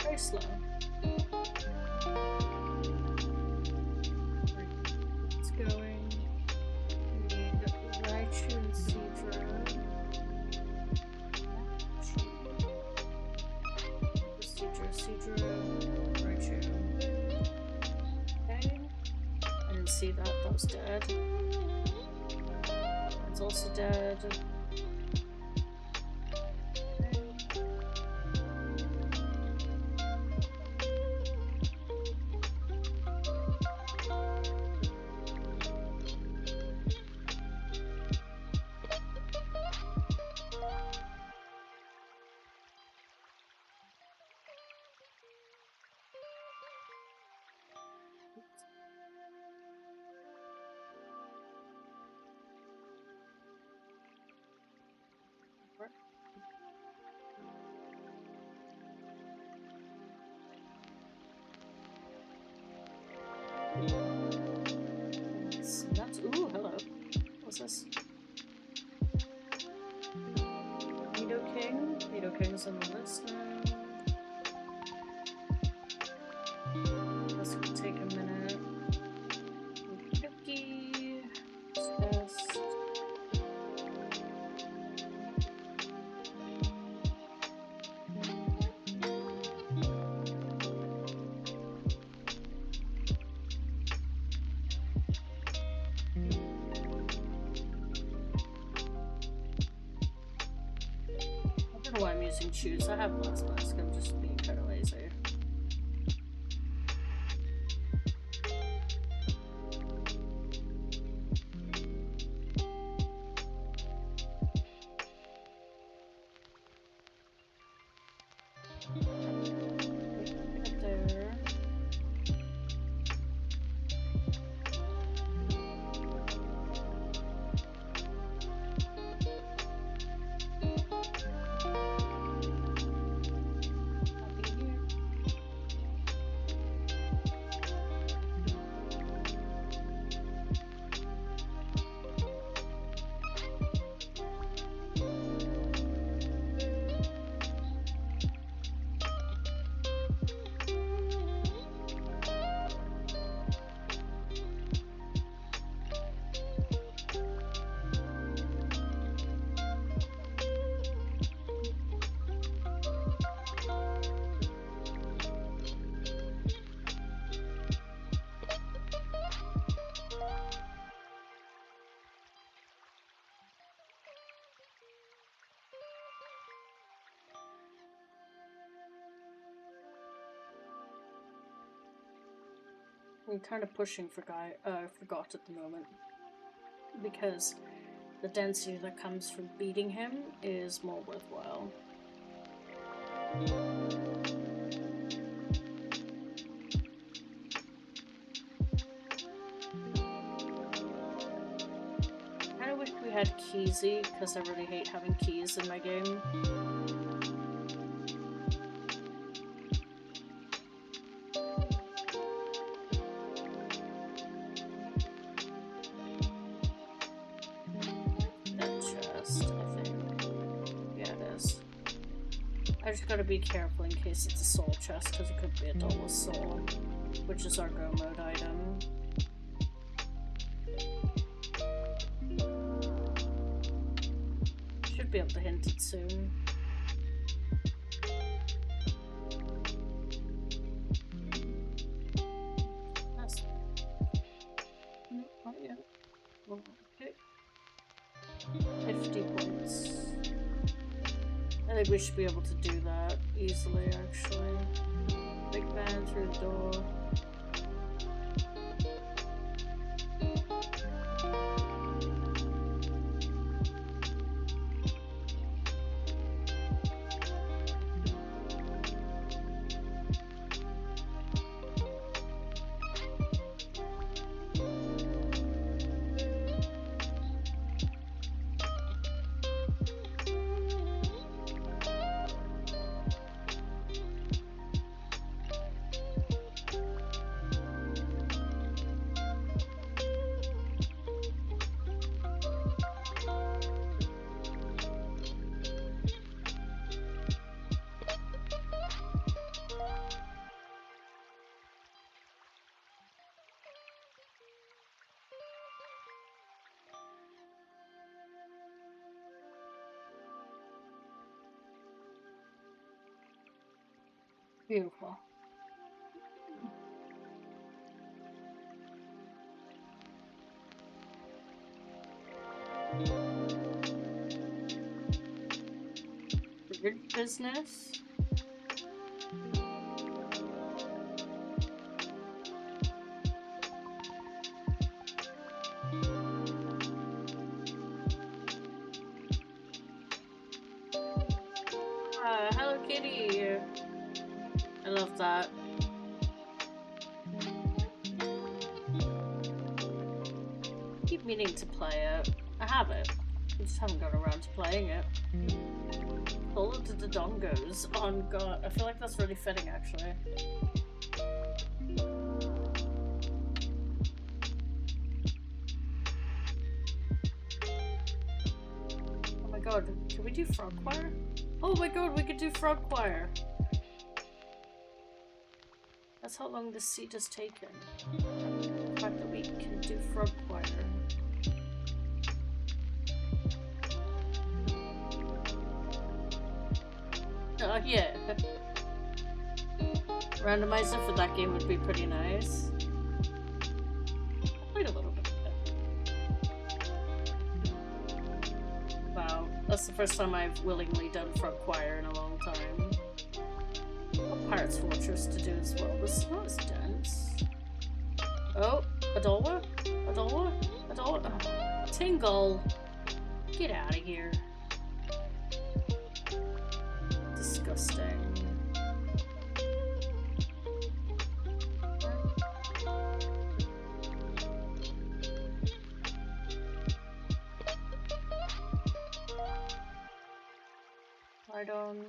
Very slow. It's going. We need Raichu and Seadra. Seadra, Raichu. Okay. I didn't see that, that was dead. That's also dead. is this? Nido King's on the list now. This could take a minute. Okey-dokey. Discussed. I don't know why I'm using shoes. I have Blast Mask. I'm just being kind of lazy. I'm kind of pushing for Forgot at the moment, because the density that comes from beating him is more worthwhile. I kind of wish we had Keysy, because I really hate having keys in my game. I just gotta be careful in case it's a soul chest, because it could be a double soul, which is our go mode item. Should be able to hint it soon. That's... not yet. Okay. 50 points. I think we should be able to do that easily, actually. Big man through the door. Beautiful. Weird business. Hello Kitty. I love that. Keep meaning to play it. I have it. I just haven't got around to playing it. All of the Dodongos on God. I feel like that's really fitting, actually. god, can we do frog choir? Oh my god, we could do frog choir! That's how long this seat has taken. The fact that we can do frog choir. Yeah. Randomizer for that game would be pretty nice. Played a little bit of it. Wow, that's the first time I've willingly done frog choir in a long time. Got Pirate's Fortress to do as well, but it's not as dense. Oh, Adolwa? Adolwa? Adolwa? Oh, Tingle! Get out of here. Disgusting. Right on.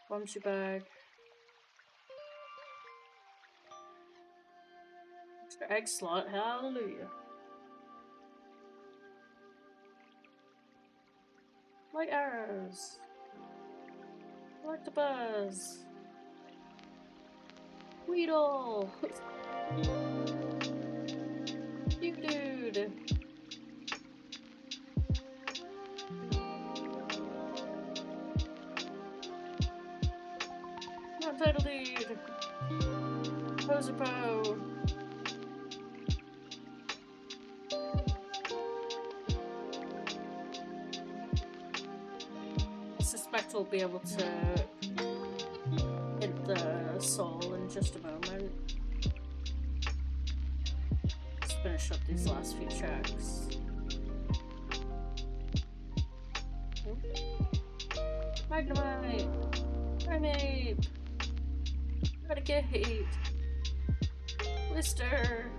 Bumsy bag. Extra egg slot. Hallelujah. Light arrows. I like the buzz. Weedle. You dude. Not title deed. Poser Poe. I suspect we'll be able to hit the soul in just a moment. Let's finish up these last few tracks. Magnemite! Primeape! Eradicate! Blister!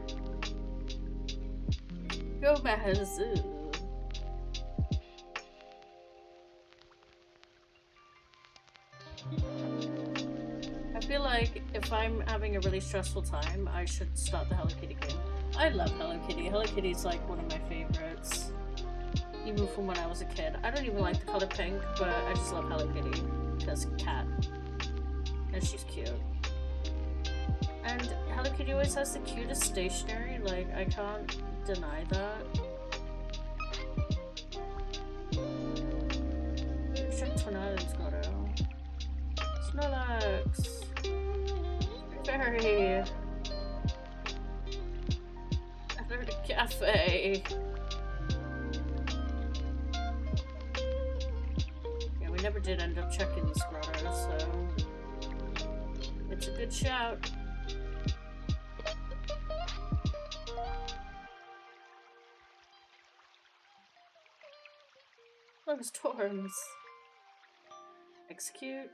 Gomez! I feel like if I'm having a really stressful time, I should start the Hello Kitty game. I love Hello Kitty. Hello Kitty's like one of my favorites. Even from when I was a kid. I don't even like the color pink, but I just love Hello Kitty. Because cat. And she's cute. And Hello Kitty always has the cutest stationery, like, I can't deny that. Check Tornado's got out. Snorlax! Fairy! Another cafe! Yeah, we never did end up checking this grotto, so it's a good shout. Storms. Execute.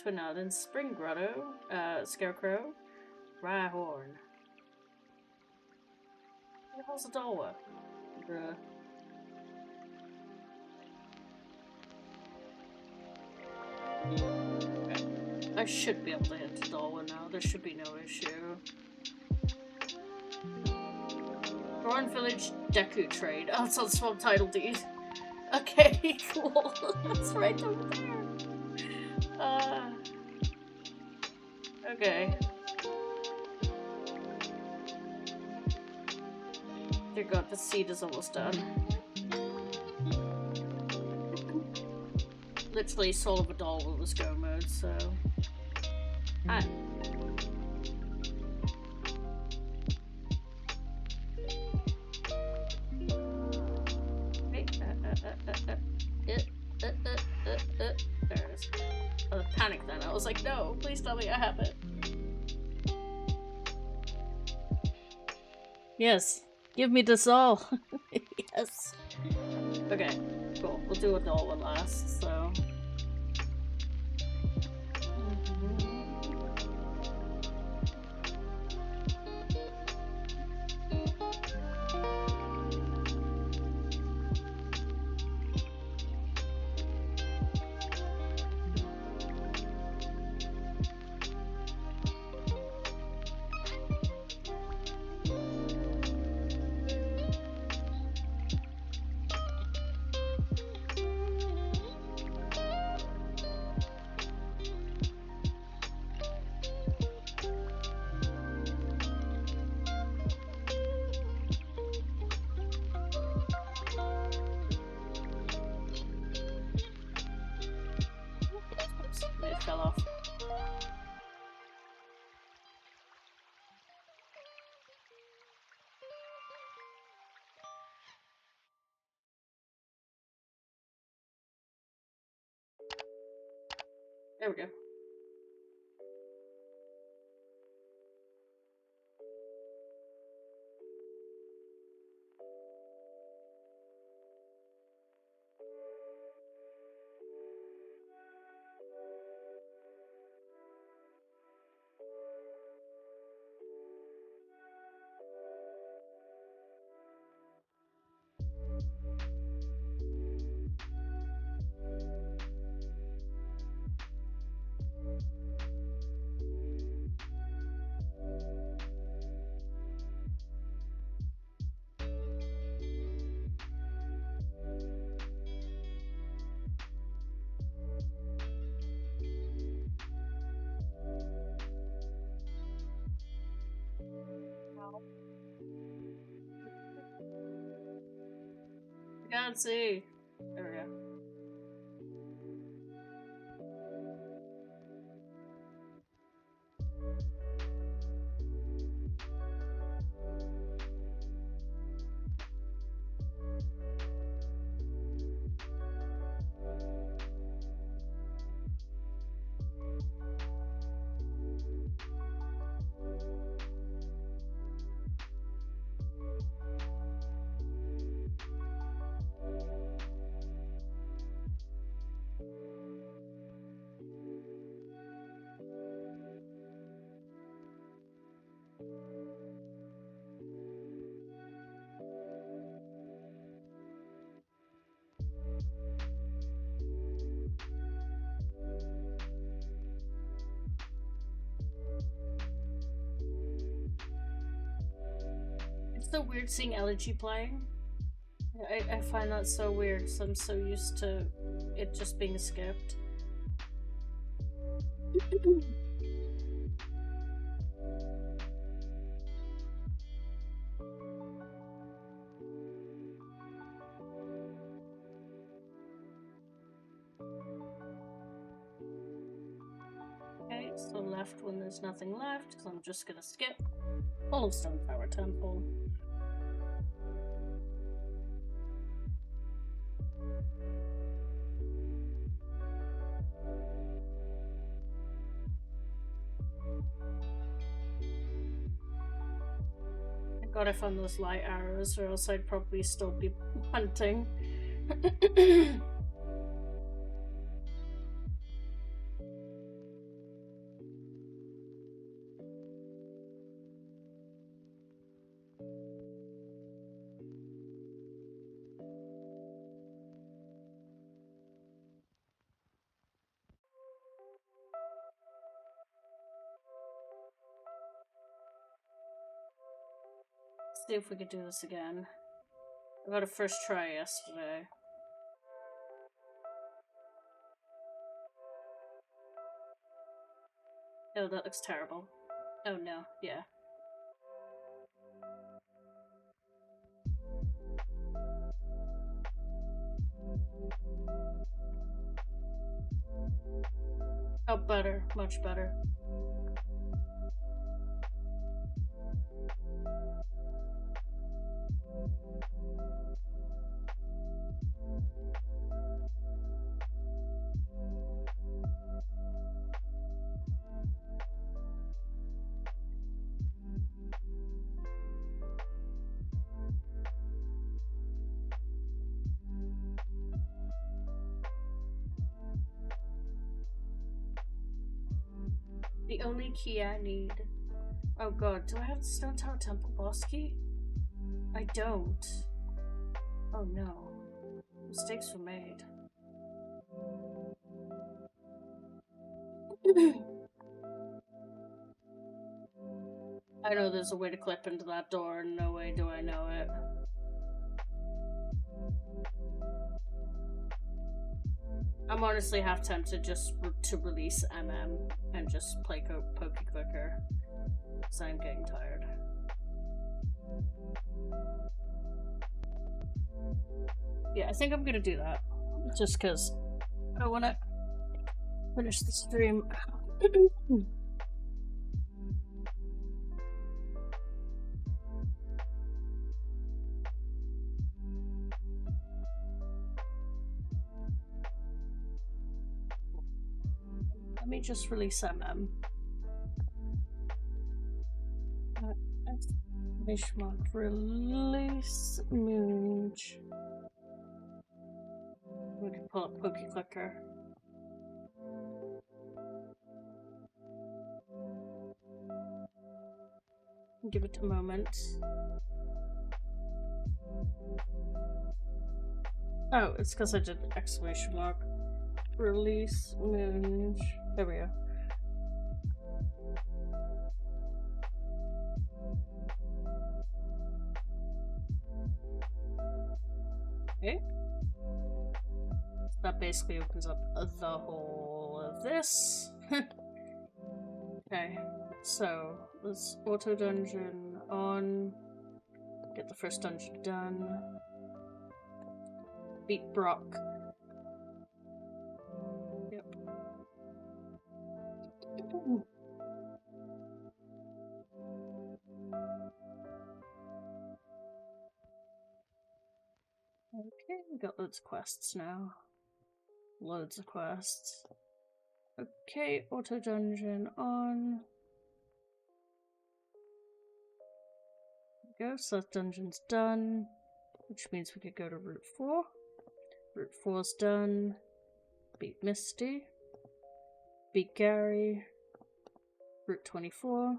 Twinaldin Spring Grotto. Scarecrow. Rhyhorn. Where the hell's Adolwa? Bruh. Okay. I should be able to hit Adolwa now. There should be no issue. Goron Village Deku Trade. Oh, it's on Swamp Title Deed. Okay, cool. That's right over there. Okay. Dear God, the seed is almost done. Literally, Soul of a Doll was go mode, so. Hi. There it is. I panicked then. I was like, no, please tell me I have it. Yes. Give me this all. Yes. Okay, cool. We'll do a doll one last, so. There we go. I can't see. There we go. It's so weird seeing Elegy playing. I find that so weird because I'm so used to it just being skipped. Okay, so left when there's nothing left, because I'm just gonna skip. Stone Tower Temple. Thank God I found those light arrows, or else I'd probably still be hunting. See if we could do this again. I got a first try yesterday. Oh, that looks terrible. Oh no, yeah. Oh, better. Much better. The only key I need. Oh god, do I have the Stone Tower Temple boss key? I don't. Oh no. Mistakes were made. I know there's a way to clip into that door, and no way do I know it. I'm honestly half tempted just to release MM and just play Pokeclicker, because I'm getting tired. Yeah, I think I'm gonna do that, just because I want to finish the stream. me just release MM. Exclamation mark, release Moonge. We can pull up Pokeclicker. Give it a moment. Oh, it's because I did exclamation mark. Release Moonge. There we go. Okay. So that basically opens up the whole of this. Okay, so let's auto dungeon on. Get the first dungeon done. Beat Brock. Yep. Okay, we got loads of quests now. Loads of quests. Okay, auto dungeon on. There we go, so that dungeon's done, which means we could go to Route 4. Route 4's done. Beat Misty. Beat Gary. Route 24.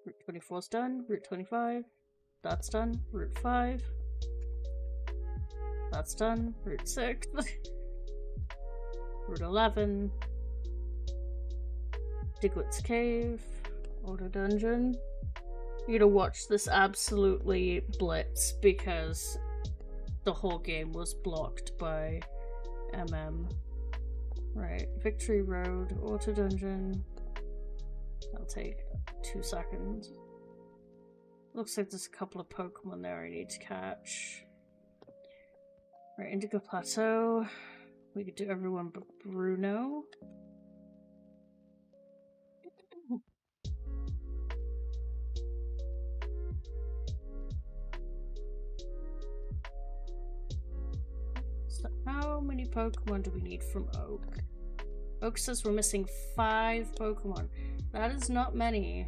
Route 24's done. Route 25. That's done. Route 5. That's done. Route 6. Route 11. Digwit's Cave. Auto Dungeon. You're gonna watch this absolutely blitz because the whole game was blocked by MM. Right, Victory Road, Auto Dungeon. That'll take 2 seconds. Looks like there's a couple of Pokemon there I need to catch. Right, Indigo Plateau. We could do everyone but Bruno. So how many Pokemon do we need from Oak? Oak says we're missing 5 Pokemon. That is not many.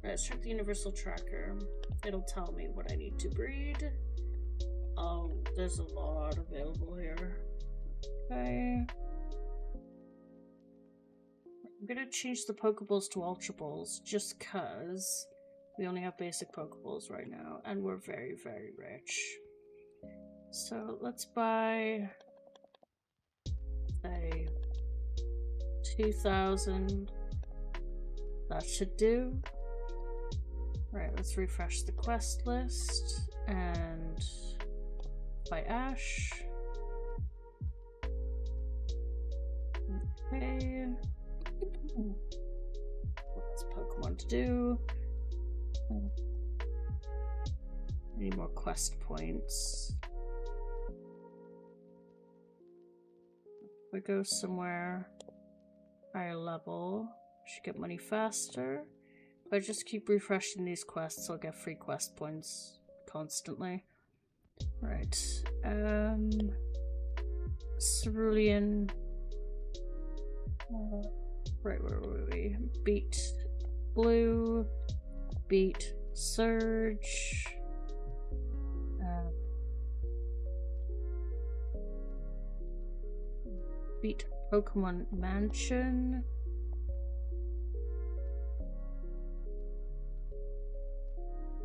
Right, let's check the Universal Tracker. It'll tell me what I need to breed. Oh, there's a lot available here. Okay. I'm gonna change the Pokeballs to Ultra Balls just cause we only have basic Pokeballs right now and we're very, very rich. So let's buy, say, 2,000. That should do. Right, let's refresh the quest list and buy Ash. Okay. What's Pokemon to do? Need more quest points. We go somewhere higher level. Should get money faster. If I just keep refreshing these quests, I'll get free quest points constantly. Right. Cerulean. Right, where were we? Beat Blue. Beat Surge. Beat Pokemon Mansion.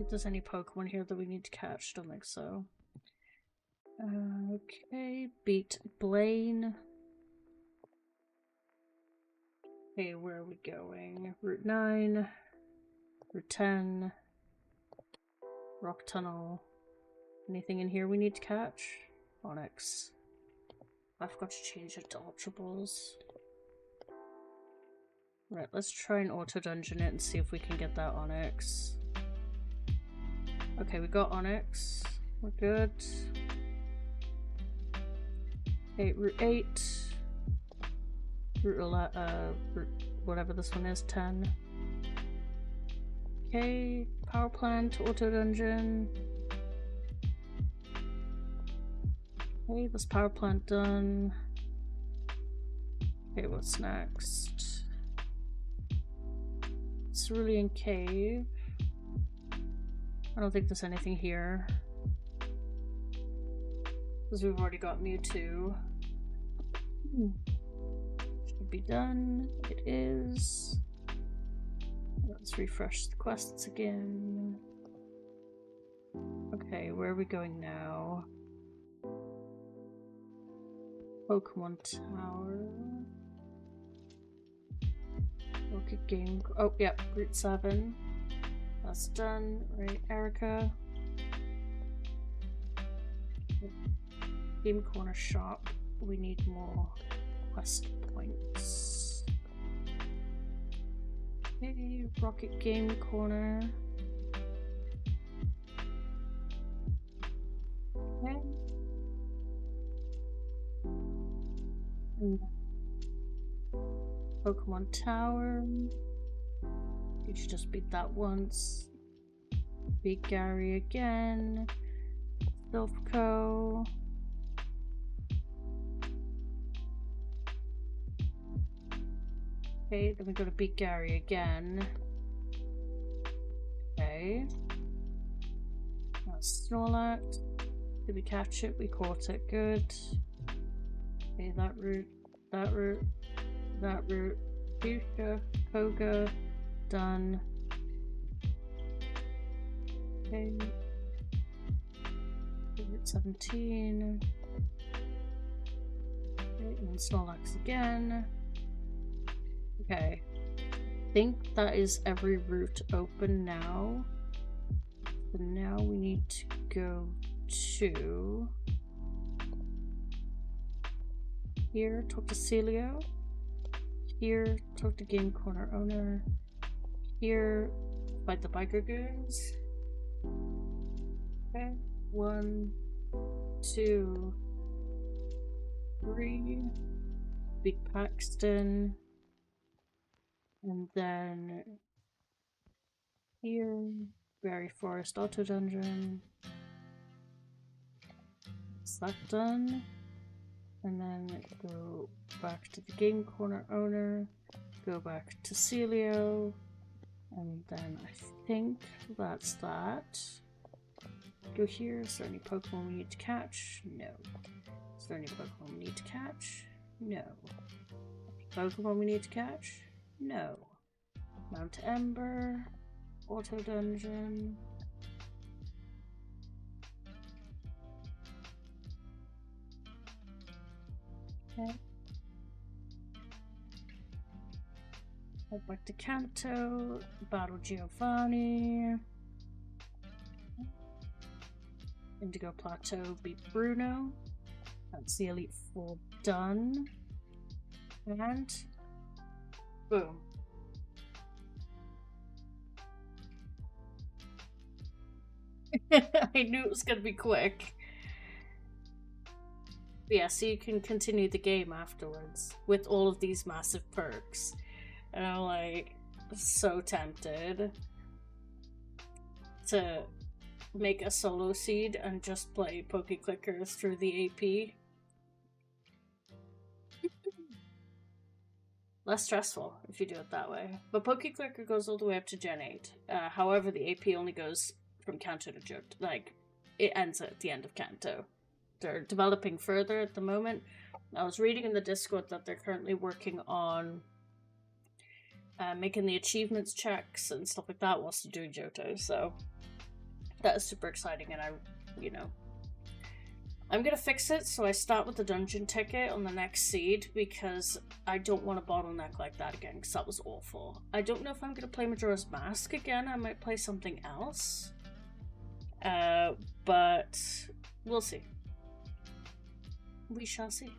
If there's any Pokemon here that we need to catch, don't think so. Okay, beat Blaine. Okay, where are we going? Route 9, Route 10, Rock Tunnel. Anything in here we need to catch? Onyx. I forgot to change it to Ultra Balls. Right, let's try and auto dungeon it and see if we can get that Onyx. Okay, we got Onyx. We're good. Okay, Route 8. Route whatever this one is, 10. Okay, Power Plant, Auto Dungeon. Okay, this Power Plant done. Okay, what's next? Cerulean Cave. I don't think there's anything here. Because we've already got Mewtwo. Should be done. It is. Let's refresh the quests again. Okay, where are we going now? Pokemon Tower. Rocket Game. Oh, yep, Route 7. That's done. Right, Erica. Game Corner Shop. We need more quest points. Okay, Rocket Game Corner. Okay. Pokemon Tower. You should just beat that once. Beat Gary again. Silphco. Okay, then we gotta beat Gary again. Okay. That's Snorlax. Did we catch it? We caught it. Good. Okay, that route. That route. That route. Fuchsia. Koga. Done. Okay. Route 17. Okay, and then Snorlax again. Okay. I think that is every route open now. So now we need to go to here, talk to Celio. Here, talk to Game Corner owner. Here, fight the biker goons. Okay, 1, 2, 3. Beat Paxton. And then here, Berry Forest Auto Dungeon. Is that done? And then go back to the Game Corner owner, go back to Celio, and then I think that's that. Go here. Is there any Pokemon we need to catch? No. Is there any Pokemon we need to catch? No. Any Pokemon we need to catch? No. Mount Ember, Auto Dungeon. Okay. Head back to Kanto, battle Giovanni. Indigo Plateau, beat Bruno. That's the Elite Four done. And boom. I knew it was gonna be quick. But yeah, so you can continue the game afterwards with all of these massive perks. And I'm like so tempted to make a solo seed and just play Pokeclicker through the AP. Less stressful if you do it that way. But Pokeclicker goes all the way up to Gen 8. However, the AP only goes from Kanto to Johto. Like, it ends at the end of Kanto. They're developing further at the moment. I was reading in the Discord that they're currently working on making the achievements checks and stuff like that whilst doing Johto. So that is super exciting, and I'm gonna fix it so I start with the dungeon ticket on the next seed, because I don't want a bottleneck like that again, because that was awful. I don't know if I'm gonna play Majora's Mask again. I might play something else. But we'll see. We shall see.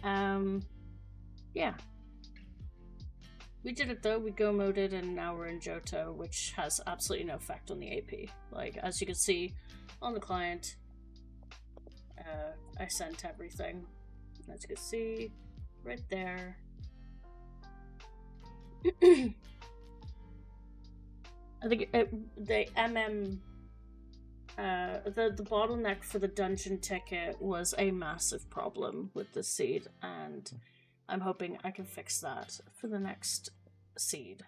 Yeah. We did it though, we go moded, and now we're in Johto, which has absolutely no effect on the AP. Like, as you can see on the client, I sent everything. As you can see, right there. I think the bottleneck for the dungeon ticket was a massive problem with the seed, and I'm hoping I can fix that for the next seed.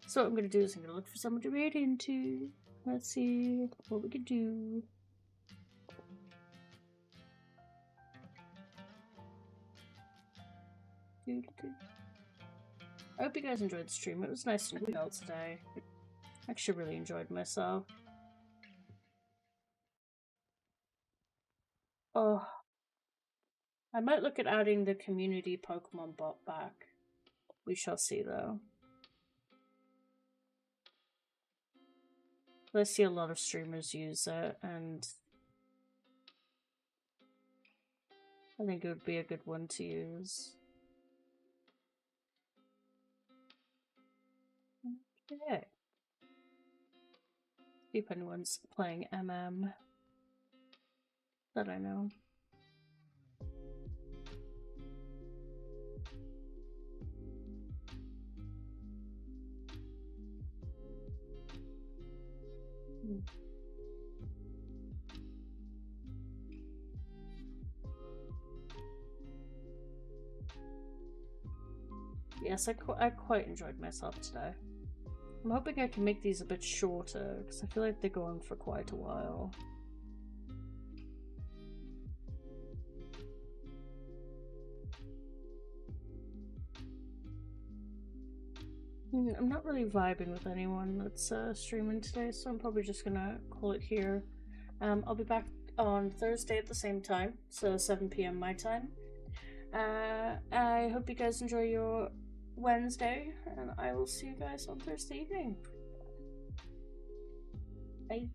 So what I'm going to do is I'm going to look for someone to raid into. Let's see what we can do. I hope you guys enjoyed the stream. It was nice to meet you all today. I actually really enjoyed myself. Oh, I might look at adding the community Pokemon bot back. We shall see though. I see a lot of streamers use it, and I think it would be a good one to use. Okay. See if anyone's playing MM that I know. Yes, I quite enjoyed myself today. I'm hoping I can make these a bit shorter, because I feel like they're going for quite a while. I'm not really vibing with anyone that's streaming today, so I'm probably just gonna call it here. I'll be back on Thursday at the same time, so 7 PM my time. I hope you guys enjoy your Wednesday, and I will see you guys on Thursday evening. Bye.